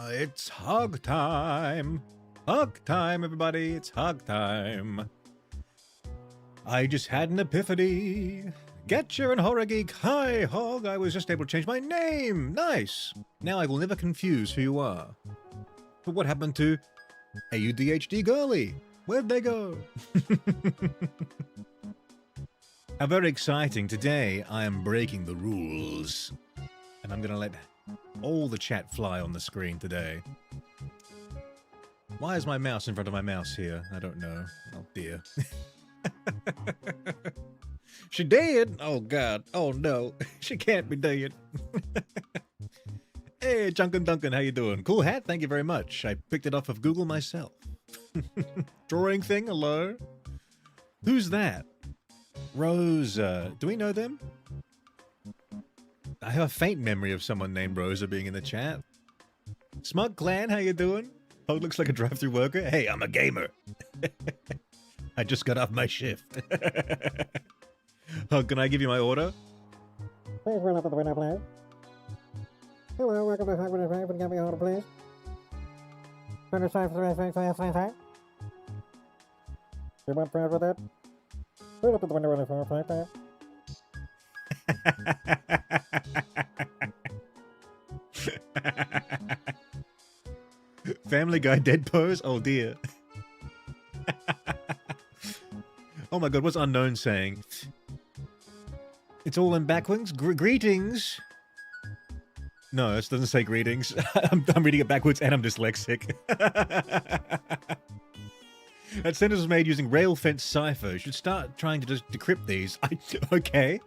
It's hug time. Hug time, everybody. It's hug time. I just had an epiphany. Getcha and Horror Geek. Hi, Hog. I was just able to change my name. Nice. Now I will never confuse who you are. But what happened to AUDHD Girly? Where'd they go? How very exciting. Today I am breaking the rules. And I'm going to let all the chat fly on the screen today. Why is my mouse in front of my mouse here? I don't know. Oh dear. She dead? Oh god. Oh no. She can't be dead. Hey, Junkin Duncan, how you doing? Cool hat, thank you very much. I picked it off of Google myself. Drawing thing, hello? Who's that? Rosa. Do we know them? I have a faint memory of someone named Rosa being in the chat. Smug Clan, how you doing? Oh, looks like a drive-thru worker. Hey, I'm a gamer. I just got off my shift. Oh, can I give you my order? Please run up to the window, please. Hello, welcome to Hog Window. Would you give me your order, please? You want prayers with it? Run up to the window really far, please. Family Guy dead pose? Oh dear. Oh my god, what's Unknown saying? It's all in backwards? Greetings! No, it doesn't say greetings. I'm reading it backwards and I'm dyslexic. That sentence was made using rail fence cipher. You should start trying to just decrypt these. Okay.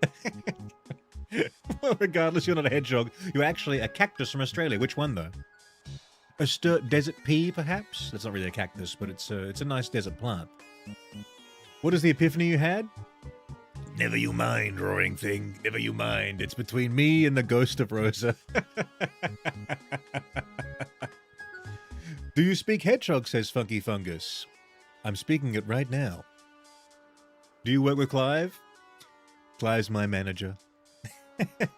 Well, regardless, you're not a hedgehog. You're actually a cactus from Australia. Which one, though? A sturt desert pea, perhaps? That's not really a cactus, but it's a nice desert plant. What is the epiphany you had? Never you mind, roaring thing. Never you mind. It's between me and the ghost of Rosa. Do you speak hedgehog, says Funky Fungus. I'm speaking it right now. Do you work with Clive? Clive's my manager. Can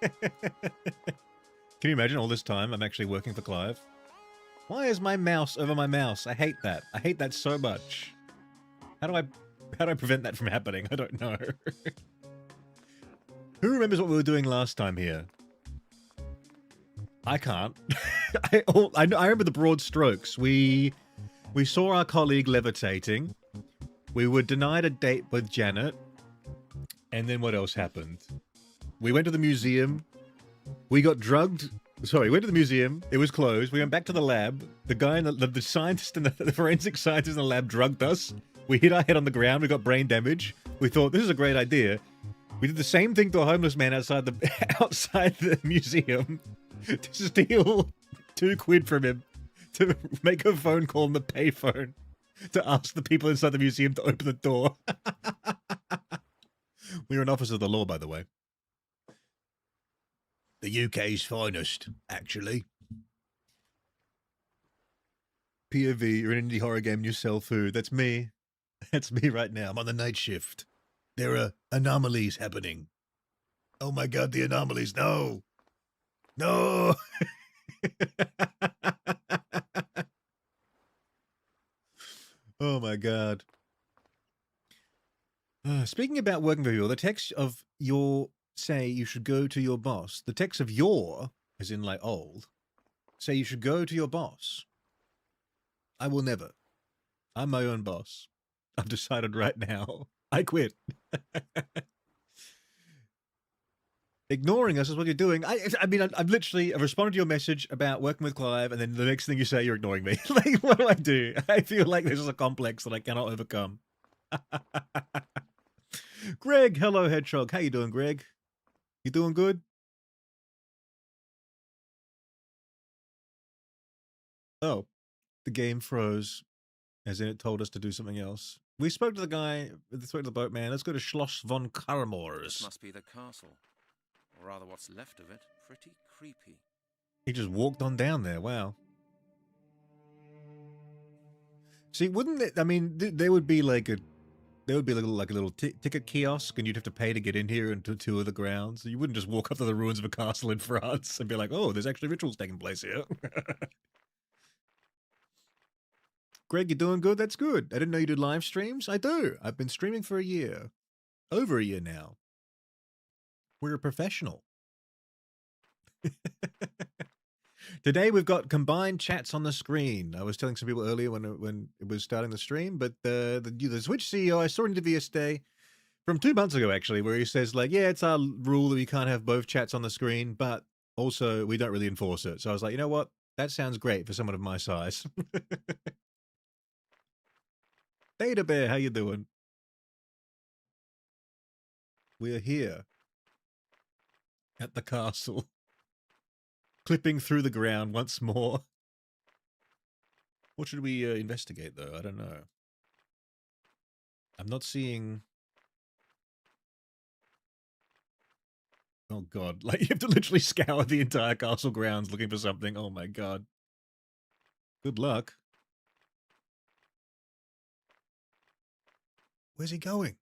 you imagine all this time I'm actually working for Clive? Why is my mouse over my mouse? I hate that. I hate that so much. How do I prevent that from happening? I don't know. Who remembers what we were doing last time here? I can't. I remember the broad strokes. We saw our colleague levitating. We were denied a date with Janet. And then what else happened? We went to the museum. We got drugged. Sorry, we went to the museum. It was closed. We went back to the lab. The guy, the scientist, and the forensic scientist in the lab drugged us. We hit our head on the ground. We got brain damage. We thought, this is a great idea. We did the same thing to a homeless man outside the museum to steal £2 from him to make a phone call on the payphone to ask the people inside the museum to open the door. We were an officer of the law, by the way. The UK's finest, actually. POV, you're in an indie horror game and you sell food. That's me. That's me right now. I'm on the night shift. There are anomalies happening. Oh my god, the anomalies. No. No. Oh my god. Speaking about working for you, the text of your say you should go to your boss. The text of your, as in like old, say you should go to your boss. I will never. I'm my own boss. I've decided right now. I quit. Ignoring us is what you're doing. I mean, I've literally responded to your message about working with Clive, and then the next thing you say, you're ignoring me. Like, what do I do? I feel like this is a complex that I cannot overcome. Greg, hello, Hedgehog. How you doing, Greg? You doing good? Oh, the game froze, as in it told us to do something else. We spoke to the guy, spoke to the boatman. Let's go to Schloss von Karmors. This must be the castle. Or rather what's left of it. Pretty creepy. He just walked on down there. Wow. See, wouldn't it, I mean, there would be like a there would be like a little ticket kiosk, and you'd have to pay to get in here and to tour the grounds. You wouldn't just walk up to the ruins of a castle in France and be like, "Oh, there's actually rituals taking place here." Greg, you doing good? That's good. I didn't know you did live streams. I do. I've been streaming for a year, over a year now. We're a professional. Today we've got combined chats on the screen. I was telling some people earlier when it was starting the stream, but the Switch CEO, I saw an interview yesterday from 2 months ago actually, where he says like, yeah, it's our rule that we can't have both chats on the screen, but also we don't really enforce it. So I was like, you know what? That sounds great for someone of my size. Data Bear, how you doing? We're here at the castle, clipping through the ground once more. What should we investigate, though? I don't know. I'm not seeing... Oh, God. Like, you have to literally scour the entire castle grounds looking for something. Oh, my God. Good luck. Where's he going?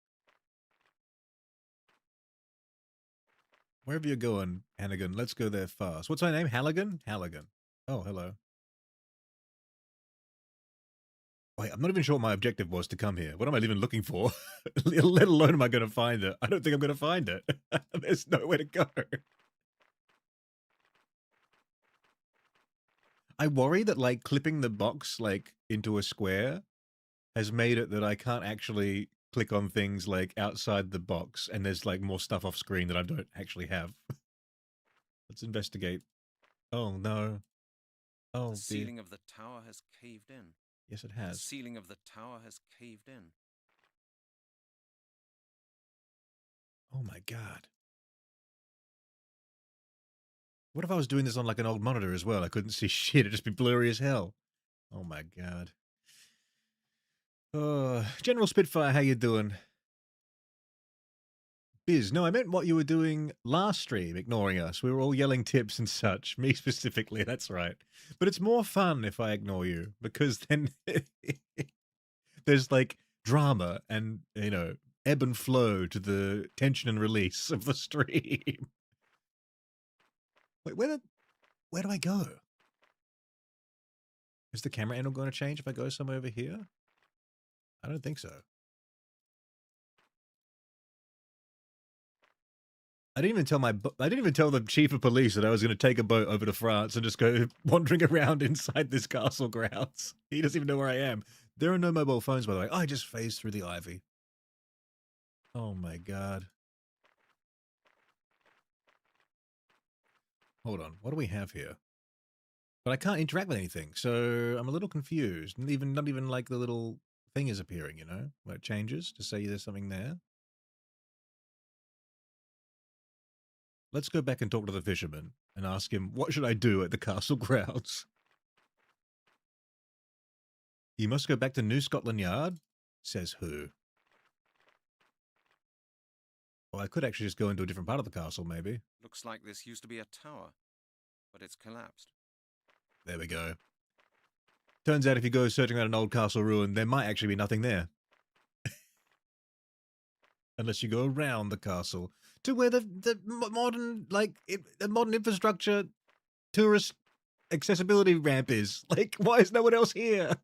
Wherever you're going, Hannigan, let's go there fast. What's my name? Halligan? Halligan. Oh, hello. Wait, I'm not even sure what my objective was to come here. What am I even looking for? Let alone am I going to find it. I don't think I'm going to find it. There's nowhere to go. I worry that, like, clipping the box, like, into a square has made it that I can't actually click on things, like, outside the box, and there's, like, more stuff off screen that I don't actually have. Let's investigate. Oh, no. Oh, The dear. ceiling of the tower has caved in. Yes, it The has. ceiling of the tower has caved in. Oh, my God. What if I was doing this on, like, an old monitor as well? I couldn't see shit. It'd just be blurry as hell. Oh, my God. General Spitfire, how you doing? Biz, no, I meant what you were doing last stream, ignoring us. We were all yelling tips and such. Me specifically, that's right. But it's more fun if I ignore you, because then there's, like, drama and, you know, ebb and flow to the tension and release of the stream. Wait, where do I go? Is the camera angle going to change if I go somewhere over here? I don't think so. I didn't even tell the chief of police that I was going to take a boat over to France and just go wandering around inside this castle grounds. He doesn't even know where I am. There are no mobile phones, by the way. I just phased through the ivy. Oh my God. Hold on. What do we have here? But I can't interact with anything, so I'm a little confused. Not even like the little thing is appearing, you know, where it changes to say there's something there. Let's go back and talk to the fisherman and ask him, what should I do at the castle grounds? You must go back to New Scotland Yard? Says who? Well, I could actually just go into a different part of the castle, maybe. Looks like this used to be a tower, but it's collapsed. There we go. Turns out if you go searching around an old castle ruin, there might actually be nothing there. Unless you go around the castle to where the modern, like, the modern infrastructure tourist accessibility ramp is. Like, why is no one else here?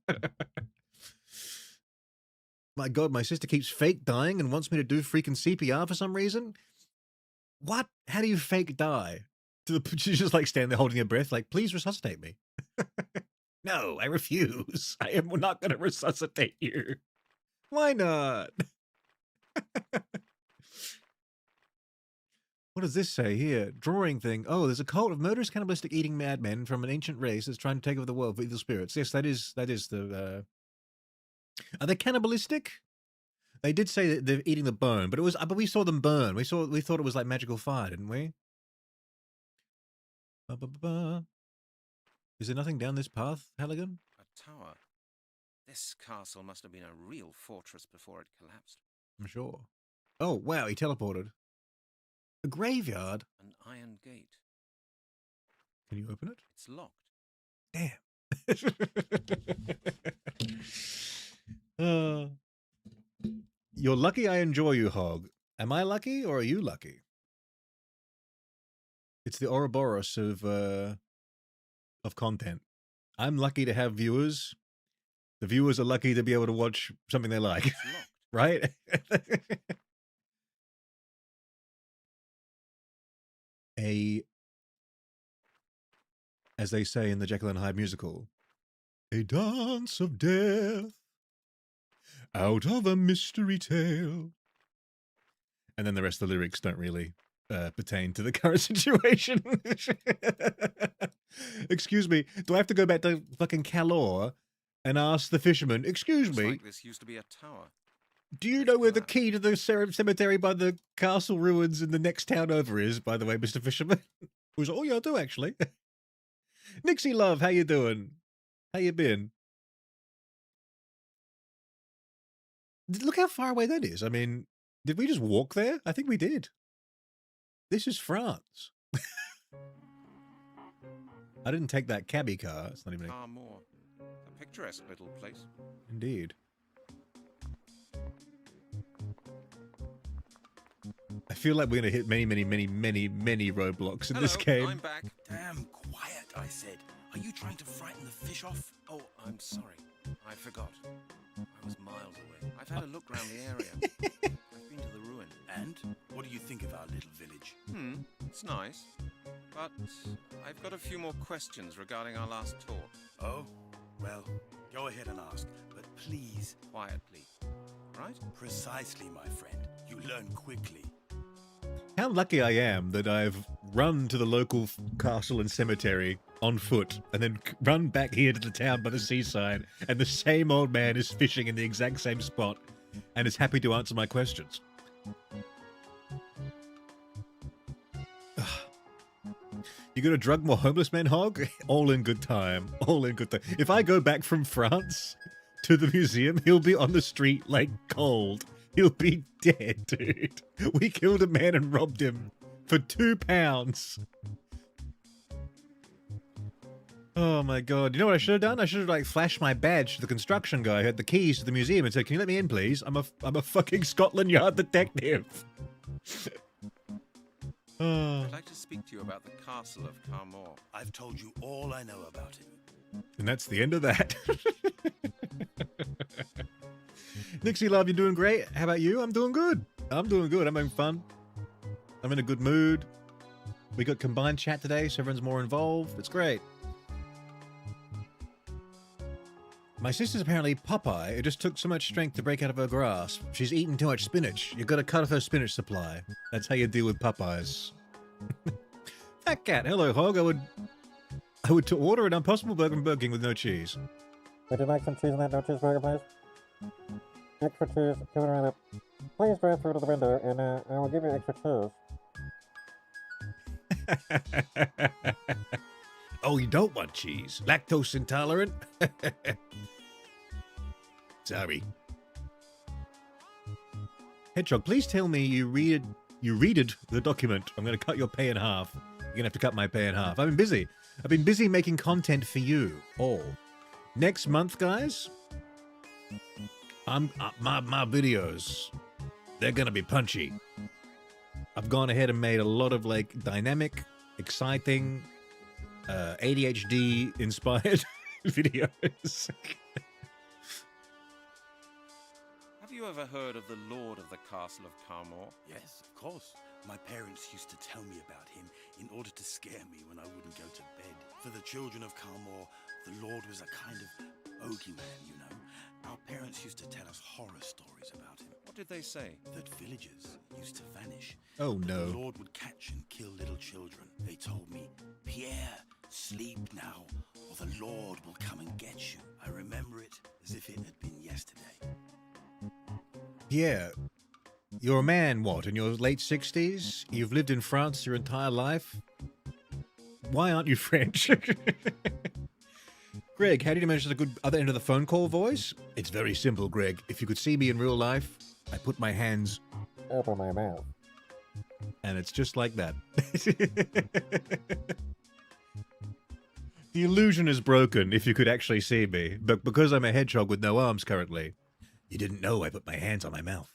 My God, my sister keeps fake dying and wants me to do freaking CPR for some reason. What? How do you fake die? She's just like standing there holding her breath, like, please resuscitate me. No, I refuse. I am not going to resuscitate you. Why not? What does this say here? Drawing thing. Oh, there's a cult of murderous, cannibalistic, eating madmen from an ancient race that's trying to take over the world with evil spirits. Yes, that is the. Are they cannibalistic? They did say that they're eating the bone, but we saw them burn. We thought it was like magical fire, didn't we? Is there nothing down this path, Halligan? A tower. This castle must have been a real fortress before it collapsed. I'm sure. Oh, wow, he teleported. A graveyard? An iron gate. Can you open it? It's locked. Damn. You're lucky I enjoy you, Hog. Am I lucky or are you lucky? It's the Ouroboros of content. I'm lucky to have viewers. The viewers are lucky to be able to watch something they like. It's locked. Right? As they say in the Jekyll and Hyde musical, a dance of death out of a mystery tale. And then the rest of the lyrics don't really pertain to the current situation. Excuse me, do I have to go back to fucking Calor and ask the fisherman, excuse Looks me, like this used to be a tower. do you know where the key to the cemetery by the castle ruins in the next town over is, by the way, Mr. Fisherman? Who's, oh, yeah, I do, actually. Nixie Love, how you doing? How you been? Look how far away that is. I mean, did we just walk there? I think we did. This is France. I didn't take that cabbie car. It's not even a... Carmore. A picturesque little place. Indeed. I feel like we're going to hit many roadblocks in this game. I'm back. Damn quiet, I said. Are you trying to frighten the fish off? Oh, I'm sorry. I forgot. I was miles away. I've had a look around the area. I've been to the ruin. And what do you think of our little village? It's nice. But I've got a few more questions regarding our last talk. Oh, well, go ahead and ask, but please, Quietly. Right? precisely, my friend. You learn quickly. How lucky I am that I've run to the local castle and cemetery on foot and then run back here to the town by the seaside, and the same old man is fishing in the exact same spot and is happy to answer my questions. You gonna drug more homeless men, Hog? All in good time. All in good time. If I go back from France to the museum, he'll be on the street like cold. He'll be dead, dude. We killed a man and robbed him for £2. Oh my god. You know what I should have done? I should have like flashed my badge to the construction guy who had the keys to the museum and said, "Can you let me in, please? I'm a fucking Scotland Yard detective." Oh. I'd like to speak to you about the castle of Carmore. I've told you all I know about it. And that's the end of that. Nixie Love, you're doing great. How about you? I'm doing good. I'm doing good. I'm having fun. I'm in a good mood. We got combined chat today, so everyone's more involved. It's great. My sister's apparently Popeye. It just took so much strength to break out of her grasp. She's eaten too much spinach. You've got to cut off her spinach supply. That's how you deal with Popeyes. Fat Cat, hello, Hog. I would to order an Impossible Burger King with no cheese. Would you like some cheese on that no cheese burger, please? Extra cheese, coming right up. Please drive through to the window, and I will give you extra cheese. Oh, you don't want cheese? Lactose intolerant? Sorry. Hedgehog, please tell me you readed the document. I'm going to cut your pay in half. You're going to have to cut my pay in half. I've been busy. I've been busy making content for you all. Next month, guys, my videos, they're going to be punchy. I've gone ahead and made a lot of like dynamic, exciting, ADHD inspired videos. Have you ever heard of the Lord of the Castle of Carmore? Yes, of course. My parents used to tell me about him in order to scare me when I wouldn't go to bed. For the children of Carmore, the Lord was a kind of bogeyman, you know. Our parents used to tell us horror stories about him. What did they say? That villagers used to vanish. Oh That no. the Lord would catch and kill little children. They told me, "Pierre, sleep now, or the Lord will come and get you." I remember it as if it had been yesterday. Yeah. You're a man, what, in your late 60s? You've lived in France your entire life? Why aren't you French? Greg, how did you manage the good other end of the phone call voice? It's very simple, Greg. If you could see me in real life, I put my hands Open my mouth. and it's just like that. The illusion is broken if you could actually see me, but because I'm a hedgehog with no arms currently, you didn't know I put my hands on my mouth.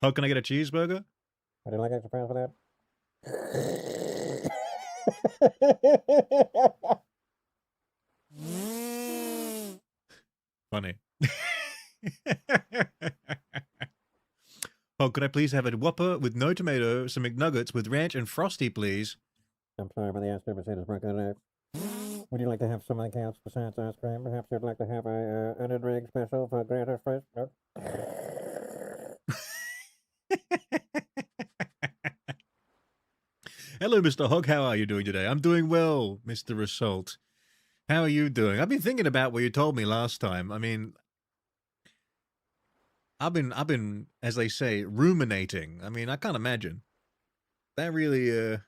How can I get a cheeseburger? Would you like extra pounds for that? Funny. Oh, could I please have a Whopper with no tomato, some McNuggets with ranch and frosty, please? I'm sorry, but the ice cream machine is broken today. Would you like to have something else besides ice cream? Perhaps you'd like to have a onion ring special for Granters Fresh? No? Hello, Mr. Hogg. How are you doing today? I'm doing well, Mr. Assault. How are you doing? I've been thinking about what you told me last time. I mean, I've been, as they say, ruminating. I mean, I can't imagine. That really,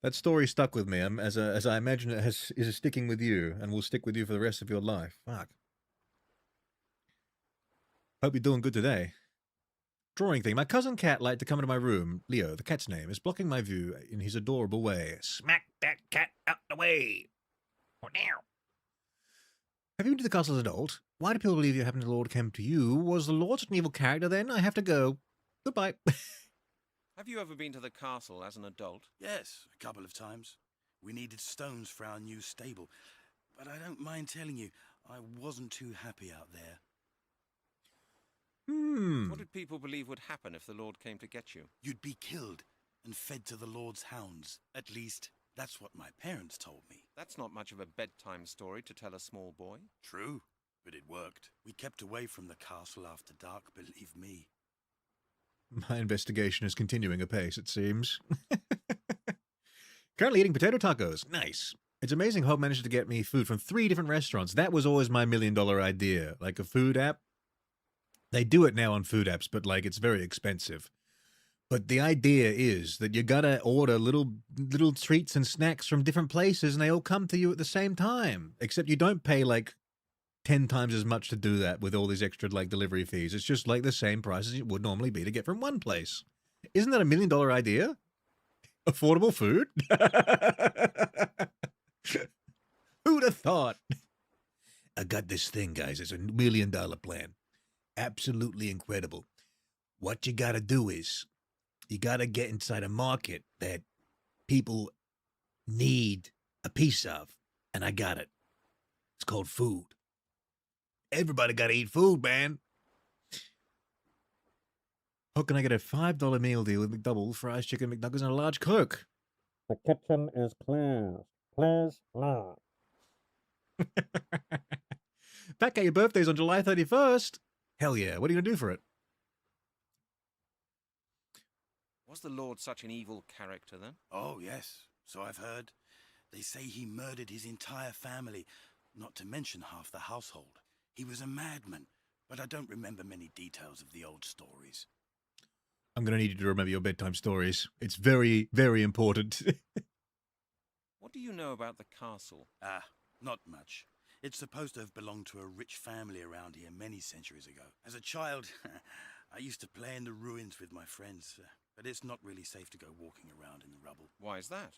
that story stuck with me. As I imagine it is sticking with you and will stick with you for the rest of your life. Fuck. Hope you're doing good today. Drawing thing. My cousin cat liked to come into my room. Leo, the cat's name, is blocking my view in his adorable way. Smack that cat out the way. Oh, now. Have you been to the castle as an adult? Why do people believe you happened to the Lord came to you? Was the Lord such an evil character then? I have to go. Goodbye. Have you ever been to the castle as an adult? Yes, a couple of times. We needed stones for our new stable, but I don't mind telling you, I wasn't too happy out there. What did people believe would happen if the Lord came to get you? You'd be killed and fed to the Lord's hounds. At least, that's what my parents told me. That's not much of a bedtime story to tell a small boy. True, but it worked. We kept away from the castle after dark, believe me. My investigation is continuing apace, it seems. Currently eating potato tacos. Nice. It's amazing how it managed to get me food from 3 different restaurants. That was always my $1 million idea. Like a food app. They do it now on food apps, but like it's very expensive. But the idea is that you gotta order little treats and snacks from different places and they all come to you at the same time. Except you don't pay like 10 times as much to do that with all these extra like delivery fees. It's just like the same price as it would normally be to get from one place. Isn't that a $1 million idea? Affordable food? Who'd have thought? I got this thing, guys. It's a $1 million plan. Absolutely incredible. What you gotta do is, you gotta get inside a market that people need a piece of, and I got it. It's called food. Everybody gotta eat food, man. How can I get a $5 meal deal with McDouble, fries, chicken, McNuggets, and a large Coke? The kitchen is closed. Please leave. Back at your birthday's on July 31st. Hell yeah. What are you going to do for it? Was the Lord such an evil character then? Oh, yes, so I've heard. They say he murdered his entire family, not to mention half the household. He was a madman, but I don't remember many details of the old stories. I'm going to need you to remember your bedtime stories. It's very, very important. What do you know about the castle? Ah, not much. It's supposed to have belonged to a rich family around here many centuries ago. As a child, I used to play in the ruins with my friends, but it's not really safe to go walking around in the rubble. Why is that?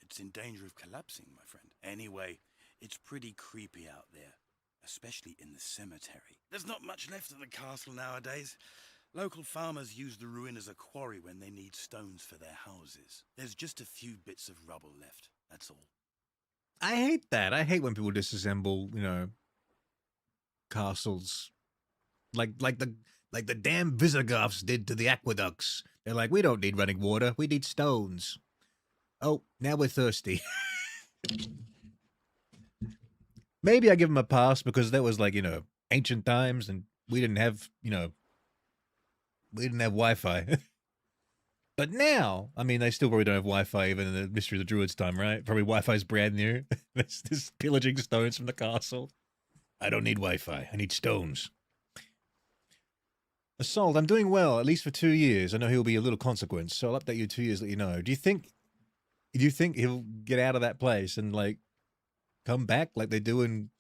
It's in danger of collapsing, my friend. Anyway, it's pretty creepy out there, especially in the cemetery. There's not much left of the castle nowadays. Local farmers use the ruin as a quarry when they need stones for their houses. There's just a few bits of rubble left, that's all. I hate that. I hate when people disassemble, you know, castles. Like the damn Visigoths did to the aqueducts. They're like, we don't need running water. We need stones. Oh, now we're thirsty. Maybe I give them a pass because that was like, you know, ancient times and we didn't have, you know, we didn't have Wi-Fi. But now, I mean, they still probably don't have Wi-Fi even in the Mystery of the Druids time, right? Probably Wi-Fi's brand new. This pillaging stones from the castle. I don't need Wi-Fi. I need stones. Assault, I'm doing well, at least for 2 years. I know he'll be a little consequence, so I'll update you 2 years, let you know. Do you think he'll get out of that place and, like, come back like they do on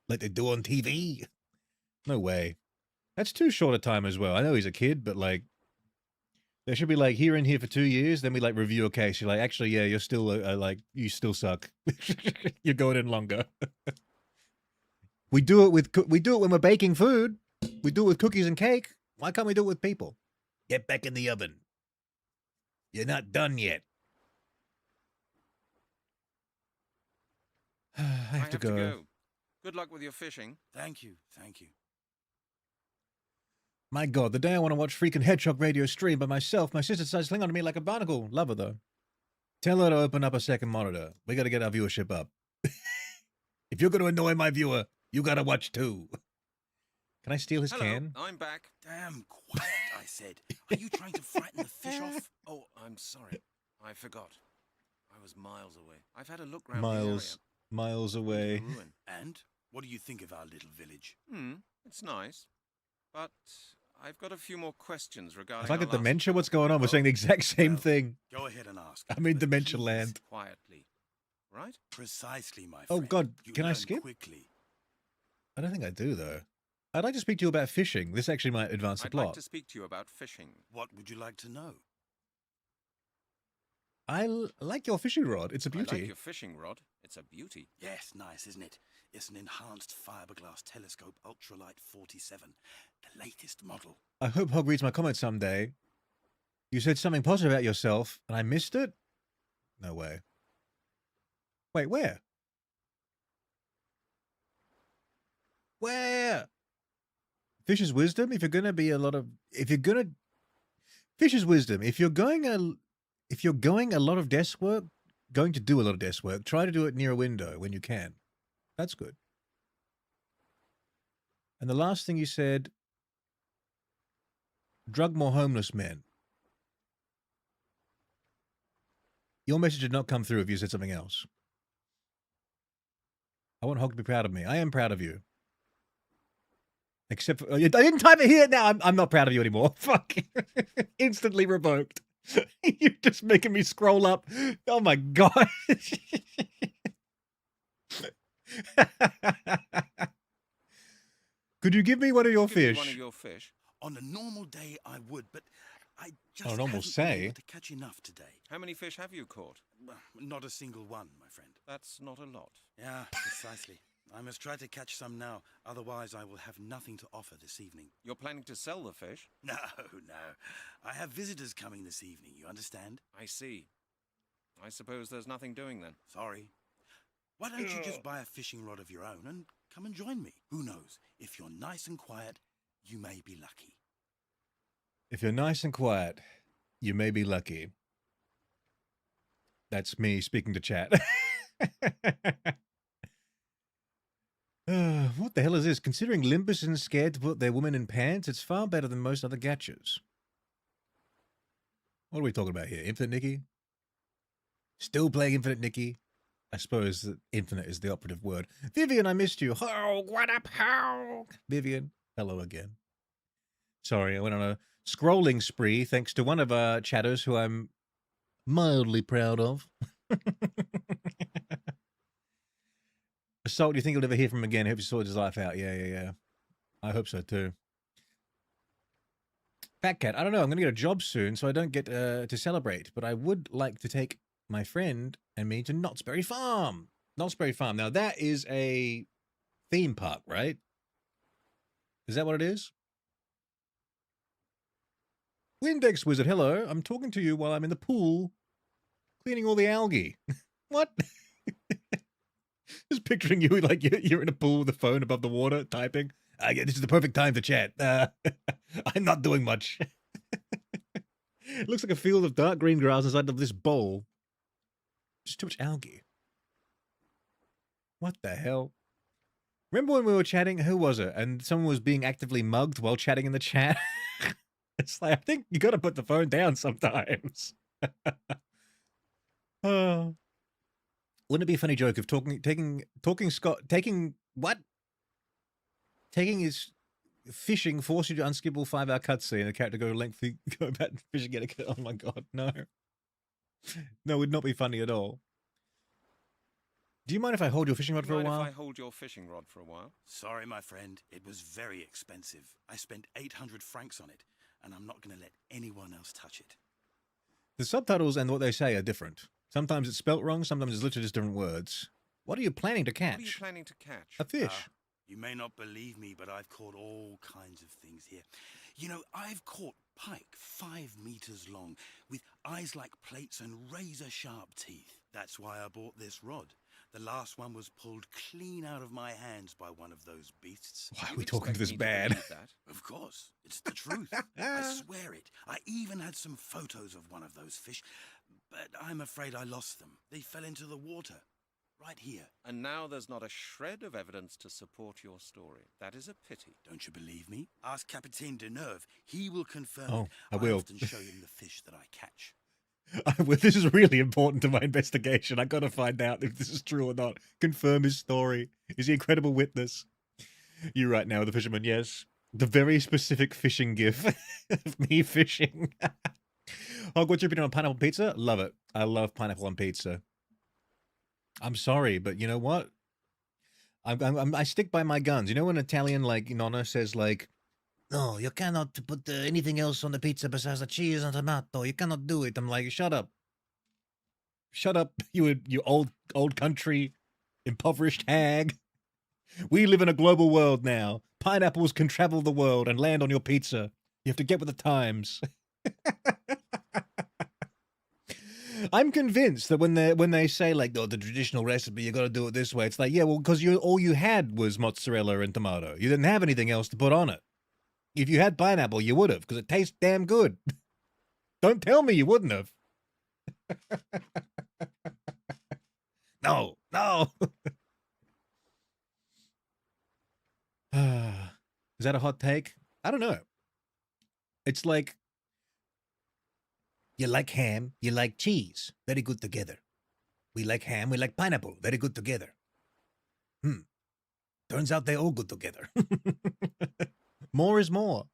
TV? No way. That's too short a time as well. I know he's a kid, but, like, there should be, like, here in here for 2 years, then we, like, review a case. You're like, actually, yeah, you're still, like, you still suck. You're going in longer. We do it when we're baking food. We do it with cookies and cake. Why can't we do it with people? Get back in the oven. You're not done yet. I have to go. Good luck with your fishing. Thank you, thank you. My God, the day I want to watch freaking Hedgehog Radio stream by myself, my sister decides to cling on to me like a barnacle. Love her, though. Tell her to open up a second monitor. We got to get our viewership up. If you're going to annoy my viewer, you got to watch too. Can I steal his Hello, can? I'm back. Damn quiet, I said. Are you trying to frighten the fish off? Oh, I'm sorry. I forgot. I was miles away. I've had a look round Miles the away. area. Ruin. And what do you think of our little village? It's nice. But I've got a few more questions regarding Have I got our last dementia? spell. What's going on? We're saying the exact same well, thing. Go ahead and ask. I'm in but dementia please, land. Quietly. Right? Precisely, my Oh, friend. God, You can I learn skip? quickly. I don't think I do, though. I'd like to speak to you about fishing. This actually might advance the I'd plot. like to speak to you about fishing. What would you like to know? I like your fishing rod. It's a I like beauty. your fishing rod. It's a beauty. Yes, nice, isn't it? It's an enhanced fiberglass telescope ultralight 47, the latest model. I hope Hog reads my comment someday. You said something positive about yourself, and I missed it? No way. Wait, where? Where? Fish's wisdom? If you're gonna be a lot of... Fish's wisdom. If you're going a lot of desk work, going to do a lot of desk work, try to do it near a window when you can. That's good. And the last thing you said... Drug more homeless men. Your message did not come through if you said something else. I want Hog to be proud of me. I am proud of you. Except for... I didn't type it here! Now I'm not proud of you anymore. Fuck. Instantly revoked. You're just making me scroll up. Oh my God. Could you give me one of your Give me fish? one of your fish. On a normal day, I would, but I just On a normal haven't been say? able to catch enough today. How many fish have you caught? Well, not a single one, my friend. That's not a lot. Yeah, precisely. I must try to catch some now, otherwise I will have nothing to offer this evening. You're planning to sell the fish? No, no. I have visitors coming this evening, you understand? I see. I suppose there's nothing doing then. Sorry. Why don't you just buy a fishing rod of your own and come and join me? Who knows? If you're nice and quiet, you may be lucky. If you're nice and quiet, you may be lucky. That's me speaking to chat. What the hell is this? Considering Limbus isn't scared to put their woman in pants, it's far better than most other gachas. What are we talking about here? Infinite Nikki? Still playing Infinite Nikki? I suppose that infinite is the operative word. Vivian, I missed you. Hog, what up, Hog? Vivian, hello again. Sorry, I went on a scrolling spree thanks to one of our chatters who I'm mildly proud of. Assault, do you think you'll ever hear from him again? I hope you sorted his life out. Yeah. I hope so too. Fat Cat, I don't know. I'm going to get a job soon, so I don't get to celebrate. But I would like to take my friend and me to Knott's Berry Farm. Knott's Berry Farm. Now, that is a theme park, right? Is that what it is? Windex Wizard, hello. I'm talking to you while I'm in the pool cleaning all the algae. What? Just picturing you like you're in a pool with a phone above the water typing. Yeah, this is the perfect time to chat. I'm not doing much. It looks like a field of dark green grass inside of this bowl. Just too much algae. What the hell? Remember when we were chatting? Who was it? And someone was being actively mugged while chatting in the chat? It's like, I think you got to put the phone down sometimes. Oh. Wouldn't it be a funny joke if taking his fishing forced you to unskippable 5-hour cutscene and the character go about fishing etiquette? Oh my God, no. No, it would not be funny at all. Do you mind if I hold your fishing rod for a while? If I hold your fishing rod for a while? Sorry, my friend. It was very expensive. I spent 800 francs on it, and I'm not going to let anyone else touch it. The subtitles and what they say are different. Sometimes it's spelt wrong, sometimes it's literally just different words. What are you planning to catch? What are you planning to catch? A fish. You may not believe me, but I've caught all kinds of things here. You know, I've caught pike 5 meters long, with eyes like plates and razor-sharp teeth. That's why I bought this rod. The last one was pulled clean out of my hands by one of those beasts. Why are You we talking expect this me to bad? believe that? Of course, it's the truth. I swear it. I even had some photos of one of those fish, but I'm afraid I lost them. They fell into the water. Right here. And now there's not a shred of evidence to support your story. That is a pity. Don't you believe me? Ask Capitaine Deneuve. He will confirm Oh, it. I will. often show him the fish that I catch. This is really important to my investigation. I gotta find out if this is true or not. Confirm his story. Is he a credible witness? You're right now, the fisherman, yes. The very specific fishing gif of me fishing. Oh, what's your opinion on pineapple pizza? Love it. I love pineapple on pizza. I'm sorry, but you know what? I stick by my guns. You know when Italian, like, Nonna says, like, no, you cannot put anything else on the pizza besides the cheese and tomato. You cannot do it. I'm like, shut up. Shut up, you old country, impoverished hag. We live in a global world now. Pineapples can travel the world and land on your pizza. You have to get with the times. I'm convinced that when they say, like, oh, the traditional recipe, you got to do it this way, it's like, yeah, well, because all you had was mozzarella and tomato. You didn't have anything else to put on it. If you had pineapple, you would have, because it tastes damn good. Don't tell me you wouldn't have. No. Is that a hot take? I don't know. It's like, you like ham, you like cheese. Very good together. We like ham, we like pineapple. Very good together. Turns out they're all good together. More is more.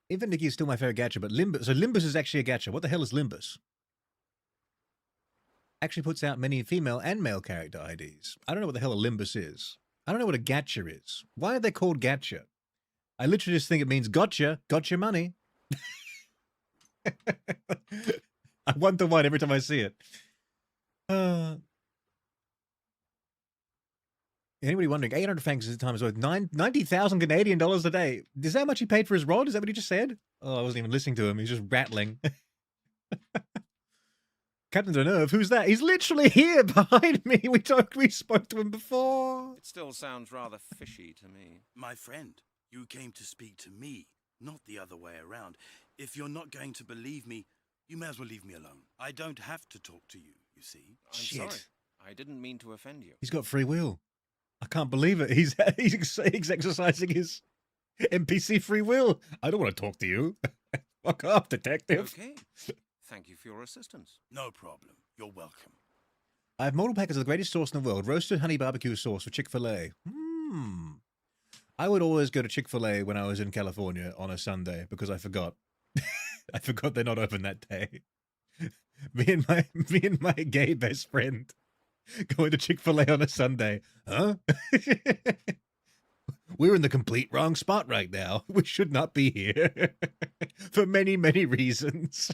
Even Nikki is still my favorite gacha, but Limbus. So Limbus is actually a gacha. What the hell is Limbus? Actually puts out many female and male character IDs. I don't know what the hell a Limbus is. I don't know what a gacha is. Why are they called gacha? I literally just think it means gotcha, got your money. I 1-to-1 every time I see it. Anybody wondering, 800 fangs at the time is worth 90,000 Canadian dollars a day. Is that how much he paid for his rod? Is that what he just said? Oh, I wasn't even listening to him. He's just rattling. Captain Deneuve, who's that? He's literally here behind me. We spoke to him before. It still sounds rather fishy to me. My friend, you came to speak to me, not the other way around. If you're not going to believe me, you may as well leave me alone. I don't have to talk to you, you see. I'm Shit. sorry. I didn't mean to offend you. He's got free will. I can't believe it. He's exercising his NPC free will. I don't want to talk to you. Fuck off, detective. Okay. Thank you for your assistance. No problem. You're welcome. I have model packets of the greatest sauce in the world. Roasted honey barbecue sauce for Chick-fil-A. I would always go to Chick-fil-A when I was in California on a Sunday because I forgot. I forgot they're not open that day. Me and my gay best friend going to Chick-fil-A on a Sunday. Huh? We're in the complete wrong spot right now. We should not be here. For many, many reasons.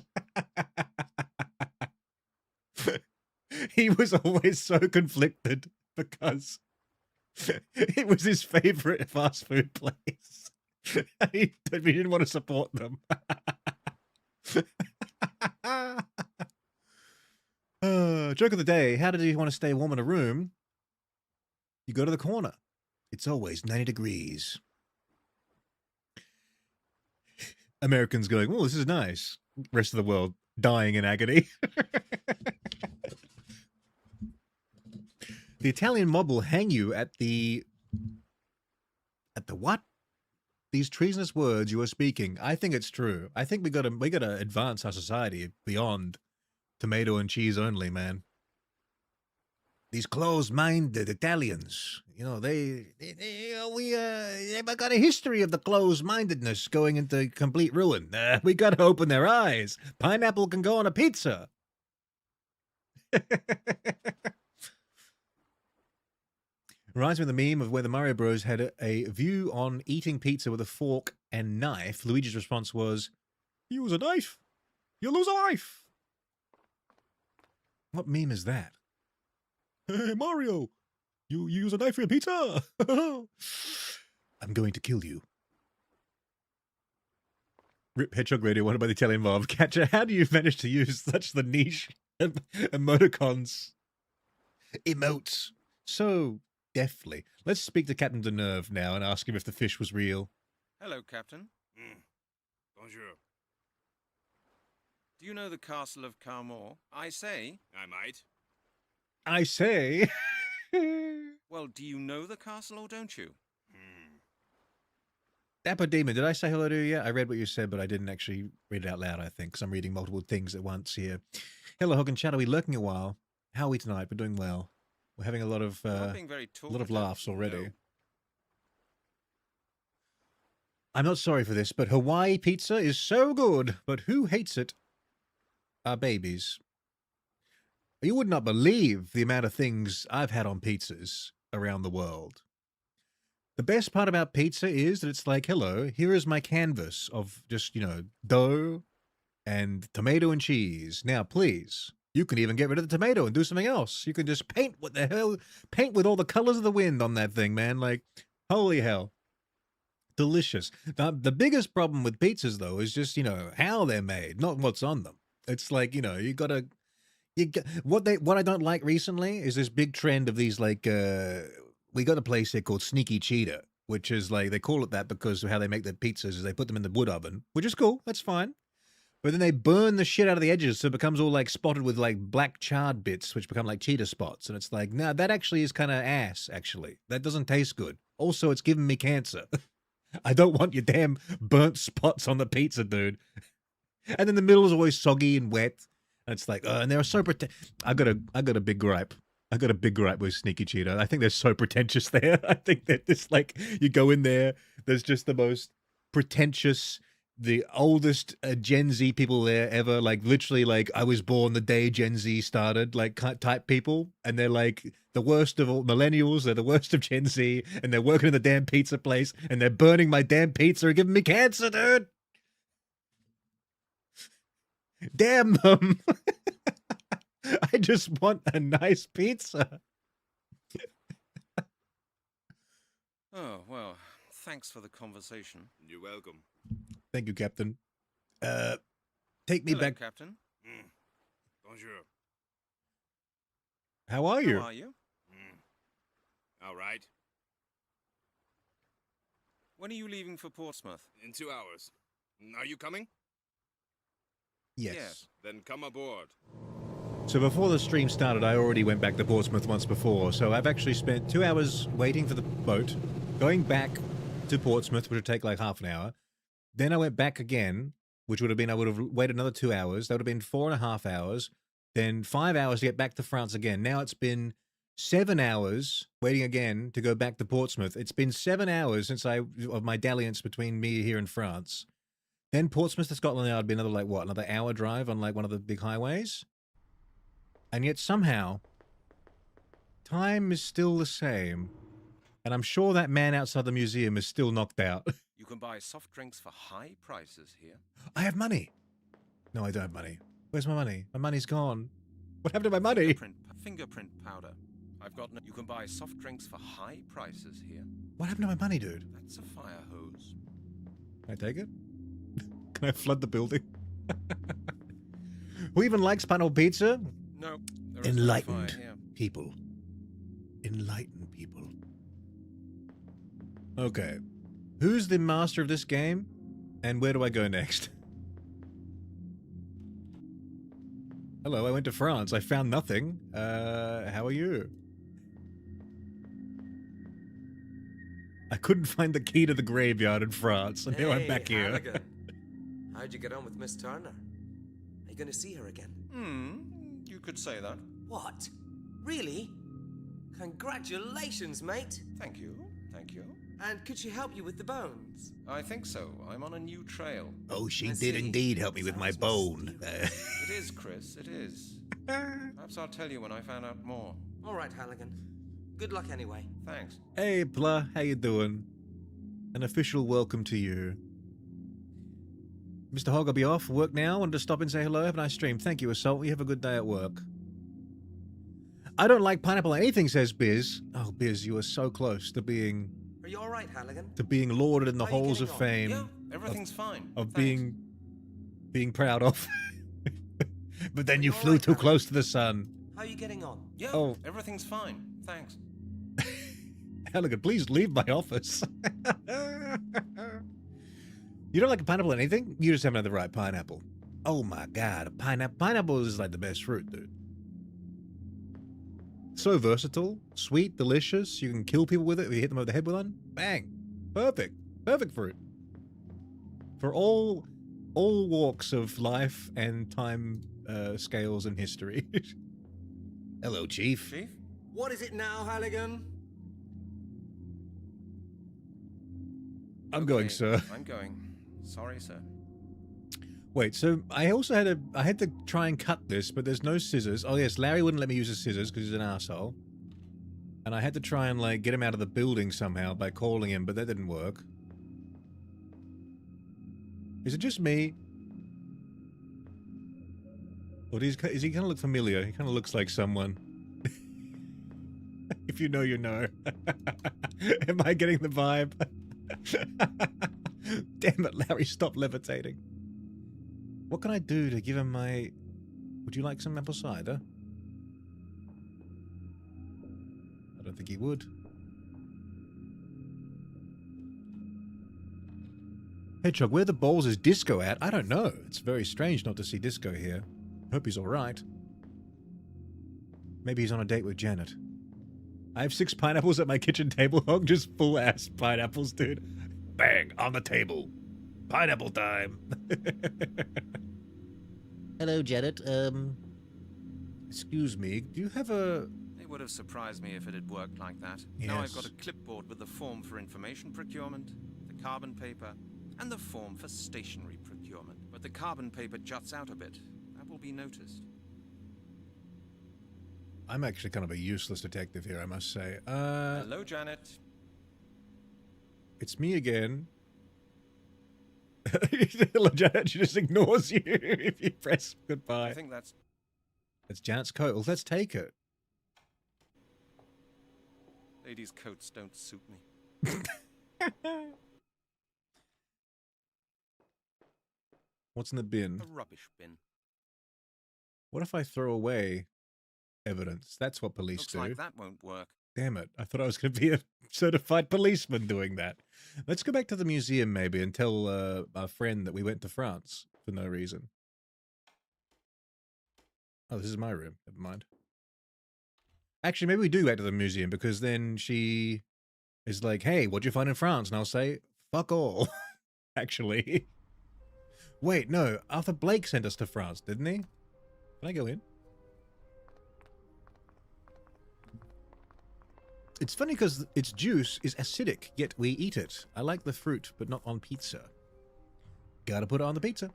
He was always so conflicted because it was his favorite fast food place. We didn't want to support them. Joke of the day. How did you want to stay warm in a room? You go to the corner. It's always 90 degrees. Americans going, oh, this is nice. Rest of the world dying in agony. The Italian mob will hang you at the what? These treasonous words you are speaking. I think it's true. I think we gotta advance our society beyond tomato and cheese only, man. These closed-minded Italians, you know, they've got a history of the closed-mindedness going into complete ruin. We got to open their eyes. Pineapple can go on a pizza. Reminds me of the meme of where the Mario Bros had a view on eating pizza with a fork and knife. Luigi's response was, use a knife. You'll lose a life. What meme is that? Hey, Mario, You use a knife for your pizza. I'm going to kill you. Rip Hedgehog Radio, wanted by the Italian mob. Catcher, how do you manage to use such the niche emoticons? Emotes. So deftly. Let's speak to Captain Deneuve now and ask him if the fish was real. Hello, Captain. Bonjour. Do you know the castle of Carmore? I say. I might. I say. Well, do you know the castle or don't you? Dapper Demon, did I say hello to you yet? I read what you said, but I didn't actually read it out loud, I think, because I'm reading multiple things at once here. Hello, Hog and Chat. Are we lurking a while? How are we tonight? We're doing well. We're having a lot of You're not being very laughs already. No. I'm not sorry for this, but Hawaii pizza is so good, but who hates it? Our babies. You would not believe the amount of things I've had on pizzas around the world. The best part about pizza is that it's like, hello, here is my canvas of just, dough and tomato and cheese. Now, please, you can even get rid of the tomato and do something else. You can just paint paint with all the colors of the wind on that thing, man. Like, holy hell. Delicious. The biggest problem with pizzas, though, is just, how they're made, not what's on them. It's like, what I don't like recently is this big trend of these, like, we got a place here called Sneaky Cheetah, which is like, they call it that because of how they make their pizzas is they put them in the wood oven, which is cool. That's fine. But then they burn the shit out of the edges, so it becomes all like spotted with like black charred bits, which become like cheetah spots. And it's like, nah, that actually is kind of ass, actually. That doesn't taste good. Also, it's giving me cancer. I don't want your damn burnt spots on the pizza, dude. And then the middle is always soggy and wet. And it's like, and they're so I got a big gripe. I got a big gripe with Sneaky Cheetah. I think they're so pretentious there. I think that it's like, you go in there, there's just the most pretentious, the oldest Gen Z people there ever. Like, literally, like, I was born the day Gen Z started, like, type people. And they're like the worst of all millennials. They're the worst of Gen Z. And they're working in the damn pizza place. And they're burning my damn pizza and giving me cancer, dude. Damn them. I just want a nice pizza. Oh, well, thanks for the conversation. You're welcome. Thank you, Captain. Take me Hello, back. Captain. Bonjour. How are you? How are you? All right. When are you leaving for Portsmouth? In 2 hours. Are you coming? Yes. Yes. Then come aboard. So before the stream started, I already went back to Portsmouth once before. So I've actually spent 2 hours waiting for the boat, going back to Portsmouth, which would take like half an hour. Then I went back again, which would have been, I would have waited another 2 hours. That would have been 4.5 hours. Then 5 hours to get back to France again. Now it's been 7 hours waiting again to go back to Portsmouth. It's been 7 hours since of my dalliance between me here and France. Then Portsmouth to Scotland Yard would be another, like, what, another hour drive on, like, one of the big highways? And yet somehow, time is still the same. And I'm sure that man outside the museum is still knocked out. You can buy soft drinks for high prices here. I have money. No, I don't have money. Where's my money? My money's gone. What happened to my money? Fingerprint powder. I've got no... You can buy soft drinks for high prices here. What happened to my money, dude? That's a fire hose. Can I take it? Can I flood the building? Who even likes panel pizza? No. There is no Enlightened fire here. people. Enlightened people. Okay. Who's the master of this game? And where do I go next? Hello, I went to France. I found nothing. How are you? I couldn't find the key to the graveyard in France, and now I'm back here. Halligan. How'd you get on with Miss Turner? Are you going to see her again? You could say that. What? Really? Congratulations, mate. Thank you. Thank you. And could she help you with the bones? I think so. I'm on a new trail. Oh, she I did see. indeed help me with my Sounds bone. mysterious. It is, Chris. It is. Perhaps I'll tell you when I find out more. All right, Halligan. Good luck anyway. Thanks. Hey, Blah, how you doing? An official welcome to you. Mr. Hogg, I'll be off work now. Wanted to stop and say hello. Have a nice stream. Thank you, Assault. You have a good day at work. I don't like pineapple on anything, says Biz. Oh, Biz, you are so close to being Are you all right, Halligan? lauded in the How are you halls of getting on? fame Yeah, everything's fine. of Thanks. being proud of. But then Are you you all flew right, too Halligan? close to the sun. How are you getting on? Yeah, Oh. everything's fine. Thanks. Halligan, please leave my office. You don't like a pineapple or anything? You just haven't had the right pineapple. Oh my god, a pineapple. Pineapple is like the best fruit, dude. So versatile, sweet, delicious. You can kill people with it if you hit them over the head with one. Bang. Perfect. Perfect fruit. For all walks of life and time scales and history. Hello, Chief. Chief? What is it now, Halligan? I'm going, Okay, sir. I'm going. Sorry, sir. Wait, so I also had to try and cut this, but there's no scissors. Oh yes, Larry wouldn't let me use the scissors because he's an asshole. And I had to try and like get him out of the building somehow by calling him, but that didn't work. Is it just me? Or does he kind of look familiar? He kind of looks like someone. If you know, you know. Am I getting the vibe? Damn it, Larry, stop levitating. What can I do to give him my... Would you like some apple cider? I don't think he would. Hedgehog, where the balls is Disco at? I don't know. It's very strange not to see Disco here. Hope he's alright. Maybe he's on a date with Janet. I have 6 pineapples at my kitchen table, Hog. Just full-ass pineapples, dude. Bang! On the table. Pineapple time. Hello, Janet. Excuse me. Do you have a... It would have surprised me if it had worked like that. Now I've got Yes. a clipboard with the form for information procurement, the carbon paper, and the form for stationery procurement. But the carbon paper juts out a bit. That will be noticed. I'm actually kind of a useless detective here, I must say. Hello, Janet. It's me again. Hello, Janet. She just ignores you if you press I goodbye. think that's... It's Janet's coat. Well, let's take it. Ladies' coats don't suit me. What's in the bin? A rubbish bin. What if I throw away evidence? That's what police Looks do. like that won't work. Damn it. I thought I was going to be a certified policeman doing that. Let's go back to the museum maybe and tell our friend that we went to France for no reason. Oh, this is my room. Never mind. Actually, maybe we do go back to the museum because then she is like, hey, what'd you find in France? And I'll say, fuck all. Actually. Wait, no. Arthur Blake sent us to France, didn't he? Can I go in? It's funny because its juice is acidic, yet we eat it. I like the fruit, but not on pizza. Gotta put it on the pizza.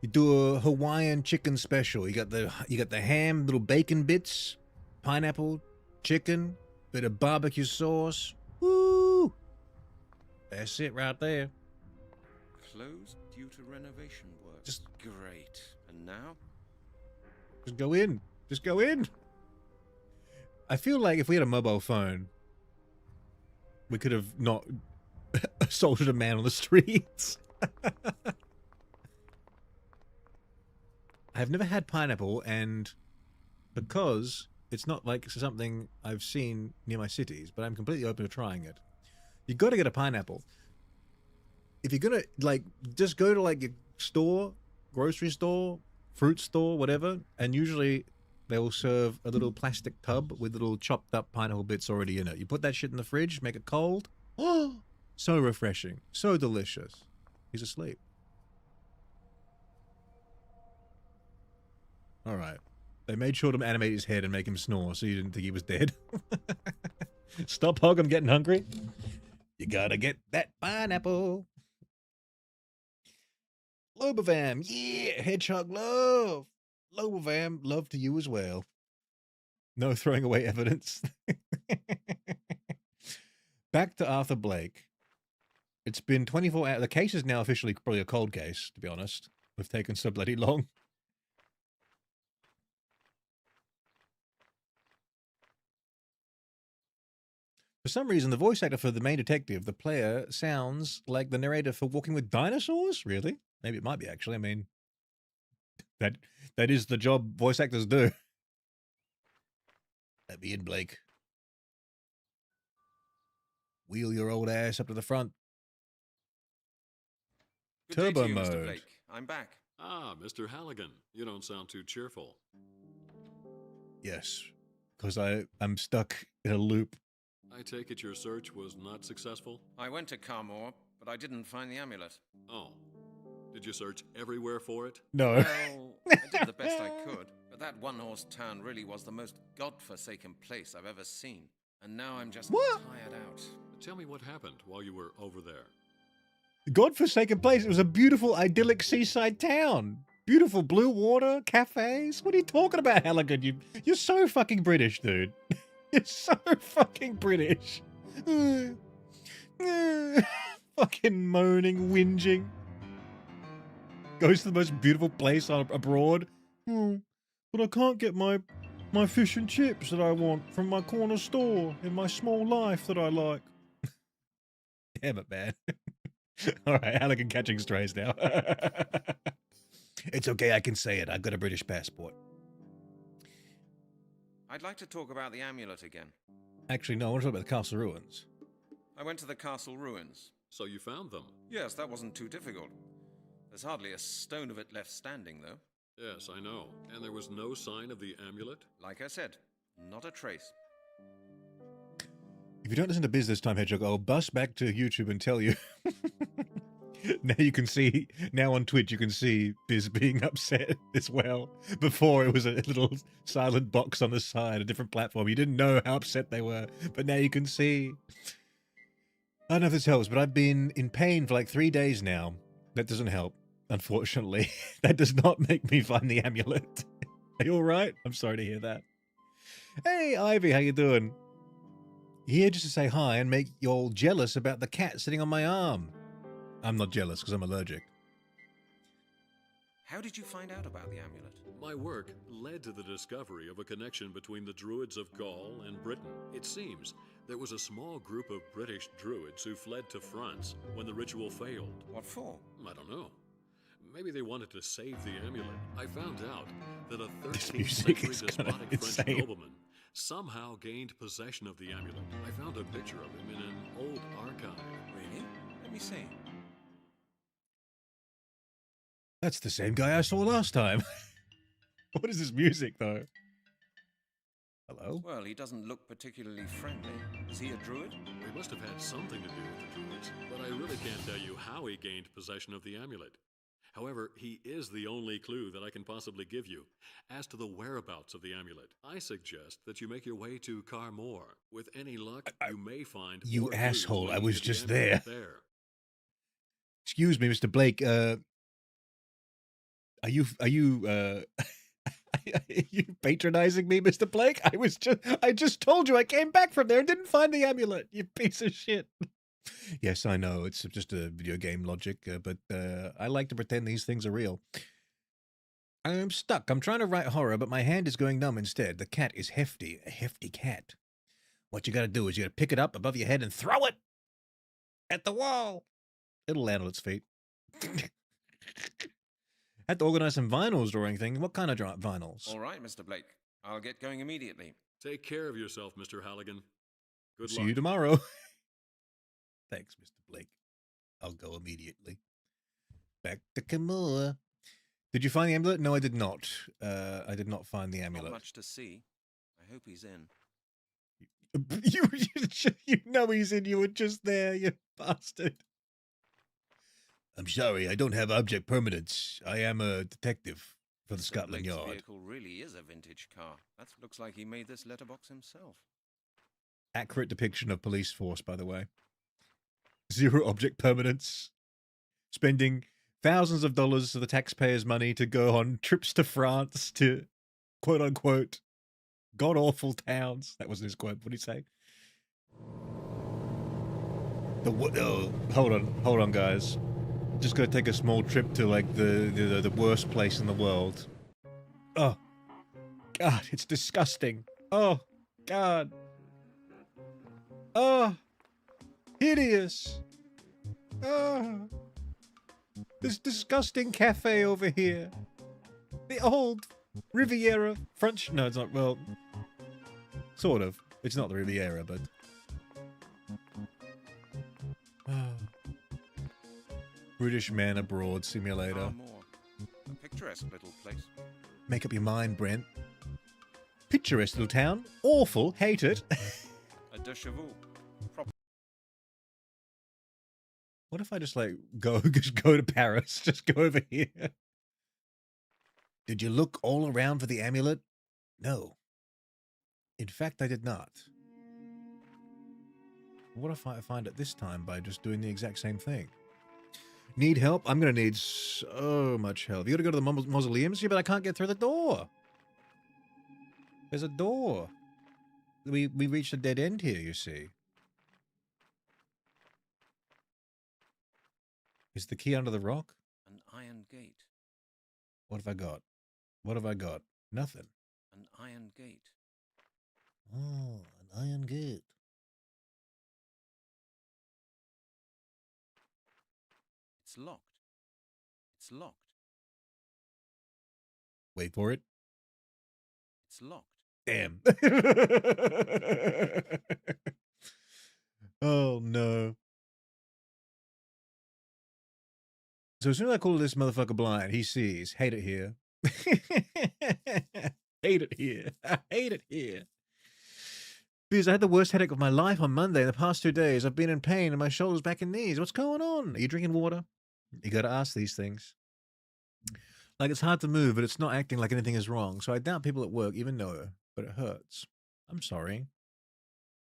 You do a Hawaiian chicken special. You got the ham, little bacon bits, pineapple, chicken, bit of barbecue sauce. Woo! That's it right there. Closed due to renovation work. Just- great. And now? Just go in. Just go in. I feel like if we had a mobile phone, we could have not assaulted a man on the streets. I've never had pineapple, and because it's not like something I've seen near my cities, but I'm completely open to trying it. You got to get a pineapple. If you're gonna like, just go to like a store, grocery store, fruit store, whatever, and usually they will serve a little plastic tub with little chopped up pineapple bits already in it. You put that shit in the fridge, make it cold. Oh, so refreshing, so delicious. He's asleep. All right. They made sure to animate his head and make him snore so you didn't think he was dead. Stop, Hog, I'm getting hungry. You gotta get that pineapple. Lobovam, yeah, Hedgehog love. Lobovam, love to you as well. No throwing away evidence. Back to Arthur Blake. It's been 24 hours. The case is now officially probably a cold case, to be honest. We've taken so bloody long. For some reason, the voice actor for the main detective, the player, sounds like the narrator for Walking with Dinosaurs? Really? Maybe it might be, actually. I mean, that is the job voice actors do. Let me in, Blake. Wheel your old ass up to the front. Good Turbo day to you, Mr. mode. Blake. I'm back. Ah, Mr. Halligan. You don't sound too cheerful. Yes, because I'm stuck in a loop. I take it your search was not successful? I went to Carmore, but I didn't find the amulet. Oh. Did you search everywhere for it? No. Well, I did the best I could, but that one-horse town really was the most godforsaken place I've ever seen. And now I'm just tired out. Tell me what happened while you were over there. Godforsaken place. It was a beautiful, idyllic seaside town. Beautiful blue water, cafes. What are you talking about, Halligan? You're so fucking British, dude. You're so fucking British. Fucking moaning, whinging. Goes to the most beautiful place abroad. But I can't get my fish and chips that I want from my corner store in my small life that I like. Damn it, man. All right, Halligan catching strays now. It's okay, I can say it. I've got a British passport. I'd like to talk about the amulet again. Actually, no, I want to talk about the castle ruins. I went to the castle ruins. So you found them? Yes, that wasn't too difficult. There's hardly a stone of it left standing, though. Yes, I know. And there was no sign of the amulet? Like I said, not a trace. If you don't listen to Biz this time, Hedgehog, I'll bust back to YouTube and tell you. Now you can see, now on Twitch, you can see Biz being upset as well. Before it was a little silent box on the side, a different platform. You didn't know how upset they were, but now you can see. I don't know if this helps, but I've been in pain for like 3 days now. That doesn't help, unfortunately. That does not make me find the amulet. Are you all right? I'm sorry to hear that. Hey, Ivy, how you doing? Here just to say hi and make you all jealous about the cat sitting on my arm. I'm not jealous because I'm allergic. How did you find out about the amulet? My work led to the discovery of a connection between the druids of Gaul and Britain. It seems there was a small group of British druids who fled to France when the ritual failed. What for? I don't know. Maybe they wanted to save the amulet. I found out that a This 13th music century is kinda despotic French insane. nobleman somehow gained possession of the amulet. I found a picture of him in an old archive. Really? Let me see. That's the same guy I saw last time. What is this music, though? Hello? Well, he doesn't look particularly friendly. Is he a druid? They must have had something to do with the druids, but I really can't tell you how he gained possession of the amulet. However, he is the only clue that I can possibly give you. As to the whereabouts of the amulet, I suggest that you make your way to Carmore. With any luck, you may find You more clues asshole, I leading was to the just amulet there. Excuse me, Mr. Blake, are you are you patronizing me, Mr. Blake? I just told you I came back from there and didn't find the amulet, you piece of shit. Yes, I know, it's just a video game logic, but I like to pretend these things are real. I'm stuck. I'm trying to write horror, but my hand is going numb instead. The cat is hefty, a hefty cat. What you gotta do is you gotta pick it up above your head and throw it at the wall. It'll land on its feet. Had to organize some vinyls drawing thing. What kind of vinyls? All right, Mr. Blake. I'll get going immediately. Take care of yourself, Mr. Halligan. Good See luck. you tomorrow. Thanks, Mr. Blake. I'll go immediately. Back to Kamua. Did you find the amulet? No, I did not. I did not find the Not amulet. much to see. I hope he's in. You know he's in. You were just there, you bastard. I'm sorry, I don't have object permanence. I am a detective for the Mr. Scotland Blake's Yard. vehicle really is a vintage car. That looks like he made this letterbox himself. Accurate depiction of police force, by the way. Zero object permanence. Spending thousands of dollars of the taxpayers' money to go on trips to France to quote-unquote god-awful towns. That wasn't his quote. What did he say? Hold on, guys. Just gonna take a small trip to like the worst place in the world. Oh, God, it's disgusting. Oh, God. Oh, hideous. Oh, this disgusting cafe over here. The old Riviera French. No, it's not. Well, sort of. It's not the Riviera, but. British Man Abroad Simulator. More. A picturesque little place. Make up your mind, Brent. Picturesque little town. Awful. Hate it. A de cheval. What if I just like just go to Paris? Just go over here. Did you look all around for the amulet? No. In fact, I did not. What if I find it this time by just doing the exact same thing? Need help? I'm going to need so much help. You got to go to the mausoleums? Yeah, but I can't get through the door. There's a door. We reached a dead end here, you see. Is the key under the rock? An iron gate. What have I got? What have I got? Nothing. An iron gate. Oh, an iron gate. It's locked. It's locked. Wait for it. It's locked. Damn. Oh, no. So as soon as I call this motherfucker blind, he sees. Hate it here. Hate it here. I hate it here. Because I had the worst headache of my life on Monday. In the past 2 days, I've been in pain in my shoulders, back, and knees. What's going on? Are you drinking water? You got to ask these things. Like, it's hard to move, but it's not acting like anything is wrong. So I doubt people at work even know, but it hurts. I'm sorry.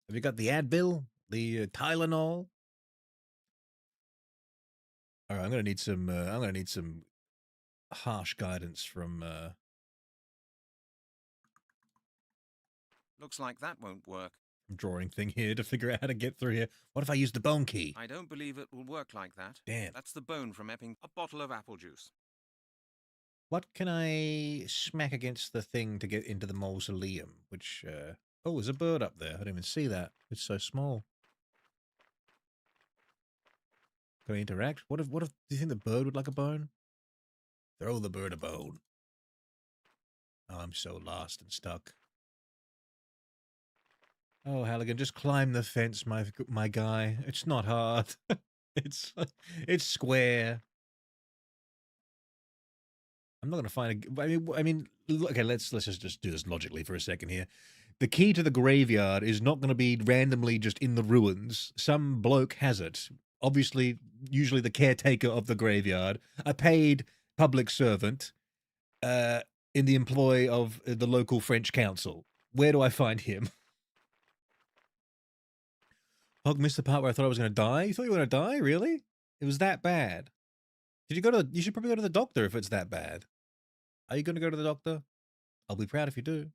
Have you got the Advil? The Tylenol? All right, I'm gonna need some harsh guidance from Looks like that won't work. drawing thing here to figure out how to get through here. What if I use the bone key? I don't believe it will work like that. Damn. That's the bone from Epping. A bottle of apple juice. What can I smack against the thing to get into the mausoleum? Which, oh, there's a bird up there. I didn't even see that. It's so small. Can I interact? What if, do you think the bird would like a bone? Throw the bird a bone. Oh, I'm so lost and stuck. Oh, Halligan, just climb the fence, my guy. It's not hard. it's square. I'm not going to find a... I mean, okay, let's just do this logically for a second here. The key to the graveyard is not going to be randomly just in the ruins. Some bloke has it. Obviously, usually the caretaker of the graveyard, a paid public servant in the employ of the local French council. Where do I find him? Hog missed the part where I thought I was going to die. You thought you were going to die? Really? It was that bad. You should probably go to the doctor if it's that bad. Are you going to go to the doctor? I'll be proud if you do.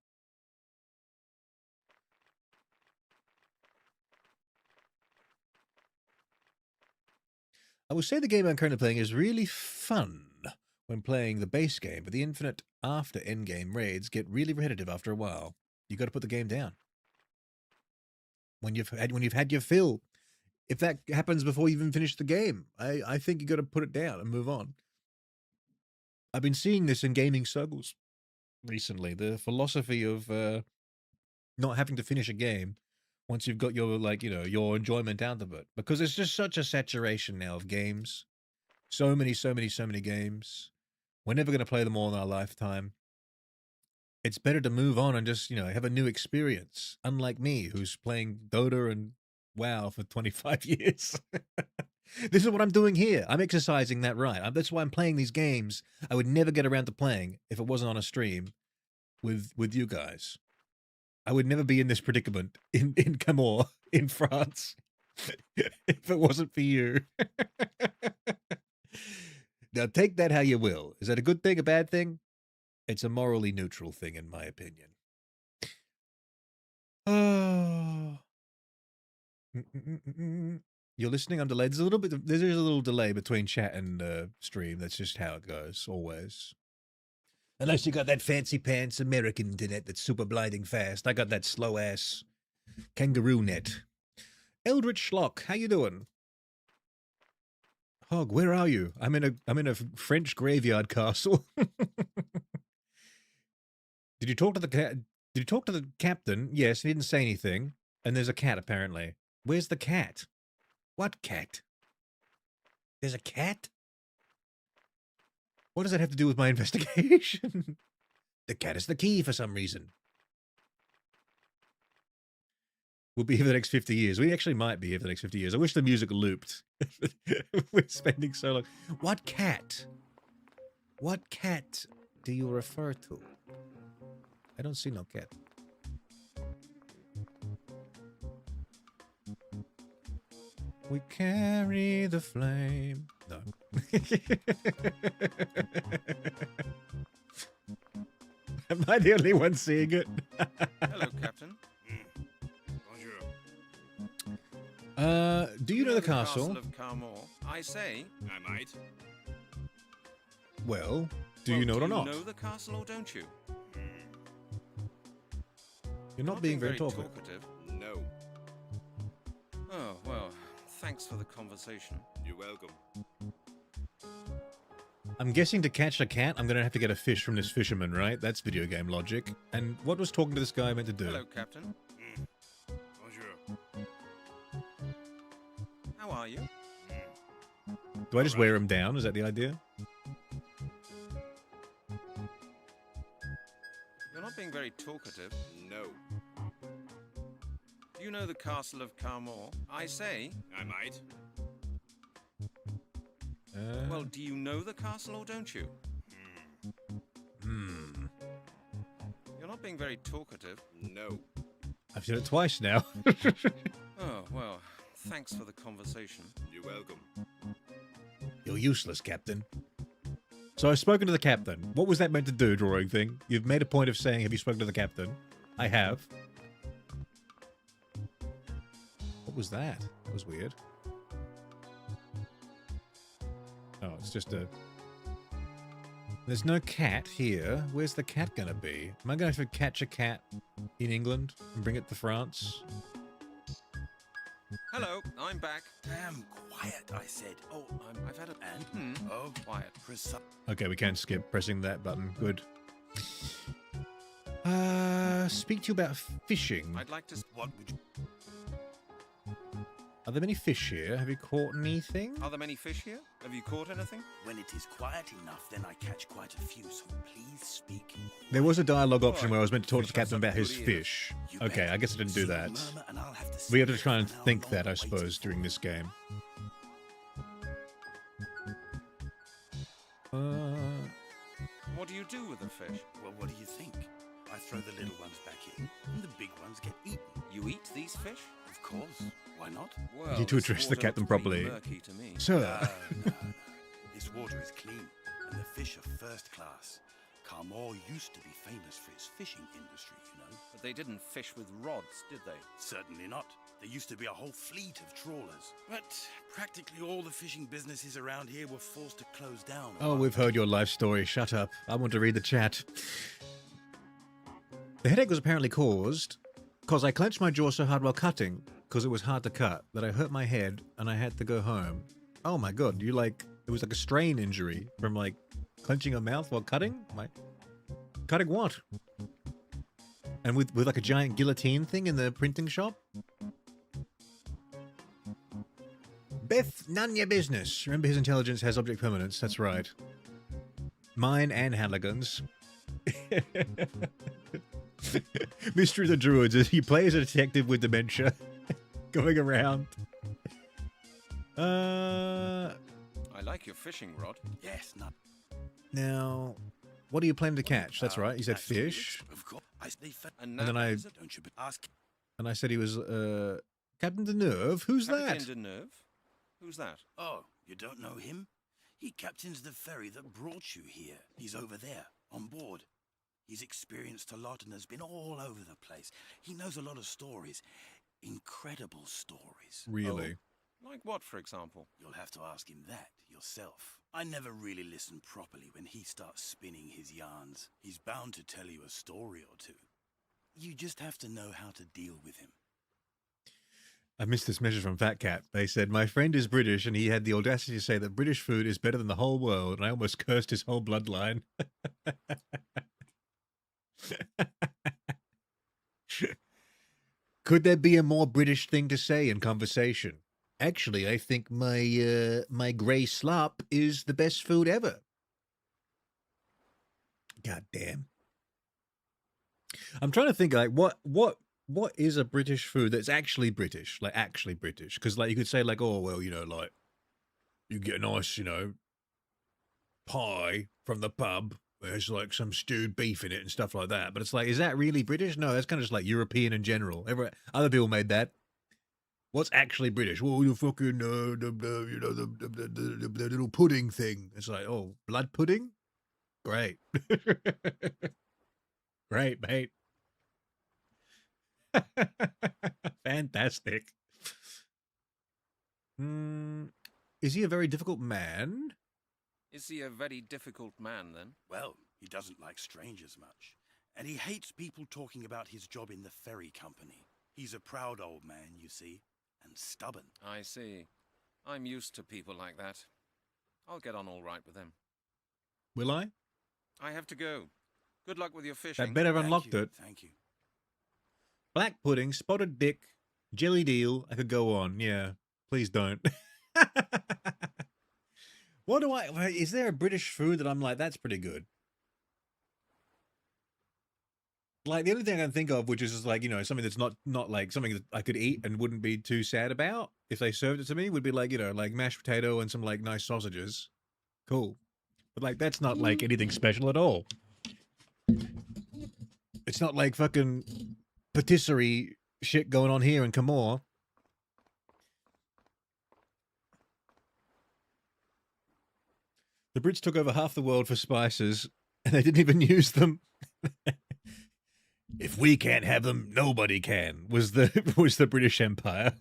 I will say the game I'm currently playing is really fun when playing the base game, but the infinite after endgame raids get really repetitive after a while. You got to put the game down. When you've had your fill. If that happens before you even finish the game, I think you got to put it down and move on. I've been seeing this in gaming circles recently. The philosophy of not having to finish a game once you've got your your enjoyment out of it, because it's just such a saturation now of games. So many games. We're never going to play them all in our lifetime. It's better to move on and just, have a new experience. Unlike me, who's playing Dota and WoW for 25 years. This is what I'm doing here. I'm exercising that right. That's why I'm playing these games I would never get around to playing if it wasn't on a stream with you guys. I would never be in this predicament in Camor, in France, if it wasn't for you. Now, take that how you will. Is that a good thing, a bad thing? It's a morally neutral thing, in my opinion. Oh. You're listening? I'm delayed. There's a little delay between chat and stream. That's just how it goes, always. Unless you got that fancy pants American internet that's super blinding fast. I got that slow ass kangaroo net. Eldritch Schlock, how you doing? Hog, where are you? I'm in a French graveyard castle. Did you talk to the Did you talk to the captain? Yes, he didn't say anything. And there's a cat apparently. Where's the cat? What cat? There's a cat? What does that have to do with my investigation? The cat is the key for some reason. We'll be here for the next 50 years. We actually might be here for the next 50 years. I wish the music looped. We're spending so long. What cat? What cat do you refer to? I don't see no cat. We carry the flame. No. Am I the only one seeing it? Hello, Captain. Do you know the castle? of Carmore? I say. I might. Well, do you know it or not? Do you know the castle or don't you? You're not being very talkative. No. Oh, well, thanks for the conversation. You're welcome. I'm guessing to catch a cat, I'm going to have to get a fish from this fisherman, right? That's video game logic. And what was talking to this guy meant to do? Hello, Captain. Bonjour. How are you? Do I just wear him down? Is that the idea? You're not being very talkative. No. Do you know the castle of Carmore? I say. I might. Well, do you know the castle or don't you? You're not being very talkative. No. I've said it twice now. Oh, well, thanks for the conversation. You're welcome. You're useless, Captain. So I've spoken to the captain. What was that meant to do, drawing thing? You've made a point of saying, have you spoken to the captain? I have. What was that? That was weird. Oh, it's just a... There's no cat here. Where's the cat gonna be? Am I gonna have to catch a cat in England and bring it to France? Hello, I'm back. Damn quiet, I said. Oh, I've had a... And? Oh, quiet. Okay, we can skip pressing that button. Good. Speak to you about fishing. I'd like to... What would you... Are there many fish here? Have you caught anything? Are there many fish here? Have you caught anything? When it is quiet enough, then I catch quite a few, so please speak. There was a dialogue option where I was meant to talk to the Fish captain have about his some good ears. fish. You Okay, bet. I guess I didn't do See that. the murmur and I'll have to We have to speak try and for how think long that, I I waited suppose, for. during this game. What do you do with the fish? Well, what do you think? I throw the little ones back in, and the big ones get eaten. You eat these fish? Of course. Why not? Well, need to this address the water captain looks pretty properly. murky to me. Sir. No. This water is clean, and the fish are first class. Carmore used to be famous for its fishing industry, you know. But they didn't fish with rods, did they? Certainly not. There used to be a whole fleet of trawlers. But practically all the fishing businesses around here were forced to close down. Oh, we've heard your life story. Shut up. I want to read the chat. The headache was apparently caused because I clenched my jaw so hard while cutting, because it was hard to cut, that I hurt my head and I had to go home. Oh my god, you like... It was like a strain injury from like clenching your mouth while cutting? Cutting what? And with like a giant guillotine thing in the printing shop? Beth, none your business. Remember, his intelligence has object permanence. That's right. Mine and Halligan's. Mystery of the Druids is he plays a detective with dementia going around. I like your fishing rod. Yes, not. Now, what do you plan to catch? That's right. He said fish. Of course. And And then I Don't you ask. and I said he was Captain Deneuve. Who's that? Captain Deneuve? Who's that? Oh, you don't know him? He captains the ferry that brought you here. He's over there, on board. He's experienced a lot and has been all over the place. He knows a lot of stories. Incredible stories. Really? Like what, for example? You'll have to ask him that yourself. I never really listen properly when he starts spinning his yarns. He's bound to tell you a story or two. You just have to know how to deal with him. I missed this message from Fat Cat. They said, my friend is British and he had the audacity to say that British food is better than the whole world, and I almost cursed his whole bloodline. Could there be a more British thing to say in conversation? Actually, I think my grey slop is the best food ever. God damn. I'm trying to think, like, what is a British food that's actually British? Like, actually British? Because, like, you could say, like, oh, well, you know, like, you get a nice, you know, pie from the pub. There's, like, some stewed beef in it and stuff like that. But it's like, is that really British? No, that's kind of just, like, European in general. Other people made that. What's actually British? Well, you fucking, you know, the little pudding thing. It's like, oh, blood pudding? Great. Great, mate. Fantastic. Is he a very difficult man? Is he a very difficult man, then? Well, he doesn't like strangers much. And he hates people talking about his job in the ferry company. He's a proud old man, you see, and stubborn. I see. I'm used to people like that. I'll get on all right with him. Will I? I have to go. Good luck with your fishing. That better have unlocked Thank you, it. Thank you. Black pudding, spotted dick, jelly deal. I could go on. Yeah. Please don't. What do I... Is there a British food that I'm like, that's pretty good? Like, the only thing I can think of, which is just like, you know, something that's not like something that I could eat and wouldn't be too sad about if they served it to me, would be like, you know, like mashed potato and some like nice sausages. Cool. But like, that's not like anything special at all. It's not like fucking patisserie shit going on here in Camor. The Brits took over half the world for spices, and they didn't even use them. If we can't have them, nobody can. Was the British Empire?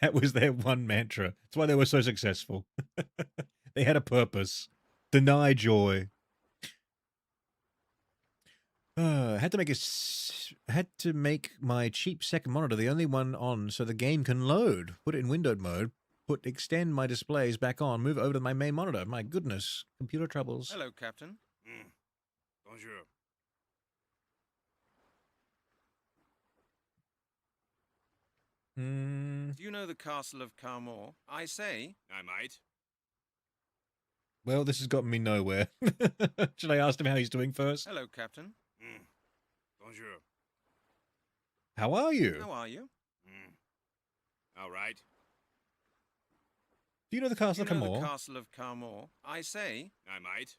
That was their one mantra. That's why they were so successful. They had a purpose. Deny joy. Had to make my cheap second monitor the only one on so the game can load. Put it in windowed mode. Extend my displays back on. Move over to my main monitor. My goodness, computer troubles. Hello, Captain. Bonjour. Do you know the castle of Carmore? I say. I might. Well, this has gotten me nowhere. Should I ask him how he's doing first? Hello, Captain. Bonjour. How are you? How are you? All right. Do you know the castle of Do you know Camor? the castle of Carmore? I say. I might.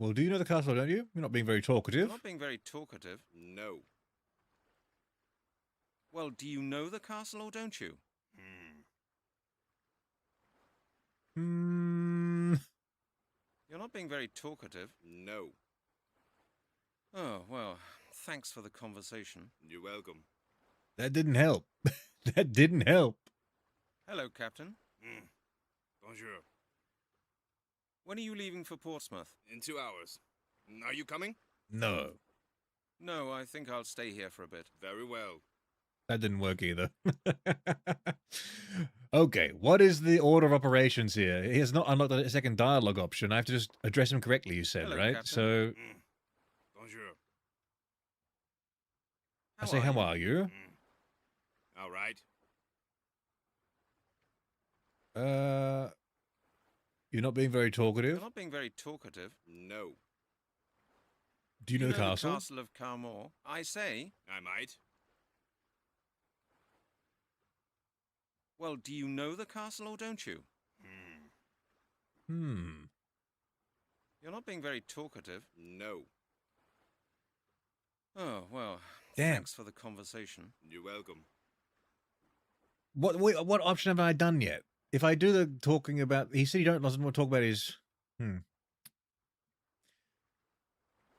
Well, do you know the castle, don't you? You're not being very talkative. You're not being very talkative. No. Well, do you know the castle or don't you? You're not being very talkative. No. Oh, well, thanks for the conversation. You're welcome. That didn't help. That didn't help. Hello, Captain. Bonjour. When are you leaving for Portsmouth? In 2 hours. Are you coming? No. No, I think I'll stay here for a bit. Very well. That didn't work either. Okay, what is the order of operations here? He has not unlocked the second dialogue option. I have to just address him correctly, you said, Hello, right? Captain. So Bonjour. I say, how are you? All right. You're not being very talkative. You're not being very talkative. No. Do you know the castle? The castle of Carmore? I say. I might. Well, do you know the castle or don't you? You're not being very talkative. No. Oh, well, Damn. thanks for the conversation. You're welcome. What option have I done yet? If I do the talking about, he said he doesn't want to talk about his.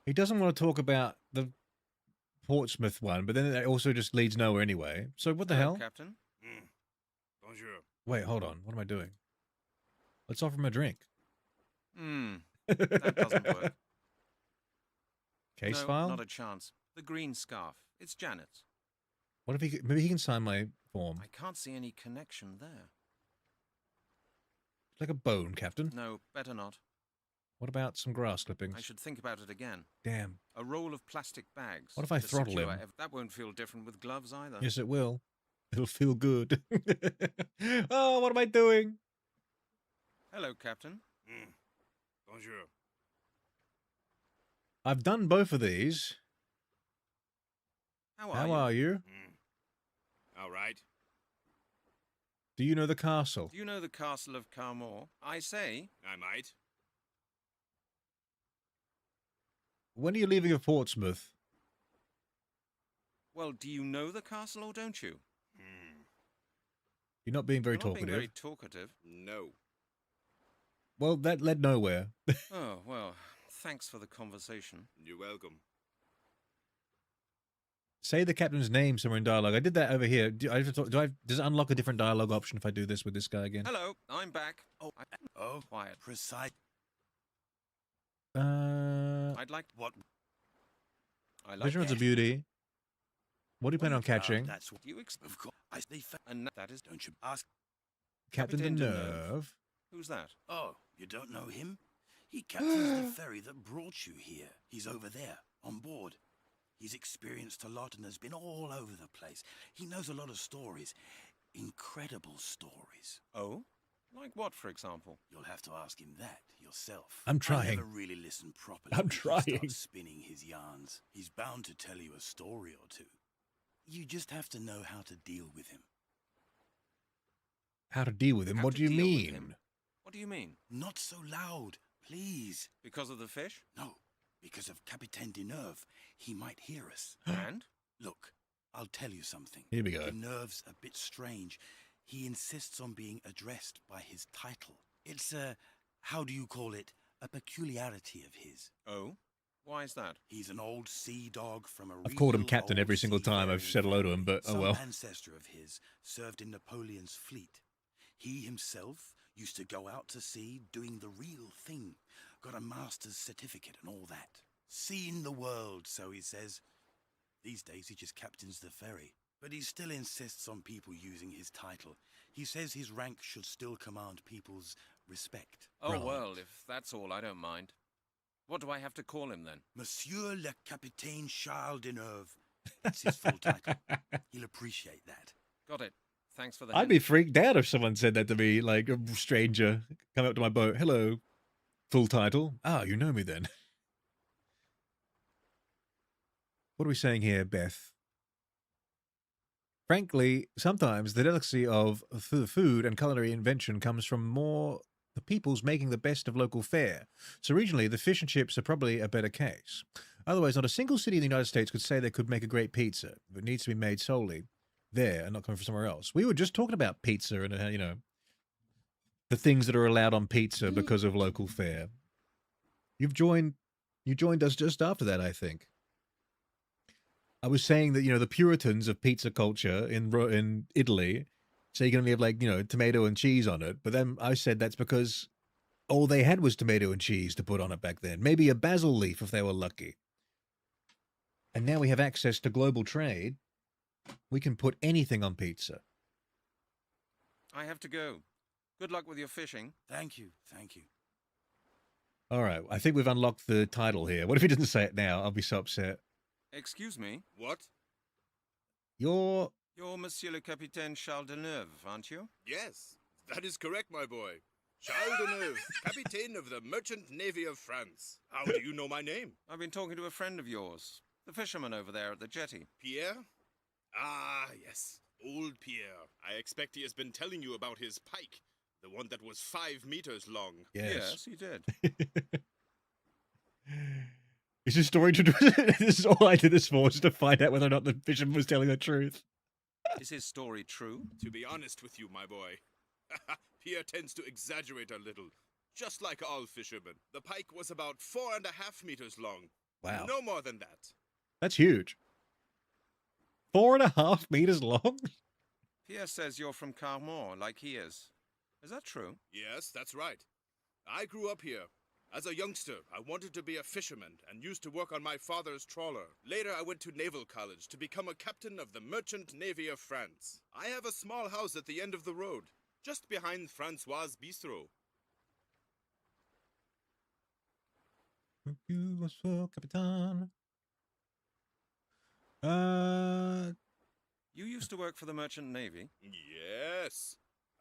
He doesn't want to talk about the Portsmouth one, but then it also just leads nowhere anyway. So what the Hello, hell? Captain? Bonjour. Wait, hold on. What am I doing? Let's offer him a drink. That doesn't work. Case no, file? not a chance. The green scarf. It's Janet's. What if he... Maybe he can sign my form. I can't see any connection there. Like a bone, Captain. No, better not. What about some grass clippings? I should think about it again. Damn. A roll of plastic bags. What if I to throttle secure him? That won't feel different with gloves either. Yes, it will. It'll feel good. Oh, what am I doing? Hello, Captain. Bonjour. I've done both of these. How How you? are you? All right. Do you know the castle? Do you know the castle of Carmore? I say, I might. When are you leaving for Portsmouth? well, do you know the castle or don't you? You're not being very You're not talkative. being very talkative. No. Well, that led nowhere. Oh, well, thanks for the conversation. You're welcome. Say the captain's name somewhere in dialogue. I did that over here. Does it unlock a different dialogue option if I do this with this guy again? Hello, I'm back. Oh, Quiet. precise. I'd like... What? I like Vision of the that. Beauty. What do you plan on catching? That's what Do you Of course. And that is... Don't you ask? Captain Captain Deneuve. Who's that? Oh, you don't know him? He captains the ferry that brought you here. He's over there, on board. He's experienced a lot and has been all over the place. He knows a lot of stories. Incredible stories. Oh? Like what, for example? You'll have to ask him that yourself. I'm I trying. never really listen properly. I'm when he trying. starts spinning his yarns. He's bound to tell you a story or two. You just have to know how to deal with him. How to deal with him? How What to do you deal with mean? him? What do you mean? Not so loud, please. Because of the fish? No, because of Capitaine Deneuve. He might hear us. And? Look, I'll tell you something. Here we go. Deneuve's a bit strange. He insists on being addressed by his title. It's a, how do you call it, a peculiarity of his. Oh? Why is that? He's an old sea dog from a I've called him real captain old every single time I've said hello to him, but oh Some well. ancestor of his served in Napoleon's fleet. He himself used to go out to sea doing the real thing. Got a master's certificate and all that. Seen the world, so he says. These days he just captains the ferry. But he still insists on people using his title. He says his rank should still command people's respect. Oh, Right. well, if that's all, I don't mind. What do I have to call him then? Monsieur le Capitaine Charles Deneuve. That's his full title. He'll appreciate that. Got it. Thanks for the I'd hint. be freaked out if someone said that to me, like a stranger come up to my boat. Hello, full title. Ah, you know me then. What are we saying here, Beth? Frankly, sometimes the delicacy of food and culinary invention comes from more the people's making the best of local fare. So regionally, the fish and chips are probably a better case. Otherwise, not a single city in the United States could say they could make a great pizza. It needs to be made solely there and not coming from somewhere else. We were just talking about pizza and, you know, the things that are allowed on pizza because of local fare. You joined us just after that, I think. I was saying that, you know, the Puritans of pizza culture in Italy say you can only have, like, you know, tomato and cheese on it. But then I said that's because all they had was tomato and cheese to put on it back then. Maybe a basil leaf if they were lucky. And now we have access to global trade. We can put anything on pizza. I have to go. Good luck with your fishing. Thank you, thank you. All right. I think we've unlocked the title here. What if he doesn't say it now? I'll be so upset. Excuse me. What? You're... You're Monsieur le Capitaine Charles Deneuve, aren't you? Yes, that is correct, my boy. Charles Deneuve, Capitaine of the Merchant Navy of France. How do you know my name? I've been talking to a friend of yours, the fisherman over there at the jetty. Pierre? Ah, yes, old Pierre. I expect he has been telling you about his pike, the one that was 5 meters long. Yes. He did. Is this story true? This is all I did this for, just to find out whether or not the fisherman was telling the truth. Is his story true? To be honest with you, my boy, Pierre tends to exaggerate a little, just like all fishermen. The pike was about 4.5 meters long. Wow. No more than that. That's huge. 4.5 meters long? Pierre says you're from Carmore, like he is. Is that true? Yes, that's right. I grew up here. As a youngster, I wanted to be a fisherman and used to work on my father's trawler. Later, I went to naval college to become a captain of the Merchant Navy of France. I have a small house at the end of the road, just behind Francois' Bistro. Capitan. You used to work for the Merchant Navy? Yes.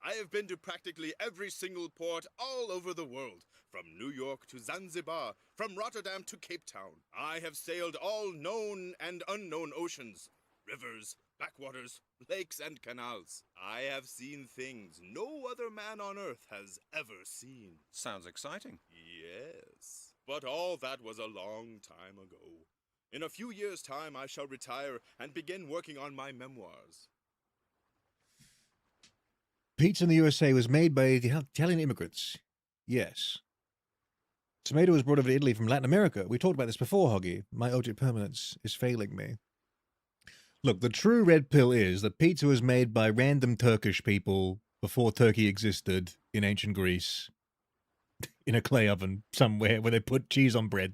I have been to practically every single port all over the world, from New York to Zanzibar, from Rotterdam to Cape Town. I have sailed all known and unknown oceans, rivers, backwaters, lakes, and canals. I have seen things no other man on earth has ever seen. Sounds exciting. Yes. But all that was a long time ago. In a few years' time, I shall retire and begin working on my memoirs. Pizza in the USA was made by the Italian immigrants. Yes. Tomato was brought over to Italy from Latin America. We talked about this before, Hoggy. My object permanence is failing me. Look, the true red pill is that pizza was made by random Turkish people before Turkey existed in ancient Greece. In a clay oven somewhere where they put cheese on bread.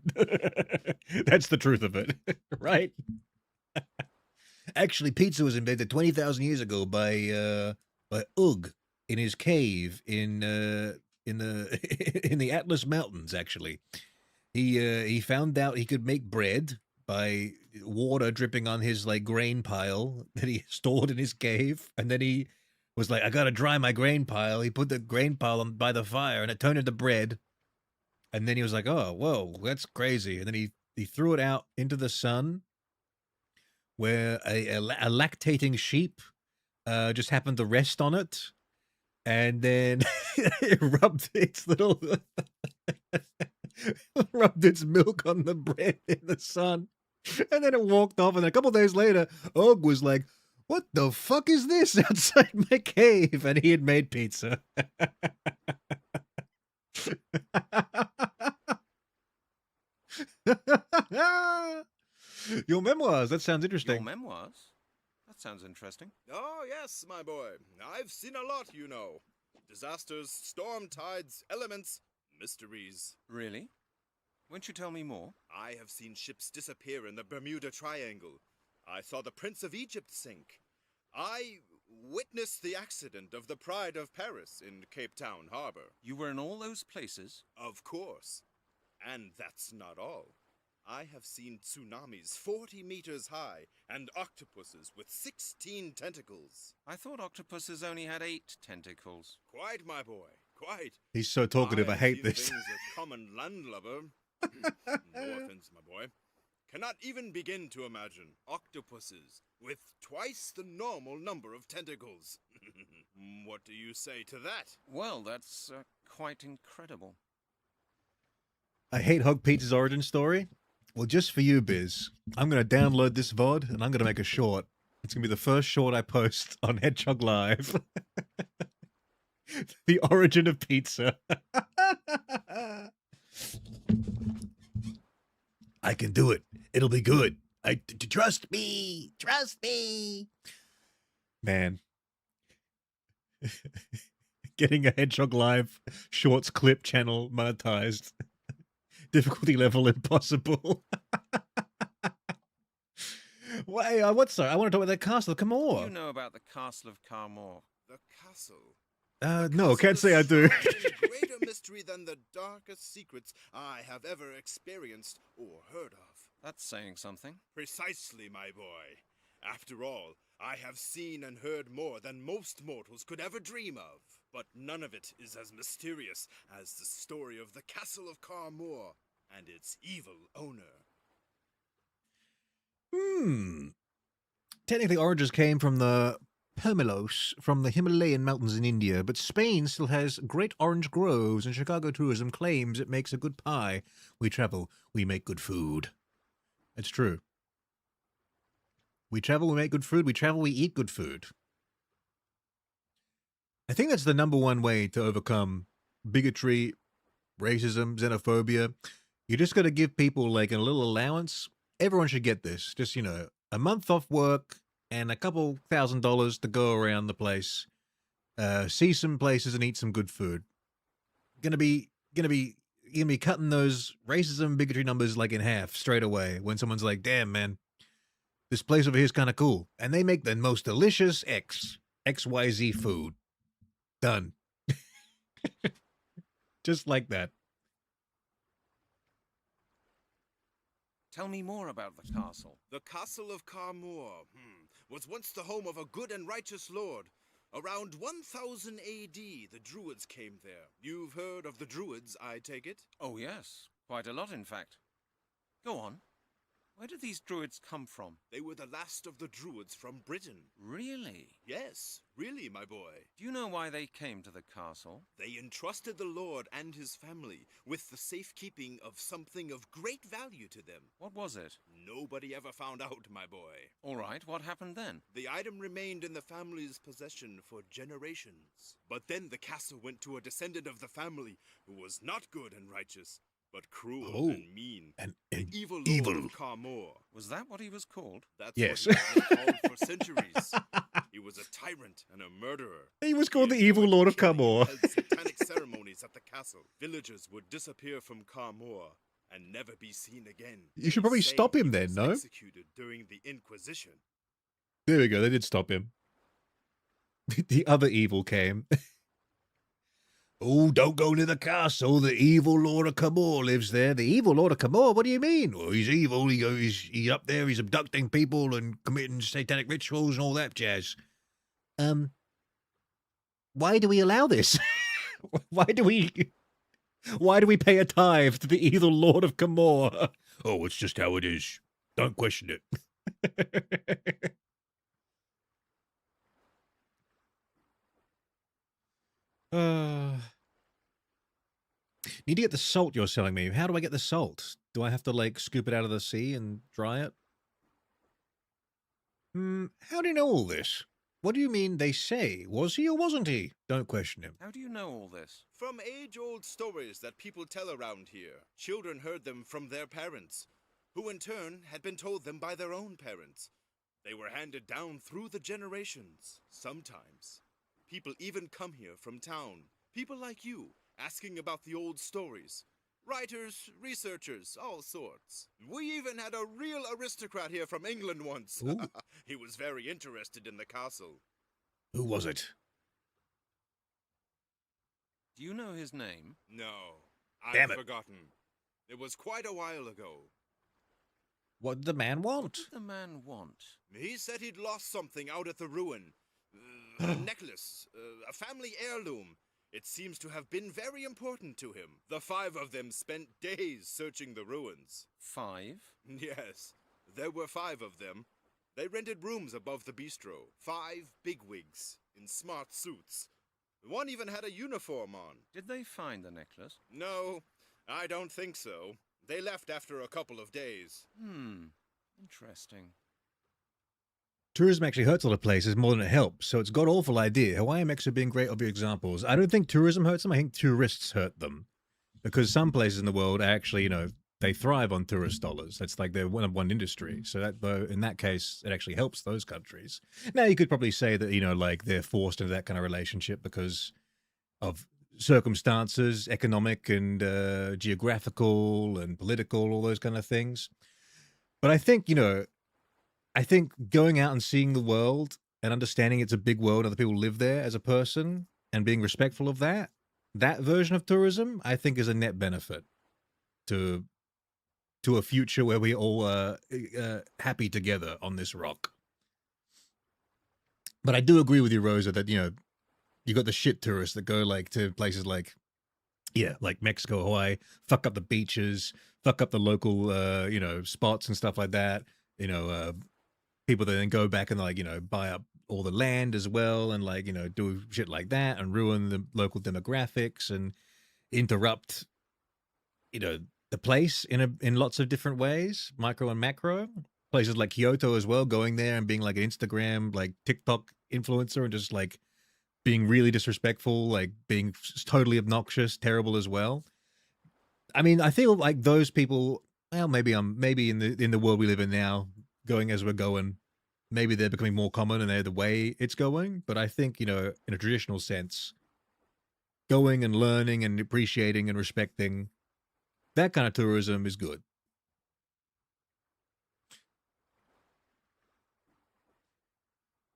That's the truth of it, right? Actually, pizza was invented 20,000 years ago by Ugg in his cave in the in the Atlas Mountains. Actually, he found out he could make bread by water dripping on his like grain pile that he stored in his cave, and then he was like, I gotta dry my grain pile. He put the grain pile on by the fire, and it turned into bread. And then he was like, oh, whoa, that's crazy. And then he threw it out into the sun, where a lactating sheep just happened to rest on it, and then it rubbed its little rubbed its milk on the bread in the sun, and then it walked off. And a couple of days later, Og was like, what the fuck is this outside my cave? And he had made pizza. Your memoirs, that sounds interesting. Your memoirs? That sounds interesting. Oh, yes, my boy. I've seen a lot, you know. Disasters, storm tides, elements, mysteries. Really? Won't you tell me more? I have seen ships disappear in the Bermuda Triangle. I saw the Prince of Egypt sink. I witnessed the accident of the Pride of Paris in Cape Town Harbor. You were in all those places? Of course. And that's not all. I have seen tsunamis 40 meters high and octopuses with 16 tentacles. I thought octopuses only had 8 tentacles. Quite, my boy, quite. He's so talkative, I have hate seen this. Things a common landlubber, no offense, my boy, cannot even begin to imagine. Octopuses with twice the normal number of tentacles. What do you say to that? Well, that's quite incredible. I hate Hog Pizza's origin story. Well, just for you, Biz, I'm going to download this VOD and I'm going to make a short. It's going to be the first short I post on Hedgehog Live. The origin of pizza. I can do it. It'll be good. Trust me. Trust me. Man. Getting a Hedgehog Live shorts clip channel monetized. Difficulty level impossible. Wait, I want to talk about the Castle of Camor. You know about the Castle of Carmore? The castle. No, can't say I do. Greater mystery than the darkest secrets I have ever experienced or heard of. That's saying something. Precisely, my boy. After all, I have seen and heard more than most mortals could ever dream of. But none of it is as mysterious as the story of the Castle of Carmore and its evil owner. Technically, origins came from the Permilos, from the Himalayan mountains in India, but Spain still has great orange groves, and Chicago tourism claims it makes a good pie. We travel, we make good food. It's true. We travel, we make good food. We travel, we eat good food. I think that's the number one way to overcome bigotry, racism, xenophobia. You just got to give people like a little allowance. Everyone should get this. Just, you know, a month off work and a couple $1,000s to go around the place, see some places and eat some good food. Gonna be you're gonna be cutting those racism and bigotry numbers like in half straight away when someone's like, damn, man, this place over here is kind of cool. And they make the most delicious XYZ food. Done. Just like that. Tell me more about the castle. The castle of Carmoor was once the home of a good and righteous lord. Around 1000 AD, the druids came there. You've heard of the druids, I take it? Oh, yes. Quite a lot, in fact. Go on. Where did these druids come from? They were the last of the druids from Britain. Really? Yes, really, my boy. Do you know why they came to the castle? They entrusted the lord and his family with the safekeeping of something of great value to them. What was it? Nobody ever found out, my boy. All right, what happened then? The item remained in the family's possession for generations. But then the castle went to a descendant of the family who was not good and righteous, but cruel and mean. And the evil lord of Carmoor. Was that what he was called? That's Yes. what he was called for centuries. He was a tyrant and a murderer. He was called the He evil enjoyed Lord of killing Carmoor. and held satanic ceremonies at the castle. Villagers would disappear from Carmoor and never be seen again. You should probably Saying stop him he then, was no? Executed during the Inquisition. There we go. They did stop him. The other evil came. Oh, don't go near the castle. The evil Lord of Camor lives there. The evil Lord of Camor? What do you mean? Well, he's evil. He's up there. He's abducting people and committing satanic rituals and all that jazz. Why do we allow this? Why do we pay a tithe to the evil Lord of Camor? Oh, it's just how it is. Don't question it. Need to get the salt you're selling me. How do I get the salt? Do I have to, like, scoop it out of the sea and dry it? How do you know all this? What do you mean they say? Was he or wasn't he? Don't question him. How do you know all this? From age-old stories that people tell around here. Children heard them from their parents, who in turn had been told them by their own parents. They were handed down through the generations. Sometimes, people even come here from town. People like you, asking about the old stories. Writers, researchers, all sorts. We even had a real aristocrat here from England once. He was very interested in the castle. Who was it? Do you know his name? No, Damn I've it. forgotten. It was quite a while ago. What did the man What want? did the man want? He said he'd lost something out at the ruin. A necklace, a family heirloom. It seems to have been very important to him. The 5 of them spent days searching the ruins. 5? Yes, there were 5 of them. They rented rooms above the bistro. 5 bigwigs in smart suits. One even had a uniform on. Did they find the necklace? No, I don't think so. They left after a couple of days. Interesting. Tourism actually hurts a lot of places more than it helps, so it's a god-awful idea. Hawaii and Mexico being great obvious examples. I don't think tourism hurts them, I think tourists hurt them. Because some places in the world actually, they thrive on tourist dollars. That's like their one industry. So that, though, in that case, it actually helps those countries. Now, you could probably say that, like they're forced into that kind of relationship because of circumstances, economic and geographical and political, all those kind of things. But I think, I think going out and seeing the world and understanding it's a big world, other people live there as a person, and being respectful of that version of tourism, I think is a net benefit to a future where we all are happy together on this rock. But I do agree with you, Rosa, that, you got the shit tourists that go like to places like, like Mexico, Hawaii, fuck up the beaches, fuck up the local, spots and stuff like that. People that then go back and like, buy up all the land as well and like, do shit like that and ruin the local demographics and interrupt, the place in lots of different ways, micro and macro. Places like Kyoto as well, going there and being like an Instagram, like TikTok influencer and just like being really disrespectful, like being totally obnoxious, terrible as well. I mean, I feel like those people, well, maybe in the world we live in now, going as we're going, maybe they're becoming more common and they're the way it's going. But I think, in a traditional sense, going and learning and appreciating and respecting That kind of tourism is good.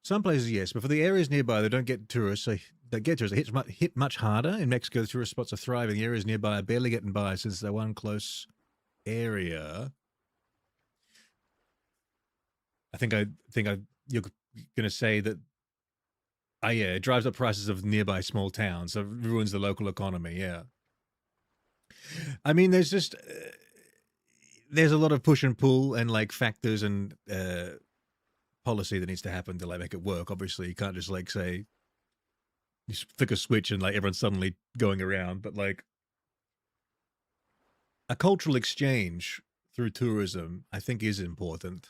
Some places, yes, but for the areas nearby that don't get tourists, they get tourists. They hit much harder. In Mexico, the tourist spots are thriving. The areas nearby are barely getting by since they're one close area. I think you're going to say that. Yeah, it drives up prices of nearby small towns. So it ruins the local economy. Yeah. I mean, there's just there's a lot of push and pull and like factors and policy that needs to happen to like make it work. Obviously, you can't just like say you flick a switch and like everyone's suddenly going around. But like a cultural exchange through tourism, I think, is important.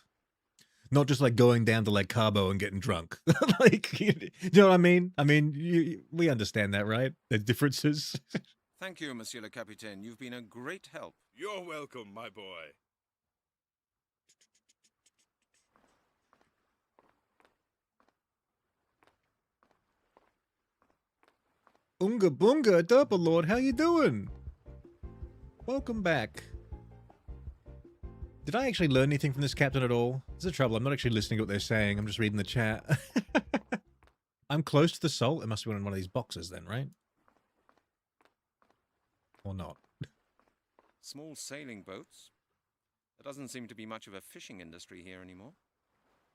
Not just like going down to like Cabo and getting drunk. Like, you know what I mean? I mean, we understand that, right? The differences. Thank you, Monsieur le Capitaine. You've been a great help. You're welcome, my boy. Unga Bunga, Durpa Lord, how you doing? Welcome back. Did I actually learn anything from this captain at all? There's the trouble. I'm not actually listening to what they're saying. I'm just reading the chat. I'm close to the salt. It must be in one of these boxes then, right? Or not. Small sailing boats. There doesn't seem to be much of a fishing industry here anymore.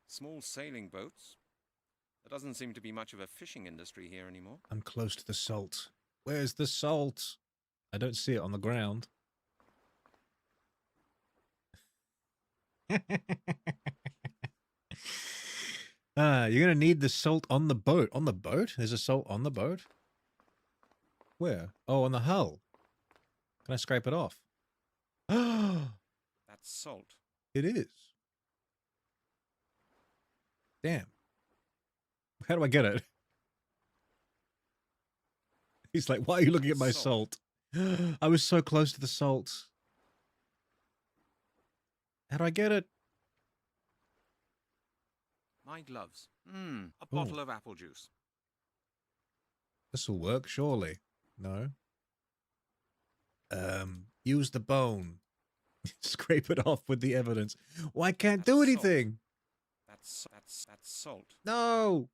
Small sailing boats. There doesn't seem to be much of a fishing industry here anymore. I'm close to the salt. Where's the salt? I don't see it on the ground. You're gonna need the salt on the boat. On the boat? There's a salt on the boat? Where? Oh, on the hull. Can I scrape it off? That's salt. It is. Damn. How do I get it? He's like, why are you looking at my salt? I was so close to the salt. How do I get it? My gloves. A bottle of apple juice. This will work, surely. No. Use the bone. Scrape it off with the evidence. Well, I can't do anything. That's salt. No.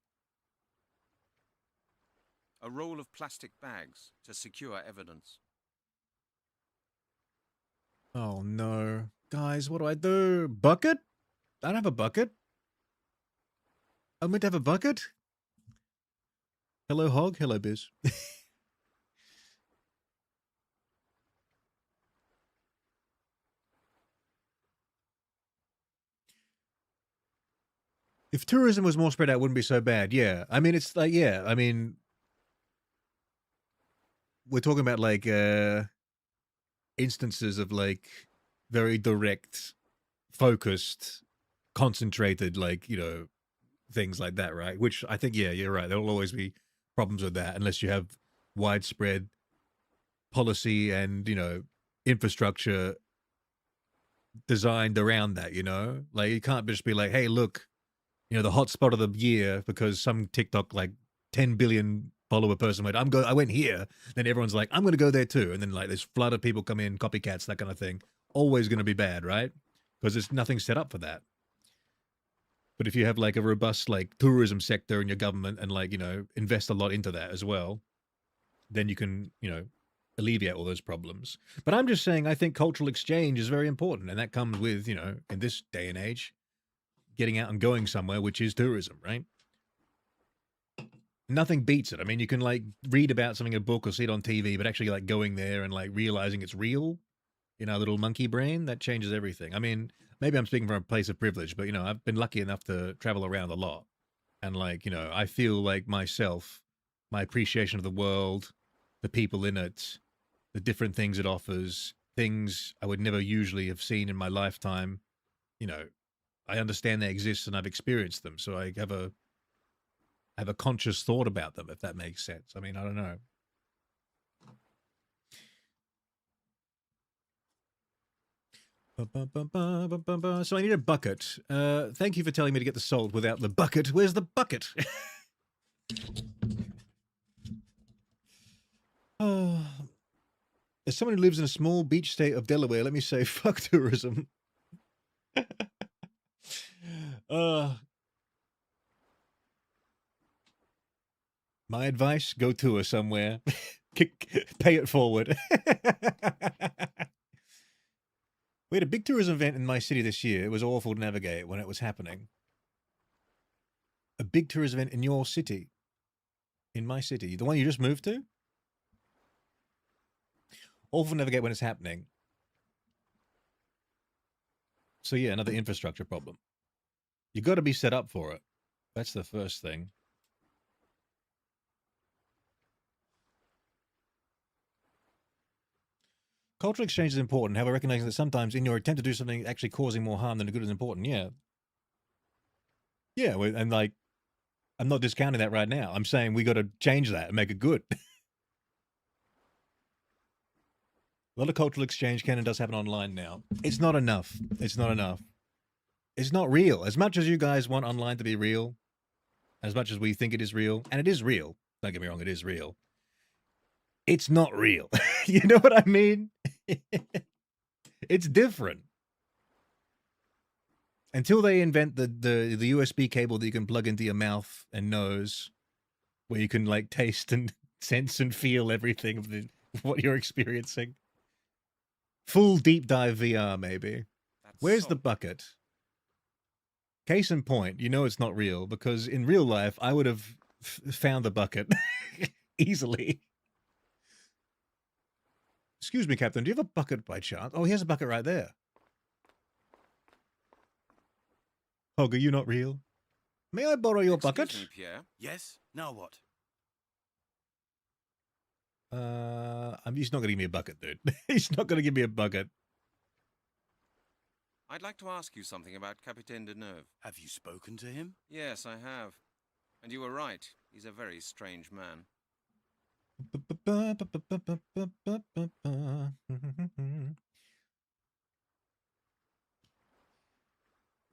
A roll of plastic bags to secure evidence. Oh no. Guys, what do I do? Bucket? I don't have a bucket. I'm meant to have a bucket? Hello, Hog. Hello, Biz. If tourism was more spread out, it wouldn't be so bad. Yeah. I mean, it's like, yeah. I mean, we're talking about like instances of like very direct, focused, concentrated, like, you know, things like that, right? Which I think, yeah, you're right. There will always be problems with that unless you have widespread policy and, you know, infrastructure designed around that, you know? Like, you can't just be like, hey, look, you know, the hot spot of the year because some TikTok, like, 10 billion follower person went, I went here. Then everyone's like, I'm going to go there too. And then, like, this flood of people come in, copycats, that kind of thing. Always going to be bad, right? Because there's nothing set up for that. But if you have like a robust like tourism sector in your government and like, you know, invest a lot into that as well, then you can, you know, alleviate all those problems. But I'm just saying, I think cultural exchange is very important. And that comes with, you know, in this day and age, getting out and going somewhere, which is tourism, right? Nothing beats it. I mean, you can like read about something in a book or see it on TV, but actually like going there and like realizing it's real in our little monkey brain, that changes everything. I mean, maybe I'm speaking from a place of privilege, but, you know, I've been lucky enough to travel around a lot. And, like, you know, I feel like myself, my appreciation of the world, the people in it, the different things it offers, things I would never usually have seen in my lifetime. You know, I understand they exist and I've experienced them. So I have a conscious thought about them, if that makes sense. I mean, I don't know. So I need a bucket. Thank you for telling me to get the salt without the bucket. Where's the bucket? As someone who lives in a small beach state of Delaware, let me say, fuck tourism. My advice, go tour somewhere. Pay it forward. We had a big tourism event in my city this year. It was awful to navigate when it was happening. A big tourism event in your city. In my city. The one you just moved to? Awful to navigate when it's happening. So yeah, another infrastructure problem. You got to be set up for it. That's the first thing. Cultural exchange is important, however, recognizing that sometimes in your attempt to do something actually causing more harm than the good is important. Yeah. Yeah, and like, I'm not discounting that right now. I'm saying we got to change that and make it good. A lot of cultural exchange can and does happen online now. It's not enough. It's not enough. It's not real. As much as you guys want online to be real, as much as we think it is real, and it is real. Don't get me wrong, it is real. It's not real. You know what I mean? It's different. Until they invent the USB cable that you can plug into your mouth and nose, where you can like taste and sense and feel everything of what you're experiencing. Full deep dive VR, maybe. Where's the bucket? Case in point, you know it's not real, because in real life, I would have found the bucket easily. Excuse me, Captain, do you have a bucket by chance? Oh, here's a bucket right there. Hog, are you not real? May I borrow your bucket? Excuse me, Pierre. Yes? Now what? He's not going to give me a bucket, dude. He's not going to give me a bucket. I'd like to ask you something about Capitaine Deneuve. Have you spoken to him? Yes, I have. And you were right. He's a very strange man.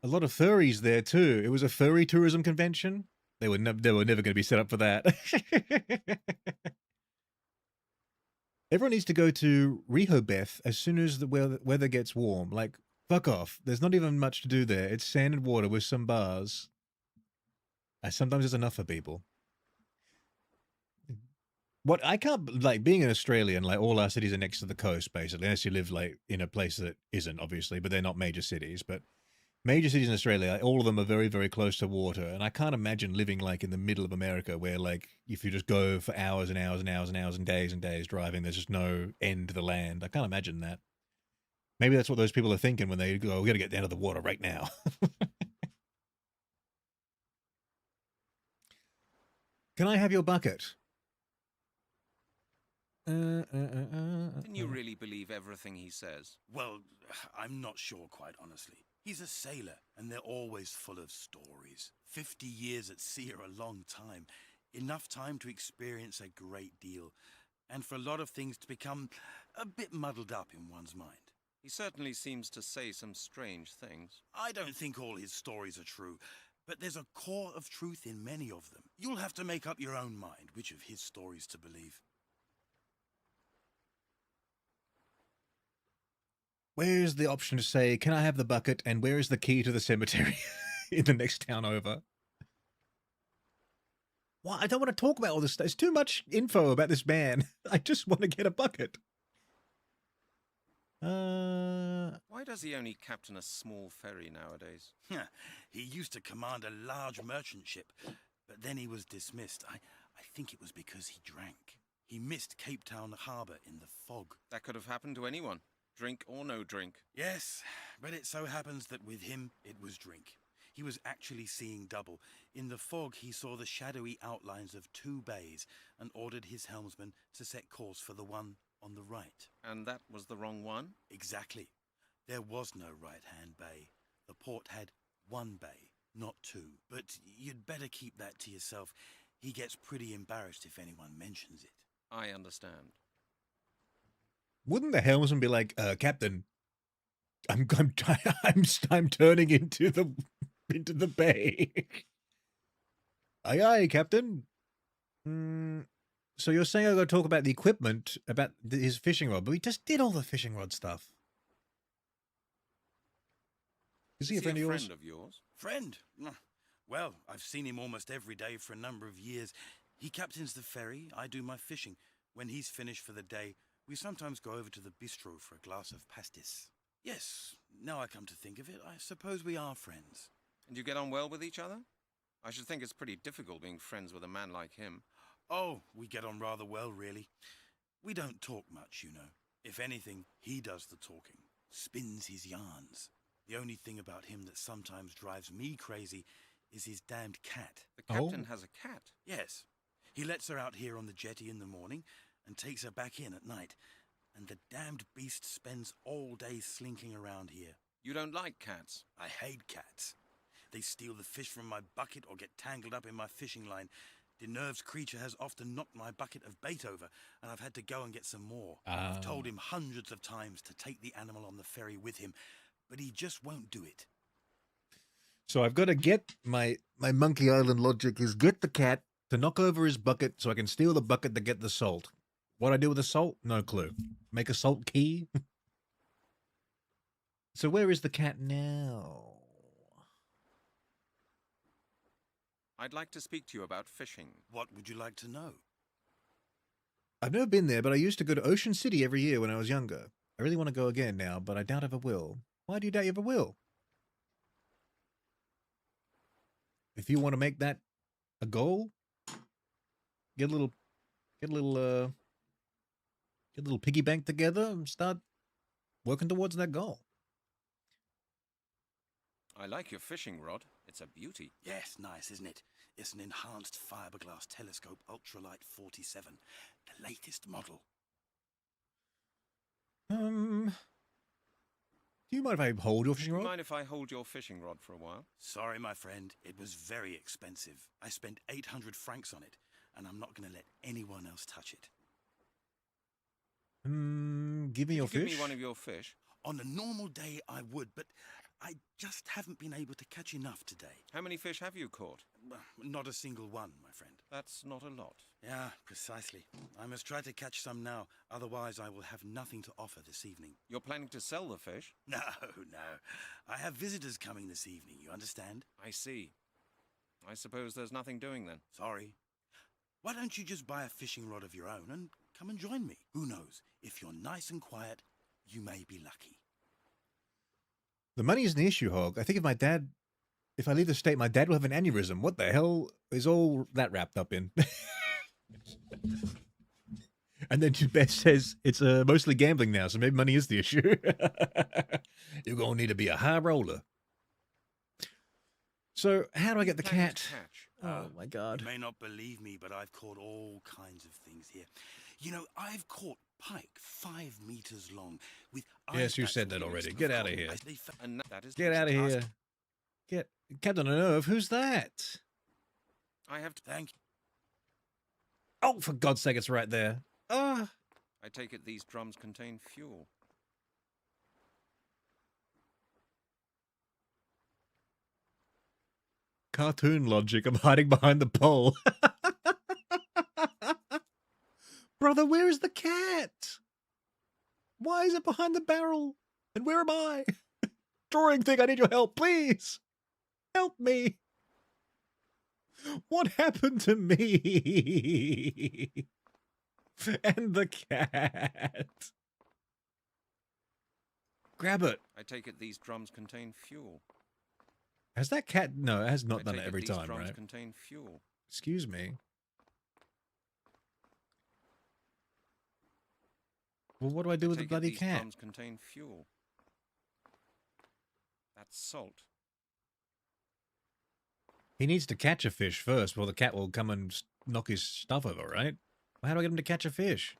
A lot of furries there too. It was a furry tourism convention. They were never going to be set up for that. Everyone needs to go to Rehoboth as soon as the weather gets warm. Like, fuck off. There's not even much to do there. It's sand and water with some bars. Sometimes it's enough for people. What I can't, like, being an Australian, like, all our cities are next to the coast, basically, unless you live, like, in a place that isn't, obviously, but they're not major cities. But major cities in Australia, all of them are very, very close to water. And I can't imagine living, like, in the middle of America where, like, if you just go for hours and hours and hours and hours and days driving, there's just no end to the land. I can't imagine that. Maybe that's what those people are thinking when they go, we got to get down to the water right now. Can I have your bucket? Can you really believe everything he says? Well, I'm not sure, quite honestly. He's a sailor, and they're always full of stories. 50 years at sea are a long time. Enough time to experience a great deal, and for a lot of things to become a bit muddled up in one's mind. He certainly seems to say some strange things. I don't think all his stories are true, but there's a core of truth in many of them. You'll have to make up your own mind which of his stories to believe. Where's the option to say, can I have the bucket, and where is the key to the cemetery in the next town over? Well, I don't want to talk about all this stuff. There's too much info about this man. I just want to get a bucket. Why does he only captain a small ferry nowadays? He used to command a large merchant ship, but then he was dismissed. I think it was because he drank. He missed Cape Town harbour in the fog. That could have happened to anyone, drink or no drink. Yes, but it so happens that with him, it was drink. He was actually seeing double. In the fog, he saw the shadowy outlines of two bays and ordered his helmsman to set course for the one on the right. And that was the wrong one? Exactly. There was no right-hand bay. The port had one bay, not two. But you'd better keep that to yourself. He gets pretty embarrassed if anyone mentions it. I understand. Wouldn't the helmsman be like, Captain, I'm turning into the bay. Aye, aye, Captain. So you're saying I got to talk about the equipment, about his fishing rod, but we just did all the fishing rod stuff. Is he a friend of yours? Friend of yours? Friend? Well, I've seen him almost every day for a number of years. He captains the ferry, I do my fishing. When he's finished for the day, we sometimes go over to the bistro for a glass of pastis. Yes, now I come to think of it, I suppose we are friends. And you get on well with each other? I should think it's pretty difficult being friends with a man like him. Oh, we get on rather well, really. We don't talk much, you know. If anything, he does the talking, spins his yarns. The only thing about him that sometimes drives me crazy is his damned cat. The captain has a cat? Yes. He lets her out here on the jetty in the morning and takes her back in at night. And the damned beast spends all day slinking around here. You don't like cats? I hate cats. They steal the fish from my bucket or get tangled up in my fishing line. The nervous creature has often knocked my bucket of bait over, and I've had to go and get some more. I've told him hundreds of times to take the animal on the ferry with him, but he just won't do it. So I've got to get my Monkey Island logic is get the cat to knock over his bucket so I can steal the bucket to get the salt. What I do with the salt? No clue. Make a salt key? So where is the cat now? I'd like to speak to you about fishing. What would you like to know? I've never been there, but I used to go to Ocean City every year when I was younger. I really want to go again now, but I doubt I ever will. Why do you doubt you ever will? If you want to make that a goal, get a little piggy bank together and start working towards that goal. I like your fishing rod. It's a beauty. Yes, nice, isn't it? It's an enhanced fiberglass telescope ultralight 47, the latest model. Do you mind if I hold your fishing Do you rod? mind if I hold your fishing rod for a while? Sorry, my friend. It was very expensive. I spent 800 francs on it, and I'm not going to let anyone else touch it. Give me your Give fish. me one of your fish. On a normal day, I would, but I just haven't been able to catch enough today. How many fish have you caught? Not a single one, my friend. That's not a lot. Yeah, precisely. I must try to catch some now, otherwise I will have nothing to offer this evening. You're planning to sell the fish? No. I have visitors coming this evening, you understand? I see. I suppose there's nothing doing then. Sorry. Why don't you just buy a fishing rod of your own and come and join me? Who knows? If you're nice and quiet, you may be lucky. The money isn't the issue, Hog. I think if I leave the state, my dad will have an aneurysm. What the hell is all that wrapped up in? And then Beth says it's mostly gambling now, so maybe money is the issue. You're going to need to be a high roller. So how do I get the cat? Oh, my God. You may not believe me, but I've caught all kinds of things here. You know, I've caught pike 5 meters long with Yes, you said that already. Get out of here. And that is Get out of here. Get Captain Unnerve. Who's that? I have to Thank you. Oh, for God's sake, it's right there. Ah. I take it these drums contain fuel. Cartoon logic. I'm hiding behind the pole. Brother, where is the cat? Why is it behind the barrel? And where am I? Drawing thing, I need your help, please. Help me. What happened to me? And the cat. Grab it. I take it these drums contain fuel. Has that cat... No, it has not I done take it every these time, drums right? contain fuel. Excuse me. Well, what do I do with the Take it bloody these cat? drums contain fuel. That's salt. He needs to catch a fish first before the cat will come and knock his stuff over, right? How do I get him to catch a fish?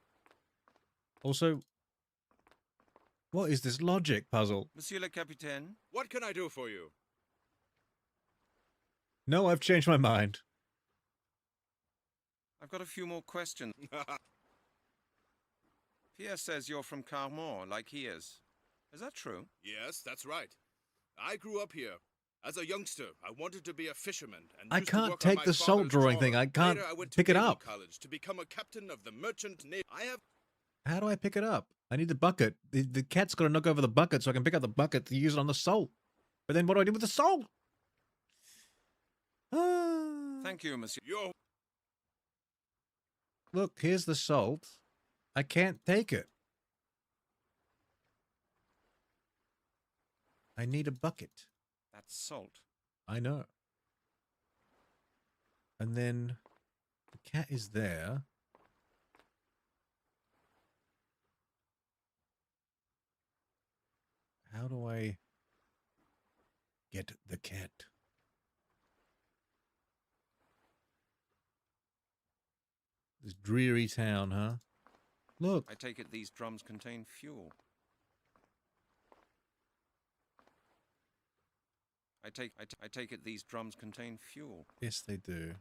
Also, what is this logic puzzle? Monsieur le Capitaine? What can I do for you? No, I've changed my mind. I've got a few more questions. Pierre says you're from Carmont, like he is. Is that true? Yes, that's right. I grew up here. As a youngster, I wanted to be a fisherman and I used to can't work take on my the salt father's drawing trawler. thing. I can't Later, I went to pick it Naval up. College to become a captain of the merchant navy. I have How do I pick it up? I need the bucket. The cat's got to knock over the bucket so I can pick up the bucket to use it on the salt. But then what do I do with the salt? Thank you, monsieur. your Look, here's the salt. I can't take it. I need a bucket. That's salt. I know. And then the cat is there. How do I get the cat? This dreary town, huh? Look. I take it these drums contain fuel. I take it these drums contain fuel. Yes, they do.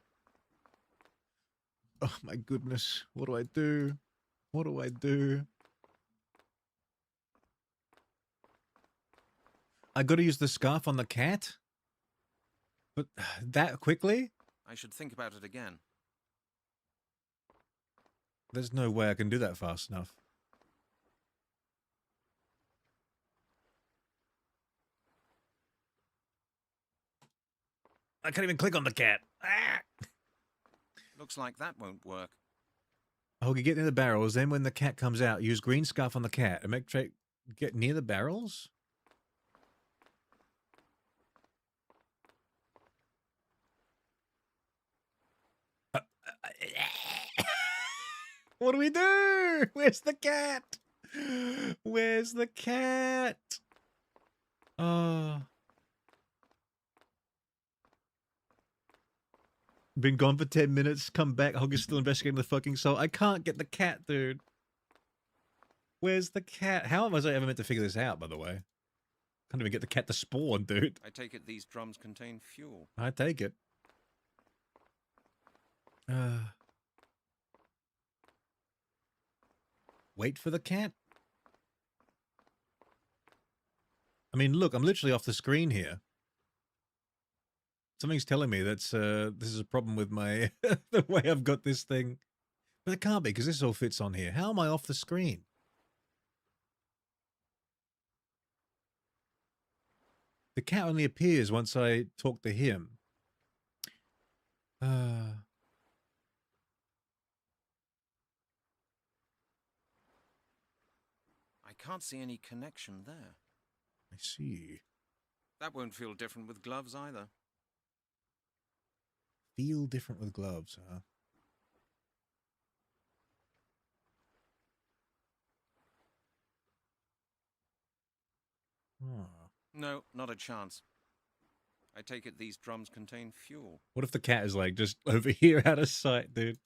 Oh my goodness. What do I do? What do I do? I gotta use the scarf on the cat? But that quickly? I should think about it again. There's no way I can do that fast enough. I can't even click on the cat. Ah! Looks like that won't work. Okay, get near the barrels. Then when the cat comes out, use green scarf on the cat and make sure get near the barrels. What do we do? Where's the cat? Where's the cat? Oh. Been gone for 10 minutes, come back, Hog is still investigating the fucking soul. I can't get the cat, dude. Where's the cat? How was I ever meant to figure this out, by the way? Can't even get the cat to spawn, dude. I take it these drums contain fuel. I take it. Wait for the cat? I mean, look, I'm literally off the screen here. Something's telling me that's this is a problem with my the way I've got this thing. But it can't be, because this all fits on here. How am I off the screen? The cat only appears once I talk to him. I can't see any connection there. see. That won't feel different with gloves either. Feel different with gloves, huh? Oh. No, not a chance. I take it these drums contain fuel. What if the cat is like just over here out of sight, dude?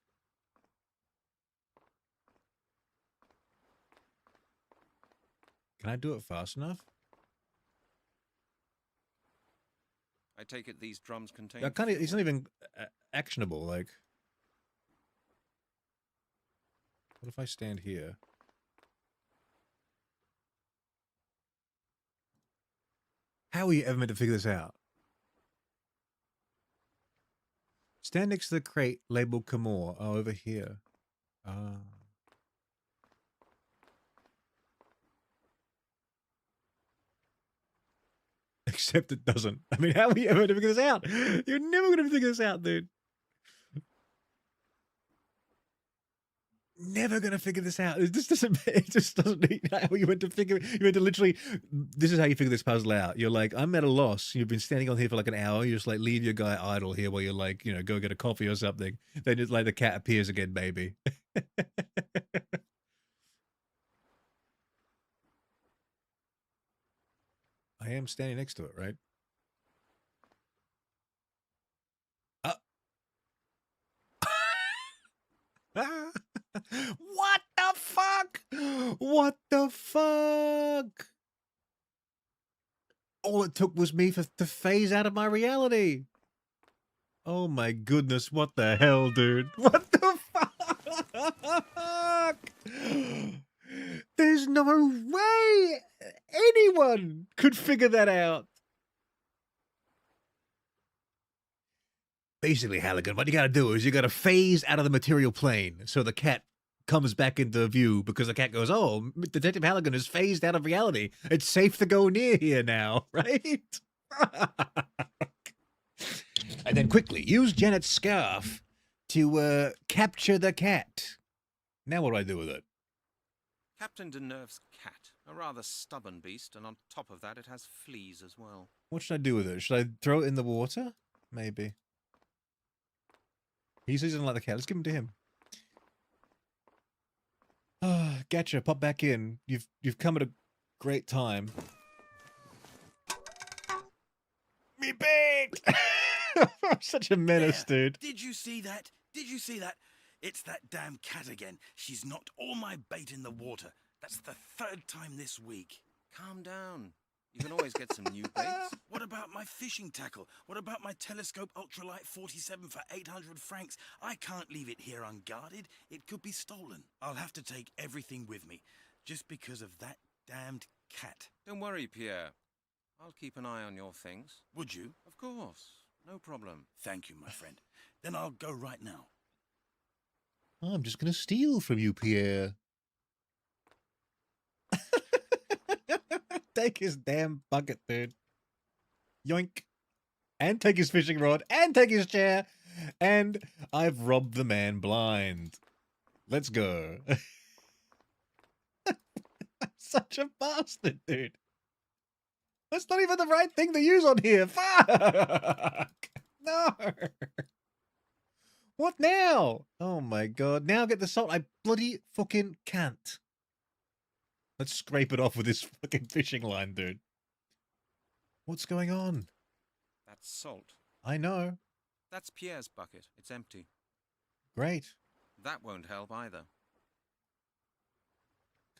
Can I do it fast enough? I take it these drums contain I can't. fuel. It's not even actionable. Like, what if I stand here? How are you ever meant to figure this out? Stand next to the crate labeled Camor. Oh, over here. Except it doesn't. I mean, how are you ever going to figure this out? You're never going to figure this out, dude. Never going to figure this out. It just doesn't. It just doesn't. How you went to figure. You went to literally. This is how you figure this puzzle out. You're like, I'm at a loss. You've been standing on here for like an hour. You just like leave your guy idle here while you're like, you know, go get a coffee or something. Then it's like the cat appears again, baby. I am standing next to it, right? What the fuck? What the fuck? All it took was me to phase out of my reality. Oh my goodness, what the hell, dude? What the fuck? There's no way anyone could figure that out. Basically, Halligan, what you gotta do is you gotta phase out of the material plane so the cat comes back into view because the cat goes, oh, Detective Halligan is phased out of reality. It's safe to go near here now, right? And then quickly use Janet's scarf to capture the cat. Now what do I do with it? Captain Deneuve's cat, a rather stubborn beast, and on top of that it has fleas as well. What should I do with it? Should I throw it in the water? Maybe. He says he doesn't like the cat. Let's give him to him. Getcha, pop back in. You've come at a great time. Me big! I'm such a menace, There. dude. Did you see that? Did you see that? It's that damn cat again. She's knocked all my bait in the water. That's the 3rd time this week. Calm down. You can always get some new baits. What about my fishing tackle? What about my telescope ultralight 47 for 800 francs? I can't leave it here unguarded. It could be stolen. I'll have to take everything with me, just because of that damned cat. Don't worry, Pierre. I'll keep an eye on your things. Would you? Of course. No problem. Thank you, my friend. Then I'll go right now. I'm just gonna steal from you, Pierre. Take his damn bucket, dude. Yoink. And take his fishing rod. And take his chair. And I've robbed the man blind. Let's go. I'm such a bastard, dude. That's not even the right thing to use on here. Fuck. No. What now? Oh my god. Now get the salt. I bloody fucking can't. Let's scrape it off with this fucking fishing line, dude. What's going on? That's salt. I know. That's Pierre's bucket. It's empty. Great. That won't help either.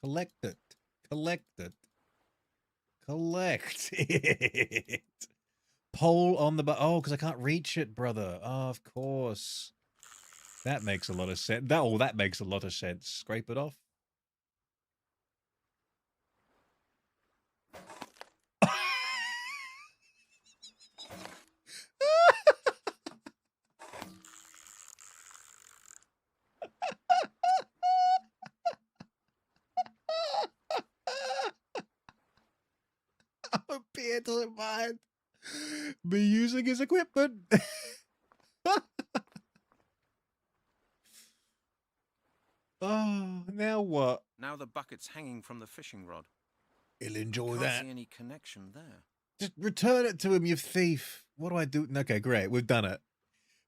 Collect it. Collect it. Collect it. Pole on the... Oh, because I can't reach it, brother. Oh, of course. That makes a lot of sense. That makes a lot of sense. Scrape it off. Pierre doesn't mind me using his equipment. Oh, now what? Now the bucket's hanging from the fishing rod. He'll enjoy Can't that. see any connection there. Just return it to him, you thief. What do I do? Okay, great. We've done it.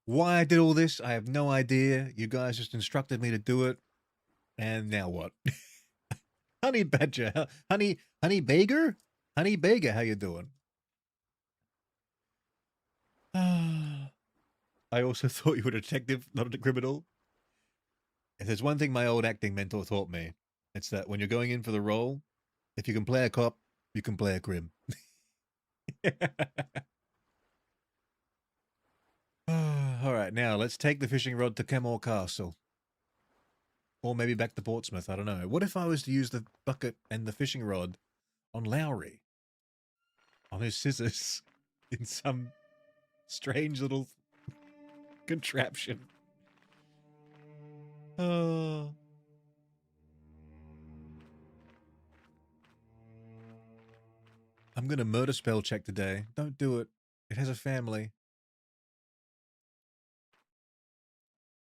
Why I did all this, I have no idea. You guys just instructed me to do it. And now what? Honey Badger. Honey Bager? Honey Bager, how you doing? I also thought you were a detective, not a criminal. If there's one thing my old acting mentor taught me, it's that when you're going in for the role, if you can play a cop, you can play a crim. All right, now let's take the fishing rod to Kenmore Castle. Or maybe back to Portsmouth, I don't know. What if I was to use the bucket and the fishing rod on Lowry? On his scissors? In some strange little contraption. Oh. I'm gonna murder spell check today. Don't do it. It has a family.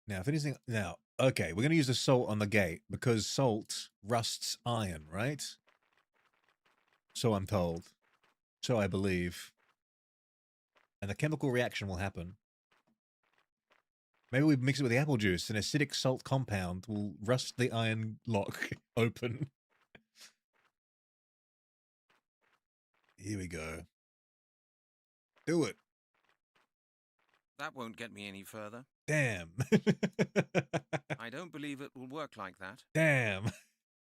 Now, if anything... Now, okay, we're gonna use the salt on the gate because salt rusts iron, right? So I'm told. So I believe. And the chemical reaction will happen. Maybe we mix it with the apple juice. An acidic salt compound will rust the iron lock open. Here we go. Do it. That won't get me any further. Damn. I don't believe it will work like that. Damn.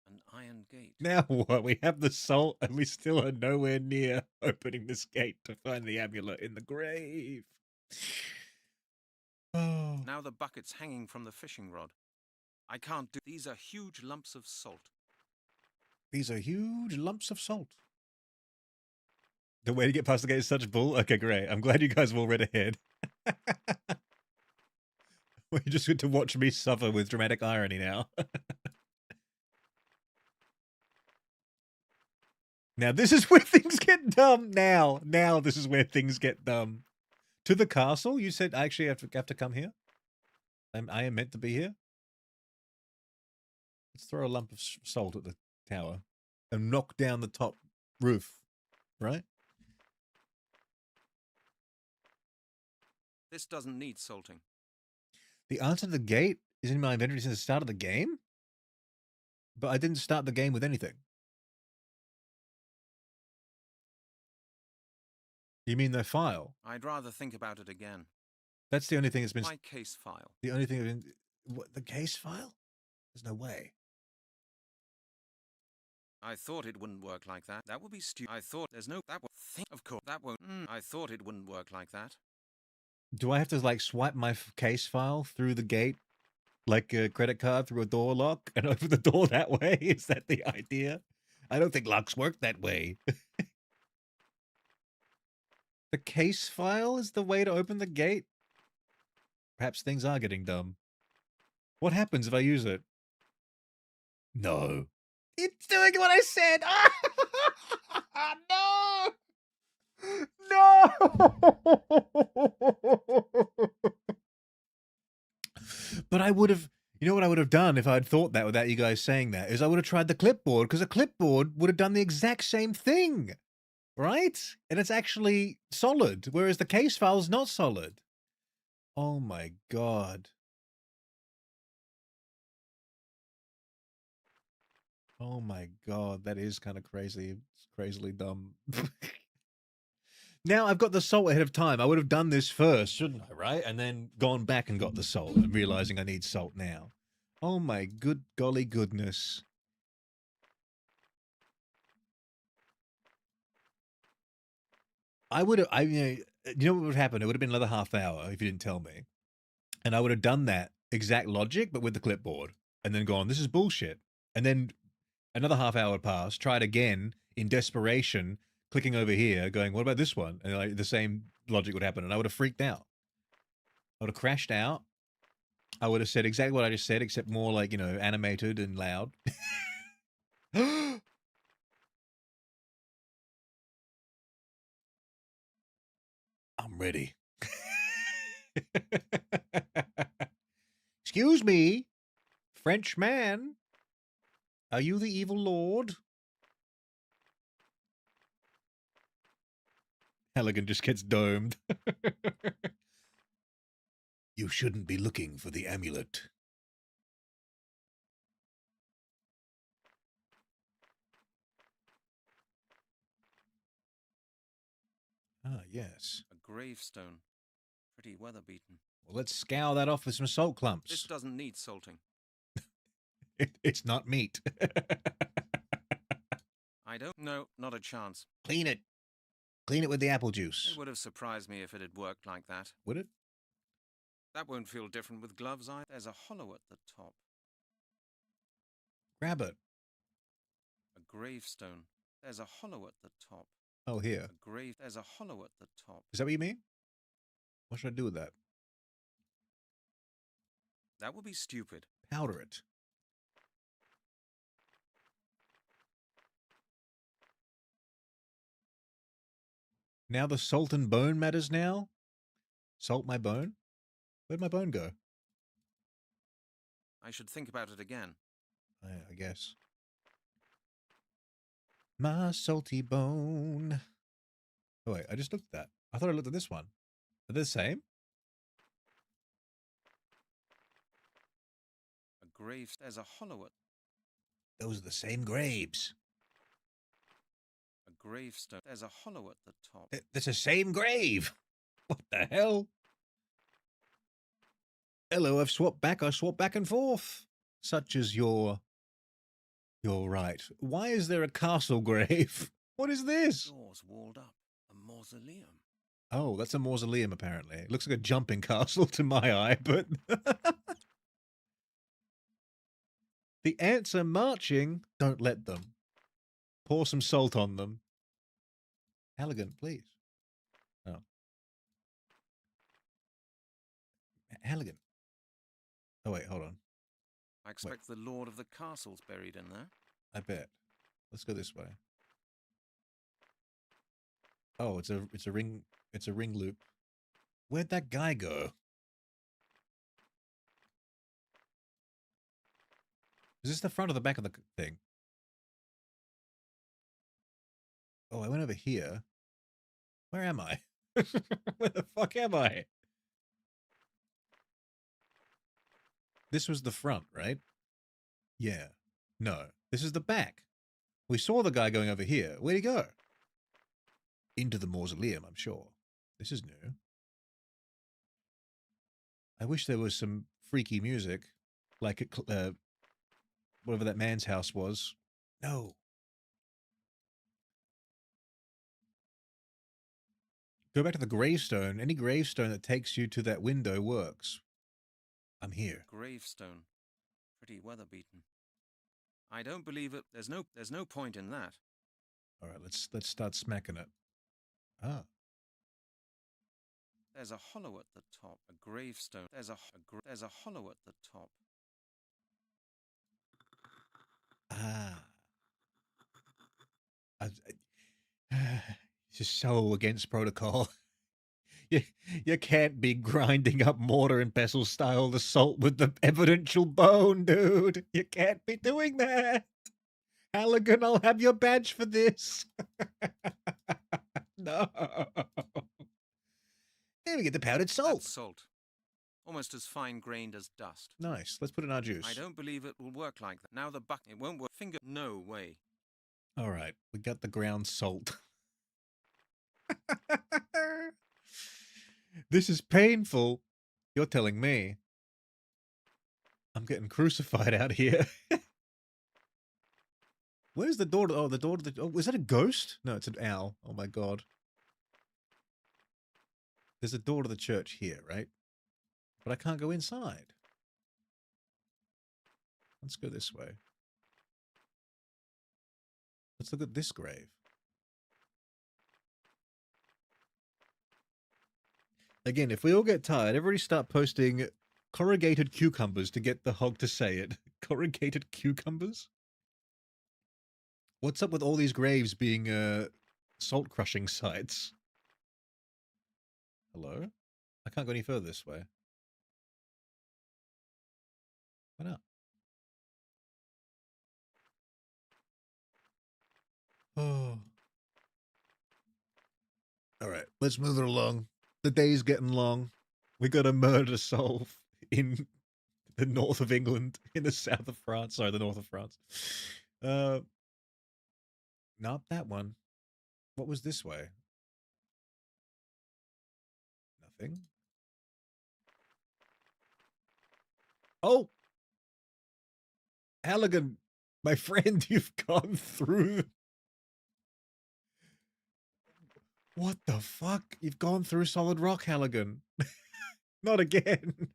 An iron gate. Now what? We have the salt and we still are nowhere near opening this gate to find the amulet in the grave. Oh. Now the bucket's hanging from the fishing rod. I can't do... These are huge lumps of salt. These are huge lumps of salt. The way to get past the gate is such bull. Okay, great. I'm glad you guys have all read ahead. You're just going to watch me suffer with dramatic irony now. Now this is where things get dumb. Now this is where things get dumb. To the castle? You said I actually have to come here? I am meant to be here? Let's throw a lump of salt at the tower and knock down the top roof, right? This doesn't need salting. The answer to the gate is in my inventory since the start of the game? But I didn't start the game with anything. You mean the file? I'd rather think about it again. That's the only thing that's been... My case file. The only thing... What, the case file? There's no way. I thought it wouldn't work like that. That would be stupid. I thought there's no... That would think... Of course, that won't... I thought it wouldn't work like that. Do I have to, like, swipe my case file through the gate? Like a credit card through a door lock and open the door that way? Is that the idea? I don't think locks work that way. The case file is the way to open the gate? Perhaps things are getting dumb. What happens if I use it? No. It's doing what I said! No! But I would have... You know what I would have done if I'd thought that without you guys saying that? Is I would have tried the clipboard, because a clipboard would have done the exact same thing. Right? And it's actually solid, whereas the case file is not solid. Oh my god. Oh my god, that is kind of crazy. It's crazily dumb. Now I've got the salt ahead of time. I would have done this first, shouldn't I, right? And then gone back and got the salt and realizing I need salt now. Oh my good golly goodness. I would have, you know what would happen? It would have been another half hour if you didn't tell me. And I would have done that exact logic, but with the clipboard. And then gone, this is bullshit. And then another half hour passed, tried again in desperation, clicking over here, going, what about this one? And like the same logic would happen. And I would have freaked out. I would have crashed out. I would have said exactly what I just said, except more like, you know, animated and loud. I'm ready. Excuse me, French man. Are you the evil lord? Halligan just gets domed. You shouldn't be looking for the amulet. Ah, yes. A gravestone. Pretty weather-beaten. Well, let's scour that off with some salt clumps. This doesn't need salting. It's not meat. I don't know. Not a chance. Clean it. Clean it with the apple juice. It would have surprised me if it had worked like that. Would it? That won't feel different with gloves either. There's a hollow at the top. Grab it. A gravestone. There's a hollow at the top. Oh, here. There's a hollow at the top. Is that what you mean? What should I do with that? That would be stupid. Powder it. Now the salt and bone matters now? Salt my bone? Where'd my bone go? I should think about it again. I guess. My salty bone. Oh wait, I just looked at that. I thought I looked at this one. Are they the same? There's a hollow at... Those are the same graves. A gravestone. There's a hollow at the top. That's the same grave. What the hell? Hello, I've swapped back. I swap back and forth. Such as your... You're right. Why is there a castle grave? What is this? Doors walled up. A mausoleum. Oh, that's a mausoleum, apparently. It looks like a jumping castle to my eye, but... The ants are marching. Don't let them. Pour some salt on them. Halligan, please. Oh. Halligan. Oh, wait, hold on. I expect the lord of the castle's buried in there. I bet. Let's go this way. Oh, it's a ring loop. Where'd that guy go? Is this the front or the back of the thing? Oh, I went over here. Where am I? Where the fuck am I? This was the front, right? Yeah. No. This is the back. We saw the guy going over here. Where'd he go? Into the mausoleum, I'm sure. This is new. I wish there was some freaky music. Like whatever that man's house was. No. Go back to the gravestone. Any gravestone that takes you to that window works. I'm here. Gravestone. Pretty weather beaten. I don't believe it. There's no point in that. All right, let's start smacking it. Ah. There's a hollow at the top. A gravestone. There's a hollow at the top. Ah. This is so against protocol. You can't be grinding up mortar and pestle style the salt with the evidential bone, dude. You can't be doing that. Halligan, I'll have your badge for this. No. Here we get the powdered salt. That's salt. Almost as fine-grained as dust. Nice. Let's put in our juice. I don't believe it will work like that. Now the bucket. It won't work. Finger. No way. All right. We got the ground salt. This is painful. You're telling me. I'm getting crucified out here. Where's the door to... Oh, the door to the... Oh, is that a ghost? No, it's an owl. Oh, my God. There's a door to the church here, right? But I can't go inside. Let's go this way. Let's look at this grave. Again, if we all get tired, everybody start posting corrugated cucumbers to get the hog to say it. Corrugated cucumbers? What's up with all these graves being salt crushing sites? Hello? I can't go any further this way. Why not? Oh. All right, let's move it along. The day's getting long. We got a murder to solve in the north of England, in the south of France. Sorry, the north of France. Not that one. What was this way? Nothing. Oh! Halligan, my friend, you've gone through... What the fuck? You've gone through solid rock, Halligan. Not again.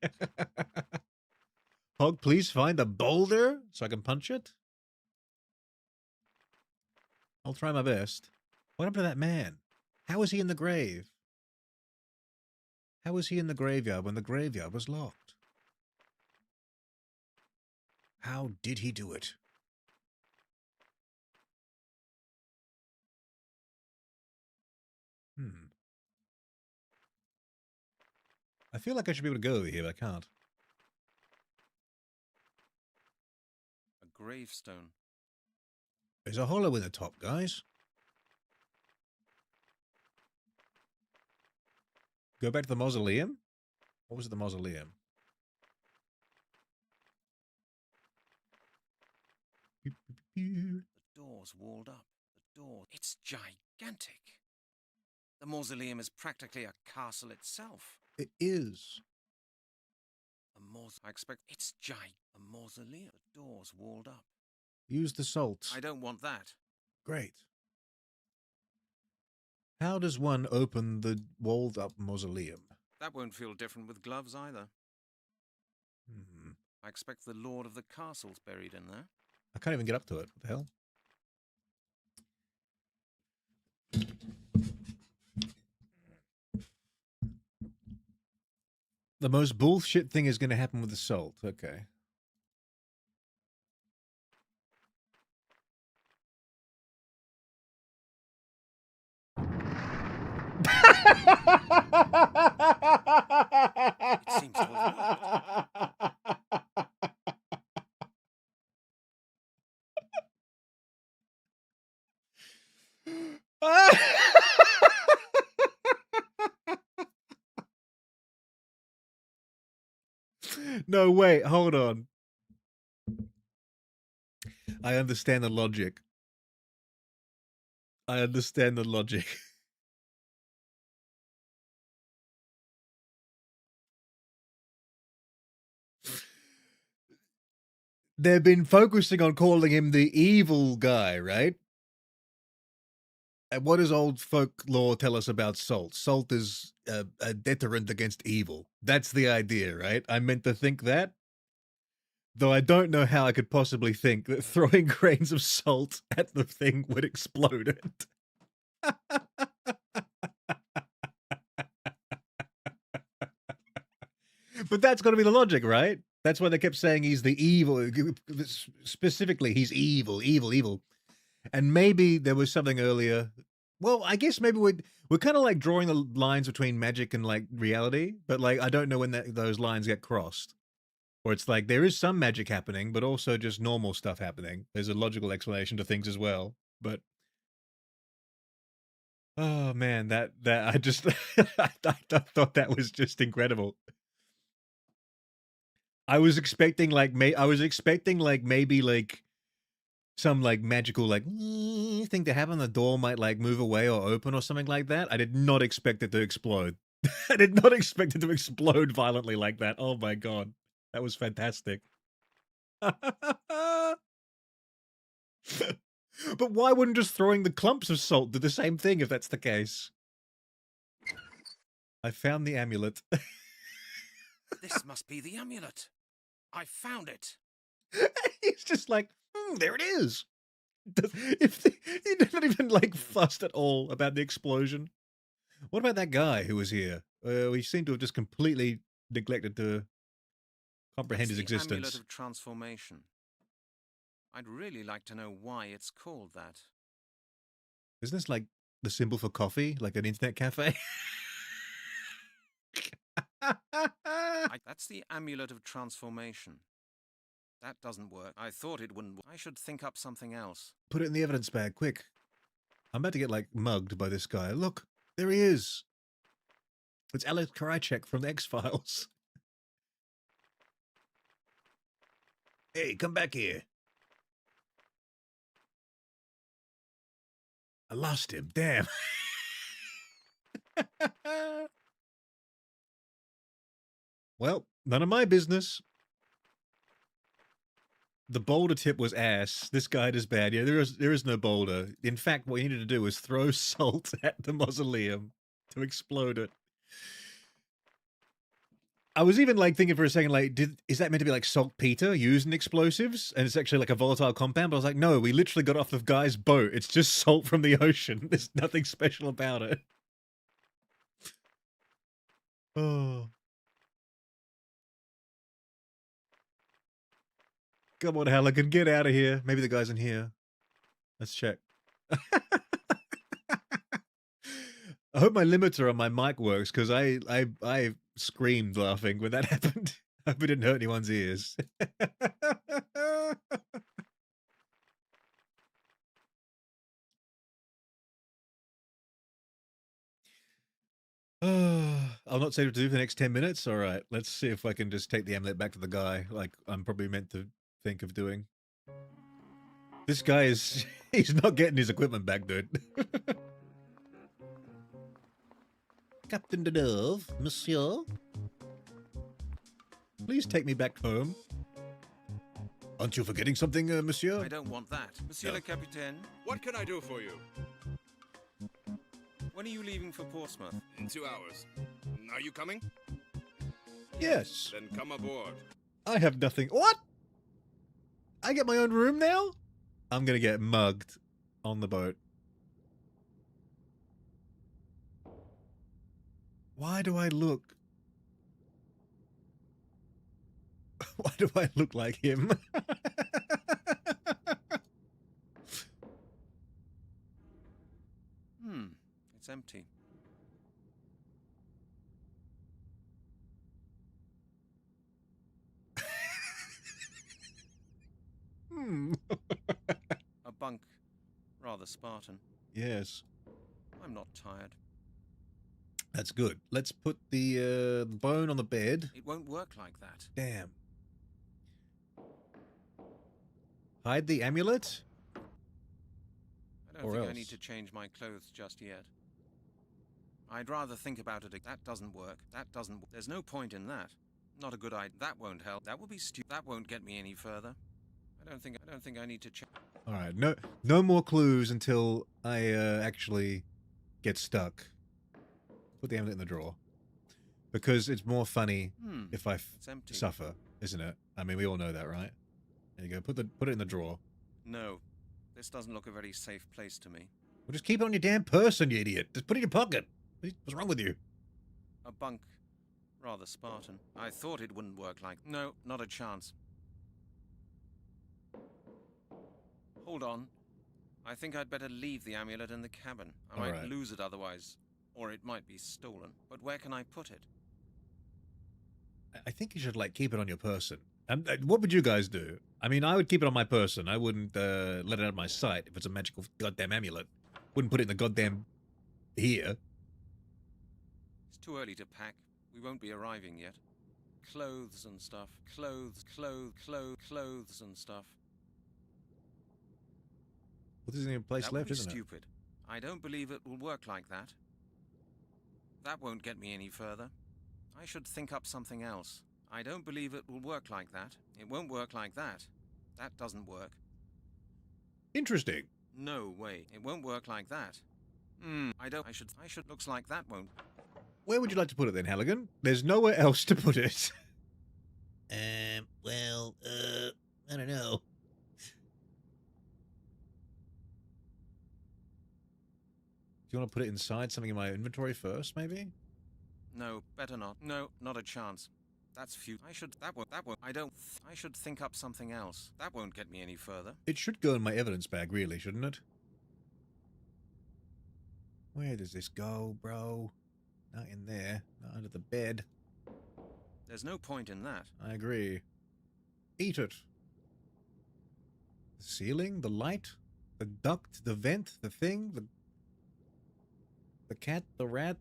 Hog, please find a boulder so I can punch it. I'll try my best. What happened to that man? How was he in the grave? How was he in the graveyard when the graveyard was locked? How did he do it? I feel like I should be able to go over here, but I can't. A gravestone. There's a hollow in the top, guys. Go back to the mausoleum? What was it, the mausoleum? The door's walled up. The door. It's gigantic. The mausoleum is practically a castle itself. It is. I expect it's a mausoleum. The door's walled up. Use the salt. I don't want that. Great. How does one open the walled up mausoleum? That won't feel different with gloves either. I expect the lord of the castle's buried in there. I can't even get up to it. What the hell? The most bullshit thing is going to happen with the salt. Okay. It seems to have worked. No, wait, hold on. I understand the logic. I understand the logic. They've been focusing on calling him the evil guy, right? And what does old folklore tell us about salt? Salt is a deterrent against evil. That's the idea, right? I meant to think that. Though I don't know how I could possibly think that throwing grains of salt at the thing would explode it. But that's got to be the logic, right? That's why they kept saying he's the evil. Specifically, he's evil, evil, evil. And maybe there was something earlier. Well, I guess maybe we're kind of like drawing the lines between magic and like reality, but like I don't know when those lines get crossed. Or it's like there is some magic happening, but also just normal stuff happening. There's a logical explanation to things as well. But oh man, that I just I thought that was just incredible. I was expecting like maybe like some like magical like thing to happen. The door might like move away or open or something like that. I did not expect it to explode. I did not expect it to explode violently like that. Oh my god. That was fantastic. But why wouldn't just throwing the clumps of salt do the same thing if that's the case? I found the amulet. This must be the amulet. I found it. He's just like, there it is. He didn't even like fussed at all about the explosion. What about that guy who was here? We seem to have just completely neglected to comprehend his It's the existence. amulet of transformation. I'd really like to know why it's called that. Isn't this like the symbol for coffee, like an internet cafe? That's the amulet of transformation. That doesn't work. I thought it wouldn't work. I should think up something else. Put it in the evidence bag, quick. I'm about to get like mugged by this guy. Look, there he is. It's Alex Krycek from the X-Files. Hey, come back here. I lost him, damn. Well, none of my business. The boulder tip was ass. This guide is bad. Yeah, there is no boulder. In fact, what you needed to do was throw salt at the mausoleum to explode it. I was even like thinking for a second, like, is that meant to be like saltpeter used in explosives? And it's actually like a volatile compound? But I was like, no, we literally got off the guy's boat. It's just salt from the ocean. There's nothing special about it. Oh. Come on, Halligan, get out of here. Maybe the guy's in here. Let's check. I hope my limiter on my mic works, because I screamed laughing when that happened. I hope it didn't hurt anyone's ears. I'll not say what to do for the next 10 minutes. All right, let's see if I can just take the amulet back to the guy, like I'm probably meant to think of doing. This guy is... he's not getting his equipment back, dude. Captain de Dove, monsieur. Please take me back home. Aren't you forgetting something, monsieur? I don't want that. Monsieur No. le Capitaine, What can I do for you? when are you leaving for Portsmouth? In 2 hours. Are you coming? Yes. Then come aboard. I have nothing. What? I get my own room now? I'm gonna get mugged on the boat. Why do I look Why do I look like him? It's empty. A bunk. Rather Spartan. Yes. I'm not tired. That's good. Let's put the bone on the bed. It won't work like that. Damn. Hide the amulet? I don't Or think I else. need to change my clothes just yet. I'd rather think about it. That doesn't work. That doesn't. There's no point in that. Not a good idea. That won't help. That will be stupid. That won't get me any further. I don't think I need to check. All right. No more clues until I actually get stuck. Put the amulet in the drawer. Because it's more funny if I It's empty. suffer, isn't it? I mean, we all know that, right? There you go. Put it in the drawer. No, this doesn't look a very safe place to me. Well, just keep it on your damn person, you idiot. Just put it in your pocket. What's wrong with you? A bunk. Rather Spartan. I thought it wouldn't work like... No, not a chance. Hold on. I think I'd better leave the amulet in the cabin. I might Alright. lose it otherwise. Or it might be stolen. But where can I put it? I think you should, like, keep it on your person. What would you guys do? I mean, I would keep it on my person. I wouldn't let it out of my sight if it's a magical goddamn amulet. Wouldn't put it in the goddamn... here. It's too early to pack. We won't be arriving yet. Clothes and stuff. Clothes and stuff. Well, there's any place That would left, be isn't it? stupid. I don't believe it will work like that. That won't get me any further. I should think up something else. I don't believe it will work like that. It won't work like that. That doesn't work. Interesting. No way. It won't work like that. I should. Looks like that won't. Where would you like to put it then, Halligan? There's nowhere else to put it. Well, I don't know. Do you want to put it inside something in my inventory first, maybe? No, better not. No, not a chance. That's few. That won't. I should think up something else. That won't get me any further. It should go in my evidence bag, really, shouldn't it? Where does this go, bro? Not in there. Not under the bed. There's no point in that. I agree. Eat it. The ceiling? The light? The duct? The vent? The thing? The cat? The rat?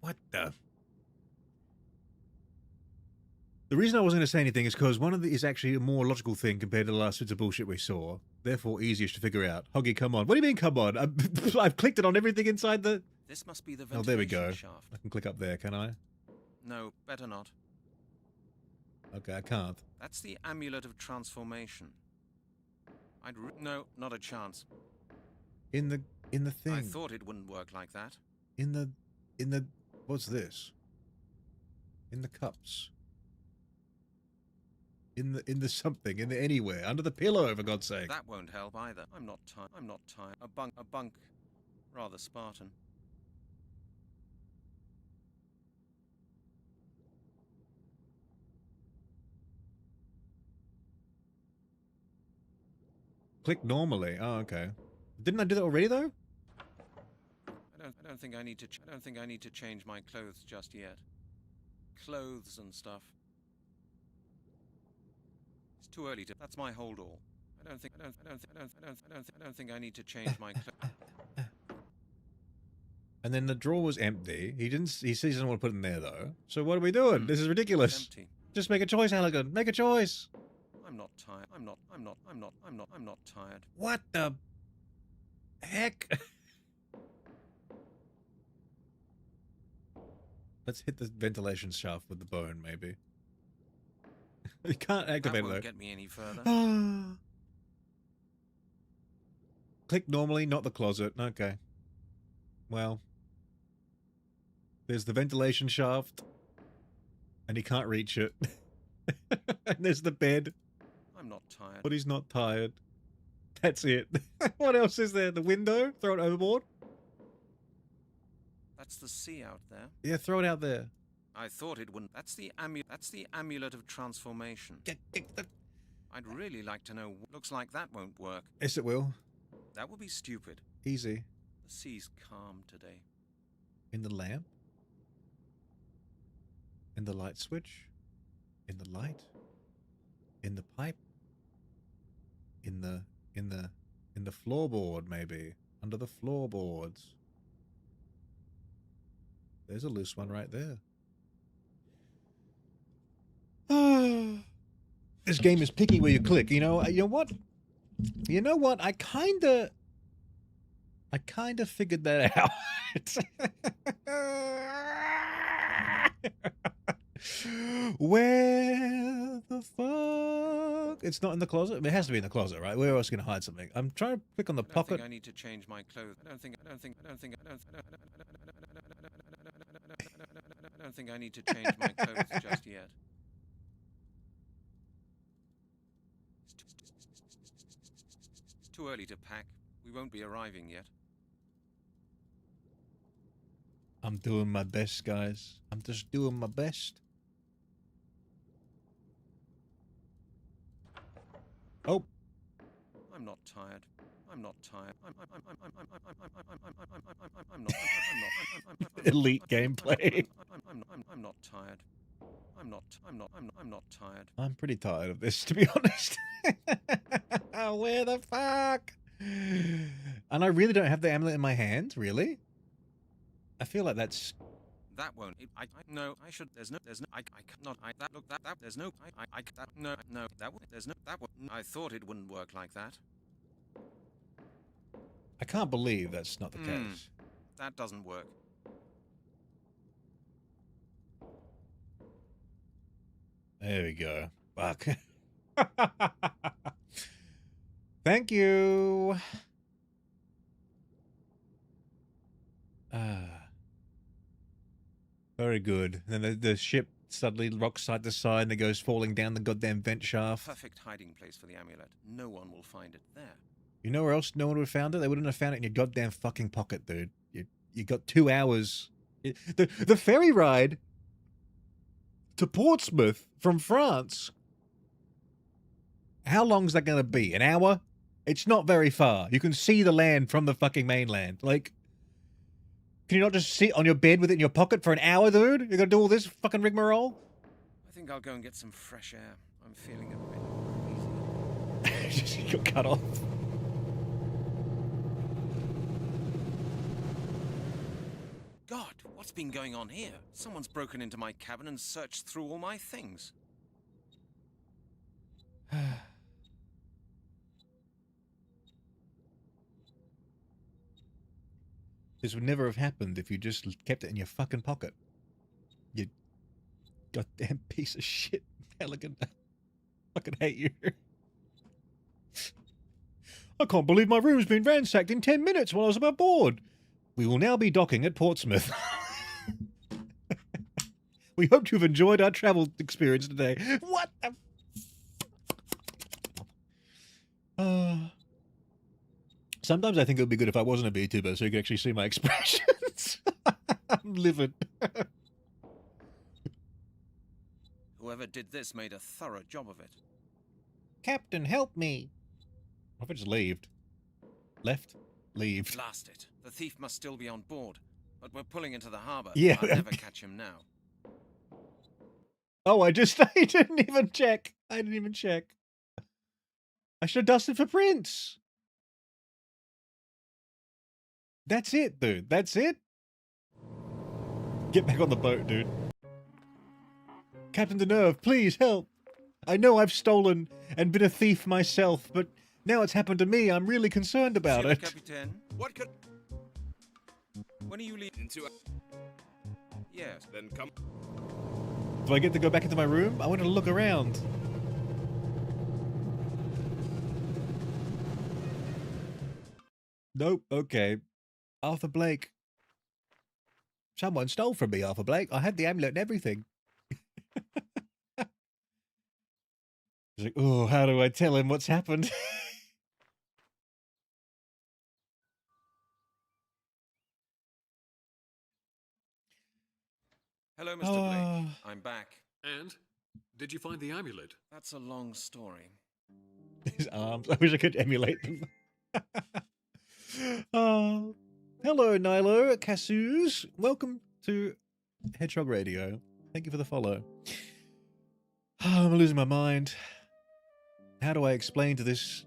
What the? The reason I wasn't going to say anything is because one of the is actually a more logical thing compared to the last bits of bullshit we saw. Therefore, easiest to figure out. Hoggy, come on. What do you mean, come on? I've clicked it on everything inside the... This must be the Oh, ventilation there we go. shaft. I can click up there, can I? No, better not. Okay, I can't. That's the amulet of transformation. No, not a chance. In the thing. I thought it wouldn't work like that. In the what's this? In the cups. In the something, in the anywhere, under the pillow, for God's sake. That won't help either. I'm not tired. A bunk. Rather Spartan. Click normally. Oh, okay. Didn't I do that already though? I don't think I need to change my clothes just yet. Clothes and stuff. It's too early to. That's my hold all. I don't think I need to change my clothes. And then the drawer was empty. He says he doesn't want to put it in there though. So what are we doing? This is ridiculous. Empty. Just make a choice, Halligan. Make a choice. I'm not tired. I'm not tired. What the heck? Let's hit the ventilation shaft with the bone, maybe. You can't That activate won't it get me any further. though. Click normally, not the closet. Okay. Well. There's the ventilation shaft. And he can't reach it. And there's the bed. I'm not tired. But he's not tired. That's it. What else is there? The window? Throw it overboard? That's the sea out there. Yeah, throw it out there. I thought it wouldn't. That's the amulet of transformation. I'd really like to know. Looks like that won't work. Yes, it will. That would be stupid. Easy. The sea's calm today. In the lamp? In the light switch? In the light? In the pipe? In the floorboard, maybe. Under the floorboards. There's a loose one right there. This game is picky where you click. You know what? You know what? I kinda figured that out. Where the fuck? It's not in the closet. It has to be in the closet, right? Where else are you gonna hide something? I'm trying to click on the I don't pocket. think I need to change my clothes. I don't think I need to change my clothes just yet. It's too early to pack. We won't be arriving yet. I'm doing my best, guys. I'm just doing my best. Oh, I'm not tired. I'm not tired. I'm elite gameplay. I'm not tired. I'm not tired. I'm pretty tired of this, to be honest. Where the fuck? And I really don't have the amulet in my hand, really? I feel like that's... That won't. No. I should. There's no. I cannot. That look. That. There's no. That. No. That. There's no. That. I thought it wouldn't work like that. I can't believe that's not the case. That doesn't work. There we go. Fuck. Thank you. Very good. Then the ship suddenly rocks side to side and it goes falling down the goddamn vent shaft. Perfect hiding place for the amulet. No one will find it there. You know where else no one would have found it? They wouldn't have found it in your goddamn fucking pocket, dude. You got 2 hours. The ferry ride to Portsmouth from France. How long is that going to be? An hour? It's not very far. You can see the land from the fucking mainland. Like, can you not just sit on your bed with it in your pocket for an hour, dude? You're going to do all this fucking rigmarole? I think I'll go and get some fresh air. I'm feeling a bit uneasy. Just got cut off. God, what's been going on here? Someone's broken into my cabin and searched through all my things. This would never have happened if you just kept it in your fucking pocket. You goddamn piece of shit. Elegant. I fucking hate you. I can't believe my room's been ransacked in 10 minutes while I was aboard. We will now be docking at Portsmouth. We hope you've enjoyed our travel experience today. What the... Sometimes I think it would be good if I wasn't a VTuber so you could actually see my expressions. I'm livid. Whoever did this made a thorough job of it. Captain, help me. What if I just leaved? Left? Leave. Blast it. The thief must still be on board. But we're pulling into the harbour. Yeah. I'll never catch him now. Oh, I didn't even check. I didn't even check. I should have dusted for prints. That's it, dude. That's it. Get back on the boat, dude. Captain Deneuve, please help. I know I've stolen and been a thief myself, but now it's happened to me. I'm really concerned about Monsieur it. le Capitaine, What could... when are you leaving? Into a... Yes. Then come... Do I get to go back into my room? I want to look around. Nope. Okay. Arthur Blake. Someone stole from me, Arthur Blake. I had the amulet and everything. He's like, oh, how do I tell him what's happened? Hello. Hello, Mr. Blake. I'm back. And did you find the amulet? That's a long story. His arms. I wish I could emulate them. Oh, hello, Nilo, Casus. Welcome to Hedgehog Radio. Thank you for the follow. Oh, I'm losing my mind. How do I explain to this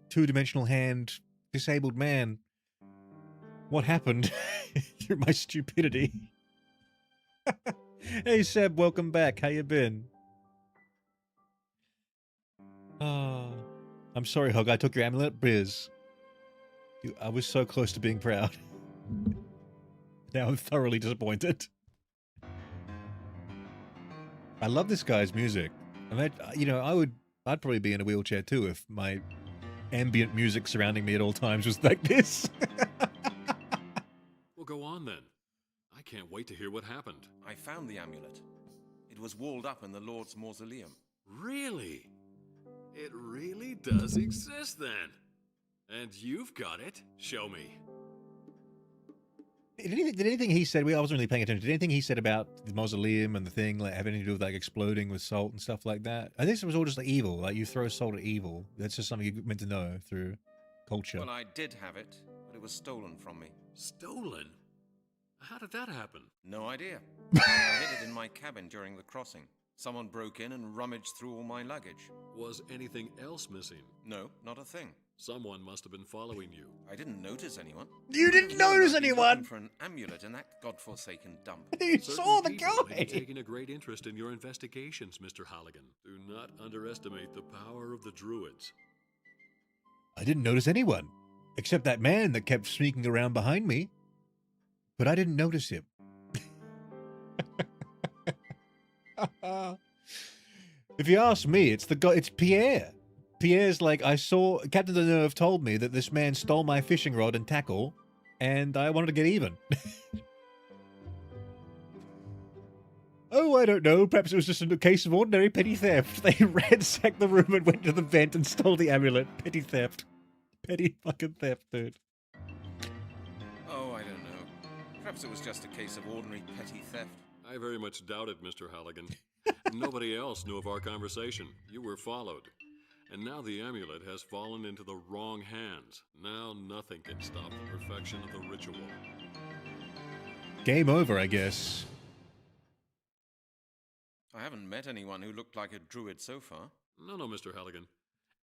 two-dimensional hand disabled man what happened through my stupidity? Hey, Seb, welcome back. How you been? Oh, I'm sorry, Hog. I took your amulet, Briz. I was so close to being proud. Now I'm thoroughly disappointed. I love this guy's music. And I'd probably be in a wheelchair too if my ambient music surrounding me at all times was like this. Well, go on then. I can't wait to hear what happened. I found the amulet. It was walled up in the Lord's mausoleum. Really? It really does exist then. And you've got it. Show me. Did anything he said, I wasn't really paying attention, did anything he said about the mausoleum and the thing like have anything to do with like exploding with salt and stuff like that? I think it was all just like evil, like you throw salt at evil. That's just something you're meant to know through culture. Well, I did have it, but it was stolen from me. Stolen? How did that happen? No idea. I hid it in my cabin during the crossing. Someone broke in and rummaged through all my luggage. Was anything else missing? No, not a thing. Someone must have been following you. I didn't notice anyone. You didn't notice I'd been anyone? looking for an amulet in that godforsaken dump. You Certain saw the people may be guy. taking a great interest in your investigations, Mr. Halligan. Do not underestimate the power of the druids. I didn't notice anyone, except that man that kept sneaking around behind me. But I didn't notice him. If you ask me, it's Pierre. Pierre's like, Captain Deneuve told me that this man stole my fishing rod and tackle, and I wanted to get even. Oh, I don't know. Perhaps it was just a case of ordinary petty theft. They ransacked the room and went to the vent and stole the amulet. Petty theft. Petty fucking theft, dude. Oh, I don't know. Perhaps it was just a case of ordinary petty theft. I very much doubt it, Mr. Halligan. Nobody else knew of our conversation. You were followed. And now the amulet has fallen into the wrong hands. Now nothing can stop the perfection of the ritual. Game over, I guess. I haven't met anyone who looked like a druid so far. No, Mr. Halligan.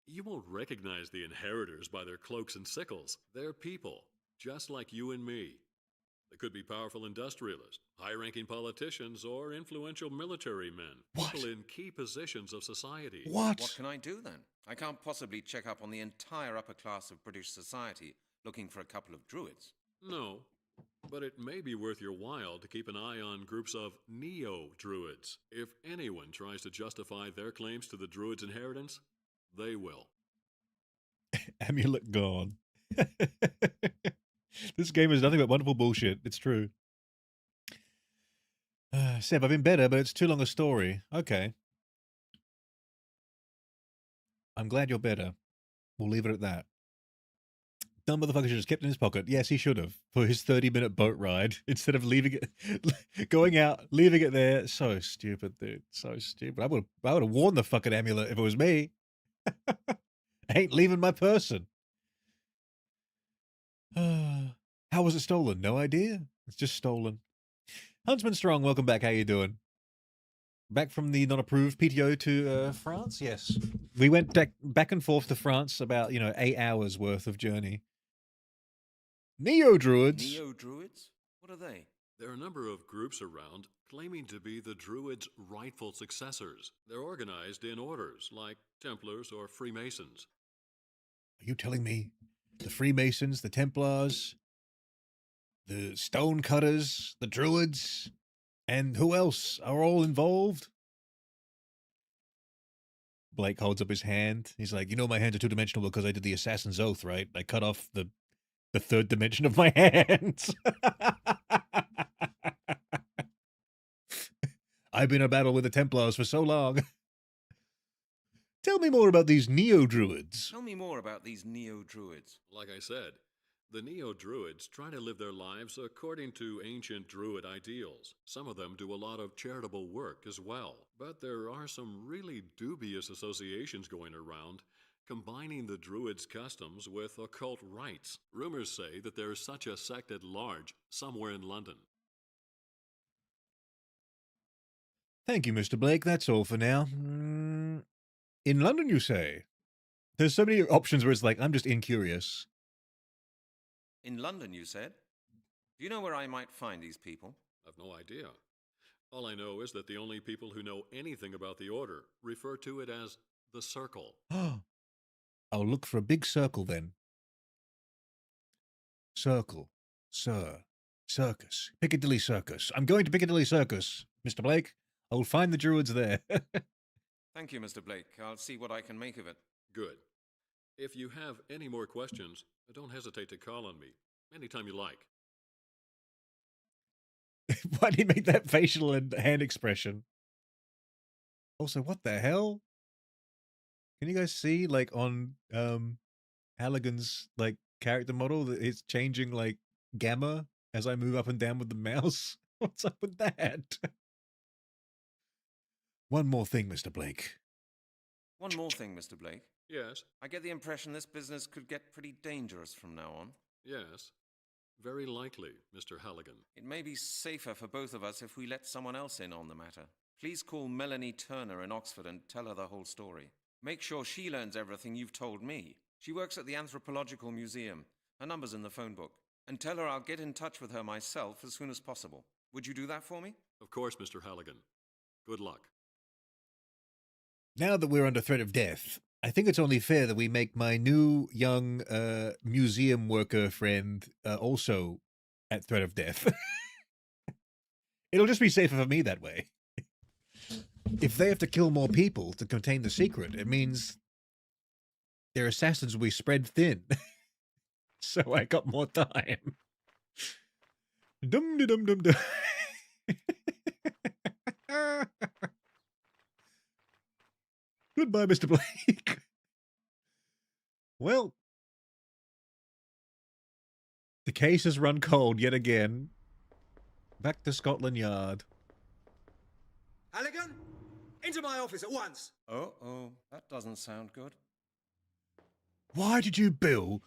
You won't recognize the inheritors by their cloaks and sickles. They're people, just like you and me. They could be powerful industrialists, high-ranking politicians, or influential military men. What? People in key positions of society. What? What can I do then? I can't possibly check up on the entire upper class of British society looking for a couple of druids. No, but it may be worth your while to keep an eye on groups of neo-druids. If anyone tries to justify their claims to the druids' inheritance, they will. Amulet gone. This game is nothing but wonderful bullshit. It's true. Seb, I've been better, but it's too long a story. Okay. I'm glad you're better. We'll leave it at that. Dumb motherfucker should have just kept it in his pocket. Yes, he should have. For his 30-minute boat ride. Instead of leaving it, going out, leaving it there. So stupid, dude. So stupid. I would have worn the fucking amulet if it was me. I ain't leaving my person. How was it stolen? No idea. It's just stolen. Huntsman Strong, welcome back. How you doing? Back from the non-approved PTO to France? Yes. We went back and forth to France about, 8 hours worth of journey. Neo-druids? Neo-druids? What are they? There are a number of groups around claiming to be the druids' rightful successors. They're organized in orders, like Templars or Freemasons. Are you telling me the Freemasons, the Templars, the Stonecutters, the Druids, and who else are all involved? Blake holds up his hand. He's like, my hands are two-dimensional because I did the Assassin's Oath, right? I cut off the third dimension of my hands. I've been in a battle with the Templars for so long. Tell me more about these neo-druids. Tell me more about these neo-druids. Like I said, The neo-druids try to live their lives according to ancient druid ideals. Some of them do a lot of charitable work as well. But there are some really dubious associations going around, combining the druids' customs with occult rites. Rumors say that there is such a sect at large somewhere in London. Thank you, Mr. Blake. That's all for now. In London, you say? There's so many options where it's like, I'm just incurious. In London, you said? Do you know where I might find these people? I've no idea. All I know is that the only people who know anything about the order refer to it as the Circle. I'll look for a big circle then. Circle. Sir. Circus. Piccadilly Circus. I'm going to Piccadilly Circus, Mr. Blake. I'll find the druids there. Thank you, Mr. Blake. I'll see what I can make of it. Good. If you have any more questions, don't hesitate to call on me anytime you like. Why did he make that facial and hand expression? Also, what the hell? Can you guys see, like, on Halligan's, like, character model that it's changing, like, gamma as I move up and down with the mouse? What's up with that? One more thing, Mr. Blake. One more thing, Mr. Blake. Yes, I get the impression this business could get pretty dangerous from now on. yes. Very likely, Mr. Halligan. It may be safer for both of us if we let someone else in on the matter. Please call Melanie Turner in Oxford and tell her the whole story. Make sure she learns everything you've told me. She works at the Anthropological Museum. Her number's in the phone book. And tell her I'll get in touch with her myself as soon as possible. Would you do that for me? Of course, Mr. Halligan. Good luck. Now that we're under threat of death, I think it's only fair that we make my new young museum worker friend also at threat of death. It'll just be safer for me that way. If they have to kill more people to contain the secret, it means their assassins will be spread thin. So I got more time. Dum-de-dum-dum-dum. Goodbye, Mr. Blake. Well, the case has run cold yet again. Back to Scotland Yard. Halligan, into my office at once. Oh, that doesn't sound good. Why did you bill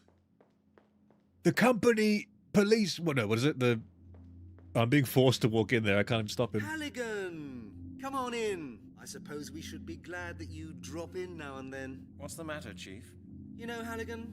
the company police? What is it? I'm being forced to walk in there. I can't even stop him. Halligan, come on in. I suppose we should be glad that you drop in now and then. What's the matter, Chief? You know, Halligan,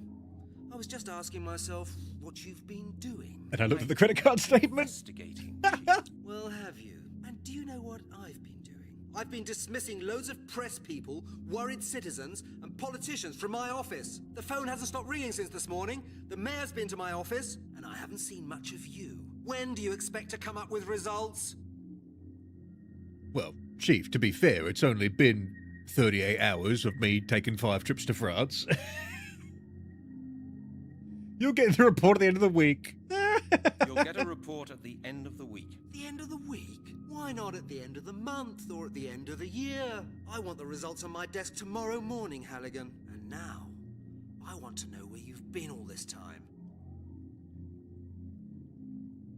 I was just asking myself what you've been doing. And I looked at the credit card statement. Investigating, Chief. Well, have you? And do you know what I've been doing? I've been dismissing loads of press people, worried citizens, and politicians from my office. The phone hasn't stopped ringing since this morning. The mayor's been to my office, and I haven't seen much of you. When do you expect to come up with results? Well, Chief, to be fair, it's only been 38 hours of me taking 5 trips to France. You'll get the report at the end of the week. You'll get a report at the end of the week. The end of the week? Why not at the end of the month or at the end of the year? I want the results on my desk tomorrow morning, Halligan. And now, I want to know where you've been all this time.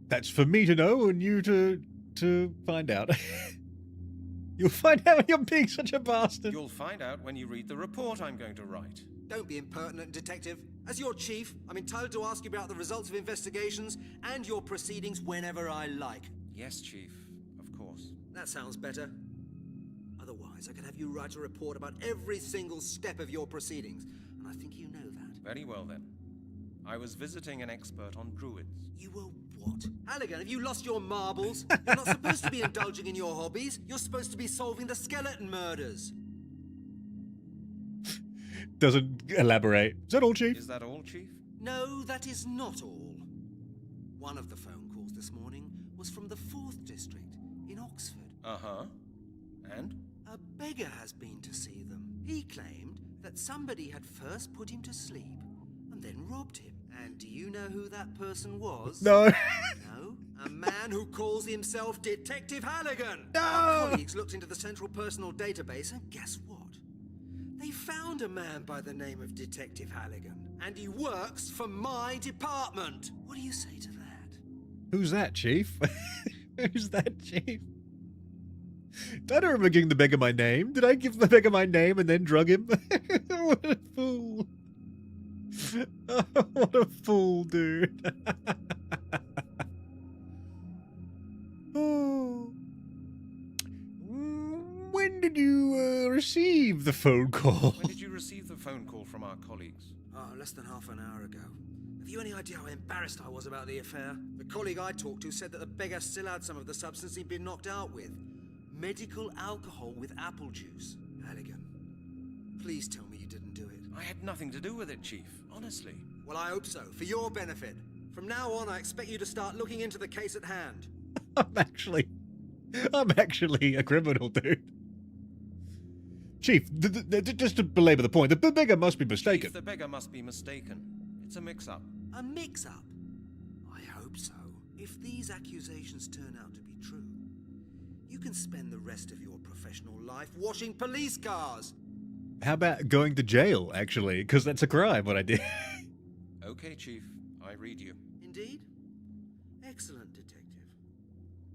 That's for me to know and you to find out. You'll find out when you're being such a bastard. You'll find out when you read the report I'm going to write. Don't be impertinent, Detective. As your chief, I'm entitled to ask you about the results of investigations and your proceedings whenever I like. Yes, Chief, of course. That sounds better. Otherwise, I could have you write a report about every single step of your proceedings, and I think you know that. Very well, then. I was visiting an expert on druids. You were what? Halligan, have you lost your marbles? You're not supposed to be indulging in your hobbies. You're supposed to be solving the skeleton murders. Doesn't elaborate. Is that all, Chief? Is that all, Chief? No, that is not all. One of the phone calls this morning was from the 4th District in Oxford. Uh-huh. And? A beggar has been to see them. He claimed that somebody had first put him to sleep and then robbed him. And do you know who that person was? No. No? A man who calls himself Detective Halligan! No! Our colleagues looked into the Central Personal Database and guess what? They found found a man by the name of Detective Halligan, and he works for my department. What do you say to that? Who's that, Chief? Who's that, Chief? I don't remember giving the beggar my name. Did I give the beggar my name and then drug him? What a fool. What a fool, dude. Oh. When did you receive the phone call? When did you receive the phone call from our colleagues? Oh, less than half an hour ago. Have you any idea how embarrassed I was about the affair? The colleague I talked to said that the beggar still had some of the substance he'd been knocked out with. Medical alcohol with apple juice. Halligan, please tell me you didn't do it. I had nothing to do with it, Chief. Honestly. Well, I hope so, for your benefit. From now on, I expect you to start looking into the case at hand. I'm actually a criminal, dude. Chief, just to belabor the point, the beggar must be mistaken. Chief, the beggar must be mistaken. It's a mix-up. A mix-up? I hope so. If these accusations turn out to be true, you can spend the rest of your professional life washing police cars. How about going to jail, actually? Because that's a crime, what I did. Okay, Chief. I read you. Indeed? Excellent, Detective.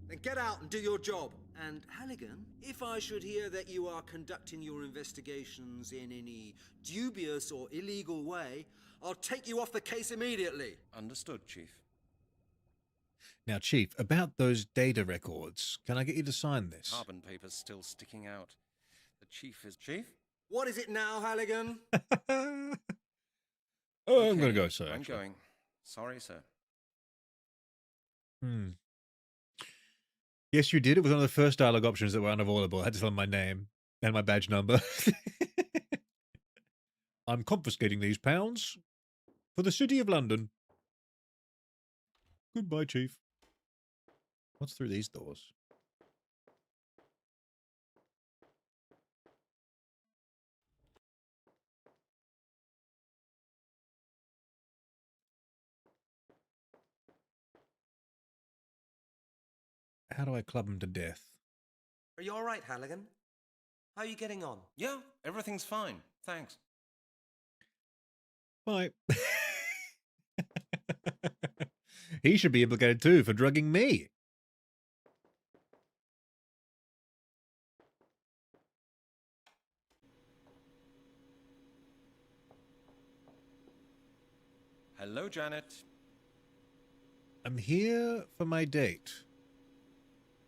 Then get out and do your job. And Halligan, if I should hear that you are conducting your investigations in any dubious or illegal way, I'll take you off the case immediately. Understood, Chief. Now, Chief, about those data records, can I get you to sign this? Carbon paper's still sticking out. The Chief is... Chief? What is it now, Halligan? I'm Okay, going to go, sir. I'm actually. going. Sorry, sir. Yes, you did. It was one of the first dialogue options that were unavoidable. I had to tell them my name and my badge number. I'm confiscating these pounds for the City of London. Goodbye, Chief. What's through these doors? How do I club him to death? Are you all right, Halligan? How are you getting on? Yeah, everything's fine. Thanks. Bye. He should be implicated too for drugging me. Hello, Janet. I'm here for my date.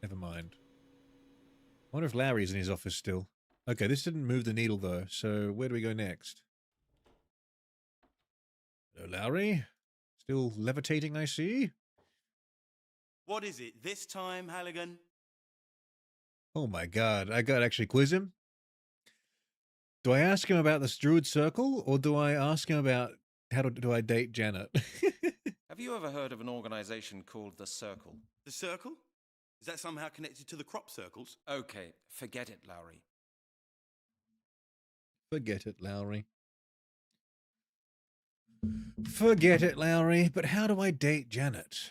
Never mind. I wonder if Larry's in his office still. Okay, this didn't move the needle though, so where do we go next? Hello, Larry. Still levitating, I see. What is it this time, Halligan? Oh my god, I gotta actually quiz him? Do I ask him about the Druid Circle, or do I ask him about how do I date Janet? Have you ever heard of an organization called The Circle? The circle? Is that somehow connected to the crop circles? Okay, forget it, Lowry. Forget it, Lowry. Forget it, Lowry. But how do I date Janet?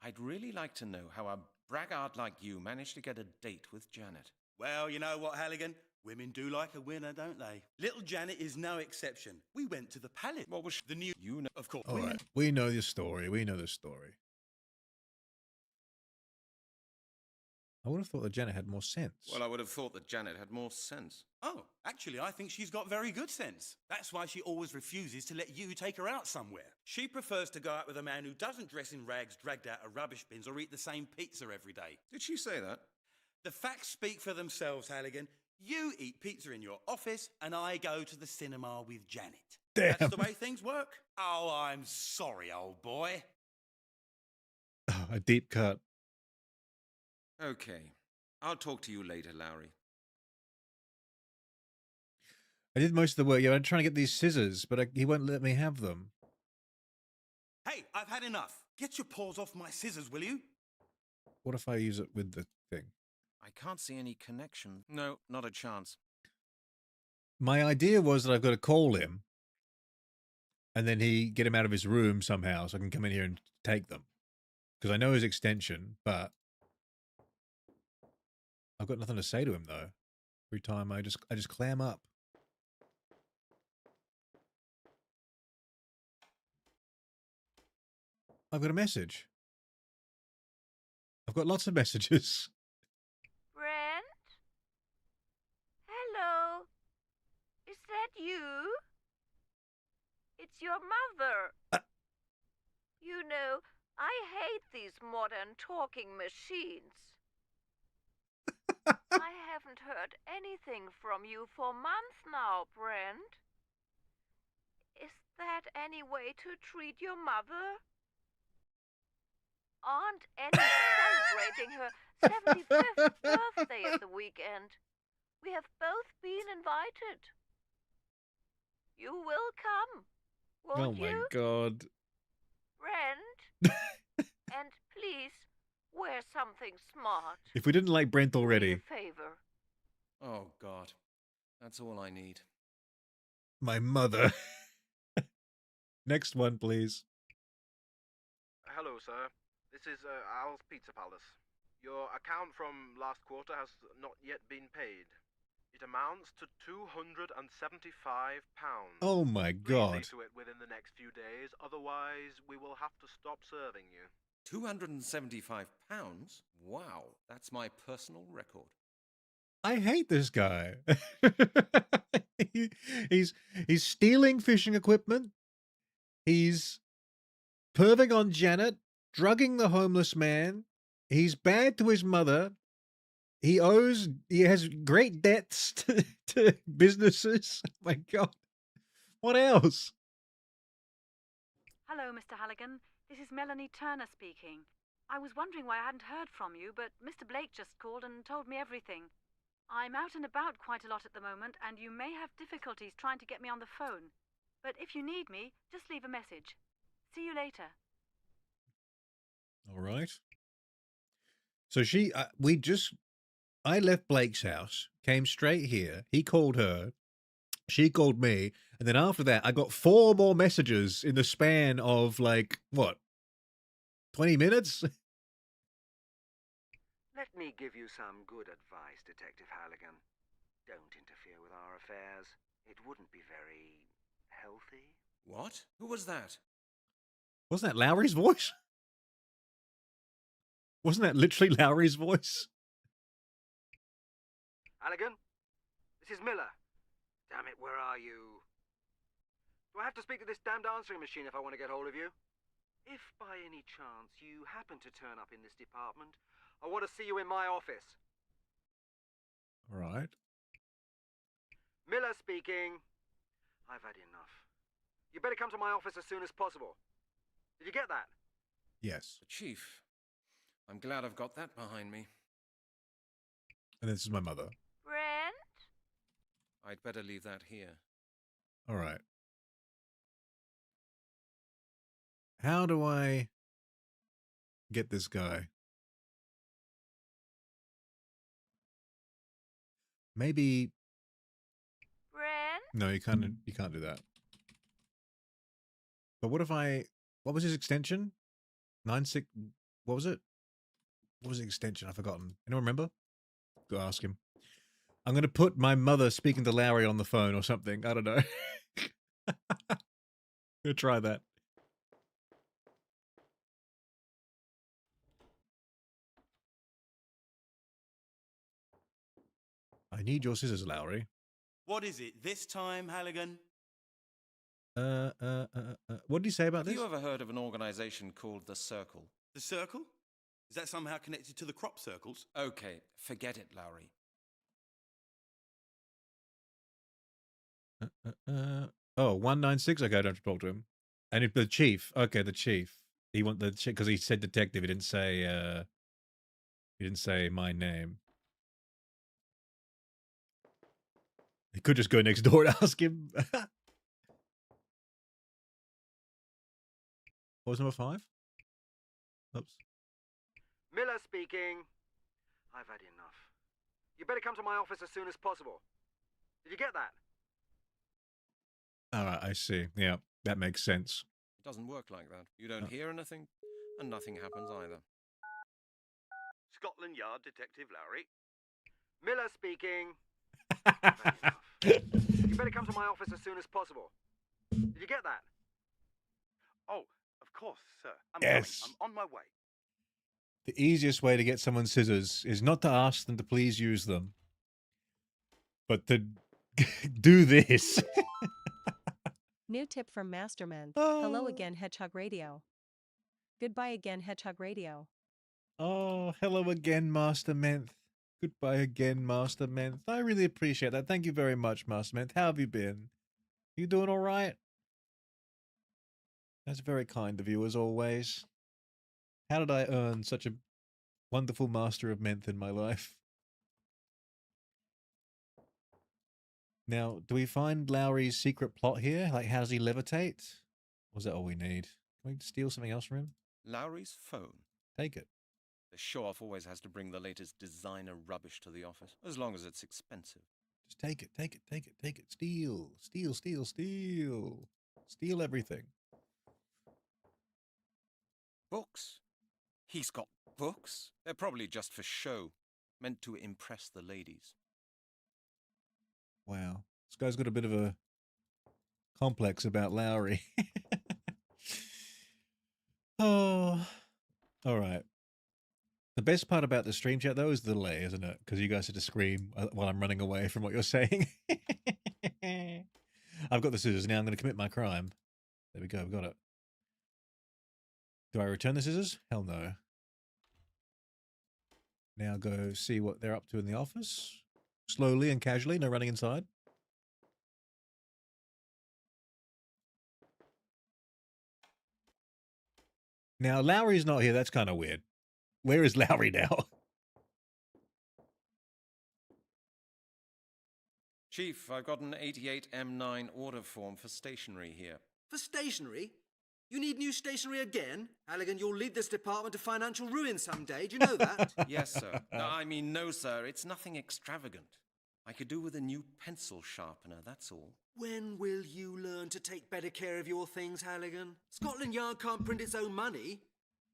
I'd really like to know how a braggart like you managed to get a date with Janet. Well, you know what, Halligan? Women do like a winner, don't they? Little Janet is no exception. We went to the palace. What was The new... you know? Of course. All right, we know the story. We know the story. I would have thought that Janet had more sense. Well, I would have thought that Janet had more sense. Oh, actually, I think she's got very good sense. That's why she always refuses to let you take her out somewhere. She prefers to go out with a man who doesn't dress in rags dragged out of rubbish bins or eat the same pizza every day. Did she say that? The facts speak for themselves, Halligan. You eat pizza in your office, and I go to the cinema with Janet. Damn. That's the way things work. Oh, I'm sorry, old boy. Oh, a deep cut. Okay. I'll talk to you later, Lowry. I did most of the work. Yeah, I'm trying to get these scissors, but he won't let me have them. Hey, I've had enough. Get your paws off my scissors, will you? What if I use it with the thing? I can't see any connection. No, not a chance. My idea was that I've got to call him, and then get him out of his room somehow, so I can come in here and take them. Because I know his extension, but I've got nothing to say to him though. Every time I just clam up. I've got a message. I've got lots of messages. Brent? Hello? Is that you? It's your mother. You know, I hate these modern talking machines. I haven't heard anything from you for months now, Brent. Is that any way to treat your mother? Aunt Annie's celebrating her 75th birthday at the weekend. We have both been invited. You will come, won't you? Oh my god. Brent? And please, wear something smart. If we didn't like Brent Do me already. a favor. Oh, God. That's all I need. My mother. Next one, please. Hello, sir. This is Al's Pizza Palace. Your account from last quarter has not yet been paid. It amounts to £275. Oh my god. Please see to it within the next few days, otherwise we will have to stop serving you. £275? Wow, that's my personal record. I hate this guy. he's stealing fishing equipment. He's perving on Janet, drugging the homeless man. He's bad to his mother. He has great debts to businesses. Oh my god. What else? Hello, Mr. Halligan. This is Melanie Turner speaking. I was wondering why I hadn't heard from you, but Mr. Blake just called and told me everything. I'm out and about quite a lot at the moment, and you may have difficulties trying to get me on the phone. But if you need me, just leave a message. See you later. All right. So I left Blake's house, came straight here. He called her. She called me. And then after that, I got 4 more messages in the span of like, what, 20 minutes? Let me give you some good advice, Detective Halligan. Don't interfere with our affairs. It wouldn't be very healthy. What? Who was that? Wasn't that Lowry's voice? Wasn't that literally Lowry's voice? Halligan? This is Miller. Damn it, where are you? Do I have to speak to this damned answering machine if I want to get hold of you? If by any chance you happen to turn up in this department, I want to see you in my office. All right. Miller speaking. I've had enough. You better come to my office as soon as possible. Did you get that? Yes. Chief, I'm glad I've got that behind me. And this is my mother. Brent? I'd better leave that here. All right. How do I get this guy? Maybe. Brent? No, you can't do that. But what if what was his extension? 96. What was it? What was the extension? I've forgotten. Anyone remember? Go ask him. I'm going to put my mother speaking to Lowry on the phone or something. I don't know. Gonna try that. I need your scissors, Lowry. What is it this time, Halligan? What did you say about Have this? you ever heard of an organization called The Circle? The circle? Is that somehow connected to the crop circles? Okay, forget it, Lowry. Oh, 196? Okay, I don't have to talk to him. And if the chief. Okay, the chief. He want the chief because he said detective. He didn't say my name. He could just go next door and ask him. What was number 5? Oops. Miller speaking. I've had enough. You better come to my office as soon as possible. Did you get that? All right, I see. Yeah, that makes sense. It doesn't work like that. You don't hear anything, and nothing happens either. Scotland Yard Detective Lowry. Miller speaking. I've had enough. You better come to my office as soon as possible. Did you get that? Oh, of course, sir. I'm Yes. coming. I'm on my way. The easiest way to get someone scissors is not to ask them to please use them, but to do this. New tip from Masterman. Oh. Hello again, Hedgehog Radio. Goodbye again, Hedgehog Radio. Oh, hello again, Master Menth. Goodbye again, Master Menth. I really appreciate that. Thank you very much, Master Menth. How have you been? You doing all right? That's very kind of you, as always. How did I earn such a wonderful Master of Menth in my life? Now, do we find Lowry's secret plot here? Like, how does he levitate? Or is that all we need? Can we steal something else from him? Lowry's phone. Take it. The show-off always has to bring the latest designer rubbish to the office, as long as it's expensive. Just take it, take it, take it, take it. Steal, steal, steal, steal. Steal everything. Books? He's got books? They're probably just for show, meant to impress the ladies. Wow. This guy's got a bit of a complex about Lowry. Oh. All right. The best part about the stream chat, though, is the delay, isn't it? Because you guys have to scream while I'm running away from what you're saying. I've got the scissors. Now I'm going to commit my crime. There we go. We got it. Do I return the scissors? Hell no. Now go see what they're up to in the office. Slowly and casually. No running inside. Now, Lowry's not here. That's kind of weird. Where is Lowry now? Chief, I've got an 88M9 order form for stationery here. For stationery? You need new stationery again? Halligan, you'll lead this department to financial ruin someday. Do you know that? Yes, sir. No, I mean, no, sir. It's nothing extravagant. I could do with a new pencil sharpener, that's all. When will you learn to take better care of your things, Halligan? Scotland Yard can't print its own money.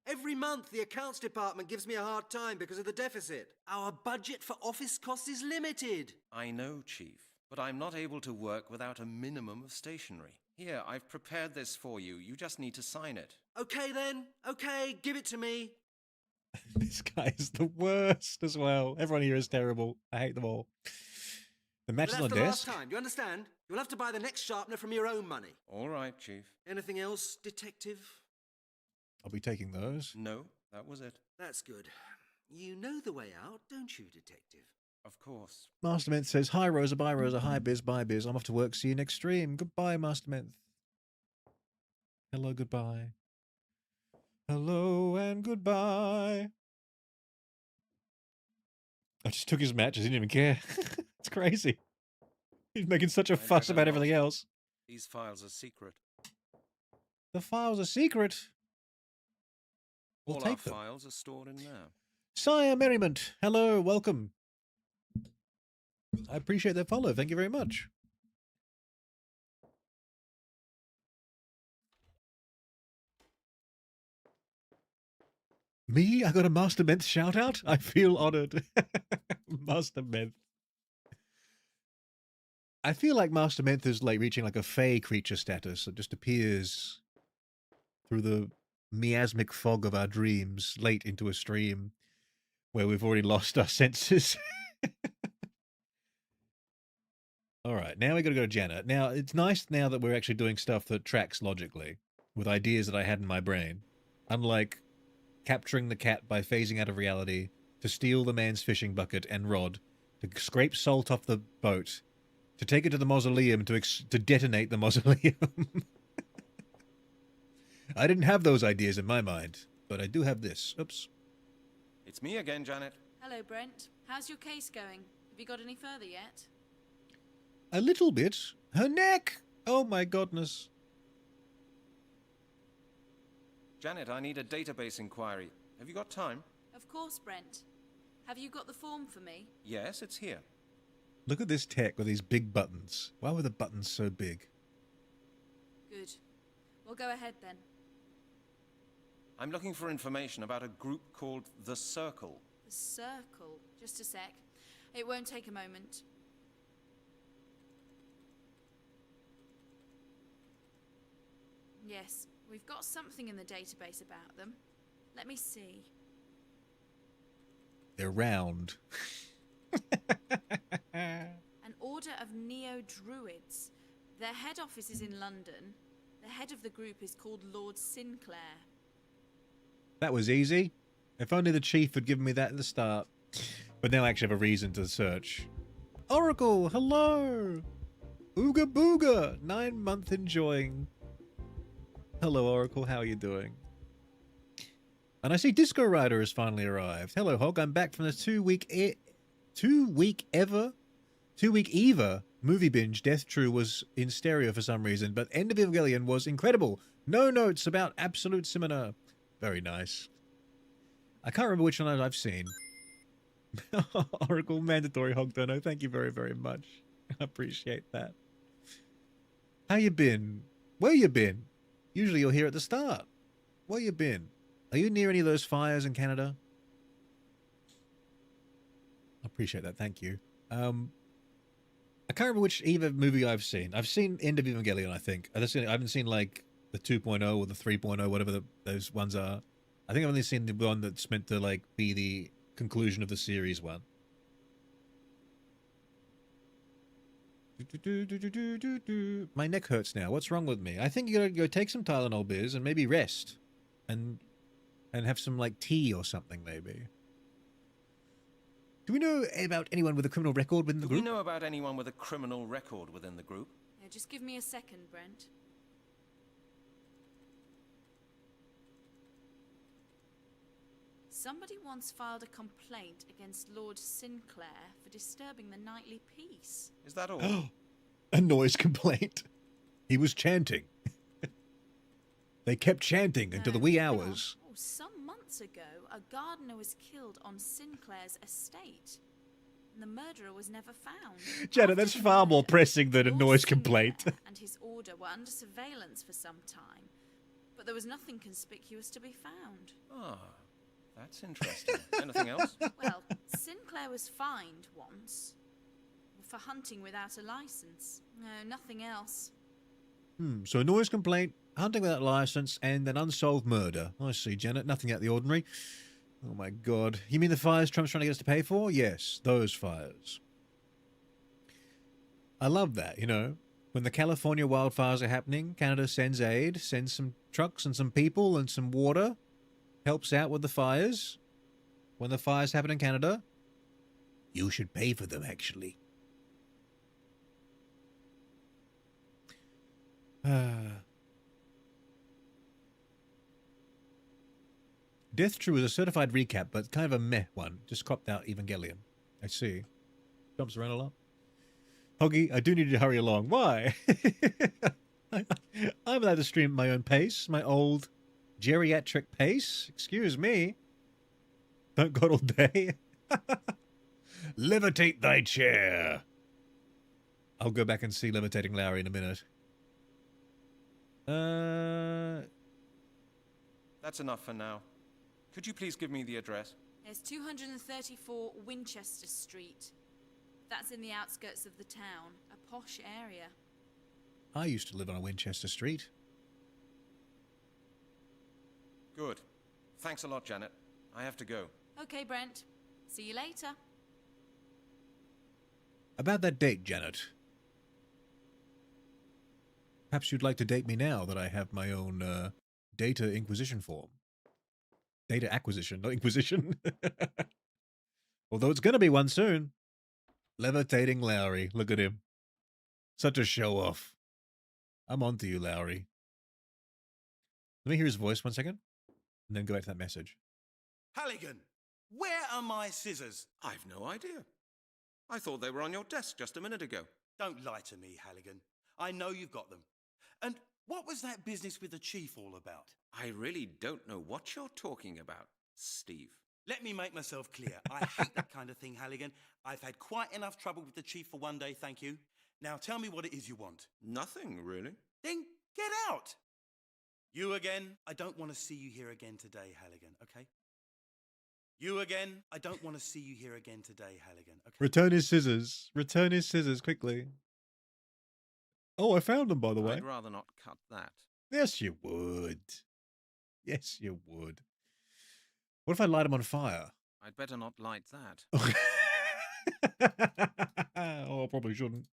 Every month, the accounts department gives me a hard time because of the deficit. Our budget for office costs is limited. I know, Chief, but I'm not able to work without a minimum of stationery. Here, I've prepared this for you. You just need to sign it. Okay, then. Okay, give it to me. This guy is the worst as well. Everyone here is terrible. I hate them all. The match is on But desk. that's the last time, you understand? You'll have to buy the next sharpener from your own money. All right, Chief. Anything else, Detective? I'll be taking those. No, that was it. That's good. You know the way out, don't you, Detective? Of course. Master Menth says, hi Rosa, bye Rosa, hi Biz, bye Biz. I'm off to work. See you next stream. Goodbye, Master Menth. Hello, goodbye. Hello and goodbye. I just took his matches. He didn't even care. It's crazy. He's making such a fuss about everything else. These files are secret. The files are secret. We'll All take our them. files are stored in there. Sire Merriment, hello, welcome. I appreciate that follow. Thank you very much. Me? I got a Master Menth shout out? I feel honored. Master Menth. I feel like Master Menth is like reaching like a fey creature status that just appears through the miasmic fog of our dreams late into a stream where we've already lost our senses. All right, now we got to go to Janet. Now, it's nice now that we're actually doing stuff that tracks logically with ideas that I had in my brain. Unlike capturing the cat by phasing out of reality, to steal the man's fishing bucket and rod, to scrape salt off the boat, to take it to the mausoleum, to detonate the mausoleum. I didn't have those ideas in my mind, but I do have this. Oops. It's me again, Janet. Hello, Brent. How's your case going? Have you got any further yet? A little bit. Her neck! Oh my goodness. Janet, I need a database inquiry. Have you got time? Of course, Brent. Have you got the form for me? Yes, it's here. Look at this tech with these big buttons. Why were the buttons so big? Good. We'll go ahead then. I'm looking for information about a group called The Circle. The Circle. Just a sec. It won't take a moment. Yes, We've got something in the database about them. Let me see. They're round. An order of neo-druids. Their head office is in London. The head of the group is called Lord Sinclair. That was easy. If only the chief had given me that at the start. But now I actually have a reason to search. Oracle, hello! Ooga booga! 9-month enjoying. Hello, Oracle, how are you doing? And I see Disco Rider has finally arrived. Hello, Hog, I'm back from the 2-week Eva movie binge. Death True was in stereo for some reason, but End of Evangelion was incredible. No notes about Absolute Similar. Very nice. I can't remember which one I've seen. Oracle, mandatory Hog Dono. Thank you very, very much. I appreciate that. How you been? Where you been? Usually you're here at the start. Where you been? Are you near any of those fires in Canada? I appreciate that. Thank you. I can't remember which Eva movie I've seen. I've seen End of Evangelion, I think. I haven't seen like the 2.0 or the 3.0, whatever those ones are. I think I've only seen the one that's meant to like be the conclusion of the series one. My neck hurts now. What's wrong with me? I think you gotta go take some Tylenol, Biz, and maybe rest, and have some like tea or something, maybe. Do we know about anyone with a criminal record within the group? Do we know about anyone with a criminal record within the group? Yeah, just give me a second, Brent. Somebody once filed a complaint against Lord Sinclair for disturbing the nightly peace. Is that all? A noise complaint. He was chanting. They kept chanting until the wee hours. Oh, some months ago, a gardener was killed on Sinclair's estate. And the murderer was never found. Janet, that's far more pressing than a noise complaint. And his order were under surveillance for some time. But there was nothing conspicuous to be found. Ah. That's interesting. Anything else? Well, Sinclair was fined once for hunting without a license. No, nothing else. So a noise complaint, hunting without license, and an unsolved murder. I see, Janet. Nothing out of the ordinary. Oh my God. You mean the fires Trump's trying to get us to pay for? Yes, those fires. I love that, you know. When the California wildfires are happening, Canada sends aid, sends some trucks and some people and some water. Helps out with the fires. When the fires happen in Canada, you should pay for them, actually. Death True is a certified recap, but kind of a meh one. Just cropped out Evangelion. I see. Jumps around a lot. Hoggy, I do need you to hurry along. Why? I'm allowed to stream at my own pace. My old geriatric pace? Excuse me. Don't got all day. Levitate thy chair. I'll go back and see Levitating Lowry in a minute. That's enough for now. Could you please give me the address? There's 234 Winchester Street. That's in the outskirts of the town, a posh area. I used to live on a Winchester Street. Good. Thanks a lot, Janet. I have to go. Okay, Brent. See you later. About that date, Janet. Perhaps you'd like to date me now that I have my own data inquisition form. Data acquisition, not inquisition. Although it's going to be one soon. Levitating Lowry. Look at him. Such a show-off. I'm on to you, Lowry. Let me hear his voice 1 second. And then go back to that message. Halligan, where are my scissors? I've no idea. I thought they were on your desk just a minute ago. Don't lie to me, Halligan. I know you've got them. And what was that business with the chief all about? I really don't know what you're talking about, Steve. Let me make myself clear. I hate that kind of thing, Halligan. I've had quite enough trouble with the chief for one day, thank you. Now tell me what it is you want. Nothing, really. Then get out! You again? I don't want to see you here again today, Halligan, okay? You again? I don't want to see you here again today, Halligan, okay? Return his scissors. Return his scissors quickly. Oh, I found them, by the way. I'd rather not cut that. Yes, you would. Yes, you would. What if I light him on fire? I'd better not light that. Oh, I probably shouldn't.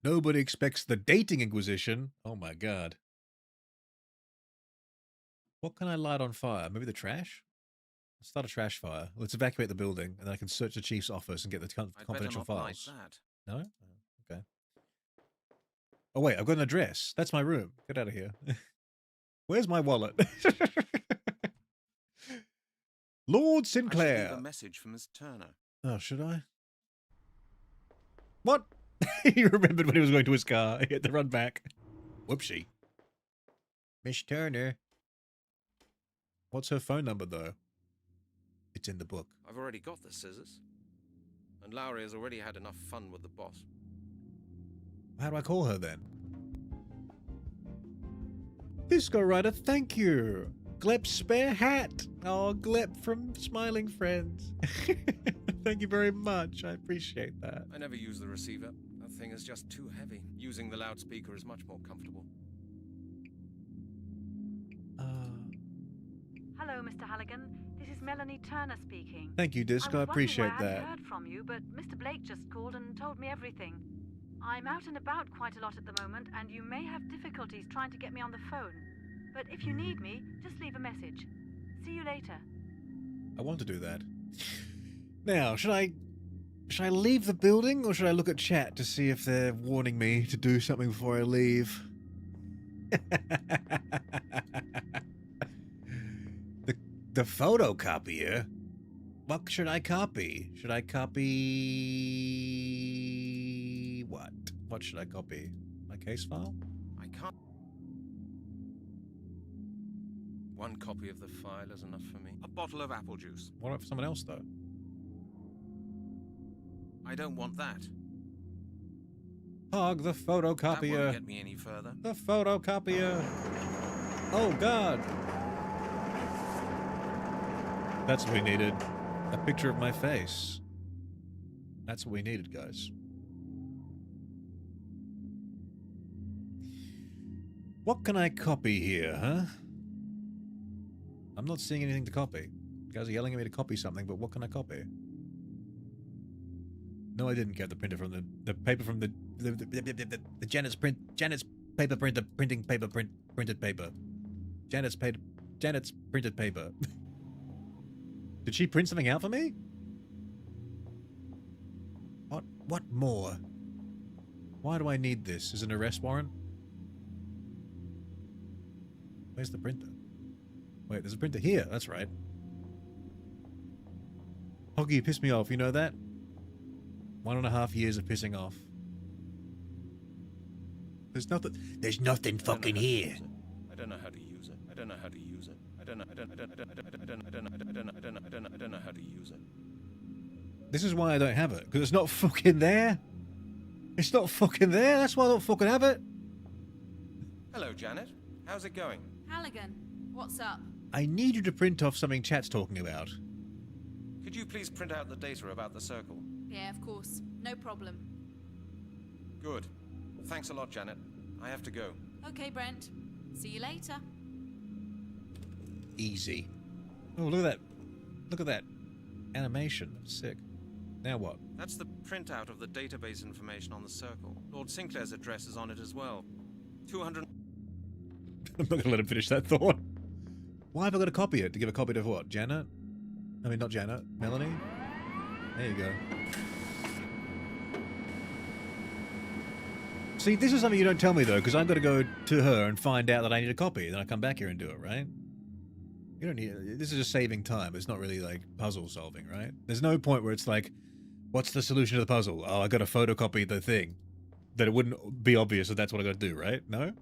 Nobody expects the dating inquisition. Oh my god. What can I light on fire? Maybe the trash? Let's start a trash fire. Let's evacuate the building, and then I can search the chief's office and get the confidential I'd better not light files. that. No? Oh, okay. Oh wait, I've got an address. That's my room. Get out of here. Where's my wallet? Lord I should leave Sinclair. a message for Miss Turner. Oh, should I? What? He remembered when he was going to his car. He had to run back. Whoopsie. Miss Turner. What's her phone number, though? It's in the book. I've already got the scissors. And Lowry has already had enough fun with the boss. How do I call her, then? Disco Rider, thank you. Glep's spare hat. Oh, Glep from Smiling Friends. Thank you very much. I appreciate that. I never use the receiver. That thing is just too heavy. Using the loudspeaker is much more comfortable. Hello, Mr. Halligan. This is Melanie Turner speaking. Thank you, Disco. I appreciate I that. hadn't heard from you, but Mr. Blake just called and told me everything. I'm out and about quite a lot at the moment, and you may have difficulties trying to get me on the phone. But if you need me, just leave a message. See you later. I want to do that. Now, should I leave the building, or should I look at chat to see if they're warning me to do something before I leave? The photocopier? What should I copy? Should I copy... what? What should I copy? My case file? I can't. One copy of the file is enough for me. A bottle of apple juice. What about for someone else, though? I don't want that. Hog, the That won't photocopier. get me any further. The photocopier. Oh, God. That's what we needed. A picture of my face. That's what we needed, guys. What can I copy here, huh? I'm not seeing anything to copy. You guys are yelling at me to copy something, but what can I copy? No, I didn't get the printer from the paper from the Janet's paper printer printing paper printed paper. Janet's printed paper. Did she print something out for me? What more? Why do I need this? Is it an arrest warrant? Where's the printer? Wait, there's a printer here. That's right. Hoggy, you pissed me off. You know that? 1.5 years of pissing off. There's nothing fucking here. I don't know how to use it. I don't know how to use it. I don't know how to use it. This is why I don't have it, because it's not fucking there. It's not fucking there. That's why I don't fucking have it. Hello, Janet. How's it going? Halligan, what's up? I need you to print off something chat's talking about. Could you please print out the data about the circle? Yeah, of course. No problem. Good. Thanks a lot, Janet. I have to go. Okay, Brent. See you later. Easy. Oh, look at that. Look at that. Animation. Sick. Now what? That's the printout of the database information on the circle. Lord Sinclair's address is on it as well. 200... I'm not going to let him finish that thought. Why have I got to copy it? To give a copy to what? Janet? I mean, not Janet. Melanie? There you go. See, this is something you don't tell me, though, because I've got to go to her and find out that I need a copy. Then I come back here and do it, right? You don't need... This is just saving time. It's not really, like, puzzle solving, right? There's no point where it's like, what's the solution to the puzzle? Oh, I got to photocopy the thing. That it wouldn't be obvious that that's what I got to do, right? No?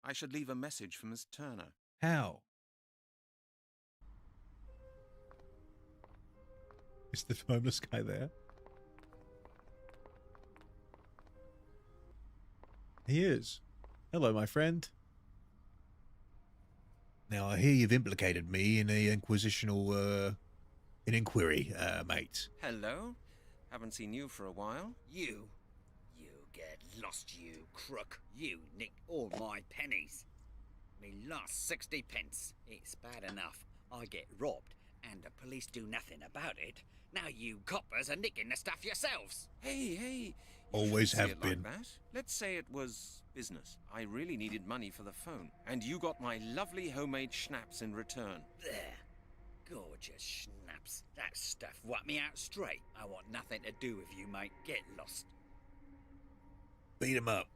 I should leave a message for Miss Turner. How? Is the homeless guy there? He is. Hello, my friend. Now, I hear you've implicated me in a inquisitional, an inquiry, mate. Hello? Haven't seen you for a while. You get lost, you crook. You nicked all my pennies. Me last 60 pence. It's bad enough I get robbed and the police do nothing about it. Now you coppers are nicking the stuff yourselves. Hey. Always You shouldn't have say it been. like that. Let's say it was business. I really needed money for the phone, and you got my lovely homemade schnapps in return. There. Gorgeous schnapps. That stuff wiped me out straight. I want nothing to do with you, mate. Get lost. Beat him up.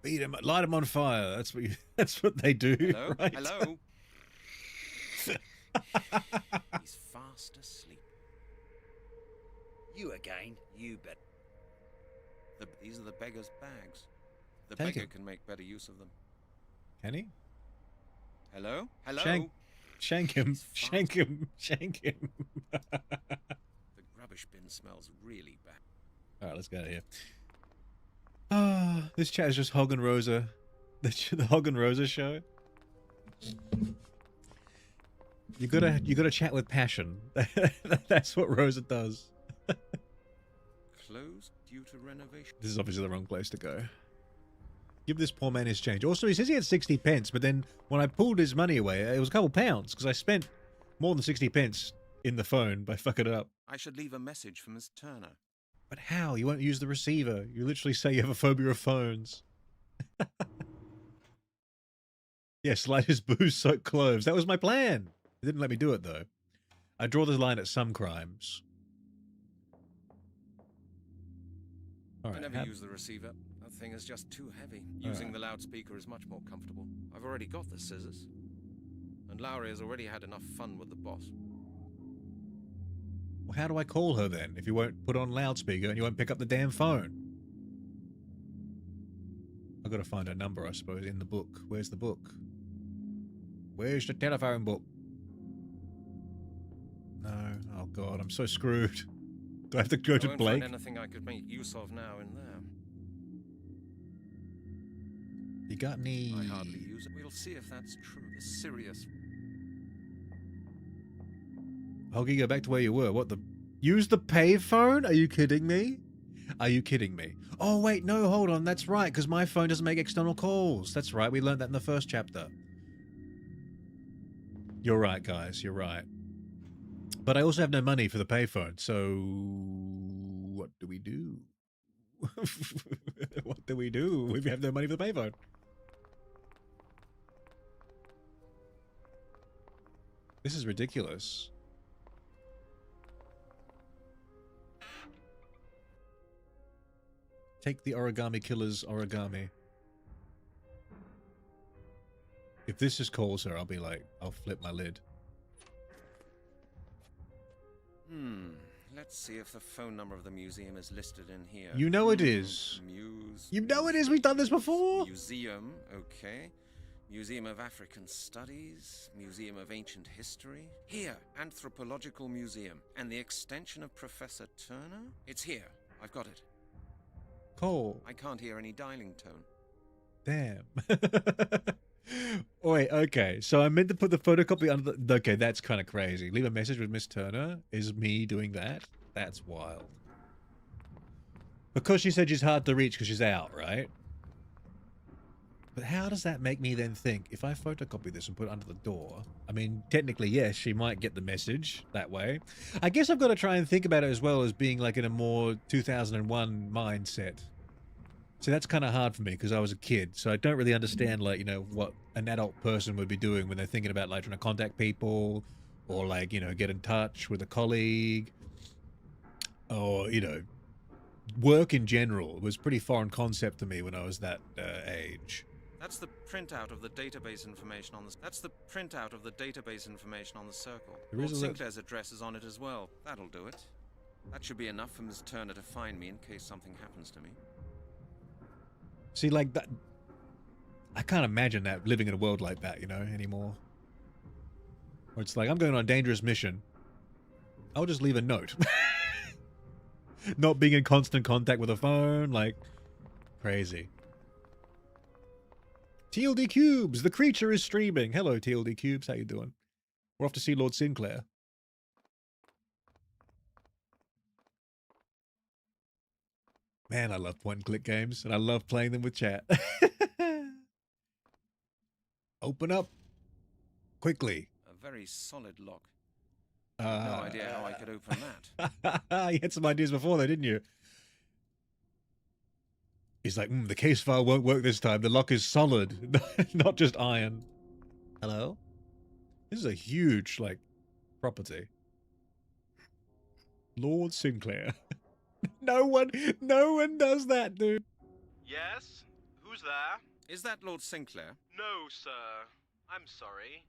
Beat him up. Light him on fire. That's what that's what they do. Hello? Right? Hello? He's fast asleep. You again, you bet. These are the beggar's bags. The Take beggar it. can make better use of them. Can he? Hello? Hello? Shank him. He's fast. Shank him. Shank him. The rubbish bin smells really bad. Alright, let's get out of here. Ah, this chat is just Hog and Rosa. The Hog and Rosa show. You gotta chat with passion. That's what Rosa does. Closed due to renovation. This is obviously the wrong place to go. Give this poor man his change. Also, he says he had 60 pence, but then when I pulled his money away, it was a couple pounds, because I spent more than 60 pence in the phone by fucking it up. I should leave a message for Miss Turner. But how? You won't use the receiver. You literally say you have a phobia of phones. Yeah, slide his booze-soaked clothes. That was my plan. It didn't let me do it, though. I draw the line at some crimes. All I right, never use the receiver. That thing is just too heavy. Using the loudspeaker is much more comfortable. I've already got the scissors. And Lowry has already had enough fun with the boss. Well, how do I call her then, if you won't put on loudspeaker and you won't pick up the damn phone? I've got to find her number, I suppose, in the book. Where's the book? Where's the telephone book? No. Oh, God, I'm so screwed. Do I have to go to I won't Blake? find anything I could make use of now in there. You got any... I hardly use it. We'll see if that's true. The serious... Hoggy, go back to where you were. What the... Use the payphone? Are you kidding me? Are you kidding me? Oh, wait, no, hold on. That's right, because my phone doesn't make external calls. That's right, we learned that in the first chapter. You're right, guys, you're right. But I also have no money for the payphone, so... What do we do? What do we do if we have no money for the payphone? This is ridiculous. Take the origami killer's origami. If this just calls her, I'll be like, I'll flip my lid. Let's see if the phone number of the museum is listed in here. You know it is. You know it is. We've done this before. Museum, okay. Museum of African Studies, Museum of Ancient History. Here, Anthropological Museum. And the extension of Professor Turner? It's here. I've got it. Call. I can't hear any dialing tone. Damn. Wait, okay. So I meant to put the photocopy under the... Okay, that's kind of crazy. Leave a message with Miss Turner is me doing that? That's wild. Because she said she's hard to reach because she's out, right? But how does that make me then think, if I photocopy this and put it under the door, I mean, technically, yes, she might get the message that way. I guess I've got to try and think about it as well as being like in a more 2001 mindset. So that's kind of hard for me because I was a kid, so I don't really understand, like, you know, what an adult person would be doing when they're thinking about, like, trying to contact people or, like, you know, get in touch with a colleague or, you know, work in general. It was a pretty foreign concept to me when I was that age. That's the printout of the database information on the... That's the printout of the database information on the circle. There is Lord a Sinclair's address is on it as well. That'll do it. That should be enough for Miss Turner to find me in case something happens to me. See, like, that... I can't imagine that, living in a world like that, you know, anymore. Where it's like, I'm going on a dangerous mission. I'll just leave a note. Not being in constant contact with a phone, like, crazy. TLD Cubes, the creature is streaming. Hello, TLD Cubes. How you doing? We're off to see Lord Sinclair. Man, I love point-and-click games, and I love playing them with chat. Open up. Quickly. A very solid lock. No idea how I could open that. You had some ideas before, though, didn't you? He's like, the case file won't work this time. The lock is solid, not just iron. Hello? This is a huge, like, property. Lord Sinclair. No one does that, dude. Yes? Who's there? Is that Lord Sinclair? No, sir. I'm sorry.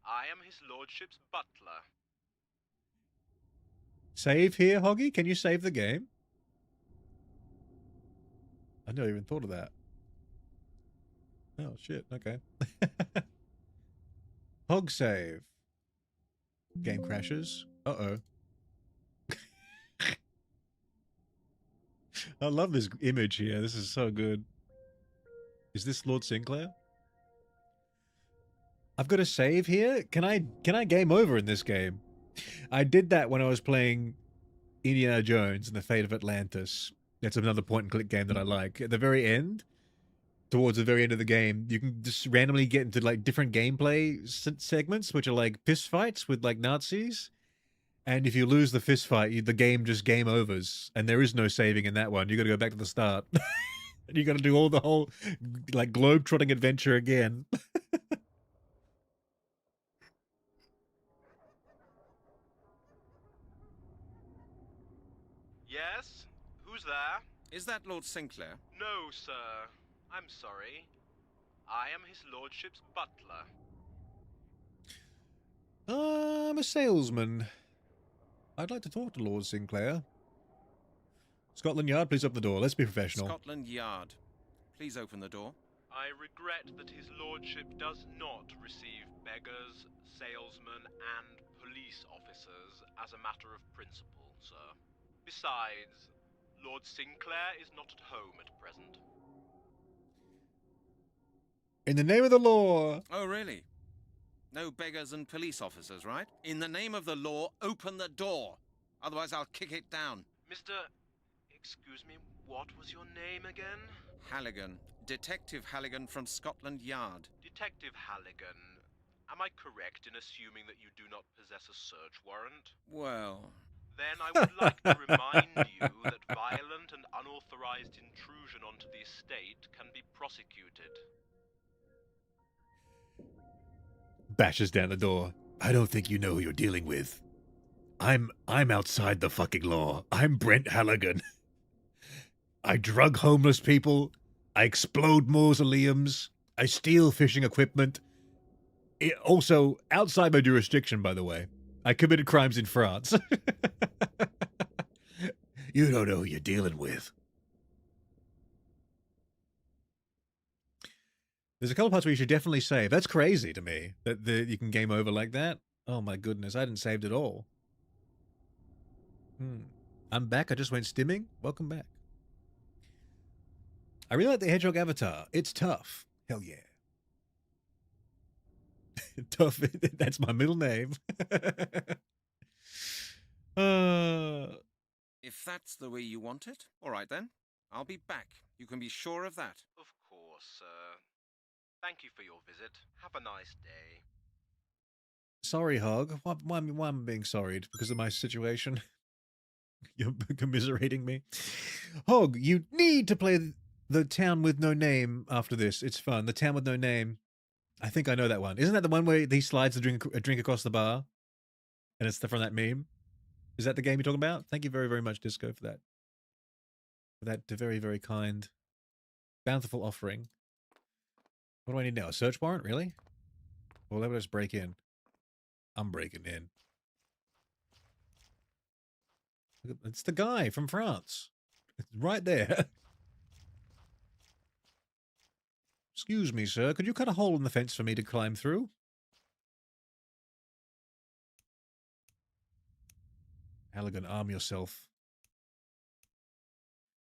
I am his lordship's butler. Save here, Hoggy? Can you save the game? I never even thought of that. Oh, shit. Okay. Hog save. Game crashes. Uh-oh. I love this image here. This is so good. Is this Lord Sinclair? I've got a save here. Can I game over in this game? I did that when I was playing Indiana Jones and the Fate of Atlantis. That's another point-and-click game that I like. At the very end, towards the very end of the game, you can just randomly get into like different gameplay segments, which are like fist fights with like Nazis. And if you lose the fist fight, the game just game overs, and there is no saving in that one. You got to go back to the start, and you got to do all the whole like globe-trotting adventure again. Yes? Who's there? Is that Lord Sinclair? No, sir. I'm sorry. I am his lordship's butler. I'm a salesman. I'd like to talk to Lord Sinclair. Scotland Yard, please open the door. Let's be professional. Scotland Yard. Please open the door. I regret that his lordship does not receive beggars, salesmen, and police officers as a matter of principle, sir. Besides, Lord Sinclair is not at home at present. In the name of the law. Oh, really? No beggars and police officers, right? In the name of the law, open the door. Otherwise, I'll kick it down. Mr. Excuse me, what was your name again? Halligan. Detective Halligan from Scotland Yard. Detective Halligan, am I correct in assuming that you do not possess a search warrant? Well... Then I would like to remind you that violent and unauthorized intrusion onto the estate can be prosecuted. Bashes down the door. I don't think you know who you're dealing with. I'm outside the fucking law. I'm Brent Halligan. I drug homeless people. I explode mausoleums. I steal fishing equipment. Also, outside my jurisdiction, by the way. I committed crimes in France. You don't know who you're dealing with. There's a couple parts where you should definitely save. That's crazy to me, that you can game over like that. Oh my goodness, I didn't save it all. I'm back, I just went stimming. Welcome back. I really like the Hedgehog avatar. It's tough. Hell yeah. Tough, that's my middle name. If that's the way you want it, all right then. I'll be back. You can be sure of that. Of course, sir. Thank you for your visit. Have a nice day. Sorry, Hog. Why am I being sorry? Because of my situation? You're commiserating me? Hog, you need to play the Town with No Name after this. It's fun. The Town with No Name. I think I know that one. Isn't that the one where he slides a drink across the bar? And it's from that meme? Is that the game you're talking about? Thank you very, very much, Disco, for that. For that very, very kind, bountiful offering. What do I need now? A search warrant? Really? Well, let me just break in. I'm breaking in. It's the guy from France. It's right there. Excuse me, sir. Could you cut a hole in the fence for me to climb through? Halligan, arm yourself.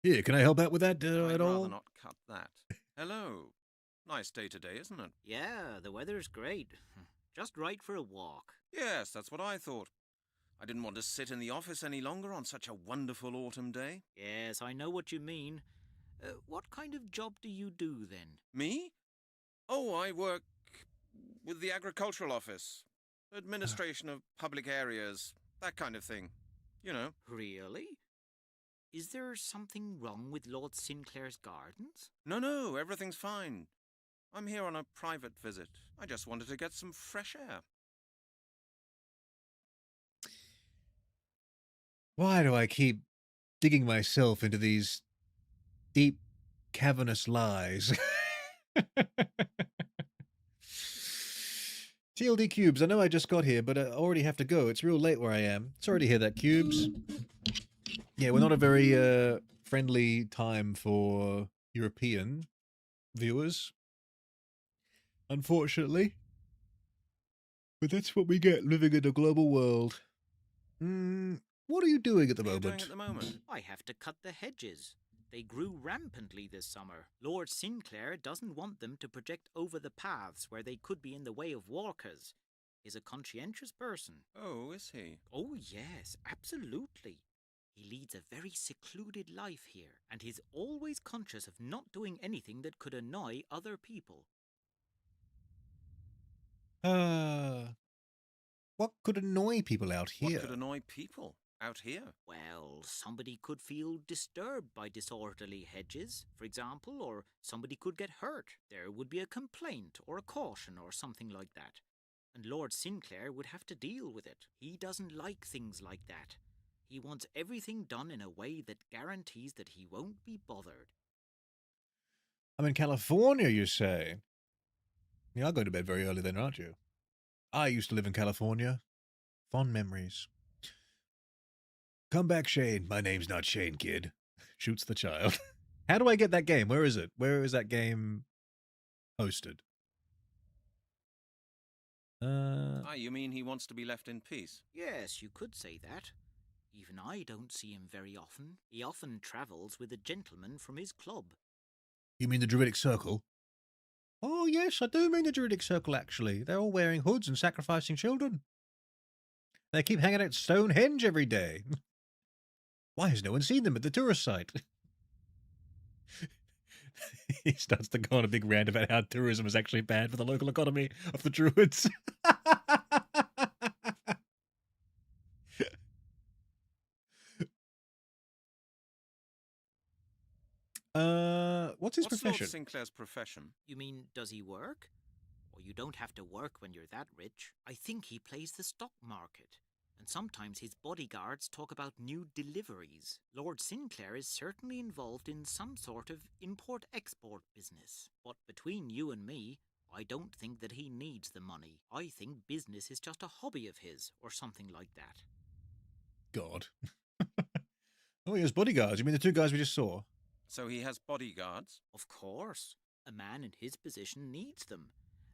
Here, can I help out with that I'd at rather all? not cut that. Hello. Nice day today, isn't it? Yeah, the weather's great. Just right for a walk. Yes, that's what I thought. I didn't want to sit in the office any longer on such a wonderful autumn day. Yes, I know what you mean. What kind of job do you do then? Me? Oh, I work with the agricultural office. Administration of public areas, that kind of thing. You know. Really? Is there something wrong with Lord Sinclair's gardens? No, everything's fine. I'm here on a private visit. I just wanted to get some fresh air. Why do I keep digging myself into these deep, cavernous lies? TLD Cubes, I know I just got here, but I already have to go. It's real late where I am. Sorry to hear that, Cubes. Yeah, we're not a very friendly time for European viewers, unfortunately. But that's what we get living in a global world. What are you doing at the moment? I have to cut the hedges. They grew rampantly this summer. Lord Sinclair doesn't want them to project over the paths where they could be in the way of walkers. He's a conscientious person. Oh, is he? Oh, yes, absolutely. He leads a very secluded life here, and he's always conscious of not doing anything that could annoy other people. What could annoy people out here? What could annoy people out here? Well, somebody could feel disturbed by disorderly hedges, for example, or somebody could get hurt. There would be a complaint or a caution or something like that. And Lord Sinclair would have to deal with it. He doesn't like things like that. He wants everything done in a way that guarantees that he won't be bothered. I'm in California, you say? You're going to bed very early then, aren't you? I used to live in California. Fond memories. Come back, Shane. My name's not Shane, kid. Shoots the child. How do I get that game? Where is it? Where is that game hosted? You mean he wants to be left in peace? Yes, you could say that. Even I don't see him very often. He often travels with a gentleman from his club. You mean the Druidic Circle? Oh, yes, I do mean the Druidic Circle, actually. They're all wearing hoods and sacrificing children. They keep hanging out at Stonehenge every day. Why has no one seen them at the tourist site? He starts to go on a big rant about how tourism is actually bad for the local economy of the Druids. What's his profession? Lord Sinclair's profession? You mean, does he work? Or you don't have to work when you're that rich. I think he plays the stock market. And sometimes his bodyguards talk about new deliveries. Lord Sinclair is certainly involved in some sort of import-export business. But between you and me, I don't think that he needs the money. I think business is just a hobby of his, or something like that. God. Oh, he has bodyguards. You mean the two guys we just saw? So he has bodyguards? Of course. A man in his position needs them.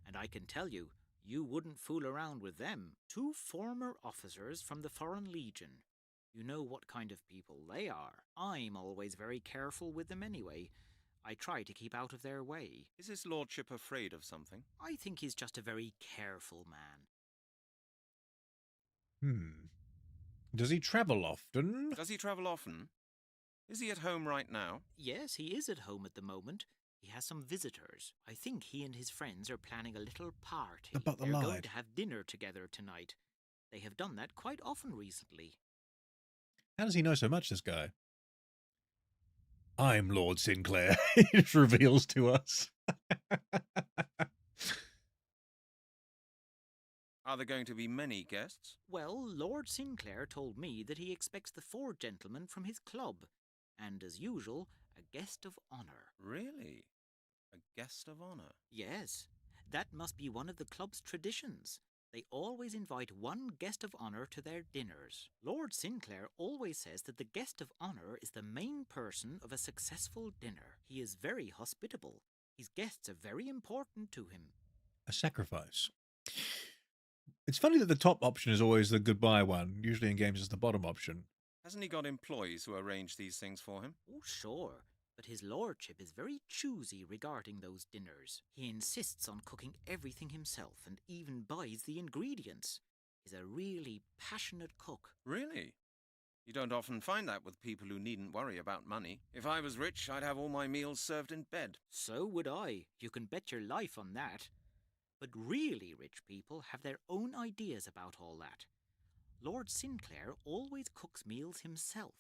And I can tell you, you wouldn't fool around with them. 2 former officers from the Foreign Legion. You know what kind of people they are. I'm always very careful with them anyway. I try to keep out of their way. Is his lordship afraid of something? I think he's just a very careful man. Does he travel often? Does he travel often? Is he at home right now? Yes, he is at home at the moment. He has some visitors. I think he and his friends are planning a little party. About the They're lad. going to have dinner together tonight. They have done that quite often recently. How does he know so much, this guy? I'm Lord Sinclair, he just reveals to us. Are there going to be many guests? Well, Lord Sinclair told me that he expects the 4 gentlemen from his club, and as usual, a guest of honour. Really? A guest of honour? Yes, that must be one of the club's traditions. They always invite one guest of honour to their dinners. Lord Sinclair always says that the guest of honour is the main person of a successful dinner. He is very hospitable. His guests are very important to him. A sacrifice. It's funny that the top option is always the goodbye one. Usually in games it's the bottom option. Hasn't he got employees who arrange these things for him? Oh, sure. But his lordship is very choosy regarding those dinners. He insists on cooking everything himself and even buys the ingredients. He's a really passionate cook. Really? You don't often find that with people who needn't worry about money. If I was rich, I'd have all my meals served in bed. So would I. You can bet your life on that. But really rich people have their own ideas about all that. Lord Sinclair always cooks meals himself.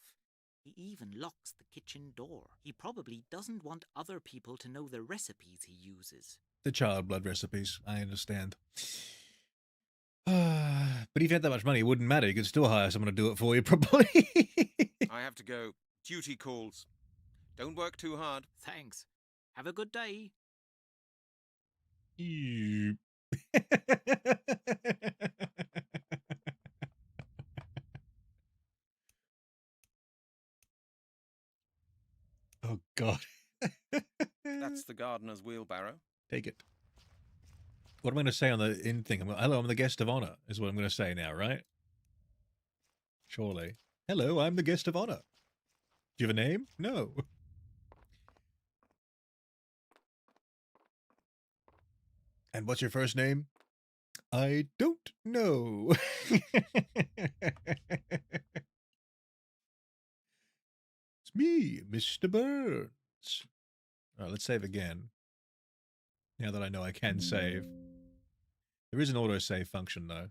He even locks the kitchen door. He probably doesn't want other people to know the recipes he uses. The child blood recipes, I understand. But if you had that much money, it wouldn't matter. You could still hire someone to do it for you, probably. I have to go. Duty calls. Don't work too hard. Thanks. Have a good day. Oh, God. That's the gardener's wheelbarrow. Take it. What am I going to say on the in thing? Hello, I'm the guest of honor, is what I'm going to say now, right? Surely. Hello, I'm the guest of honor. Do you have a name? No. And what's your first name? I don't know. It's me, Mr. Burns. All right, let's save again. Now that I know I can save. There is an auto-save function, though.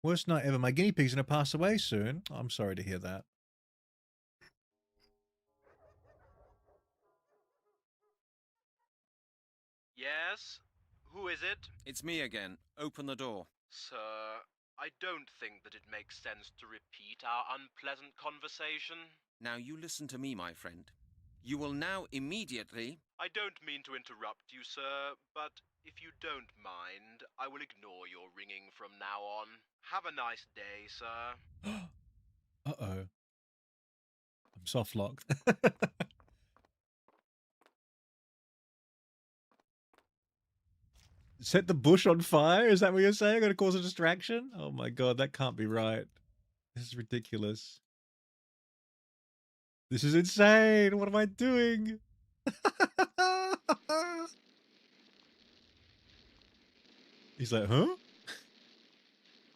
Worst night ever. My guinea pig's going to pass away soon. Oh, I'm sorry to hear that. Yes? Who is it? It's me again. Open the door. Sir, I don't think that it makes sense to repeat our unpleasant conversation. Now you listen to me, my friend. You will now immediately... I don't mean to interrupt you, sir, but if you don't mind, I will ignore your ringing from now on. Have a nice day, sir. Uh-oh. I'm soft-locked. Set the bush on fire? Is that what you're saying? Going to cause a distraction? Oh my god, that can't be right. This is ridiculous. This is insane. What am I doing? He's like, huh?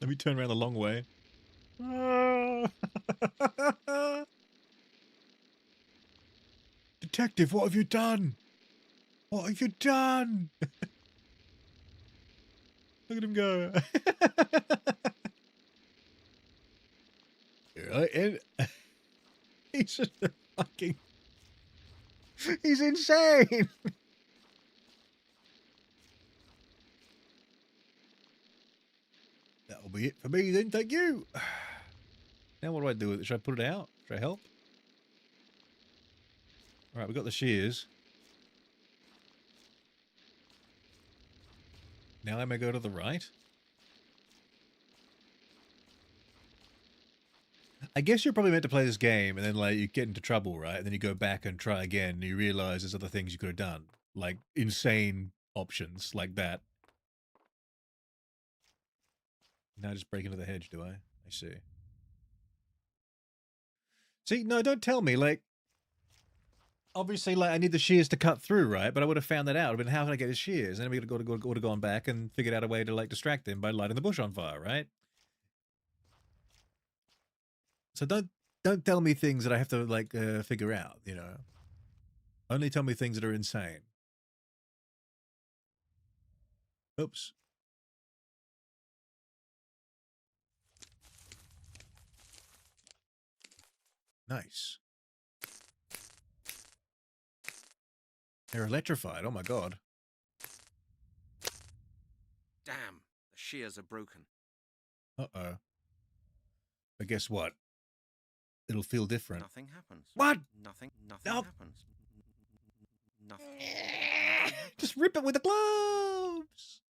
Let me turn around the long way. Detective, what have you done? What have you done? Look at him go. And he's just a fucking... He's insane! That'll be it for me then, thank you! Now what do I do with it? Should I put it out? Should I help? Alright, we got the shears. Now I may go to the right? I guess you're probably meant to play this game and then like you get into trouble, right? And then you go back and try again and you realize there's other things you could have done. Like insane options like that. Now I just break into the hedge, do I? I see. See, no, don't tell me, like... Obviously, like, I need the shears to cut through, right? But I would have found that out. But how can I get his shears? And then we would have gone back and figured out a way to, like, distract him by lighting the bush on fire, right? So don't tell me things that I have to, like, figure out, you know? Only tell me things that are insane. Oops. Nice. They're electrified. Oh my god. Damn, the shears are broken. Uh-oh. But guess what? It'll feel different. Nothing happens. What? Nothing Nope. happens. Nothing. Just rip it with the gloves.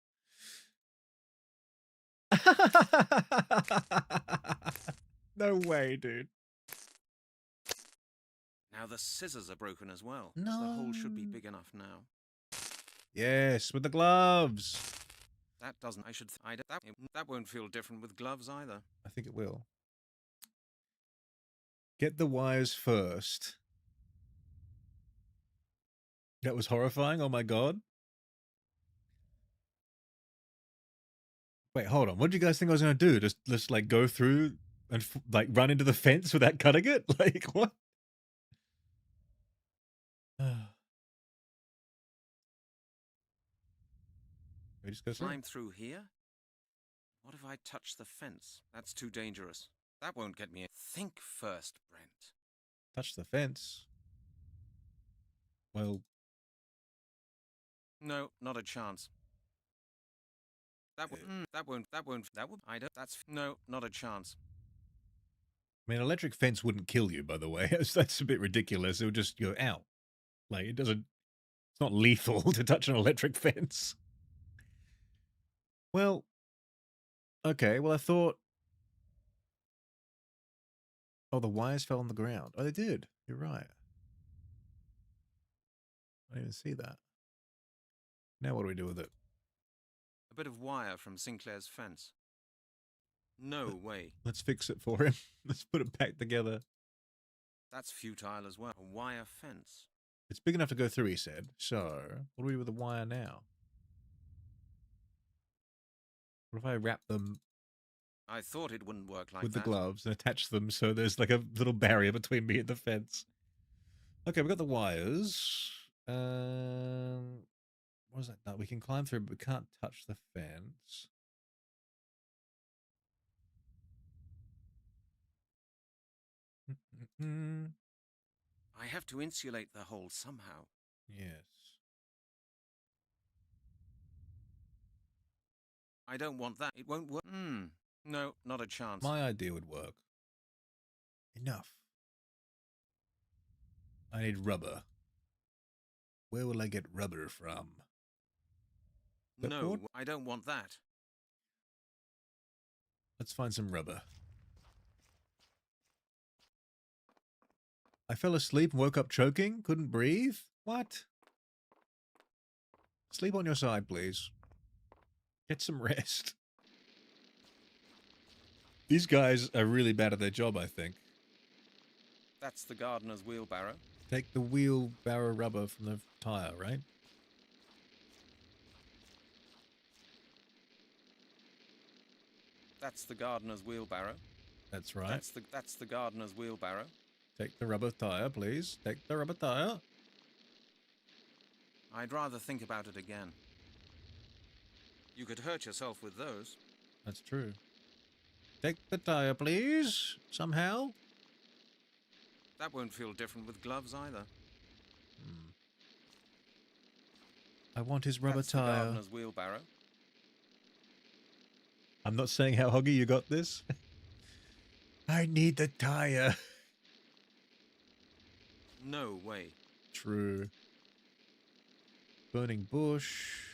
No way, dude. Now the scissors are broken as well. No. The hole should be big enough now. Yes, with the gloves. That doesn't. That won't feel different with gloves either. I think it will. Get the wires first. That was horrifying. Oh my god. Wait, hold on. What did you guys think I was going to do? Just like go through and like run into the fence without cutting it? Like what? We just go through. Climb through here? What if I touch the fence? That's too dangerous. That won't get me in. Think first, Brent. Touch the fence. Well, no, not a chance. That won't, I don't, no, not a chance. I mean, electric fence wouldn't kill you, by the way. That's a bit ridiculous. It would just go out. Like, it doesn't, it's not lethal to touch an electric fence. Well, okay, well, I thought, oh, the wires fell on the ground. Oh, they did. You're right. I didn't even see that. Now what do we do with it? A bit of wire from Sinclair's fence. No way. Let's fix it for him. Let's put it back together. That's futile as well. A wire fence. It's big enough to go through, he said. So, what do we do with the wire now? What if I wrap them I thought it wouldn't work like with that. the gloves and attach them so there's like a little barrier between me and the fence? Okay, we've got the wires. What is that? No, we can climb through, but we can't touch the fence. I have to insulate the hole somehow. Yes. I don't want that. It won't work. No, not a chance. My idea would work. Enough. I need rubber. Where will I get rubber from? No, I don't want that. Let's find some rubber. I fell asleep and woke up choking. Couldn't breathe? What? Sleep on your side, please. Get some rest. These guys are really bad at their job, I think. That's the gardener's wheelbarrow. Take the wheelbarrow rubber from the tire, right? That's the gardener's wheelbarrow. That's right. That's the gardener's wheelbarrow. Take the rubber tire, please. Take the rubber tire. I'd rather think about it again. You could hurt yourself with those. That's true. Take the tire, please. Somehow. That won't feel different with gloves either. I want his rubber That's the tire. gardener's wheelbarrow. I'm not saying how huggy you got this. I need the tire. No way. True. Burning bush.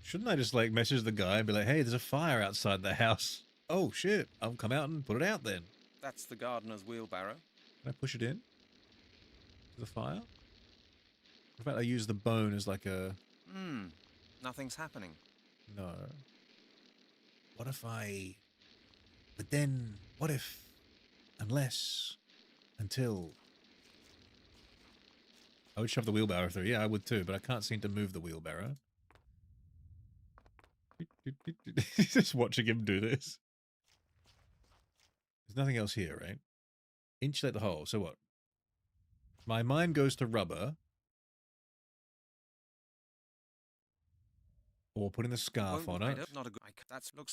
Shouldn't I just like message the guy and be like, hey, there's a fire outside the house? Oh shit, I'll come out and put it out then. That's the gardener's wheelbarrow. Can I push it in? To the fire? What about I use the bone as like a... Nothing's happening. No. What if I... But then, what if... Unless... Until... I would shove the wheelbarrow through. Yeah, I would too, but I can't seem to move the wheelbarrow. Just watching him do this. There's nothing else here, right? Insulate the hole. So what? My mind goes to rubber. Or putting the scarf on it. Not a good.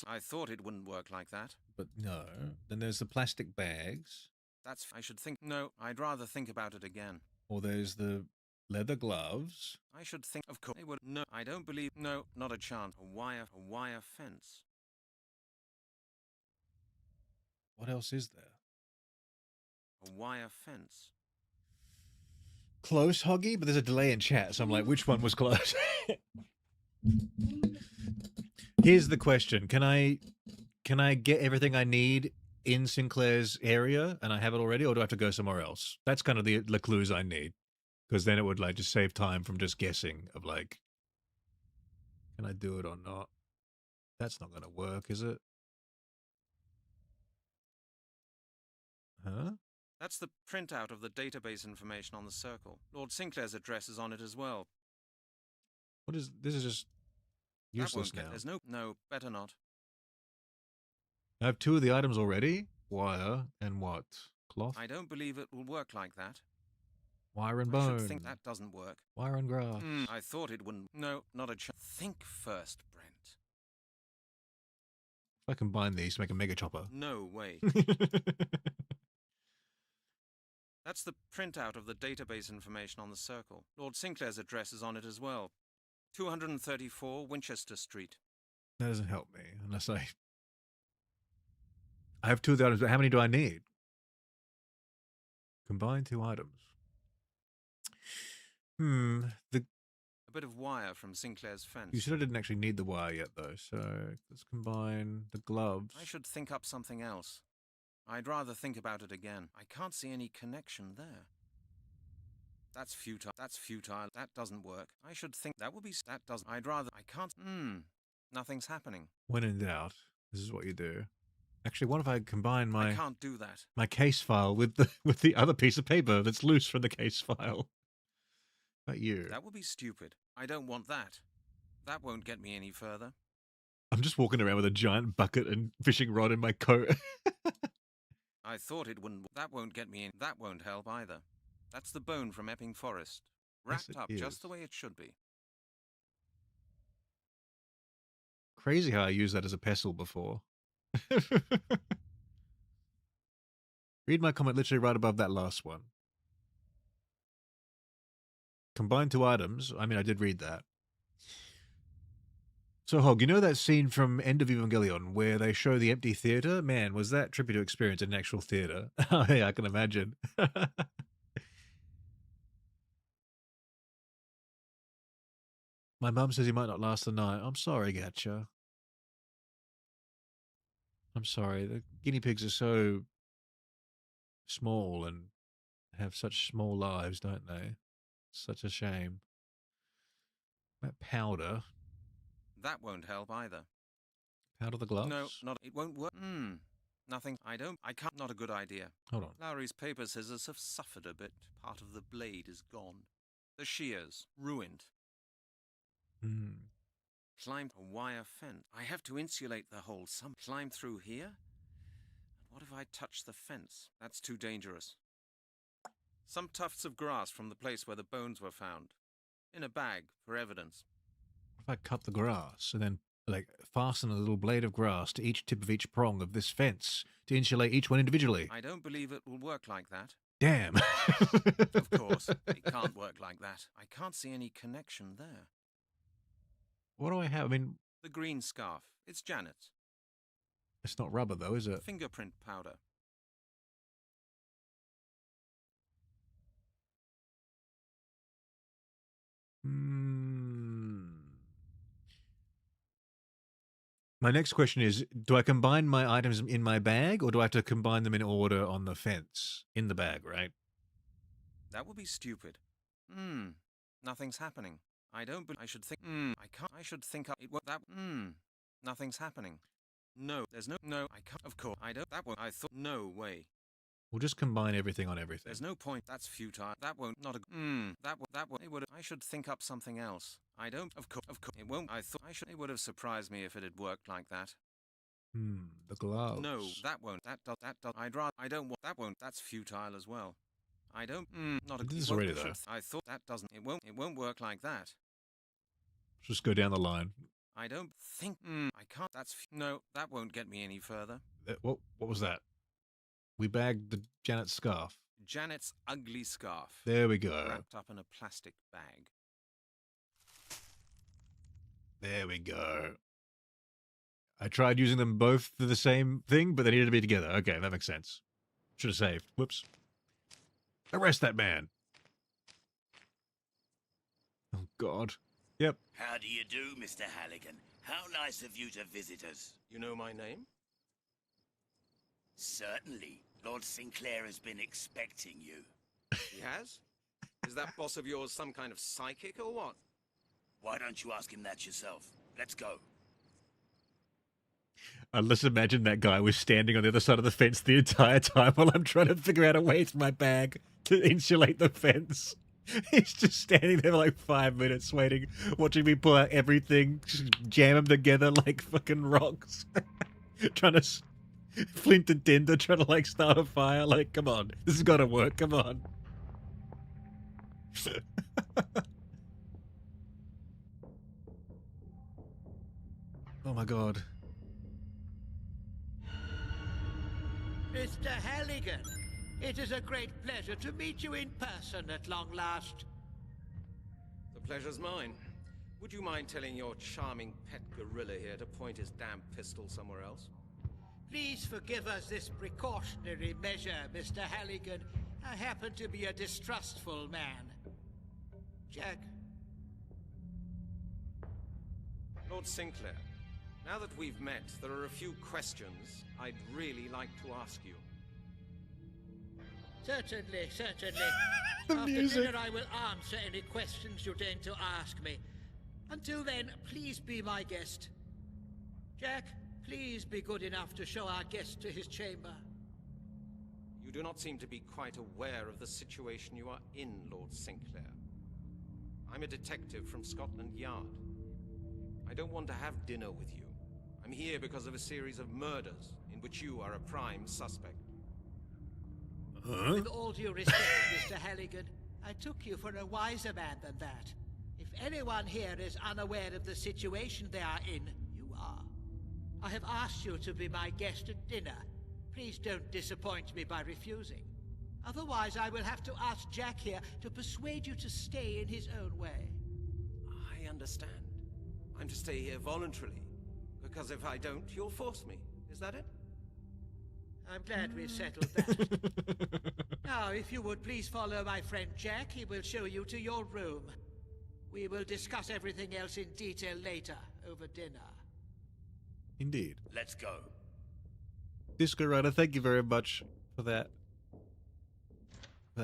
I thought it wouldn't work like that. But no. Then there's the plastic bags. I should think. No, I'd rather think about it again. Or there's the leather gloves. I should think. Of course, they would. No, I don't believe. No, not a chance. A wire fence. What else is there? A wire fence. Close, Hoggy, but there's a delay in chat, so I'm like, which one was close? Here's the question: Can I get everything I need in Sinclair's area, and I have it already, or do I have to go somewhere else? That's kind of the clues I need, because then it would like just save time from just guessing of like, can I do it or not? That's not going to work, is it? Huh? That's the printout of the database information on the circle. Lord Sinclair's address is on it as well. What is this? Is just useless now. There's no, better not. I have 2 of the items already. Wire and what? Cloth? I don't believe it will work like that. Wire and I bone. should think that doesn't work. Wire and grass. I thought it wouldn't. No, not a chance. Think first, Brent. If I combine these to make a mega chopper. No way. That's the printout of the database information on the circle. Lord Sinclair's address is on it as well. 234 Winchester Street. That doesn't help me unless I have 2 of the items, but how many do I need? Combine 2 items. A bit of wire from Sinclair's fence. You said I didn't actually need the wire yet, though, so let's combine the gloves. I should think up something else. I'd rather think about it again. I can't see any connection there. That's futile. That doesn't work. I should think that would be... That doesn't... I'd rather... I can't... Nothing's happening. When in doubt, this is what you do. Actually, what if I combine my... I can't do that. My case file with the other piece of paper that's loose from the case file. Not you. That would be stupid. I don't want that. That won't get me any further. I'm just walking around with a giant bucket and fishing rod in my coat. I thought it wouldn't. That won't get me in. That won't help either. That's the bone from Epping Forest. Wrapped up just the way it should be. Crazy how I used that as a pestle before. Read my comment literally right above that last one. Combine 2 items. I mean, I did read that. So, Hog, you know that scene from End of Evangelion where they show the empty theater? Man, was that trippy to experience in an actual theater. Oh, yeah, I can imagine. My mum says he might not last the night. I'm sorry, Gatcha. I'm sorry. The guinea pigs are so small and have such small lives, don't they? Such a shame. That powder. That won't help either. Powder the gloves? No, not. It won't work. Nothing. I can't. Not a good idea. Hold on. Lowry's paper scissors have suffered a bit. Part of the blade is gone. The shears ruined. Climb a wire fence. I have to insulate the hole. Climb through here? And what if I touch the fence? That's too dangerous. Some tufts of grass from the place where the bones were found. In a bag, for evidence. If I cut the grass and then, fasten a little blade of grass to each tip of each prong of this fence to insulate each one individually. I don't believe it will work like that. Damn. Of course, it can't work like that. I can't see any connection there. What do I have? I mean... The green scarf. It's Janet's. It's not rubber, though, is it? Fingerprint powder. My next question is, do I combine my items in my bag, or do I have to combine them in order on the fence? In the bag, right? That would be stupid. Nothing's happening. I should think. I can't. I should think up. It won't. That. Nothing's happening. No, there's no. I can't. Of course. I don't. That won't. I thought. No way. We'll just combine everything on everything. There's no point. That's futile. That won't. Not a. That won't. It would. I should think up something else. I don't. Of course. It won't. I thought. I should. It would have surprised me if it had worked like that. The gloves. No, that won't. That does. I'd rather. I don't want. That won't. That's futile as well. I don't. Not a. This is already though. I thought that doesn't. It won't. It won't work like that. Just go down the line. I don't think. I can't. No. That won't get me any further. What was that? We bagged the Janet's scarf. Janet's ugly scarf. There we go. Wrapped up in a plastic bag. There we go. I tried using them both for the same thing, but they needed to be together. Okay, that makes sense. Should have saved. Whoops. Arrest that man. Oh, God. Yep. How do you do, Mr. Halligan? How nice of you to visit us. You know my name? Certainly. Lord Sinclair has been expecting you. He has? Is that boss of yours some kind of psychic or what? Why don't you ask him that yourself? Let's go. I just imagine that guy was standing on the other side of the fence the entire time while I'm trying to figure out a way through my bag to insulate the fence. He's just standing there for like 5 minutes waiting, watching me pull out everything, jam them together like fucking rocks. Trying to flint and tinder, trying to like start a fire. Like, come on, this has got to work. Come on. Oh my god. Mr. Halligan, it is a great pleasure to meet you in person at long last. The pleasure's mine. Would you mind telling your charming pet gorilla here to point his damn pistol somewhere else? Please forgive us this precautionary measure, Mr. Halligan. I happen to be a distrustful man. Jack. Lord Sinclair, now that we've met, there are a few questions I'd really like to ask you. Certainly, certainly. The After music. dinner I will answer any questions you deign to ask me. Until then, please be my guest. Jack, please be good enough to show our guest to his chamber. You do not seem to be quite aware of the situation you are in, Lord Sinclair. I'm a detective from Scotland Yard. I don't want to have dinner with you. I'm here because of a series of murders in which you are a prime suspect. With all due respect, Mr. Halligan, I took you for a wiser man than that. If anyone here is unaware of the situation they are in, you are. I have asked you to be my guest at dinner. Please don't disappoint me by refusing. Otherwise, I will have to ask Jack here to persuade you to stay in his own way. I understand. I'm to stay here voluntarily, because if I don't, you'll force me. Is that it? I'm glad we've settled that. Now, if you would please follow my friend Jack, he will show you to your room. We will discuss everything else in detail later, over dinner. Indeed. Let's go. Disco Rider, thank you very much for that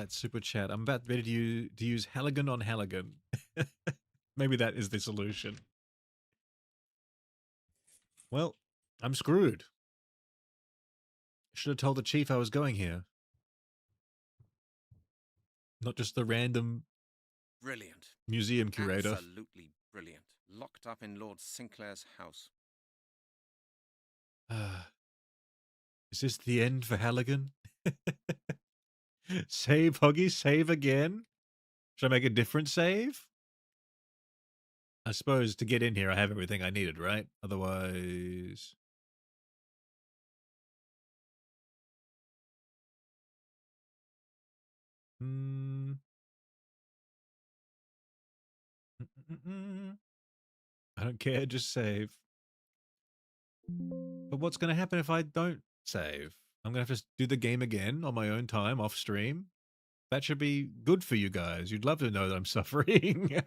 super chat. I'm about ready to use Halligan on Halligan. Maybe that is the solution. Well, I'm screwed. Should have told the chief I was going here. Not just the random Brilliant. museum curator. Absolutely brilliant. Locked up in Lord Sinclair's house. Is this the end for Halligan? Save, Huggy, save again? Should I make a different save? I suppose to get in here I have everything I needed, right? Otherwise... I don't care, just save. But what's going to happen if I don't save? I'm going to have to do the game again on my own time, off stream. That should be good for you guys. You'd love to know that I'm suffering.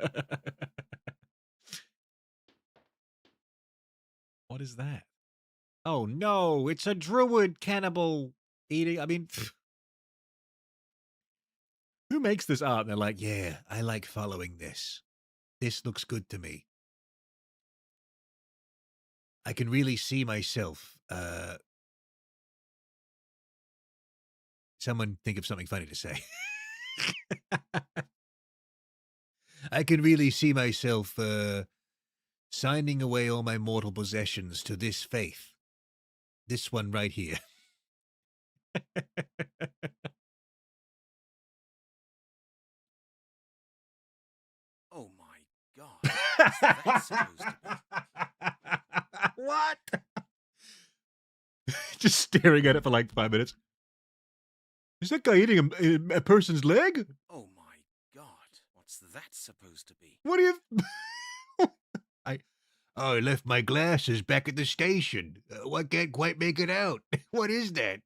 What is that? Oh no, it's a druid cannibal eating. I mean, who makes this art? And they're like, yeah, I like following this. This looks good to me. I can really see myself. Someone think of something funny to say. I can really see myself signing away all my mortal possessions to this faith. This one right here. Oh my god. What's that supposed to be? What? Just staring at it for like 5 minutes. Is that guy eating a person's leg? Oh my god. What's that supposed to be? What do you... I left my glasses back at the station. I can't quite make it out. What is that?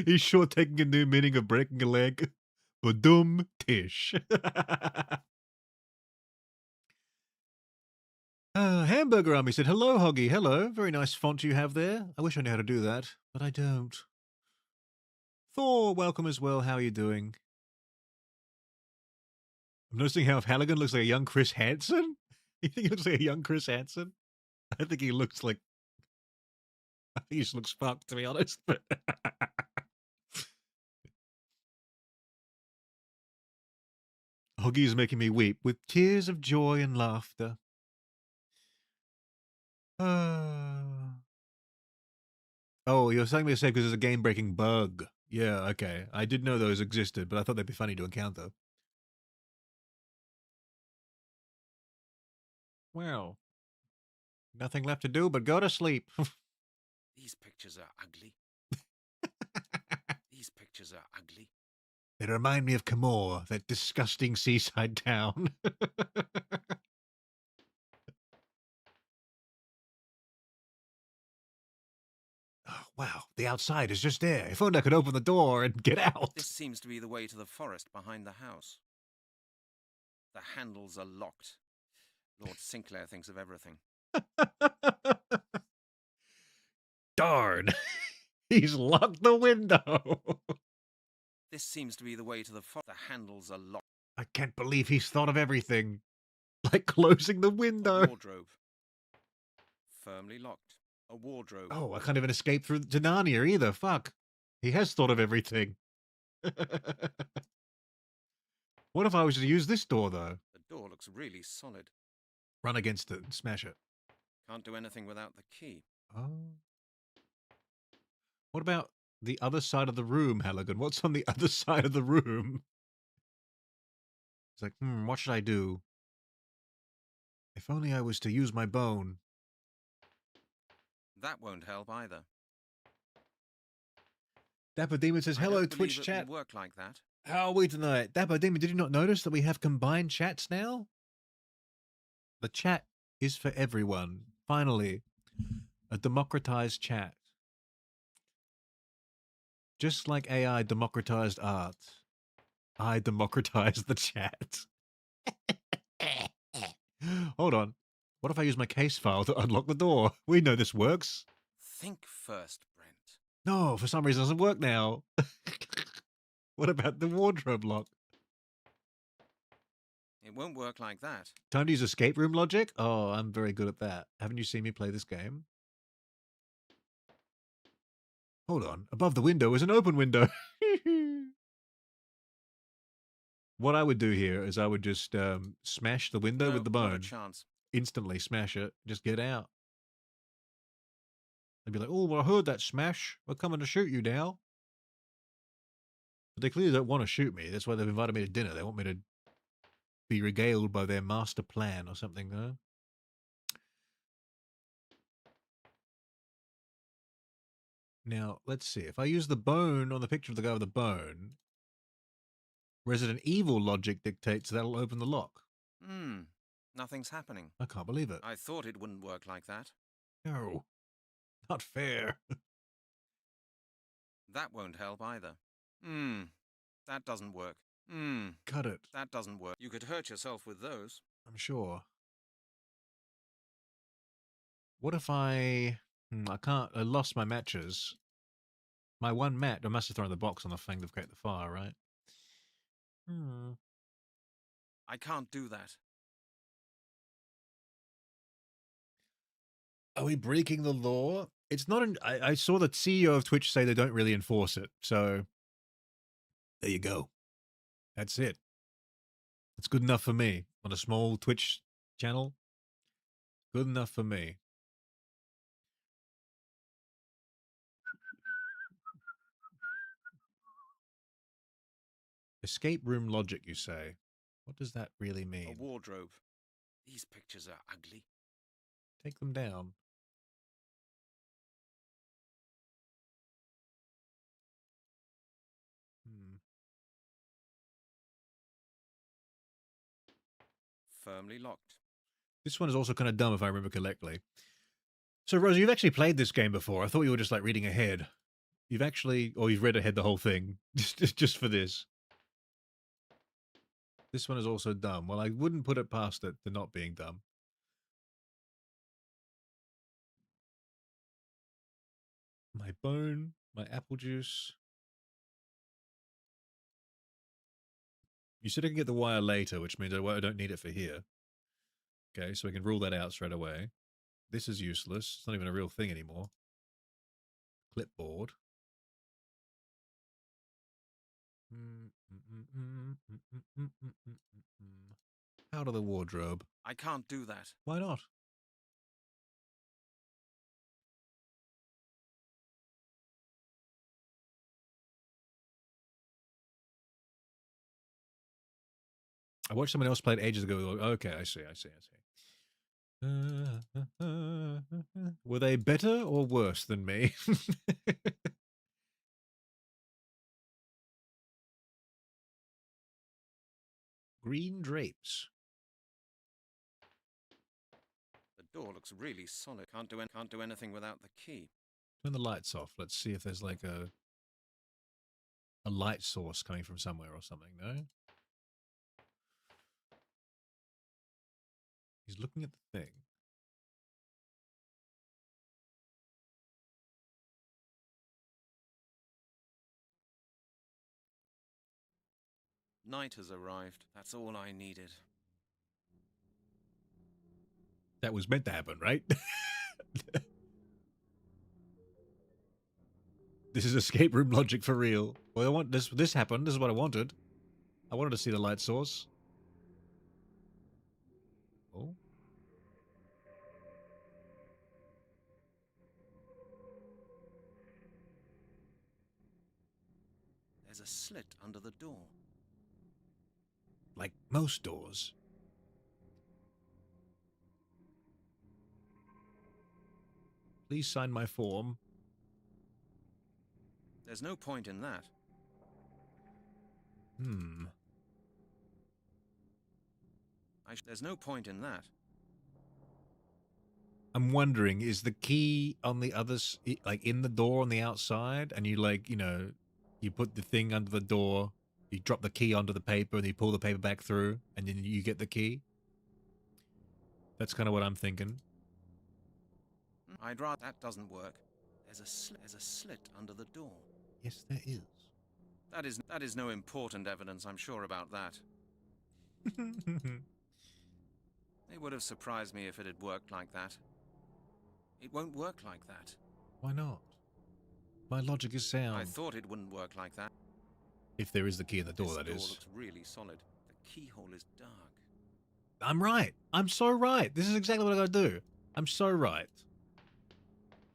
He's sure taking a new meaning of breaking a leg. Badum tish. Hamburger Army said, hello, Hoggy. Hello. Very nice font you have there. I wish I knew how to do that, but I don't. Thor, welcome as well. How are you doing? I'm noticing how Halligan looks like a young Chris Hansen. You think he looks like a young Chris Hansen? I think he looks like... I think he just looks fucked, to be honest. But Hoggy is making me weep with tears of joy and laughter. Oh, you're telling me to say because there's a game-breaking bug. Yeah, okay. I did know those existed, but I thought they'd be funny to encounter. Well, nothing left to do but go to sleep. These pictures are ugly. These pictures are ugly. They remind me of Camor, that disgusting seaside town. Oh, wow, the outside is just there. If only I could open the door and get out. This seems to be the way to the forest behind the house. The handles are locked. Lord Sinclair thinks of everything. Darn. He's locked the window. This seems to be the way to the forest. The handles are locked. I can't believe he's thought of everything. Like closing the window. A wardrobe. Firmly locked. A wardrobe. Oh, I can't even escape through to Narnia either. Fuck. He has thought of everything. What if I was to use this door, though? The door looks really solid. Run against it and smash it. Can't do anything without the key. Oh. What about the other side of the room, Halligan? What's on the other side of the room? It's like, what should I do? If only I was to use my bone. That won't help either. Dapper Demon says, hello, Twitch chat. It work like that. How are we tonight? Dapper Demon, did you not notice that we have combined chats now? The chat is for everyone. Finally, a democratized chat. Just like AI democratized art, I democratized the chat. Hold on. What if I use my case file to unlock the door? We know this works. Think first, Brent. No, for some reason it doesn't work now. What about the wardrobe lock? It won't work like that. Time to use escape room logic? Oh, I'm very good at that. Haven't you seen me play this game? Hold on. Above the window is an open window. What I would do here is I would just smash the window with the bone. Not a chance. Instantly smash it. Just get out. They'd be like, oh, well, I heard that smash. We're coming to shoot you now. But they clearly don't want to shoot me. That's why they've invited me to dinner. They want me to be regaled by their master plan or something, though. Now, let's see. If I use the bone on the picture of the guy with the bone, Resident Evil logic dictates that'll open the lock. Nothing's happening. I can't believe it. I thought it wouldn't work like that. No, not fair. That won't help either. That doesn't work. Cut it. That doesn't work. You could hurt yourself with those. I'm sure. What if I lost my matches. My one mat, I must have thrown the box on the thing to create the fire, right? I can't do that. Are we breaking the law? It's not I saw the CEO of Twitch say they don't really enforce it, so there you go. That's it. It's good enough for me on a small Twitch channel. Good enough for me. Escape room logic, you say? What does that really mean? A wardrobe. These pictures are ugly. Take them down. Firmly locked. This one is also kind of dumb if I remember correctly. So, Rosie, you've actually played this game before. I thought you were just like reading ahead. You've actually, or you've read ahead the whole thing, just for this. This one is also dumb. Well, I wouldn't put it past it to not being dumb. My bone, my apple juice. You said I can get the wire later, which means I don't need it for here. Okay, so we can rule that out straight away. This is useless. It's not even a real thing anymore. Clipboard. Out of the wardrobe. I can't do that. Why not? I watched someone else play it ages ago. Okay, I see. Were they better or worse than me? Green drapes. The door looks really solid. Can't do anything without the key. Turn the lights off. Let's see if there's like a light source coming from somewhere or something. No? He's looking at the thing. Night has arrived. That's all I needed. That was meant to happen, right? This is escape room logic for real. Well, I want this. This happened. This is what I wanted. I wanted to see the light source. Oh. There's a slit under the door. Like most doors. Please sign my form. There's no point in that. There's no point in that. I'm wondering, is the key on the other, like in the door on the outside, and you like, you know, you put the thing under the door, you drop the key onto the paper, and you pull the paper back through, and then you get the key? That's kind of what I'm thinking. I'd rather that doesn't work. There's a slit under the door. Yes, there is. That is no important evidence, I'm sure about that. It would have surprised me if it had worked like that. It won't work like that. Why not? My logic is sound. I thought it wouldn't work like that. If there is the key in the door, that This is. door looks really solid. The keyhole is dark. I'm right. I'm so right. This is exactly what I gotta do. I'm so right.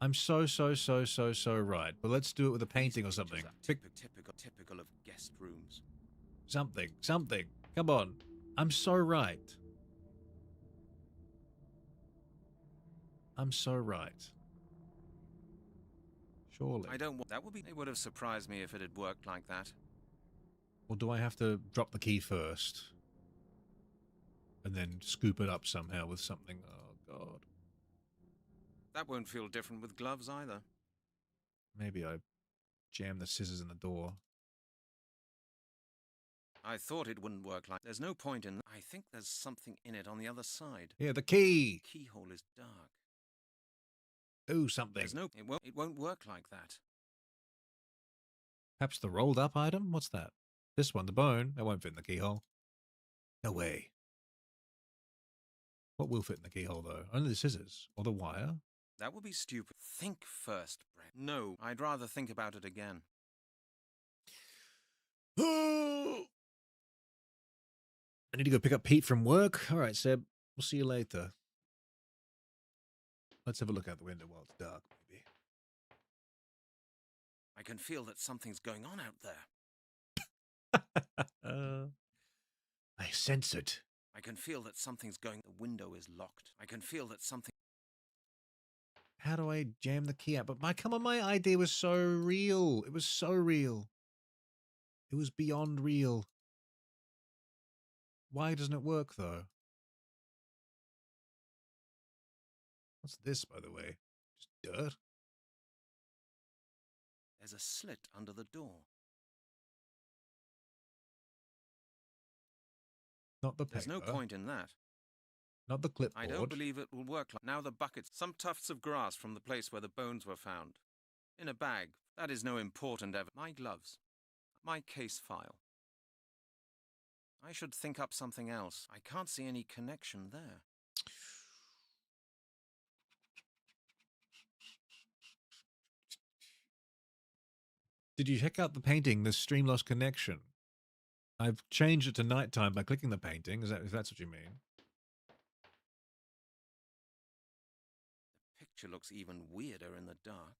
I'm so right. But let's do it with a painting or something. Typical of guest rooms. Something. Come on. I'm so right. I'm so right. Surely. I don't want that would be. It would have surprised me if it had worked like that. Or do I have to drop the key first? And then scoop it up somehow with something? Oh, God. That won't feel different with gloves either. Maybe I jam the scissors in the door. I thought it wouldn't work like. There's no point in. I think there's something in it on the other side. Yeah, the key. The keyhole is dark. Ooh, something. There's no. It won't work like that. Perhaps the rolled up item? What's that? This one, the bone. That won't fit in the keyhole. No way. What will fit in the keyhole, though? Only the scissors. Or the wire? That would be stupid. Think first, Brett. No, I'd rather think about it again. I need to go pick up Pete from work. All right, Seb. We'll see you later. Let's have a look out the window while it's dark, maybe. I can feel that something's going on out there. I sense it. I can feel that something's going. The window is locked. I can feel that something. How do I jam the key out? But my idea was so real. It was so real. It was beyond real. Why doesn't it work, though? What's this, by the way? Just dirt? There's a slit under the door. Not the paper. There's no point in that. Not the clipboard. I don't believe it will work. Now the buckets. Some tufts of grass from the place where the bones were found. In a bag. That is no important evidence. My gloves. My case file. I should think up something else. I can't see any connection there. Did you check out the painting, the stream lost connection? I've changed it to nighttime by clicking the painting. If that's what you mean? The picture looks even weirder in the dark.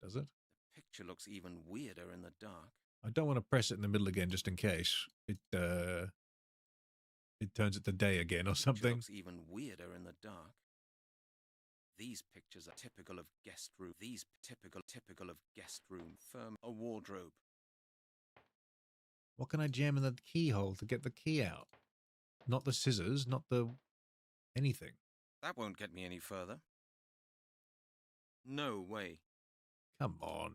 Does it? The picture looks even weirder in the dark. I don't want to press it in the middle again, just in case it turns it to day again or something. It looks even weirder in the dark. These pictures are typical of guest room. These typical of guest room. Firm a wardrobe. What can I jam in the keyhole to get the key out? Not the scissors, not the anything. That won't get me any further. No way. Come on.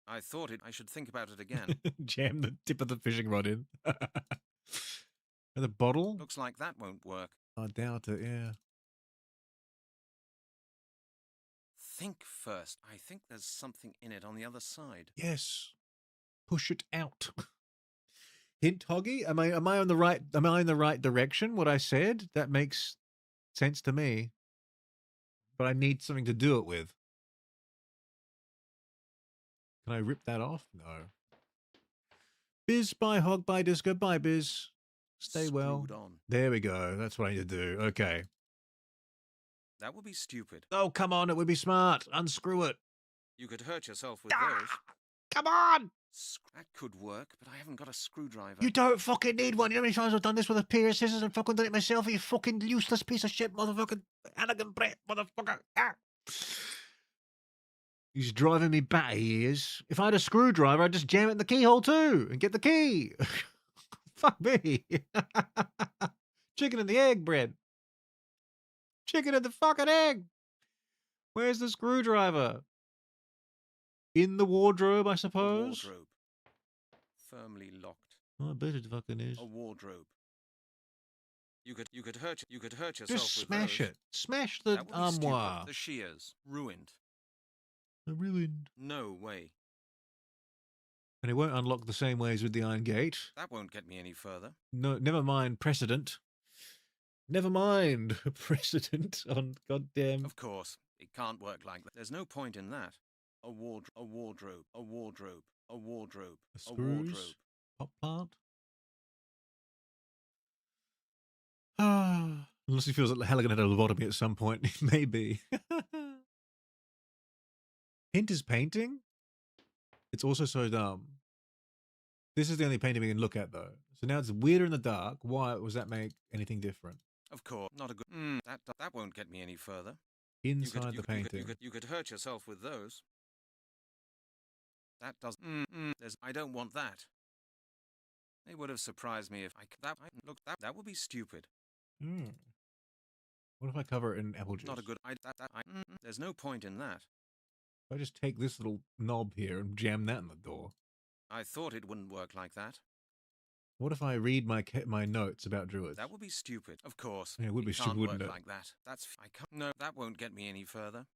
I thought I should think about it again. Jam the tip of the fishing rod in. And the bottle? Looks like that won't work. I doubt it, yeah. Think first. I think there's something in it on the other side. Yes. Push it out. Hint, Hoggy? Am I on the right? Am I in the right direction? What I said? That makes sense to me. But I need something to do it with. Can I rip that off? No. Biz, bye, Hog, bye, Disco, bye, Biz. Stay well. On. There we go. That's what I need to do. Okay. That would be stupid. Oh, come on. It would be smart. Unscrew it. You could hurt yourself with those. Come on! That could work, but I haven't got a screwdriver. You don't fucking need one. You know how many times I've done this with a pair of scissors and fucking done it myself? You fucking useless piece of shit, motherfucking elegant Brett, motherfucker. Ah. He's driving me batty, he is. If I had a screwdriver, I'd just jam it in the keyhole too and get the key. Fuck me. Chicken and the egg, Brett. Chicken and the fucking egg. Where's the screwdriver? In the wardrobe, I suppose. A wardrobe. Firmly locked. Oh, I bet it fucking is. A wardrobe. You could hurt yourself Just with smash those. it. Smash the That would be stupid. armoire. The shears ruined. They're ruined. No way. And it won't unlock the same way as with the iron gate. That won't get me any further. No, never mind precedent. Never mind precedent on goddamn. Of course, it can't work like that. There's no point in that. A wardrobe. A wardrobe. A wardrobe. A wardrobe. The A screws. wardrobe. Pop plant. Ah, unless he feels like Halligan had a lobotomy at some point, maybe. Hint is painting. It's also so dumb. This is the only painting we can look at, though. So now it's weirder in the dark. Why was that make anything different? Of course, not a good. That won't get me any further. Inside the painting. You could hurt yourself with those. That does. I don't want that. It would have surprised me if that would be stupid. What if I cover it in apple juice? Not a good. There's no point in that. If I just take this little knob here and jam that in the door. I thought it wouldn't work like that. What if I read my notes about druids? That would be stupid. Of course. Yeah, it would be stupid, can't wouldn't work it? like that. I can't. No, that won't get me any further.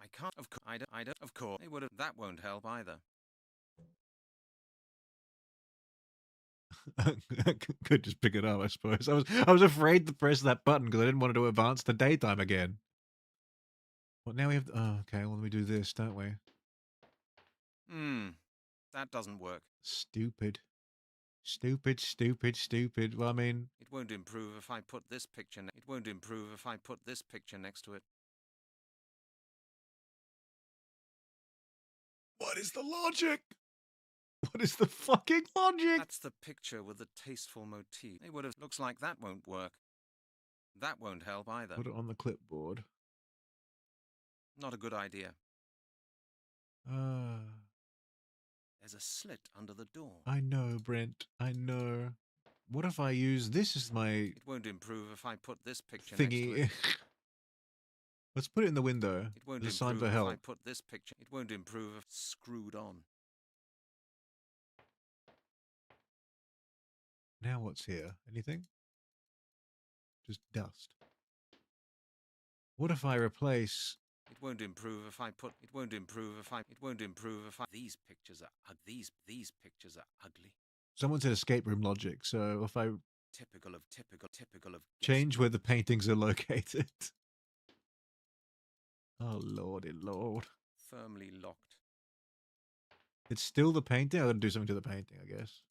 I can't. Of course. I don't. Of course. It would have. That won't help either. Could just pick it up, I suppose. I was afraid to press that button because I didn't want it to advance to daytime again. Well, now we have. Oh, okay. Well, we do this, don't we? That doesn't work. Stupid. Stupid. Well, I mean, It won't improve if I put this picture. It won't improve if I put this picture next to it. what is the logic? What is the fucking logic? That's the picture with the tasteful motif. It would have. Looks like that won't work. That won't help either. Put it on the clipboard. Not a good idea. Ah. There's a slit under the door. I know, Brent. I know. What if I use this as my It won't improve if I put this picture next to thingy? it. Let's put it in the window. It won't as a sign improve for if help. I put this picture. It won't improve if screwed on. Now what's here? Anything? Just dust. What if I replace... It won't improve if I put. It won't improve if I. It won't improve if I. These pictures are. These pictures are ugly. Someone said escape room logic, so if I Typical of Change where the paintings are located. Oh, lordy lord. firmly locked. It's still the painting? I gotta do something to the painting, I guess.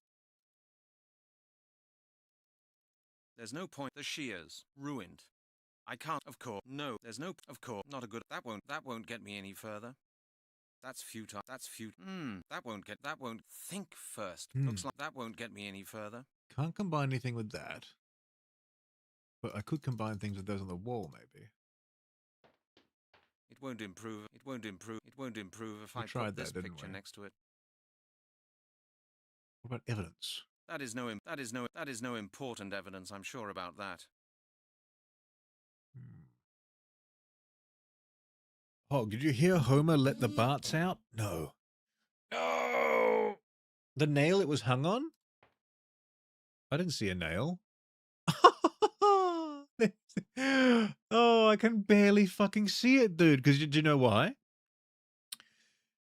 There's no point. The shears ruined. I can't. Of course. No. There's no. Of course. Not a good. That won't get me any further. That's futile. That's futile. That won't get. That won't. Think first. Looks like that won't get me any further. Can't combine anything with that. But I could combine things with those on the wall, maybe. It won't improve. It won't improve. It won't improve if I tried put this that, didn't picture we? next to it. What about evidence? That is no important evidence. I'm sure about that. Oh, did you hear Homer let the Barts out? No. No! The nail it was hung on? I didn't see a nail. Oh, I can barely fucking see it, dude. Because do you know why?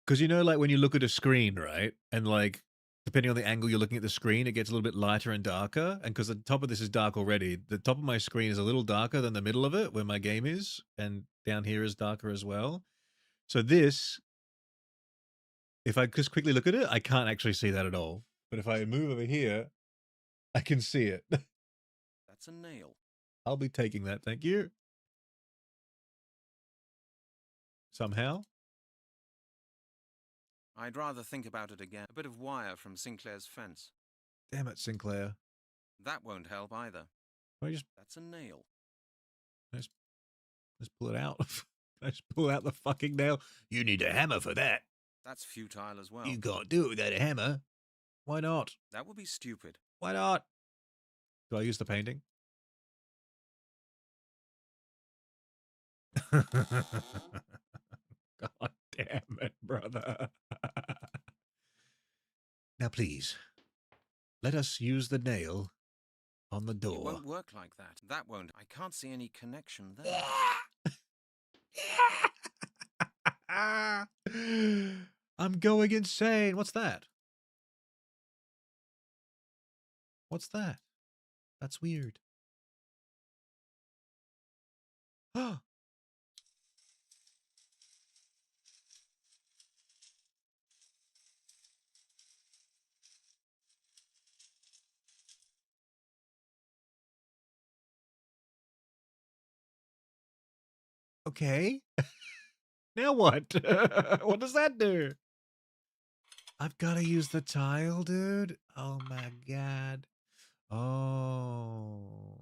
Because you know, like when you look at a screen, right? And like, depending on the angle you're looking at the screen, it gets a little bit lighter and darker. And because the top of this is dark already, the top of my screen is a little darker than the middle of it, where my game is. And down here is darker as well. So this, if I just quickly look at it, I can't actually see that at all. But if I move over here, I can see it. That's a nail. I'll be taking that, thank you. Somehow. I'd rather think about it again. A bit of wire from Sinclair's fence. Damn it, Sinclair. That won't help either. That's a nail. Let's pull it out. Let's pull out the fucking nail. You need a hammer for that. That's futile as well. You can't do it without a hammer. Why not? That would be stupid. Why not? Do I use the painting? God damn it, brother. Now, please, let us use the nail on the door. It won't work like that. That won't. I can't see any connection there. I'm going insane. What's that? What's that? That's weird. Okay. Now what? What does that do? I've got to use the tile, dude. Oh my god. Oh.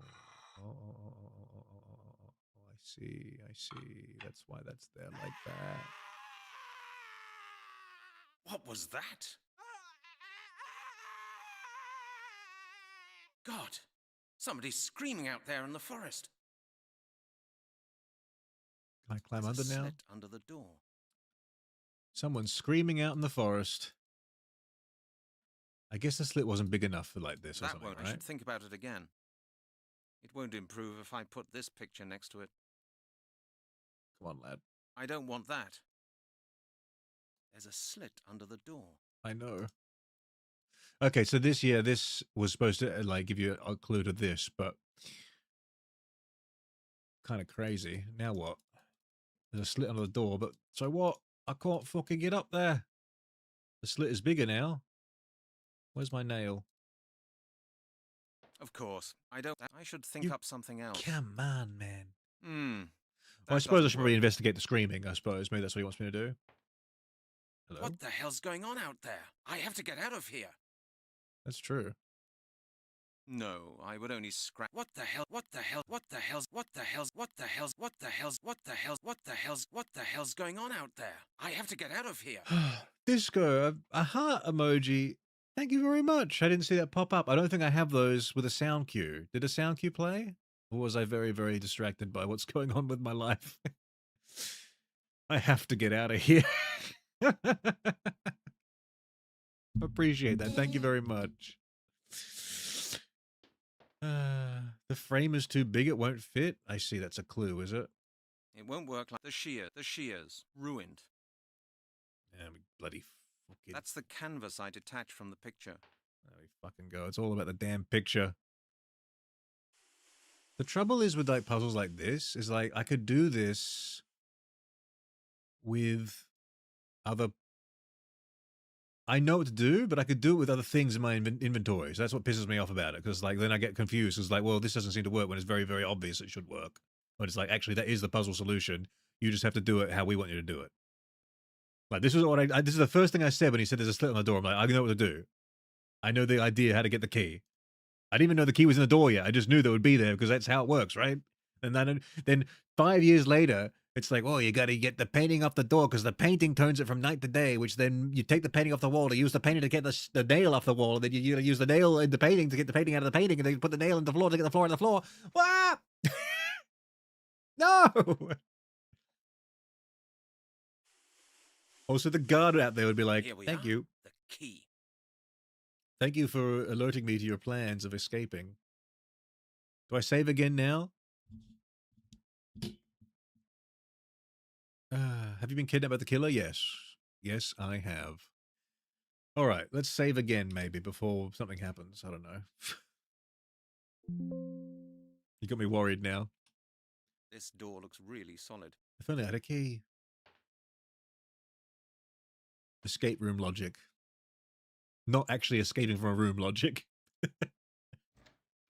I see. I see. That's why that's there like that. What was that? God! Somebody's screaming out there in the forest. Can I climb There's under a now? slit under the door. Someone's screaming out in the forest. I guess the slit wasn't big enough for like this or That something, won't. right? I should think about it again. It won't improve if I put this picture next to it. Come on, lad. I don't want that. There's a slit under the door. I know. Okay, so this was supposed to like give you a clue to this, but kind of crazy. Now what? There's a slit under the door, but so what? I can't fucking get up there. The slit is bigger now. Where's my nail? Of course. I don't. I should think up something else. Come on, man. Well, I suppose I should probably investigate the screaming, I suppose. Maybe that's what he wants me to do. Hello? What the hell's going on out there? I have to get out of here. That's true. No, I would only scratch. What the hell? What the hell? What the hell's? What the hell's? What the hell's? What the hell's? What the hell's? What the hell's? What the hell's going on out there? I have to get out of here. Disco, a heart emoji. Thank you very much. I didn't see that pop up. I don't think I have those with a sound cue. Did a sound cue play? Or was I very, very distracted by what's going on with my life? I have to get out of here. Appreciate that. Thank you very much. The frame is too big. It won't fit. I see. That's a clue, is it? It won't work like the shears ruined. Yeah, we bloody fucking. That's the canvas I detached from the picture. There we fucking go. It's all about the damn picture. The trouble is with like puzzles like this is like I could do this with other. I know what to do, but I could do it with other things in my inventory. So that's what pisses me off about it. Because like then I get confused. It's like, well, this doesn't seem to work when it's very, very obvious it should work. But it's like actually that is the puzzle solution. You just have to do it how we want you to do it. Like this is what this is the first thing I said when he said there's a slit on the door. I'm like, I know what to do. I know the idea how to get the key. I didn't even know the key was in the door yet. I just knew that it would be there because that's how it works, right? And then 5 years later, it's like, well, you got to get the painting off the door because the painting turns it from night to day, which then you take the painting off the wall to use the painting to get the nail off the wall. And then you use the nail in the painting to get the painting out of the painting. And then you put the nail in the floor to get the floor on the floor. What? No! Also, the guard out there would be like, thank you. The key. Thank you for alerting me to your plans of escaping. Do I save again now? Have you been kidnapped by the killer? Yes. Yes, I have. All right, let's save again maybe before something happens. I don't know. You got me worried now. This door looks really solid. If only I had a key. Escape room logic. Not actually escaping from a room logic. And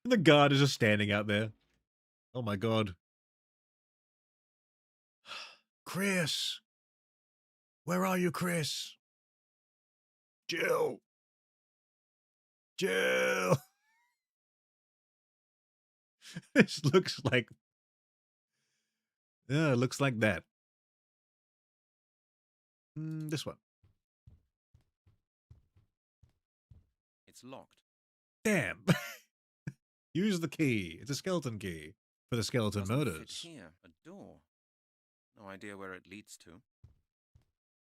the guard is just standing out there. Oh my god. Chris! Where are you, Chris? Jill! Jill! This looks like... Yeah, it looks like that. This one. It's locked. Damn! Use the key. It's a skeleton key for the skeleton Doesn't murders. fit here, a door. No idea where it leads to.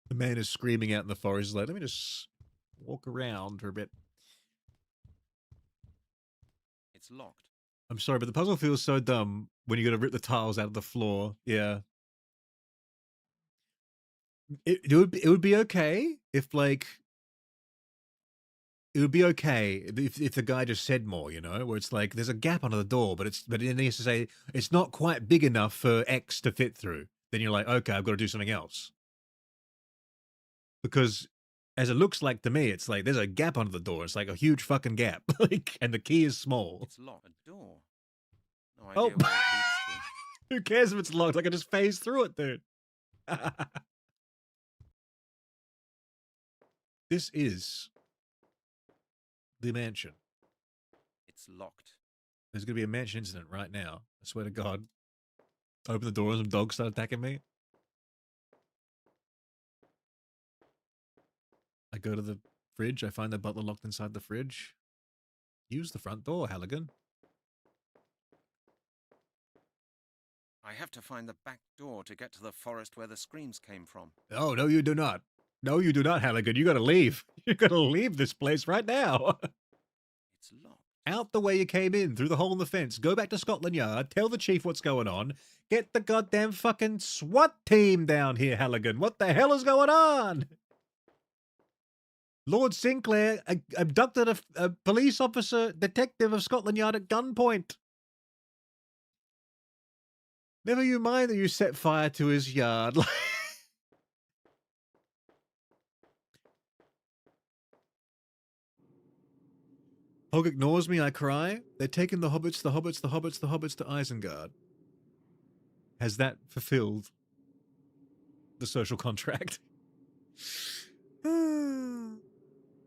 The man is screaming out in the forest. He's like, let me just walk around for a bit. It's locked. I'm sorry, but the puzzle feels so dumb when you got to rip the tiles out of the floor. Yeah. It would be okay if like it would be okay if the guy just said more, you know, where it's like there's a gap under the door, but it needs to say it's not quite big enough for X to fit through. Then you're like, okay, I've got to do something else. Because as it looks like to me, it's like there's a gap under the door. It's like a huge fucking gap, like, and the key is small. It's locked. A door. No idea where it leads to. Who cares if it's locked? I can just phase through it, dude. This is the mansion. It's locked. There's going to be a mansion incident right now. I swear to God. Open the door and some dogs start attacking me. I go to the fridge. I find the butler locked inside the fridge. Use the front door, Halligan. I have to find the back door to get to the forest where the screams came from. Oh, no, you do not. No, you do not, Halligan. You got to leave. You got to leave this place right now. It's locked. Out the way you came in, through the hole in the fence. Go back to Scotland Yard. Tell the chief what's going on. Get the goddamn fucking SWAT team down here, Halligan. What the hell is going on? Lord Sinclair abducted a police officer, detective of Scotland Yard at gunpoint. Never you mind that you set fire to his yard. Hog ignores me, I cry. They're taking the hobbits to Isengard. Has that fulfilled the social contract? And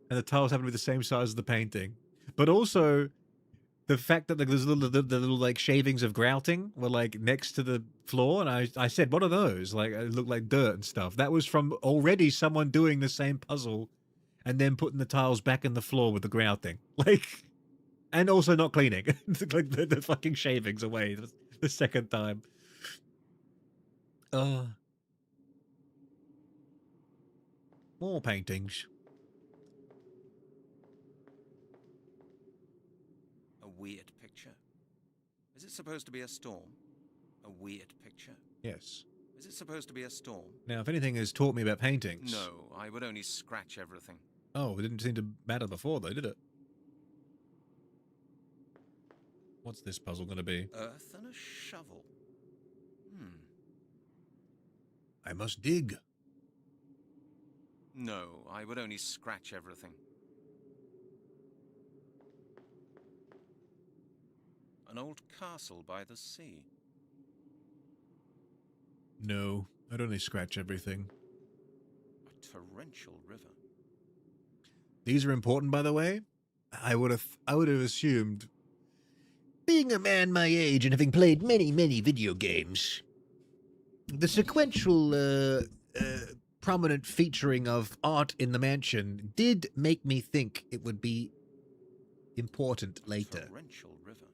the tiles happen to be the same size as the painting. But also, the fact that there's the little like shavings of grouting were like next to the floor, and I said, what are those? Like, it looked like dirt and stuff. That was from already someone doing the same puzzle and then putting the tiles back in the floor with the grouting. Like, and also not cleaning. Like the fucking shavings away the second time. More paintings. A weird picture. Is it supposed to be a storm? A weird picture. Yes. Is it supposed to be a storm? Now, if anything has taught me about paintings... No, I would only scratch everything. Oh, it didn't seem to matter before, though, did it? What's this puzzle going to be? Earth and a shovel. I must dig. No, I would only scratch everything. An old castle by the sea. No, I'd only scratch everything. A torrential river. These are important, by the way. I would have assumed, being a man my age and having played many, many video games, the sequential, prominent featuring of art in the mansion did make me think it would be important later. Torrential river.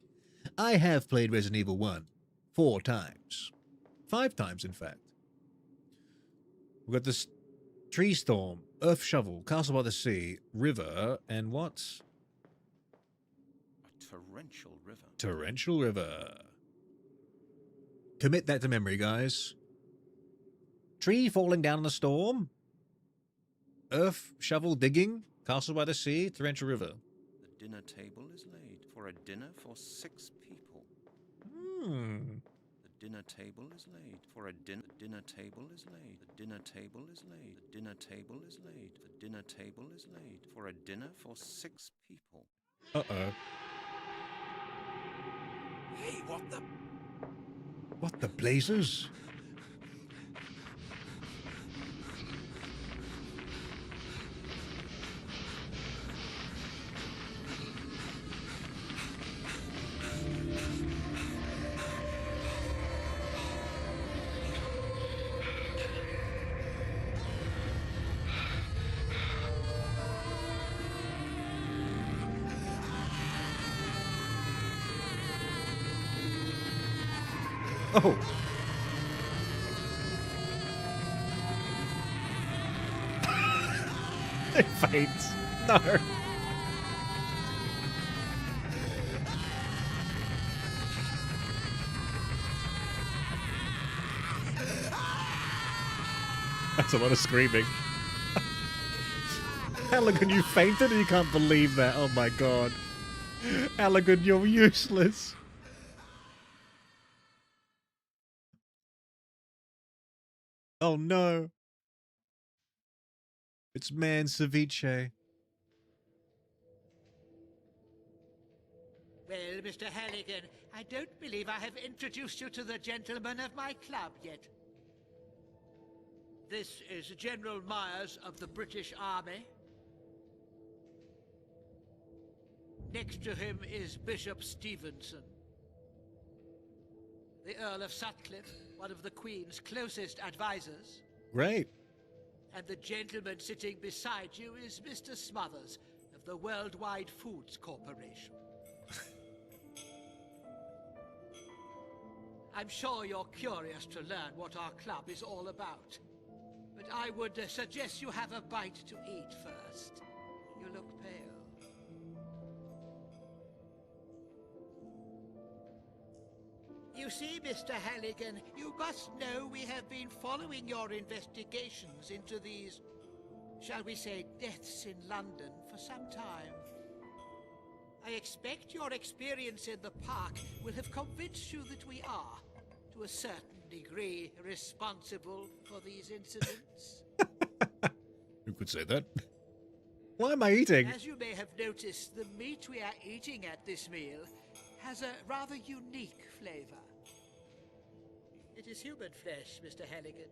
I have played Resident Evil 1 4 times. 5 times, in fact. We've got this tree storm, earth shovel, castle by the sea, river, and what? A torrential river. Torrential river. Commit that to memory, guys. Tree falling down in a storm. Earth shovel digging. Castle by the sea. Torrential river. The dinner table is laid for a dinner for 6 people. The dinner table is laid for a dinner. The dinner table is laid. The dinner table is laid. The dinner table is laid. The dinner table is laid for a dinner for 6 people. Uh-oh. Hey, what the? What the blazes? Oh. It faints. No. That's a lot of screaming. Halligan, you fainted and you can't believe that. Oh my god. Halligan, you're useless. Oh no. It's man ceviche. Well, Mr. Halligan, I don't believe I have introduced you to the gentlemen of my club yet. This is General Myers of the British Army. Next to him is Bishop Stevenson. The Earl of Sutcliffe, one of the Queen's closest advisors. Great. And the gentleman sitting beside you is Mr. Smothers of the Worldwide Foods Corporation. I'm sure you're curious to learn what our club is all about. But I would suggest you have a bite to eat first. You look pale. You see, Mr. Halligan, you must know we have been following your investigations into these, shall we say, deaths in London for some time. I expect your experience in the park will have convinced you that we are, to a certain degree, responsible for these incidents. Who could say that? Why am I eating? As you may have noticed, the meat we are eating at this meal has a rather unique flavor. It is human flesh, Mr. Halligan.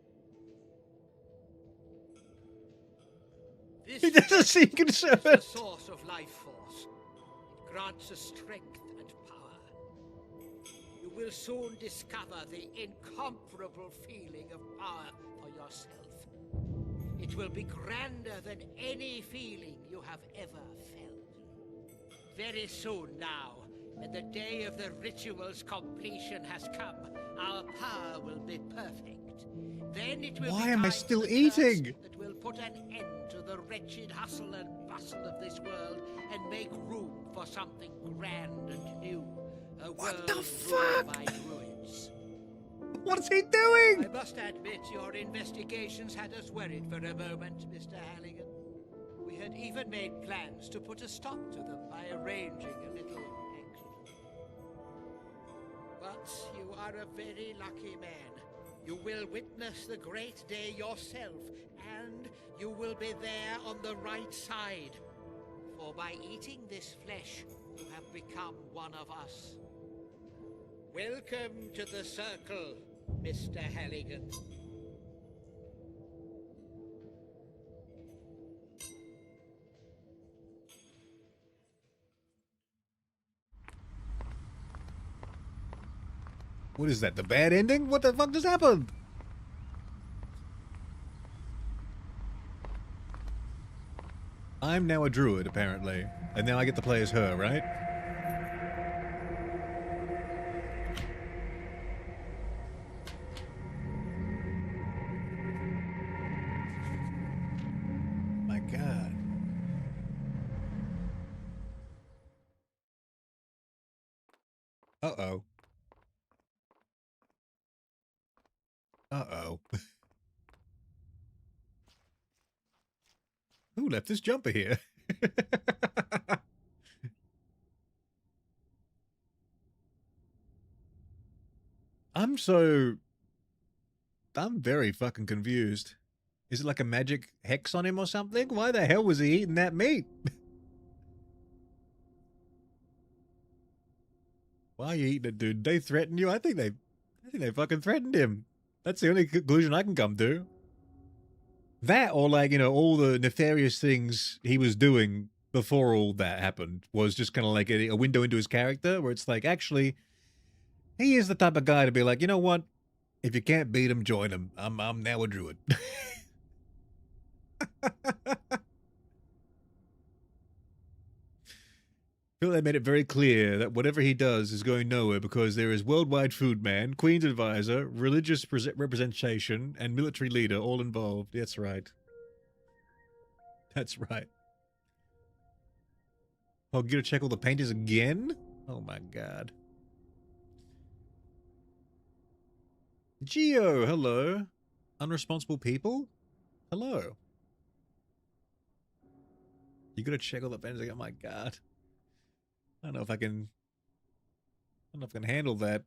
This He doesn't seem concerned. is the source of life force. It grants us strength and power. You will soon discover the incomparable feeling of power for yourself. It will be grander than any feeling you have ever felt. Very soon now, when the day of the ritual's completion has come, our power will be perfect. Then it will Why be am I time still for the eating? curse that will put an end to the wretched hustle and bustle of this world and make room for something grand and new. A What the world fuck? ruled by druids. What's he doing? I must admit your investigations had us worried for a moment, Mr. Halligan. We had even made plans to put a stop to them by arranging a little exodus. Prince, you are a very lucky man. You will witness the great day yourself, and you will be there on the right side. For by eating this flesh, you have become one of us. Welcome to the circle, Mr. Halligan. What is that, the bad ending? What the fuck just happened? I'm now a druid, apparently. And now I get to play as her, right? My God. Uh-oh. Uh-oh. Who left this jumper here? I'm very fucking confused. Is it like a magic hex on him or something? Why the hell was he eating that meat? Why are you eating it, dude? They threaten you? I think they fucking threatened him. That's the only conclusion I can come to. That, or like, you know, all the nefarious things he was doing before all that happened was just kind of like a window into his character, where it's like, actually, he is the type of guy to be like, you know what? If you can't beat him, join him. I'm now a druid. I feel they made it very clear that whatever he does is going nowhere because there is worldwide food man, queen's advisor, religious representation, and military leader all involved. That's right. That's right. Oh, get to check all the paintings again? Oh my God. Geo, hello. Unresponsible people? Hello. You gotta check all the paintings again? Oh my God. I don't know if I can handle that.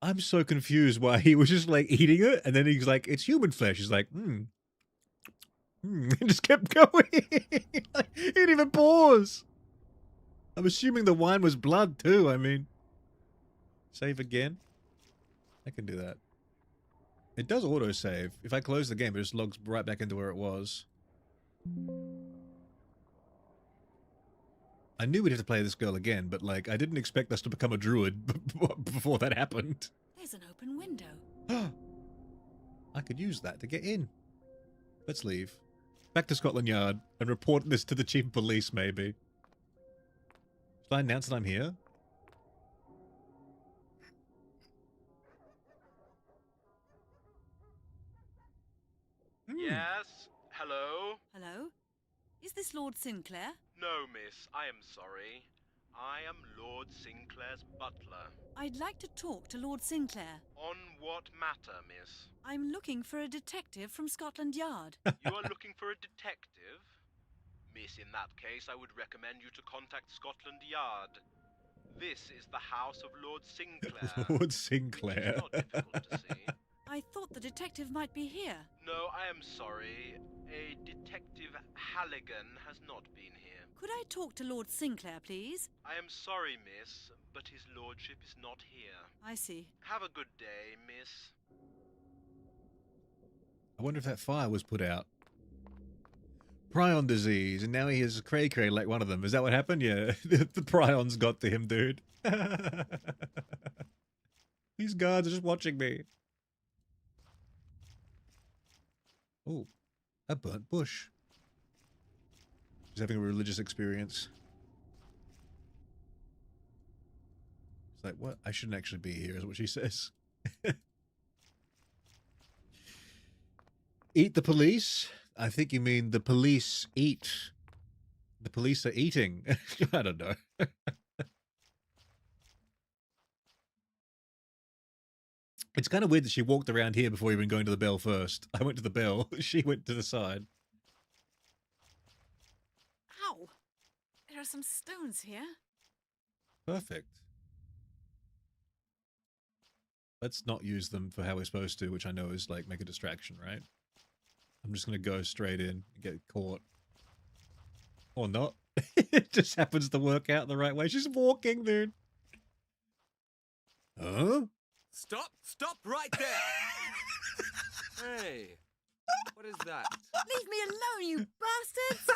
I'm so confused why he was just like eating it and then he's like, it's human flesh. He's like, and just kept going. He didn't even pause. I'm assuming the wine was blood too. I mean, save again. I can do that. It does autosave. If I close the game, it just logs right back into where it was. I knew we'd have to play this girl again, but like, I didn't expect us to become a druid before that happened. There's an open window. I could use that to get in. Let's leave. Back to Scotland Yard and report this to the chief of police, maybe. Should I announce that I'm here? Yes? Hello? Hello? Is this Lord Sinclair? No, miss, I am sorry. I am Lord Sinclair's butler. I'd like to talk to Lord Sinclair. On what matter, miss? I'm looking for a detective from Scotland Yard. You are looking for a detective? Miss, in that case, I would recommend you to contact Scotland Yard. This is the house of Lord Sinclair. Lord Sinclair. Which is not difficult to see. I thought the detective might be here. No, I am sorry. A Detective Halligan has not been here. Could I talk to Lord Sinclair, please? I am sorry, miss, but his lordship is not here. I see. Have a good day, miss. I wonder if that fire was put out. Prion disease, and now he has cray-cray like one of them. Is that what happened? Yeah, the prions got to him, dude. These guards are just watching me. Oh, a burnt bush. He's having a religious experience. It's like, what? I shouldn't actually be here, is what she says. Eat the police? I think you mean the police eat. The police are eating. I don't know. It's kind of weird that she walked around here before even going to the bell first. I went to the bell. She went to the side. Ow! There are some stones here. Perfect. Let's not use them for how we're supposed to, which I know is like make a distraction, right? I'm just gonna go straight in and get caught. Or not. It just happens to work out the right way. She's walking, dude. Huh? Stop right there! Hey, what is that? Leave me alone, you bastards!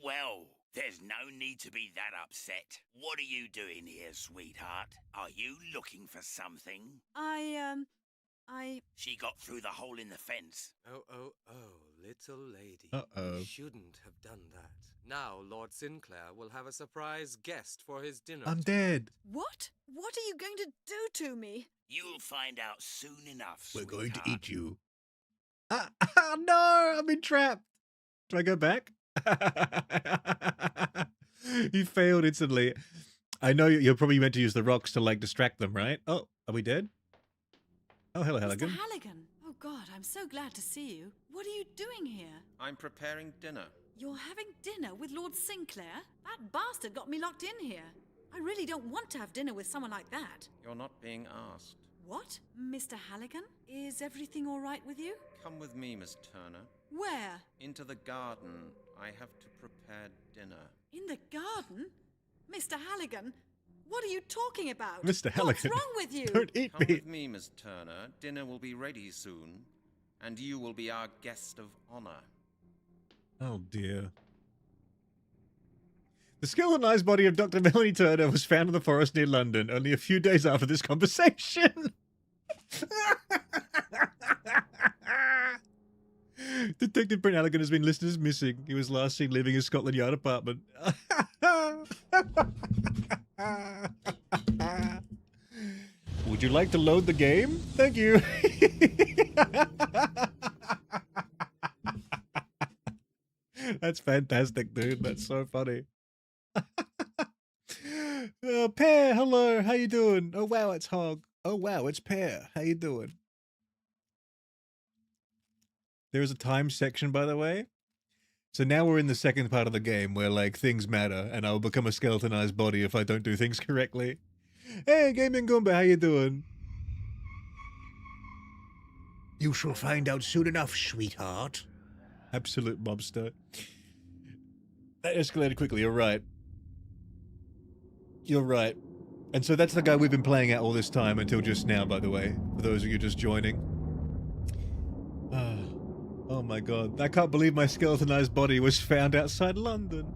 Well, there's no need to be that upset. What are you doing here, sweetheart? Are you looking for something? She got through the hole in the fence. Oh, little lady. Uh-oh. You shouldn't have done that. Now Lord Sinclair will have a surprise guest for his dinner. I'm dead. What? What are you going to do to me? You'll find out soon enough, We're sweetheart. going to eat you. No, I'm entrapped. Do I go back? You failed instantly. I know you're probably meant to use the rocks to like distract them, right? Oh, are we dead? Oh, hello, Halligan. Mr. Halligan. Oh, God, I'm so glad to see you. What are you doing here? I'm preparing dinner. You're having dinner with Lord Sinclair? That bastard got me locked in here. I really don't want to have dinner with someone like that. You're not being asked. What? Mr. Halligan? Is everything all right with you? Come with me, Miss Turner. Where? Into the garden. I have to prepare dinner. In the garden? Mr. Halligan? What are you talking about? Mr. Halligan, what's wrong with you? Don't eat Come me. with me, Miss Turner. Dinner will be ready soon, and you will be our guest of honor. Oh, dear. The skeletonized body of Dr. Melanie Turner was found in the forest near London only a few days after this conversation. Detective Brent Halligan has been listed as missing. He was last seen leaving his Scotland Yard apartment. Would you like to load the game? Thank you. That's fantastic, dude. That's so funny. Pear, hello. How you doing? Oh, wow, it's Hog. Oh, wow, it's Pear. How you doing? There is a time section, by the way. So now we're in the second part of the game where, like, things matter, and I'll become a skeletonized body if I don't do things correctly. Hey, Gaming Goomba, how you doing? You shall find out soon enough, sweetheart. Absolute mobster. That escalated quickly, you're right. You're right. And so that's the guy we've been playing at all this time until just now, by the way, for those of you just joining. Oh my god. I can't believe my skeletonized body was found outside London.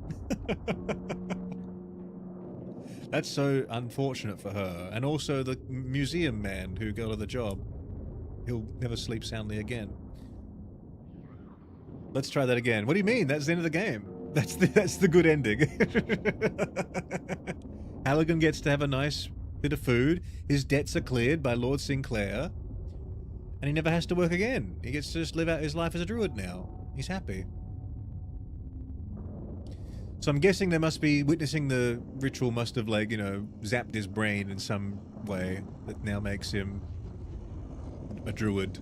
That's so unfortunate for her. And also the museum man who got her the job. He'll never sleep soundly again. Let's try that again. What do you mean? That's the end of the game. That's the good ending. Halligan gets to have a nice bit of food. His debts are cleared by Lord Sinclair. And he never has to work again. He gets to just live out his life as a druid now. He's happy. So I'm guessing they must be witnessing the ritual must have, like, you know, zapped his brain in some way that now makes him a druid.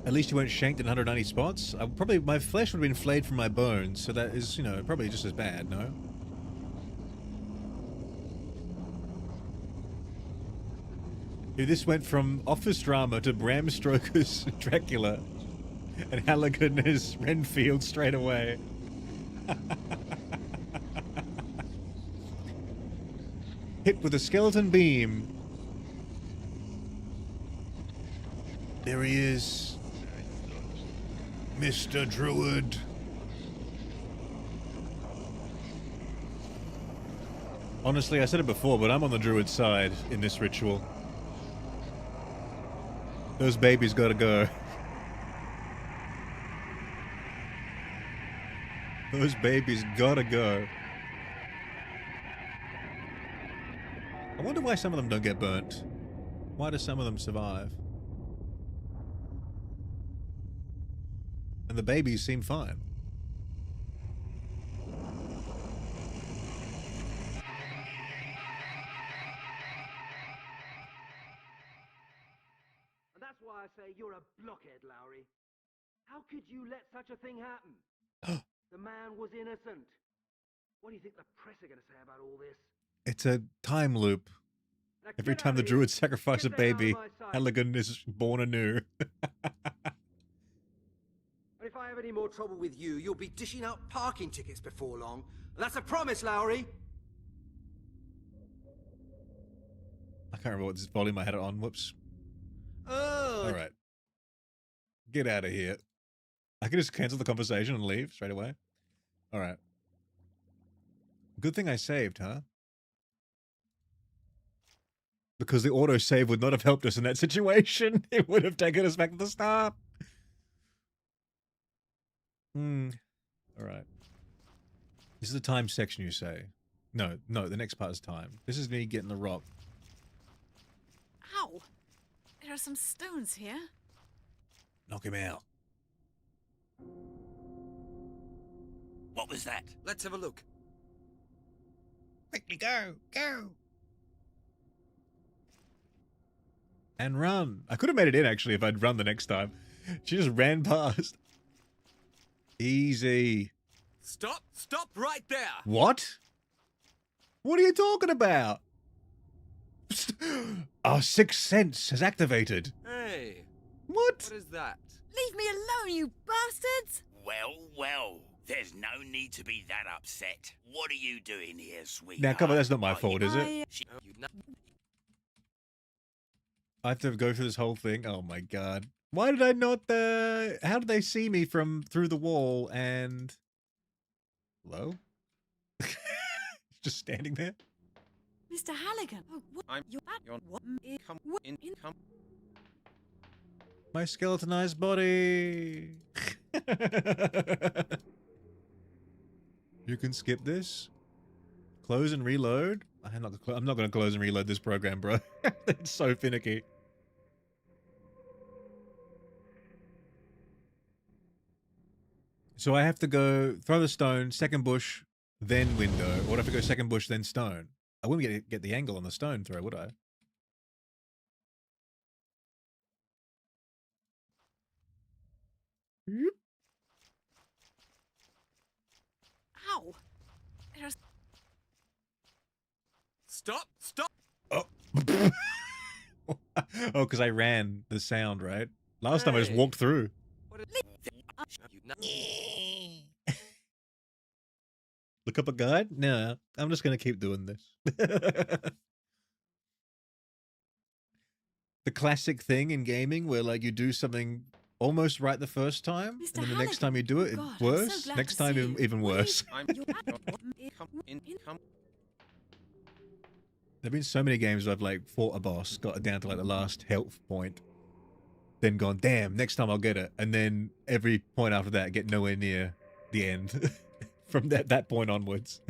At least you weren't shanked in 190 spots. Probably my flesh would have been flayed from my bones, so that is, you know, probably just as bad, no? If this went from office drama to Bram Stoker's Dracula, and Halligan is Renfield straight away. Hit with a skeleton beam. There he is. Mr. Druid. Honestly, I said it before, but I'm on the Druid side in this ritual. Those babies gotta go. Those babies gotta go. I wonder why some of them don't get burnt. Why do some of them survive? And the babies seem fine. And that's why I say say you're a blockhead, Lowry. How could you let such a thing happen? The man was innocent. What do you think the press are going to say about all this? It's a time loop. Now Every get time out the of here. druids sacrifice a Get the hell out of baby, my sight. Halligan is born anew. And if I have any more trouble with you, you'll be dishing out parking tickets before long. That's a promise, Lowry. I can't remember what this volume I had it on. Whoops. Oh. All right. Get out of here. I can just cancel the conversation and leave straight away. All right. Good thing I saved, huh? Because the autosave would not have helped us in that situation. It would have taken us back to the start. All right. This is the time section, you say? No, the next part is time. This is me getting the rock. Ow! There are some stones here. Knock him out. What was that? Let's have a look. Quickly go! Go! And run. I could have made it in, actually, if I'd run the next time. She just ran past. Easy. Stop! Stop right there! What? What are you talking about? Our sixth sense has activated. Hey! What? What is that? Leave me alone, you bastards! Well, there's no need to be that upset. What are you doing here, sweetheart? Now, come on, that's not my fault, is it? You I have to go through this whole thing? Oh my god. Why did I not, how did they see me from through the wall and... Hello? Just standing there? Mr. Halligan. Oh, what? I'm You're what? Come in. Come. My skeletonized body. You can skip this. Close and reload. I'm not going to close and reload this program, bro. It's so finicky. So I have to go throw the stone, second bush, then window. Or if I go second bush, then stone. I wouldn't get the angle on the stone throw, would I? Ow! There's... Stop! Stop! Oh. Oh, because I ran the sound, right? Last time I just walked through. Look up a guide? No, I'm just going to keep doing this. The classic thing in gaming where like you do something almost right the first time, Mr. and then the next time you do it, God, it's I'm worse. so glad Next to time, see you. even worse. I'm come in. Come. There've been so many games where I've like fought a boss, got it down to like the last health point, then gone, damn, next time I'll get it, and then every point after that get nowhere near the end from that point onwards.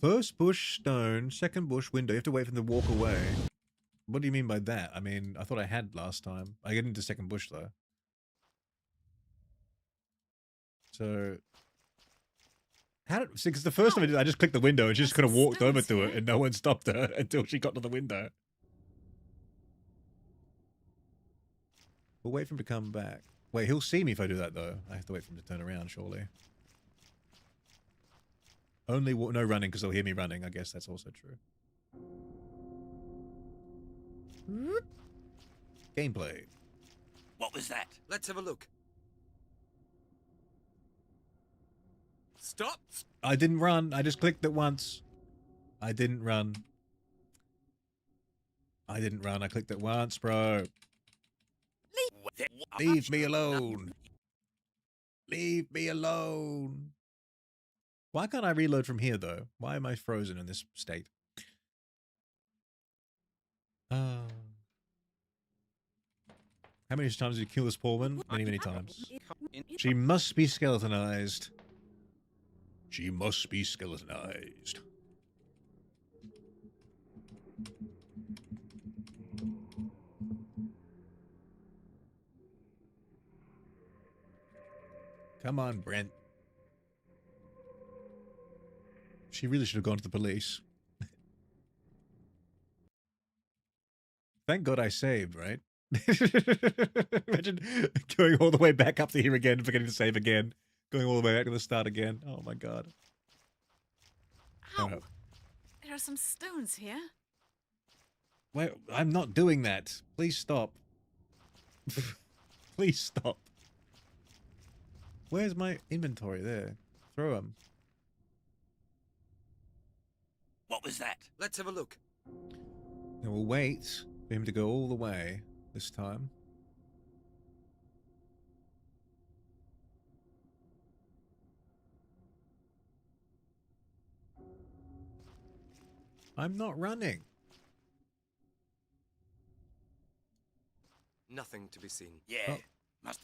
First bush stone, second bush window. You have to wait for them to walk away. What do you mean by that? I mean, I thought I had last time. I get into second bush though. So, how did? See, because the first time I did, I just clicked the window and she just kind of walked over to it, and no one stopped her until she got to the window. We'll wait for him to come back. Wait, he'll see me if I do that though. I have to wait for him to turn around, surely. Only no running because they'll hear me running. I guess that's also true. Gameplay. What was that? Let's have a look. Stop! I didn't run. I just clicked it once. I didn't run. I didn't run. I clicked it once, bro. Leave me alone. Leave me alone. Why can't I reload from here, though? Why am I frozen in this state? How many times did you kill this poor woman? Many, many times. She must be skeletonized. She must be skeletonized. Come on, Brent. She really should have gone to the police. Thank God I saved, right? Imagine going all the way back up to here again, forgetting to save again, going all the way back to the start again. Oh my God. Ow! There are some stones here. Wait, I'm not doing that. Please stop. Please stop. Where's my inventory? There. Throw them. What was that? Let's have a look. And we'll wait for him to go all the way this time. I'm not running. Nothing to be seen. Yeah.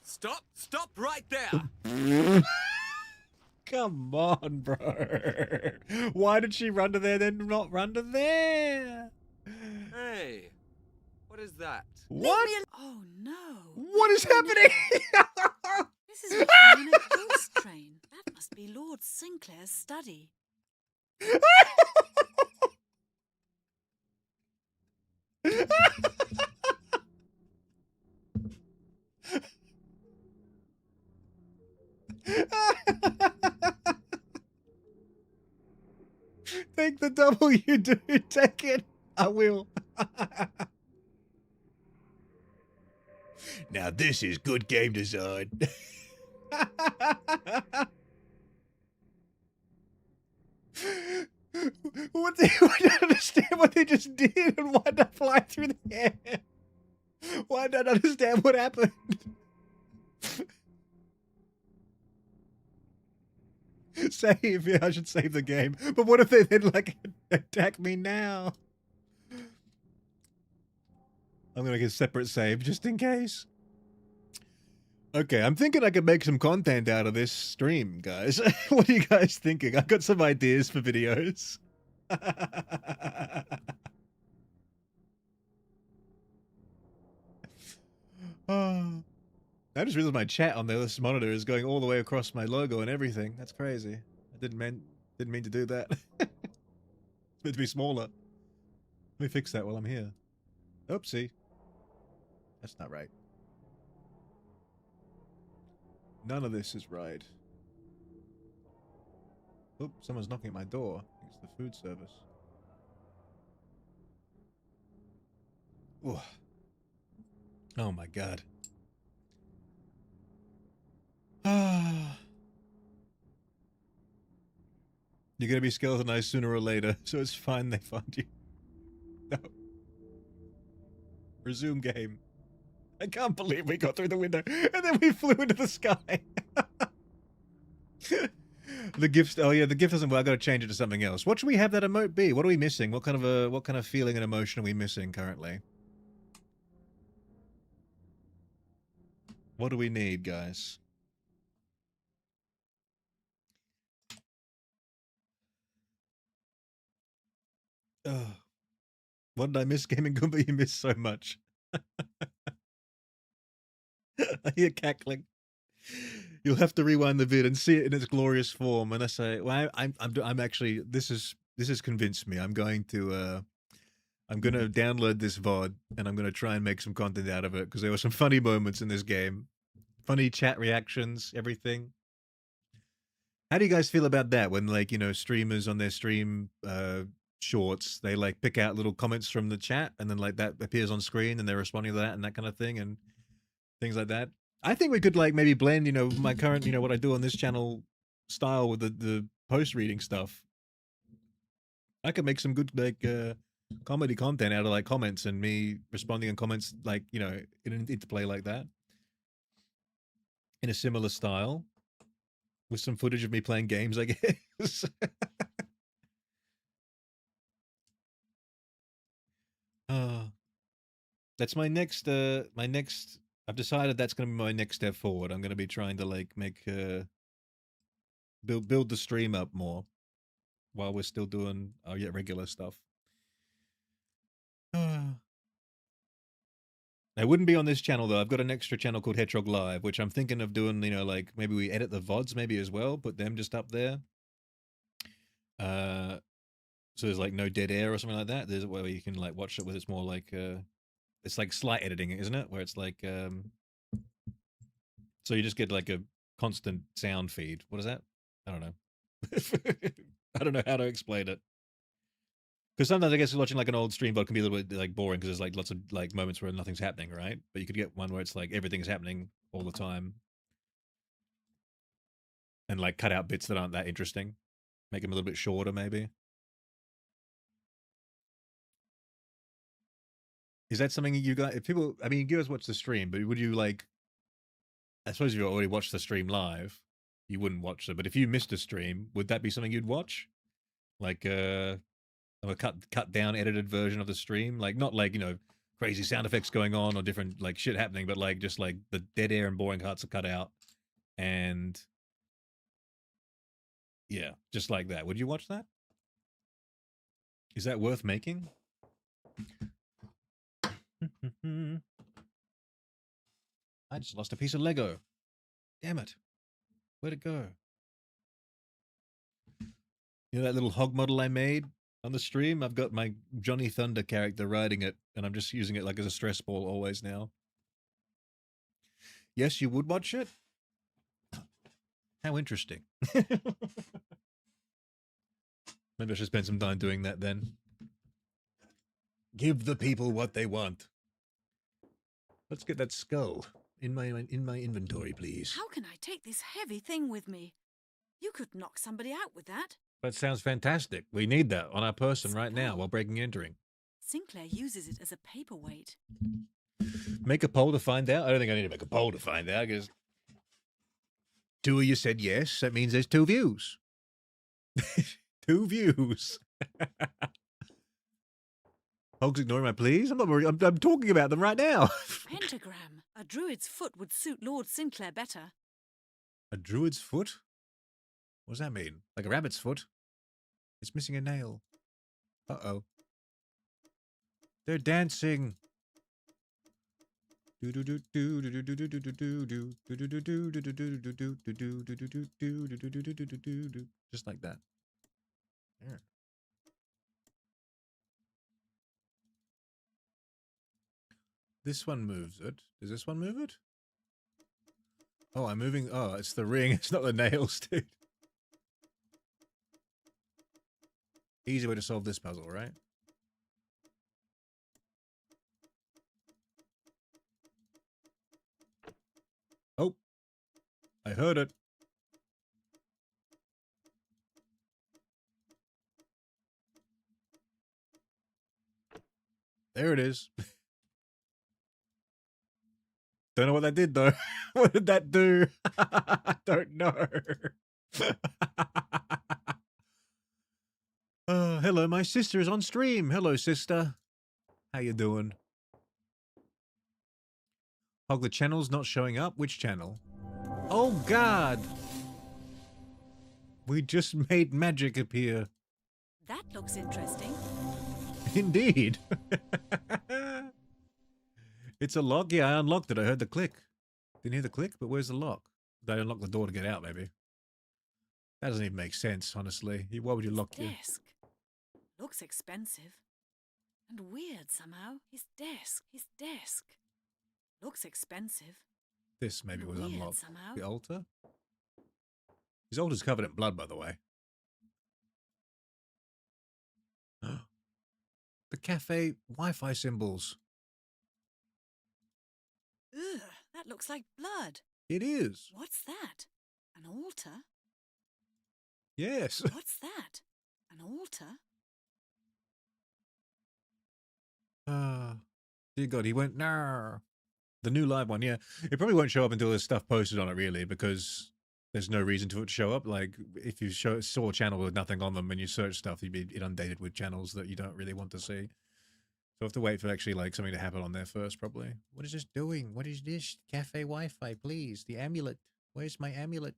Stop! Stop right there! Come on, bro. Why did she run to there, then not run to there? Hey, what is that? What? Oh no! What is happening? This is becoming a ghost train. That must be Lord Sinclair's study. Take the double, you do. Take it. I will. Now this is good game design. I don't understand what they just did and why did I fly through the air? Why don't I understand what happened? Save, yeah, I should save the game. But what if they then like attack me now? I'm gonna get a separate save just in case. Okay, I'm thinking I could make some content out of this stream, guys. What are you guys thinking? I've got some ideas for videos. Oh. I just realized my chat on this monitor is going all the way across my logo and everything. That's crazy. I didn't mean to do that. It's meant to be smaller. Let me fix that while I'm here. Oopsie. That's not right. None of this is right. Oh, someone's knocking at my door. I think it's the food service. Ooh. Oh my God. Ah. You're gonna be skeletonized sooner or later, so it's fine they find you. No. Resume game. I can't believe we got through the window and then we flew into the sky. The gift. Oh yeah, the gift doesn't work. I gotta change it to something else. What should we have that emote be? What are we missing? What kind of feeling and emotion are we missing currently? What do we need, guys? Oh. What did I miss, Gaming Goomba? You missed so much. I hear cackling. You'll have to rewind the vid and see it in its glorious form. And I say, well, I'm actually, this has convinced me. I'm going to download this VOD and I'm gonna try and make some content out of it because there were some funny moments in this game, funny chat reactions, everything. How do you guys feel about that? When like streamers on their stream shorts, they like pick out little comments from the chat and then like that appears on screen and they're responding to that and that kind of thing and things like that. I think we could like maybe blend, my current, what I do on this channel style with the post reading stuff. I could make some good like comedy content out of like comments and me responding in comments like, in an interplay like that. In a similar style. With some footage of me playing games, I guess. That's my next I've decided that's going to be my next step forward. I'm going to be trying to like make build the stream up more while we're still doing our regular stuff. I wouldn't be on this channel though. I've got an extra channel called Hedgehog Live, which I'm thinking of doing, like maybe we edit the VODs maybe as well, put them just up there. So there's like no dead air or something like that. There's a way you can like watch it with it's more like it's like slight editing, isn't it? Where it's like so you just get like a constant sound feed. What is that? I don't know. I don't know how to explain it. Because sometimes I guess watching like an old stream VOD can be a little bit like boring because there's like lots of like moments where nothing's happening, right? But you could get one where it's like everything's happening all the time, and like cut out bits that aren't that interesting, make them a little bit shorter, maybe. Is that something you got? If people, I mean, you guys watch the stream, but would you like? I suppose if you already watched the stream live, you wouldn't watch it. But if you missed a stream, would that be something you'd watch? Like a cut down, edited version of the stream, like not like crazy sound effects going on or different like shit happening, but like just like the dead air and boring parts are cut out, and yeah, just like that. Would you watch that? Is that worth making? I just lost a piece of Lego. Damn it. Where'd it go? You know that little hog model I made on the stream? I've got my Johnny Thunder character riding it, and I'm just using it like as a stress ball always now. Yes, you would watch it? How interesting. Maybe I should spend some time doing that then. Give the people what they want. Let's get that skull in my inventory, please. How can I take this heavy thing with me? You could knock somebody out with that. That sounds fantastic. We need that on our person right now while breaking and entering. Sinclair uses it as a paperweight. Make a poll to find out? I don't think I need to make a poll to find out, because 2 of you said yes. That means there's 2 views. 2 views. Hogs ignoring my pleas? I'm not worried. I'm talking about them right now. Pentagram. A druid's foot would suit Lord Sinclair better. A druid's foot? What does that mean? Like a rabbit's foot? It's missing a nail. Uh-oh. They're dancing. Just like that. Yeah. This one moves it. Does this one move it? Oh, I'm moving. Oh, it's the ring. It's not the nails, dude. Easy way to solve this puzzle, right? Oh, I heard it. There it is. Don't know what that did, though. What did that do? I don't know. Hello, my sister is on stream. Hello, sister. How you doing? Hog, the channel's not showing up. Which channel? Oh, God. We just made magic appear. That looks interesting. Indeed. It's a lock? Yeah, I unlocked it. I heard the click. Didn't hear the click, but where's the lock? Did I unlock the door to get out, maybe? That doesn't even make sense, honestly. Why would you lock your... Desk. Looks expensive. And weird somehow. His desk. Looks expensive. This maybe was Weird unlocked. somehow. The altar? His altar's covered in blood, by the way. The cafe Wi-Fi symbols. Ugh, that looks like blood. It is. What's that? An altar? Yes. What's that? An altar? Dear God, he went, nah. The new live one, yeah. It probably won't show up until there's stuff posted on it, really, because there's no reason to it to show up. Like, if you saw a channel with nothing on them and you search stuff, you'd be inundated with channels that you don't really want to see. So I have to wait for actually, like, something to happen on there first, probably. What is this doing? What is this? Cafe Wi-Fi, please. The amulet. Where's my amulet?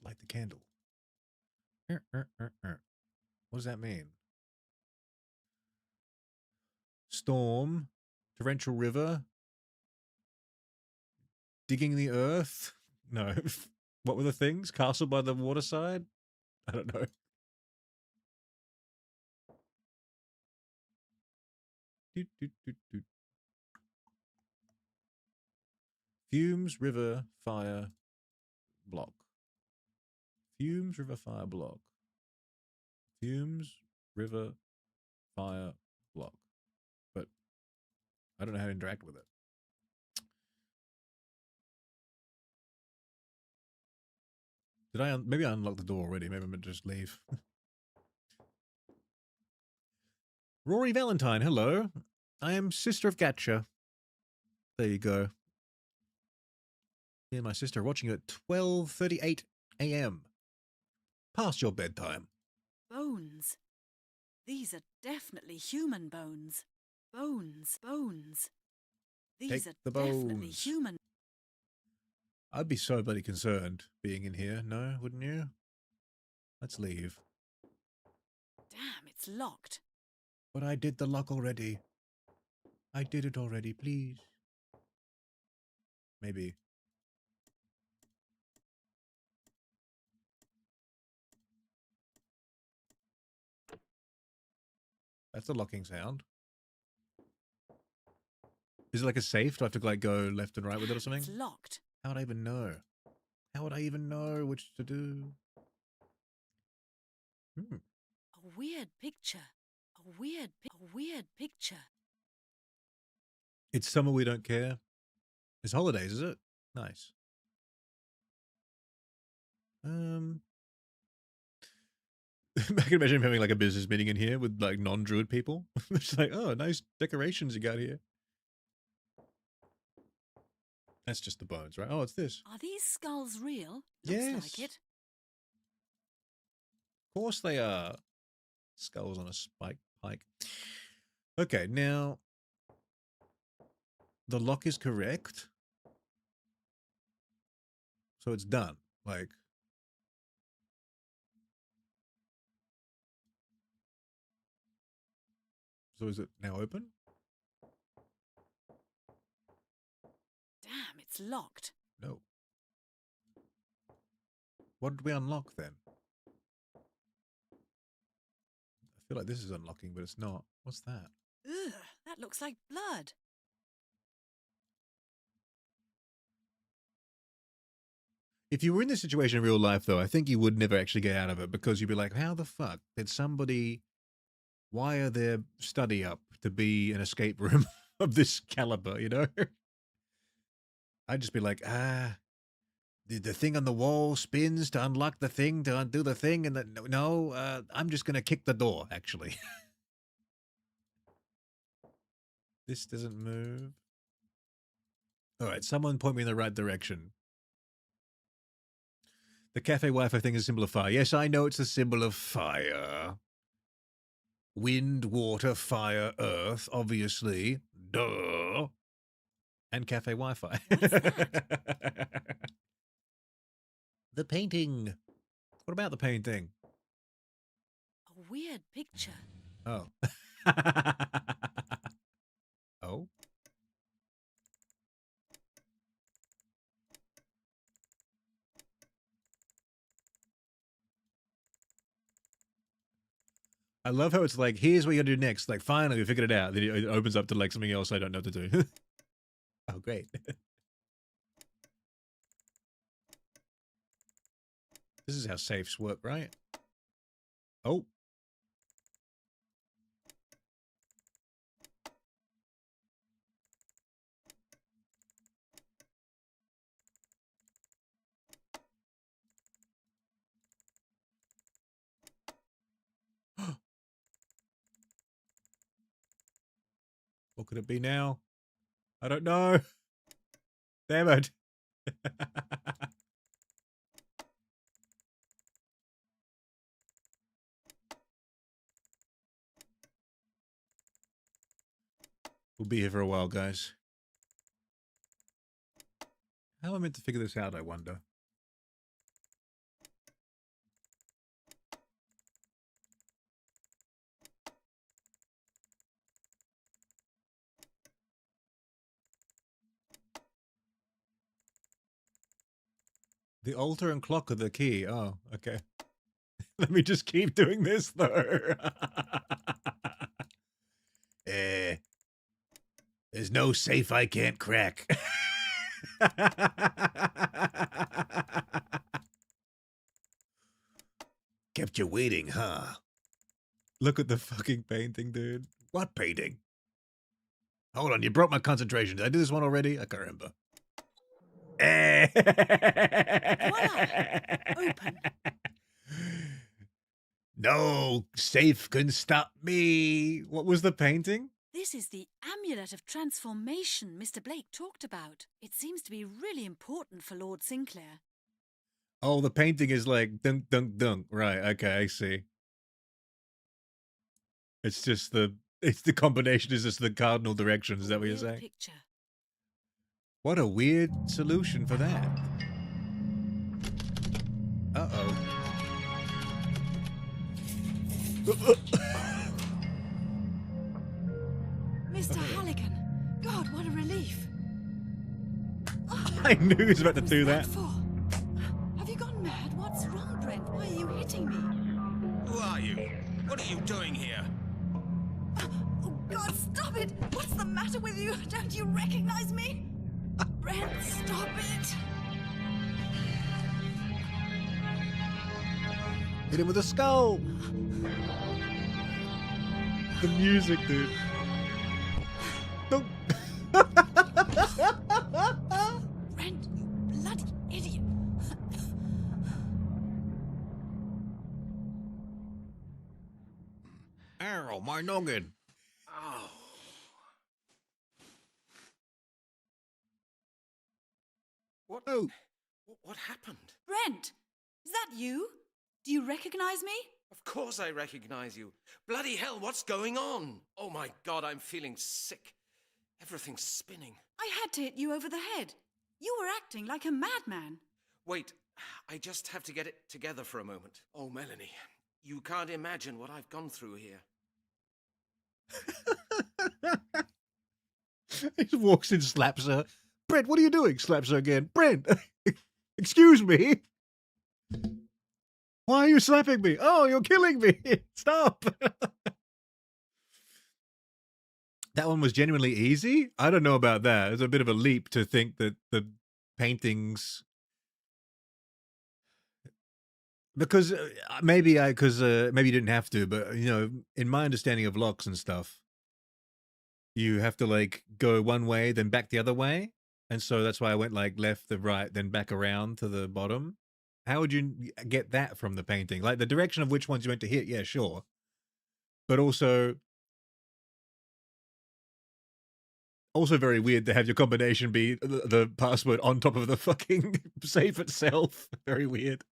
Light the candle. What does that mean? Storm. Torrential river. Digging the earth. No. What were the things? Castle by the waterside? I don't know. Do, do, do, do. Fumes, river, fire, block. Fumes, river, fire, block. Fumes, river, fire, block. But I don't know how to interact with it. Did I? Maybe I unlocked the door already. Maybe I'm gonna just leave. Rory Valentine, hello. I am Sister of Gacha. There you go. Me and my sister are watching you at 12:38 a.m. Past your bedtime. Bones. These are definitely human bones. Bones. These Take are the definitely bones. human. I'd be so bloody concerned being in here. No, wouldn't you? Let's leave. Damn, it's locked. But I did the lock already. I did it already, please. Maybe. That's a locking sound. Is it like a safe? Do I have to like go left and right with it or something? It's locked. How would I even know? How would I even know which to do? A weird picture. A weird picture. It's summer, we don't care. It's holidays, is it? Nice. I can imagine him having like a business meeting in here with like non-druid people. It's like, oh, nice decorations you got here. That's just the bones, right? Oh, it's this. Are these skulls real? Yes. Looks like it. Of course they are. Skulls on a spike pike. Okay, now the lock is correct. So it's done. Like, so is it now open? Damn, it's locked. No. What did we unlock then? I feel like this is unlocking, but it's not. What's that? Ugh, that looks like blood. If you were in this situation in real life, though, I think you would never actually get out of it because you'd be like, how the fuck did somebody wire their study up to be an escape room of this caliber, you know? I'd just be like, the thing on the wall spins to unlock the thing, to undo the thing, and I'm just going to kick the door, actually. This doesn't move. All right, someone point me in the right direction. The cafe Wi-Fi thing is a symbol of fire. Yes, I know it's a symbol of fire. Wind, water, fire, earth, obviously. Duh. And cafe Wi-Fi. The painting. What about the painting? A weird picture. Oh. Oh? I love how it's like, here's what you gotta do next. Like, finally, we figured it out. Then it opens up to like something else I don't know what to do. Oh, great. This is how safes work, right? Oh. What could it be now? I don't know. Damn it. We'll be here for a while, guys. How am I meant to figure this out, I wonder? The altar and clock are the key. Oh, okay. Let me just keep doing this, though. There's no safe I can't crack. Kept you waiting, huh? Look at the fucking painting, dude. What painting? Hold on, you broke my concentration. Did I do this one already? I can't remember. Open. No safe can stop me. What was the painting? This is the amulet of transformation Mr. Blake talked about. It seems to be really important for Lord Sinclair. Oh, the painting is like dunk, dunk, dunk. Right, okay, I see. It's the combination is just the cardinal directions. Is that what you're saying? Picture. What a weird solution for that. Uh-oh. Mr. Halligan. God, what a relief. I knew he was about to do that. Have you gone mad? What's wrong, Brent? Why are you hitting me? Who are you? What are you doing here? Oh, God, stop it! What's the matter with you? Don't you recognize me? Brent, stop it! Hit him with a skull. The music, dude. Don't. Brent, you bloody idiot. Ow, my noggin. Oh. What? Oh. What happened? Brent, is that you? Do you recognize me? Of course I recognize you. Bloody hell, what's going on? Oh my God, I'm feeling sick. Everything's spinning. I had to hit you over the head. You were acting like a madman. Wait, I just have to get it together for a moment. Oh, Melanie, you can't imagine what I've gone through here. He just walks in, slaps her. Brent, what are you doing? Slaps her again. Brent, excuse me. Why are you slapping me? Oh, you're killing me. Stop. That one was genuinely easy? I don't know about that. It's a bit of a leap to think that the paintings... Because maybe you didn't have to, but, you know, in my understanding of locks and stuff, you have to, like, go one way, then back the other way. And so that's why I went, like, left to right, then back around to the bottom. How would you get that from the painting? Like, the direction of which ones you went to hit, yeah, sure. But also very weird to have your combination be the password on top of the fucking safe itself. Very weird.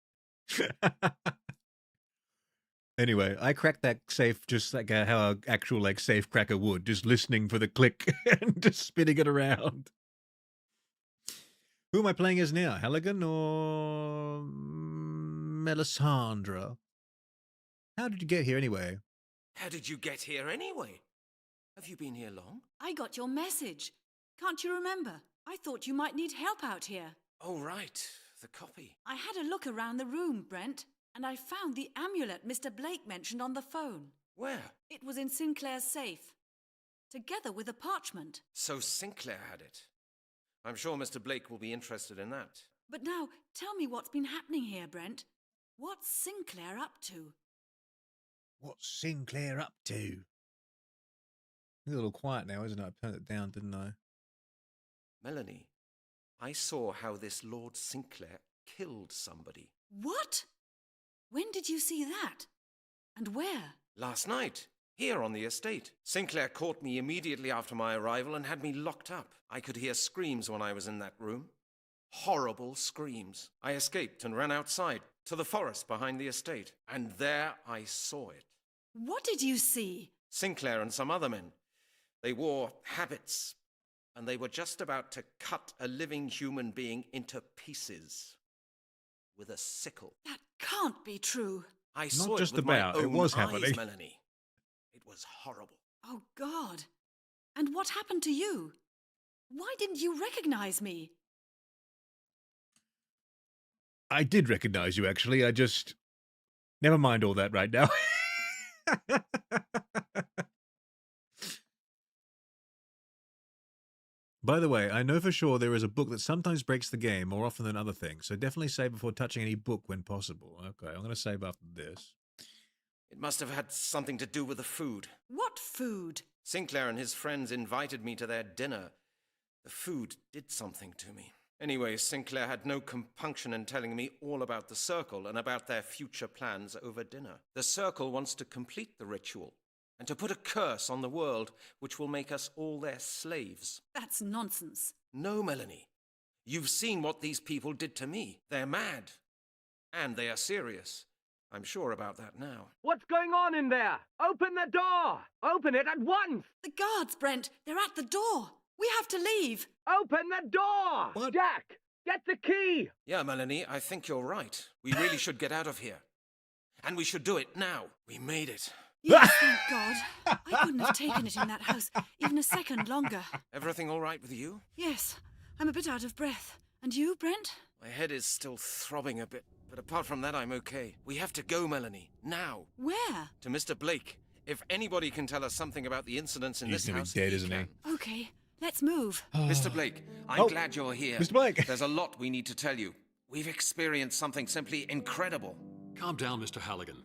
Anyway, I cracked that safe just like how an actual like safe cracker would, just listening for the click and just spinning it around. Who am I playing as now? Halligan or Melisandre? How did you get here anyway? How did you get here anyway? Have you been here long? I got your message. Can't you remember? I thought you might need help out here. Oh, right. The copy. I had a look around the room, Brent, and I found the amulet Mr. Blake mentioned on the phone. Where? It was in Sinclair's safe, together with a parchment. So Sinclair had it. I'm sure Mr. Blake will be interested in that. But now, tell me what's been happening here, Brent. What's Sinclair up to? What's Sinclair up to? It's a little quiet now, isn't it? I turned it down, didn't I? Melanie, I saw how this Lord Sinclair killed somebody. What? When did you see that? And where? Last night, here on the estate. Sinclair caught me immediately after my arrival and had me locked up. I could hear screams when I was in that room. Horrible screams. I escaped and ran outside to the forest behind the estate, and there I saw it. What did you see? Sinclair and some other men. They wore habits, and they were just about to cut a living human being into pieces with a sickle. That can't be true. I saw Not just it with about, my it own was eyes, happening. Melanie. It was horrible. Oh, God. And what happened to you? Why didn't you recognize me? I did recognize you, actually. I just... Never mind all that right now. By the way, I know for sure there is a book that sometimes breaks the game more often than other things, so definitely save before touching any book when possible. Okay, I'm going to save after this. It must have had something to do with the food. What food? Sinclair and his friends invited me to their dinner. The food did something to me. Anyway, Sinclair had no compunction in telling me all about the Circle and about their future plans over dinner. The Circle wants to complete the ritual and to put a curse on the world which will make us all their slaves. That's nonsense. No, Melanie. You've seen what these people did to me. They're mad. And they are serious. I'm sure about that now. What's going on in there? Open the door! Open it at once! The guards, Brent. They're at the door. We have to leave. Open the door! What? Jack, get the key! Yeah, Melanie, I think you're right. We really should get out of here. And we should do it now. We made it. Yes, thank God. I couldn't have taken it in that house even a second longer. Everything all right with you? Yes, I'm a bit out of breath. And you, Brent? My head is still throbbing a bit, but apart from that, I'm okay. We have to go, Melanie. Now. Where? To Mr. Blake. If anybody can tell us something about the incidents in He's this gonna be house, dead, he isn't he? can. Okay, let's move. Mr. Blake, I'm Oh, glad you're here. Mr. Blake. There's a lot we need to tell you. We've experienced something simply incredible. Calm down, Mr. Halligan.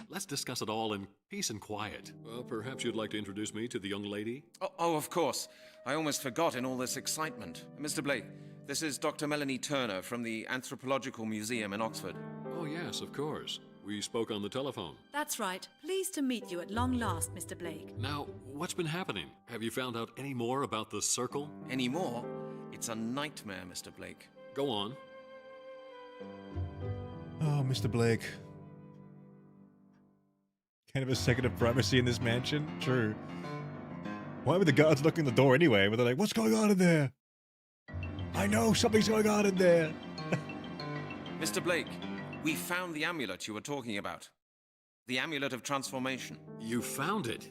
Let's discuss it all in peace and quiet. Well, perhaps you'd like to introduce me to the young lady? Oh, of course. I almost forgot in all this excitement. Mr. Blake, this is Dr. Melanie Turner from the Anthropological Museum in Oxford. Oh, yes, of course. We spoke on the telephone. That's right. Pleased to meet you at long last, Mr. Blake. Now, what's been happening? Have you found out any more about the Circle? Any more? It's a nightmare, Mr. Blake. Go on. Oh, Mr. Blake. Kind of a second of privacy in this mansion? True. Why were the guards locking the door anyway? Were they like, what's going on in there? I know something's going on in there. Mr. Blake, we found the amulet you were talking about. The amulet of transformation. You found it?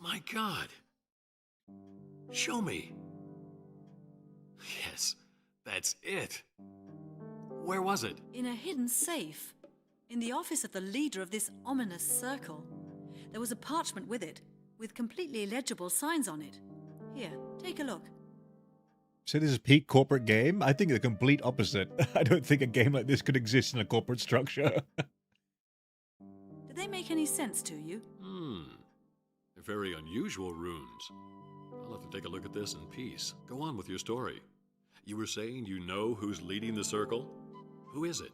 My God. Show me. Yes, that's it. Where was it? In a hidden safe. In the office of the leader of this ominous circle. There was a parchment with it, with completely illegible signs on it. Here, take a look. So this is peak corporate game? I think the complete opposite. I don't think a game like this could exist in a corporate structure. Did they make any sense to you? They're very unusual runes. I'll have to take a look at this in peace. Go on with your story. You were saying you know who's leading the Circle? Who is it?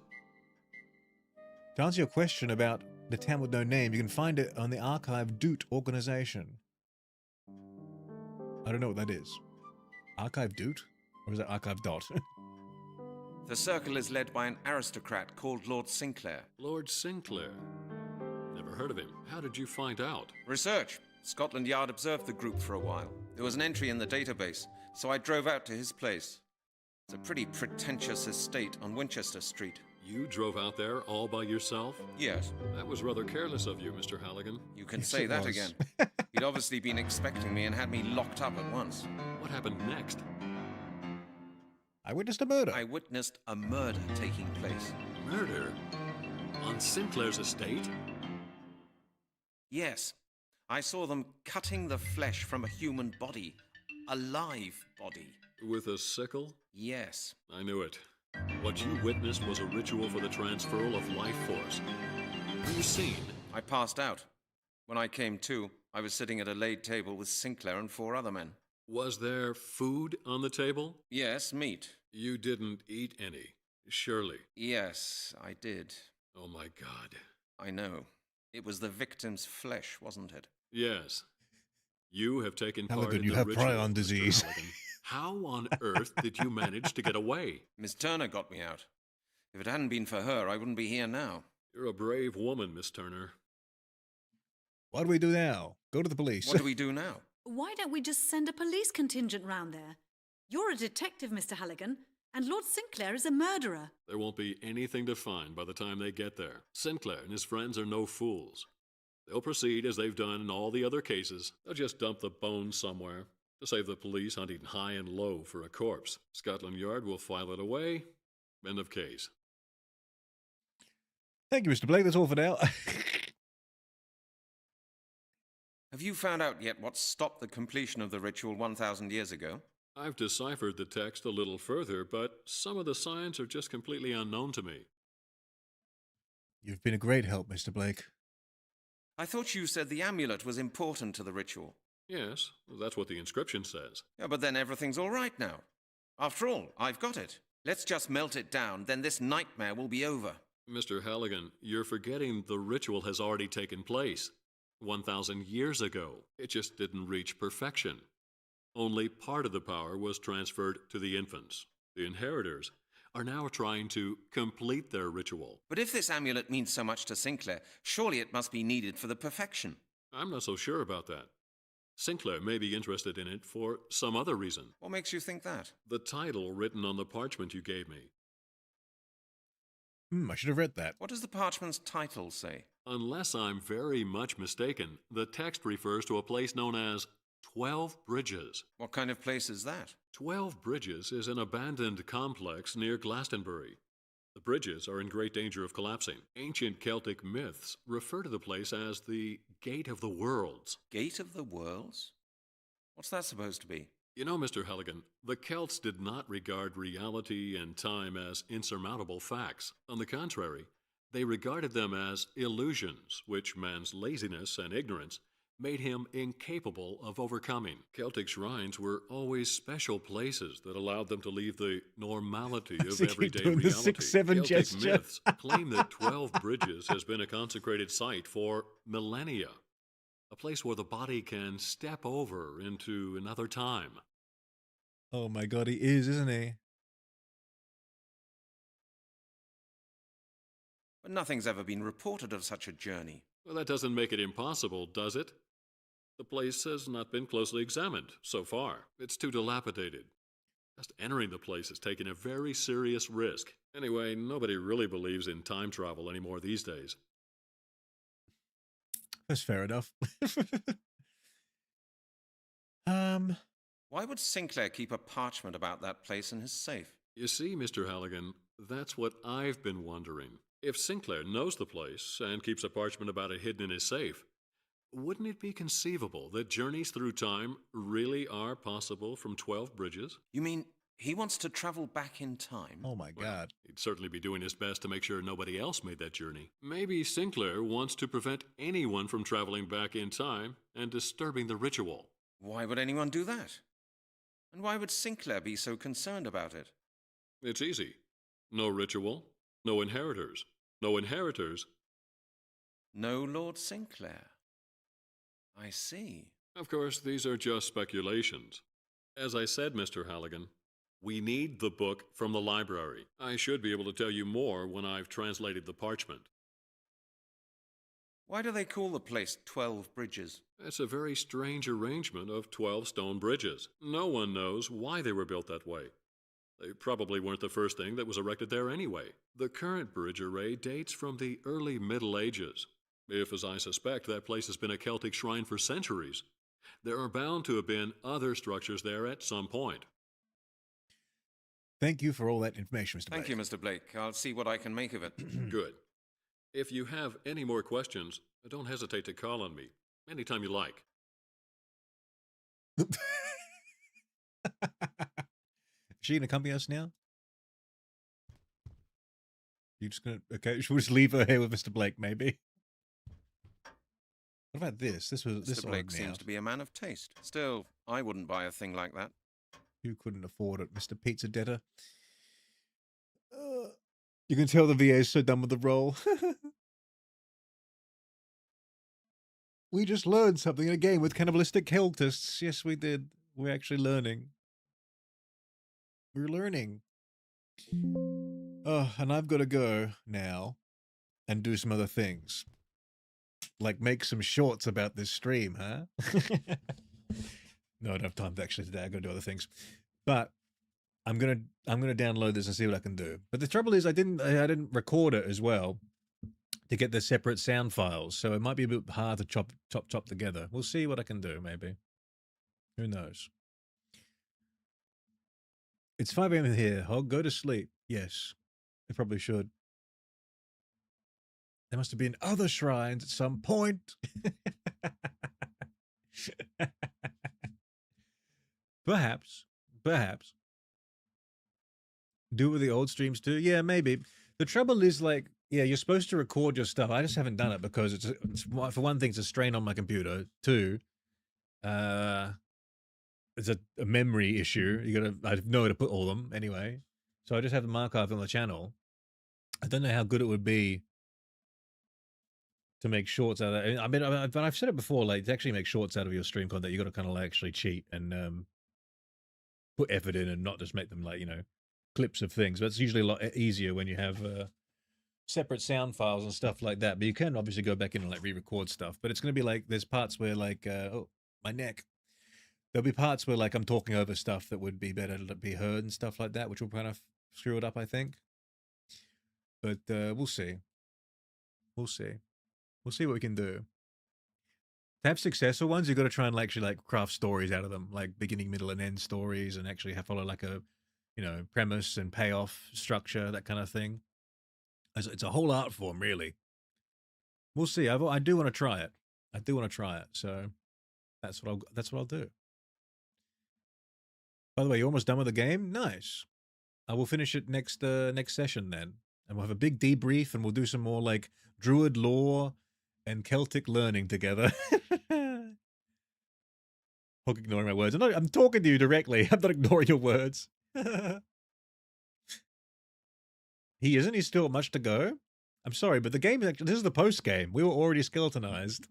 To answer your question about the town with no name, you can find it on the Archive Doot organization. I don't know what that is. Archive Doot? Or is that Archive Dot? The Circle is led by an aristocrat called Lord Sinclair. Lord Sinclair. Never heard of him. How did you find out? Research. Scotland Yard observed the group for a while. There was an entry in the database, so I drove out to his place. It's a pretty pretentious estate on Winchester Street. You drove out there all by yourself? Yes. That was rather careless of you, Mr. Halligan. You can say that again. He'd obviously been expecting me and had me locked up at once. What happened next? I witnessed a murder. I witnessed a murder taking place. Murder? On Sinclair's estate? Yes. I saw them cutting the flesh from a human body. A live body. With a sickle? Yes. I knew it. What you witnessed was a ritual for the transferal of life force. Were you seen? I passed out. When I came to, I was sitting at a laid table with Sinclair and 4 other men. Was there food on the table? Yes, meat. You didn't eat any, surely. Yes, I did. Oh my God. I know. It was the victim's flesh, wasn't it? Yes. You have taken part Halligan, in you the have ritual, prion Mr. disease. Halligan. How on earth did you manage to get away? Miss Turner got me out. If it hadn't been for her, I wouldn't be here now. You're a brave woman, Miss Turner. What do we do now? Go to the police. What do we do now? Why don't we just send a police contingent round there? You're a detective, Mr. Halligan, and Lord Sinclair is a murderer. There won't be anything to find by the time they get there. Sinclair and his friends are no fools. They'll proceed as they've done in all the other cases. They'll just dump the bones somewhere to save the police hunting high and low for a corpse. Scotland Yard will file it away. End of case. Thank you, Mr. Blake. That's all for now. Have you found out yet what stopped the completion of the ritual 1,000 years ago? I've deciphered the text a little further, but some of the signs are just completely unknown to me. You've been a great help, Mr. Blake. I thought you said the amulet was important to the ritual. Yes, that's what the inscription says. Yeah, but then everything's all right now. After all, I've got it. Let's just melt it down, then this nightmare will be over. Mr. Halligan, you're forgetting the ritual has already taken place 1,000 years ago. It just didn't reach perfection. Only part of the power was transferred to the infants. The inheritors are now trying to complete their ritual. But if this amulet means so much to Sinclair, surely it must be needed for the perfection. I'm not so sure about that. Sinclair may be interested in it for some other reason. What makes you think that? The title written on the parchment you gave me. I should have read that. What does the parchment's title say? Unless I'm very much mistaken, the text refers to a place known as 12 Bridges. What kind of place is that? 12 Bridges is an abandoned complex near Glastonbury. The bridges are in great danger of collapsing. Ancient Celtic myths refer to the place as the Gate of the Worlds. Gate of the Worlds? What's that supposed to be? You know, Mr. Halligan, the Celts did not regard reality and time as insurmountable facts. On the contrary, they regarded them as illusions, which man's laziness and ignorance made him incapable of overcoming. Celtic shrines were always special places that allowed them to leave the normality of everyday doing the reality. 6-7 Celtic gesture. myths claim that 12 Bridges has been a consecrated site for millennia, a place where the body can step over into another time. Oh my god, he is, isn't he? But nothing's ever been reported of such a journey. Well, that doesn't make it impossible, does it? The place has not been closely examined so far. It's too dilapidated. Just entering the place is taking a very serious risk. Anyway, nobody really believes in time travel anymore these days. That's fair enough. Why would Sinclair keep a parchment about that place in his safe? You see, Mr. Halligan, that's what I've been wondering. If Sinclair knows the place and keeps a parchment about it hidden in his safe, wouldn't it be conceivable that journeys through time really are possible from 12 Bridges? You mean he wants to travel back in time? Oh my god. He'd certainly be doing his best to make sure nobody else made that journey. Maybe Sinclair wants to prevent anyone from traveling back in time and disturbing the ritual. Why would anyone do that? And why would Sinclair be so concerned about it? It's easy. No ritual, no inheritors. No inheritors. No Lord Sinclair. I see. Of course, these are just speculations. As I said, Mr. Halligan, we need the book from the library. I should be able to tell you more when I've translated the parchment. Why do they call the place 12 Bridges? It's a very strange arrangement of 12 stone bridges. No one knows why they were built that way. They probably weren't the first thing that was erected there anyway. The current bridge array dates from the early Middle Ages. If, as I suspect, that place has been a Celtic shrine for centuries, there are bound to have been other structures there at some point. Thank you for all that information, Mr. Blake. Thank you, Mr. Blake. I'll see what I can make of it. Good. If you have any more questions, don't hesitate to call on me anytime you like. Is she gonna accompany us now? You just gonna we'll just leave her here with Mr. Blake, maybe. What about this? This Mr. Blake seems to be a man of taste. Still, I wouldn't buy a thing like that. You couldn't afford it, Mr. Pizza Debtor. You can tell the VA is so done with the role. We just learned something in a game with cannibalistic cultists. Yes, we did. We're actually learning. We're learning. And I've got to go now and do some other things. Like make some shorts about this stream, huh? No, I don't have time actually today. I've got to do other things. But I'm gonna download this and see what I can do. But the trouble is I didn't record it as well to get the separate sound files, so it might be a bit hard to chop together. We'll see what I can do, maybe. Who knows? It's 5 a.m. here, Hog. Go to sleep. Yes, I probably should. There must have been other shrines at some point. Perhaps. Perhaps. Do it with the old streams too? Yeah, maybe. The trouble is, like, yeah, you're supposed to record your stuff. I just haven't done it because it's for one thing, it's a strain on my computer. Two, it's a memory issue. I know where to put all of them anyway. So I just have them archived on the channel. I don't know how good it would be to make shorts out of that. I mean, but I've said it before, like, to actually make shorts out of your stream content, you got to kind of like actually cheat and put effort in and not just make them like, you know, clips of things. But it's usually a lot easier when you have separate sound files and stuff like that. But you can obviously go back in and like re-record stuff. But it's going to be like, there's parts where like, oh, my neck. There'll be parts where like I'm talking over stuff that would be better to be heard and stuff like that, which will kind of screw it up, I think. But we'll see. We'll see. We'll see what we can do. To have successful ones, you've got to try and actually like craft stories out of them, like beginning, middle, and end stories, and actually follow like a, you know, premise and payoff structure, that kind of thing. It's a whole art form, really. We'll see. I do want to try it. I do want to try it. So that's what I'll do. By the way, you're almost done with the game. Nice. I will finish it next session then, and we'll have a big debrief, and we'll do some more like Druid lore and Celtic learning together. Hog ignoring my words. I'm talking to you directly. I'm not ignoring your words. He isn't. He's still much to go. I'm sorry, but the game is actually, this is the post game. We were already skeletonized.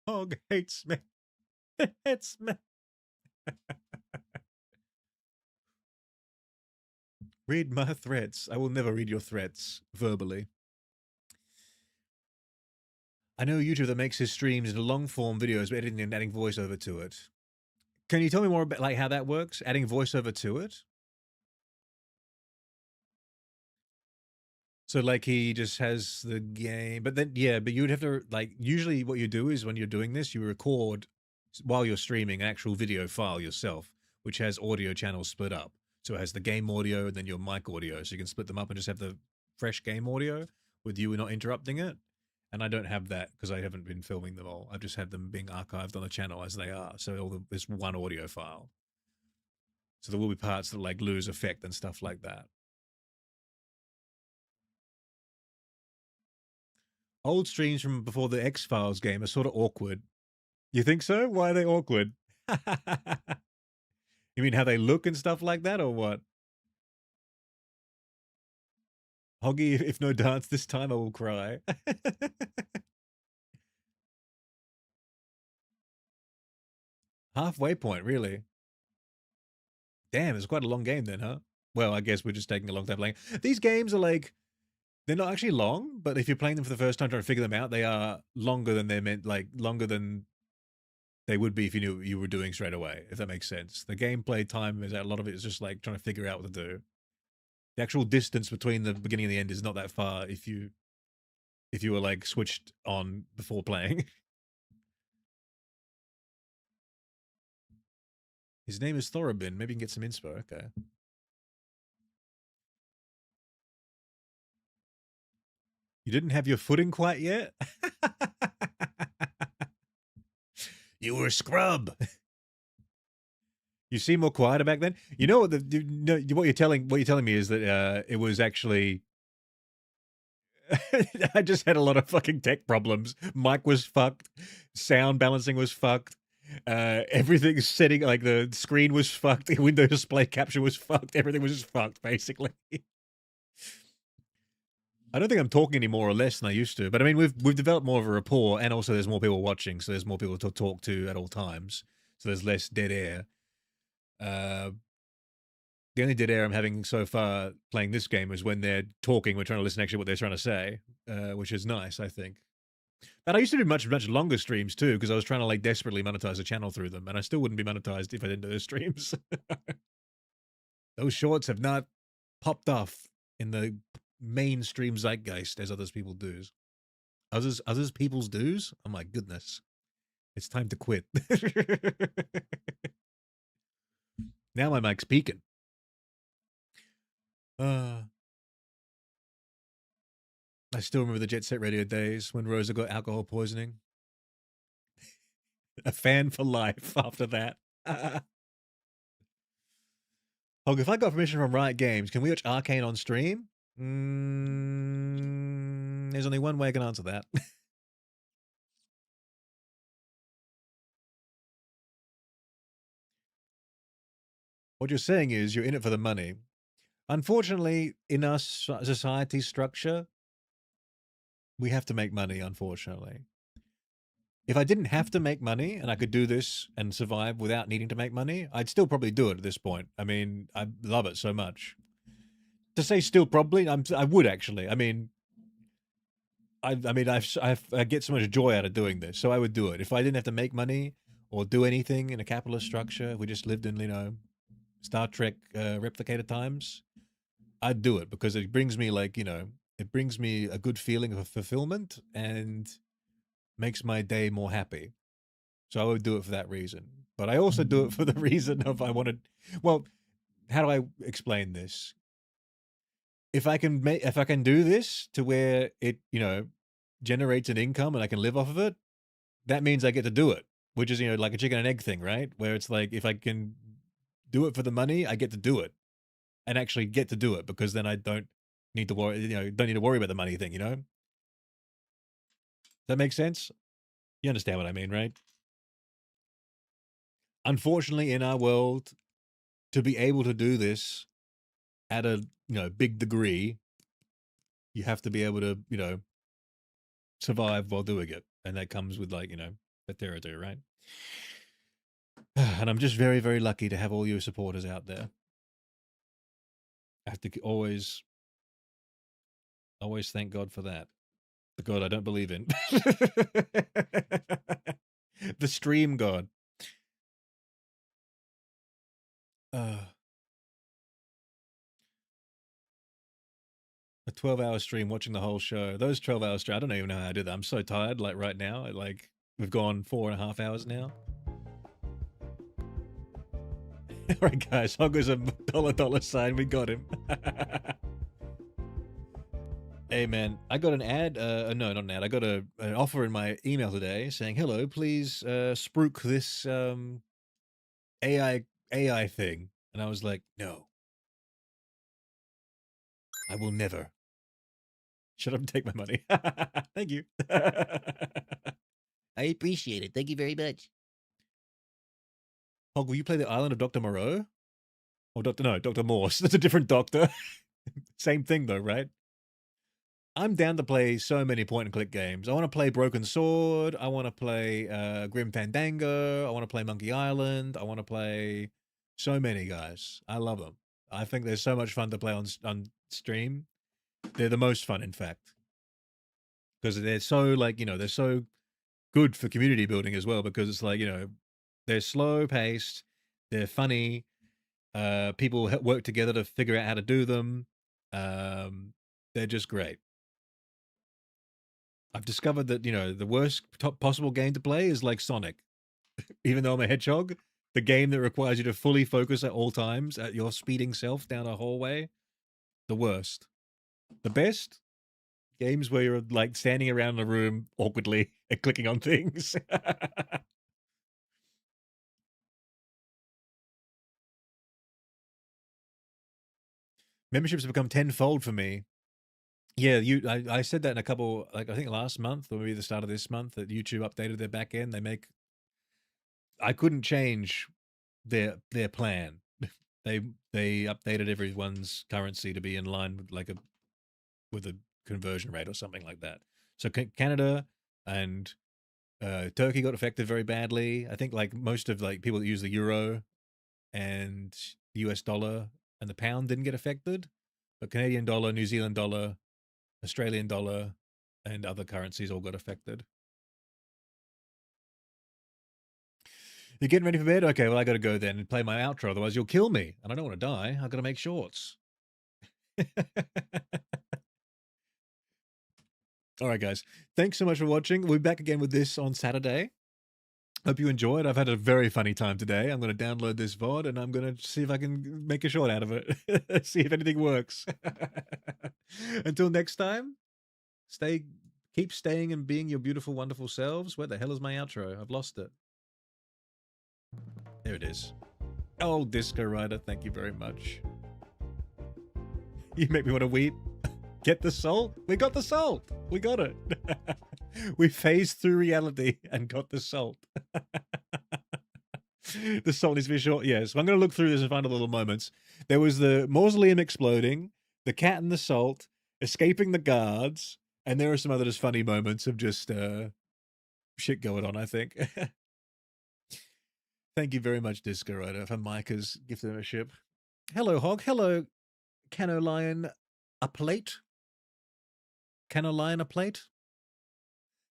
Hog hates me. Hates me. Read my threats. I will never read your threats verbally. I know a YouTuber that makes his streams into long-form videos, but editing and adding voiceover to it. Can you tell me more about like how that works? Adding voiceover to it? So like he just has the game, but then yeah, but you would have to like usually what you do is when you're doing this, you record while you're streaming an actual video file yourself, which has audio channels split up. So it has the game audio and then your mic audio, so you can split them up and just have the fresh game audio with you not interrupting it. And I don't have that because I haven't been filming them all. I've just had them being archived on the channel as they are. So there's one audio file. So there will be parts that like lose effect and stuff like that. Old streams from before the X-Files game are sort of awkward. You think so? Why are they awkward? You mean how they look and stuff like that, or what? Hoggy, if no dance this time, I will cry. Halfway point, really? Damn, it's quite a long game then, huh? Well, I guess we're just taking a long time playing. These games are like, they're not actually long, but if you're playing them for the first time trying to figure them out, they are longer than they're meant, like longer than they would be if you knew what you were doing straight away, if that makes sense. The gameplay time is a lot of it is just like trying to figure out what to do. The actual distance between the beginning and the end is not that far if you were like switched on before playing. His name is Thorabin. Maybe you can get some inspo. Okay. You didn't have your footing quite yet? You were a scrub. You seem more quieter back then. You know what what you're telling me is that it was actually I just had a lot of fucking tech problems. Mic was fucked. Sound balancing was fucked. Everything's setting, like the screen was fucked. The window display capture was fucked. Everything was just fucked, basically. I don't think I'm talking any more or less than I used to, but I mean, we've developed more of a rapport, and also there's more people watching, so there's more people to talk to at all times. So there's less dead air. The only dead air I'm having so far playing this game is when they're talking. We're trying to listen actually what they're trying to say, which is nice, I think. But I used to do much longer streams too, because I was trying to like desperately monetize the channel through them, and I still wouldn't be monetized if I didn't do those streams. Those shorts have not popped off in the mainstream zeitgeist as others people do's. Others people's do's? Oh my goodness. It's time to quit. Now my mic's peaking. I still remember the Jet Set Radio days when Rosa got alcohol poisoning. A fan for life after that. Hog, if I got permission from Riot Games, can we watch Arcane on stream? There's only one way I can answer that. What you're saying is you're in it for the money. Unfortunately, in our society structure, we have to make money, unfortunately. If I didn't have to make money and I could do this and survive without needing to make money, I'd still probably do it at this point. I mean, I love it so much. To say still probably, I would actually. I mean, I get so much joy out of doing this, so I would do it. If I didn't have to make money or do anything in a capitalist structure, we just lived in, you know, Star Trek replicated times, I'd do it because it brings me, like, you know, it brings me a good feeling of fulfillment and makes my day more happy. So I would do it for that reason. But I also do it for the reason of I wanted, well, how do I explain this? If I can do this to where it, you know, generates an income and I can live off of it, that means I get to do it, which is, you know, like a chicken and egg thing, right? Where it's like, if I can do it for the money, I get to do it and actually get to do it because then I don't need to worry, you know, don't need to worry about the money thing, you know? Does that make sense? You understand what I mean, right? Unfortunately, in our world, to be able to do this at a, you know, big degree, you have to be able to, you know, survive while doing it. And that comes with, like, you know, the territory, right? And I'm just very, very lucky to have all you supporters out there. I have to always thank God for that. The God I don't believe in. The stream God. A 12-hour stream watching the whole show. Those 12-hour streams, I don't even know how I do that. I'm so tired, like, right now. Like, we've gone 4.5 hours now. All right, guys. Hogger's a dollar sign. We got him. Hey, man. I got an ad. No, not an ad. I got an offer in my email today saying, hello, please spruik this AI thing. And I was like, no. I will never. Shut up and take my money. Thank you. I appreciate it. Thank you very much. Hog, will you play the Island of Dr. Moreau? Or Dr. Morse. That's a different doctor. Same thing though, right? I'm down to play so many point-and-click games. I want to play Broken Sword. I want to play Grim Fandango. I want to play Monkey Island. I want to play so many, guys. I love them. I think they're so much fun to play on stream. They're the most fun, in fact. Because they're so, like, you know, they're so good for community building as well, because it's like, you know, they're slow-paced, they're funny, people work together to figure out how to do them. They're just great. I've discovered that, you know, the worst possible game to play is like Sonic. Even though I'm a hedgehog, the game that requires you to fully focus at all times at your speeding self down a hallway, the worst. The best? Games where you're, like, standing around the room awkwardly and clicking on things. Memberships have become tenfold for me. Yeah, I said that in a couple, like, I think last month or maybe the start of this month, that YouTube updated their back end. I couldn't change their plan. They updated everyone's currency to be in line with, like, with a conversion rate or something like that. So Canada and Turkey got affected very badly. I think, like, most of, like, people that use the euro and the US dollar and the pound didn't get affected, but Canadian dollar, New Zealand dollar, Australian dollar, and other currencies all got affected. You're getting ready for bed? Okay, well, I got to go then and play my outro. Otherwise, you'll kill me. And I don't want to die. I've got to make shorts. All right, guys. Thanks so much for watching. We'll be back again with this on Saturday. Hope you enjoyed. I've had a very funny time today. I'm going to download this VOD and I'm going to see if I can make a short out of it. See if anything works. Until next time, keep staying and being your beautiful, wonderful selves. Where the hell is my outro? I've lost it. There it is. Oh, Disco Rider, thank you very much. You make me want to weep. Get the salt? We got the salt. We got it. We phased through reality and got the salt. The salt needs to be short. Yes, I'm going to look through this and find the little moments. There was the mausoleum exploding, the cat and the salt, escaping the guards, and there are some other just funny moments of just shit going on, I think. Thank you very much, Disco Rider, for Micah's gift membership. Hello, Hog. Hello, Cano Lion. A plate? Cano Lion a plate?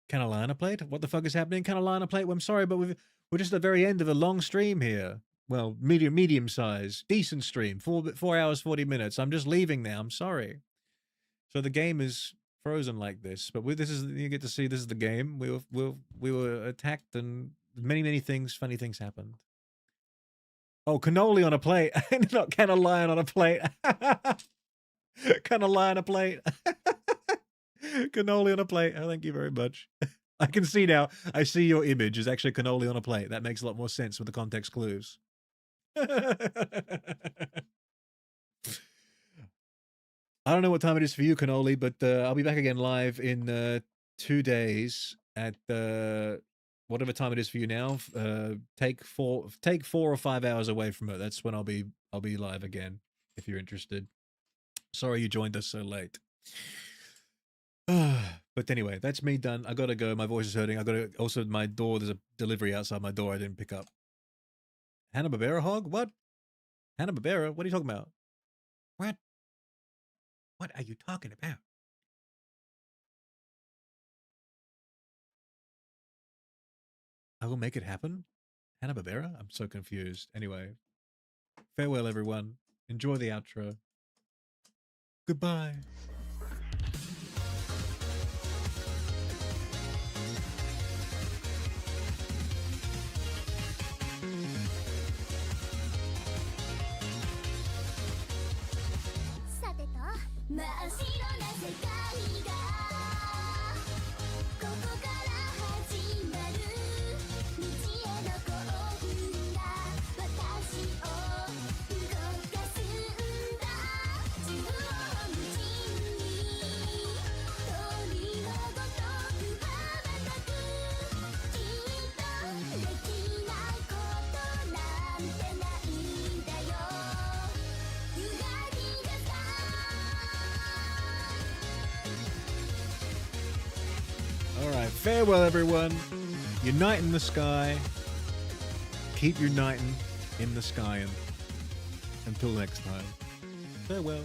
Cano Lion a plate? What the fuck is happening? Cano Lion a plate? Well, I'm sorry, but we're just at the very end of a long stream here. Well, medium size, decent stream. 4 hours, 40 minutes. I'm just leaving now. I'm sorry. So the game is frozen like this, but this is, you get to see this is the game. We were attacked and many things, funny things happened. Oh, cannoli on a plate, not can a lion on a plate. Can a lion on a plate. Cannoli on a plate. Oh, thank you very much. I can see now. I see your image is actually cannoli on a plate. That makes a lot more sense with the context clues. I don't know what time it is for you, Cannoli, but I'll be back again live in 2 days at whatever time it is for you now. Take 4 or 5 hours away from it. That's when I'll be live again if you're interested. Sorry you joined us so late. But anyway, that's me done. I gotta go. My voice is hurting. I gotta also my door. There's a delivery outside my door I didn't pick up. Hanna-Barbera Hog? What? Hanna-Barbera? What are you talking about? What? What are you talking about? I will make it happen? Hanna-Barbera? I'm so confused. Anyway, farewell, everyone. Enjoy the outro. Goodbye. Alright, farewell everyone. Unite in the sky. Keep uniting in the sky. Until next time. Farewell.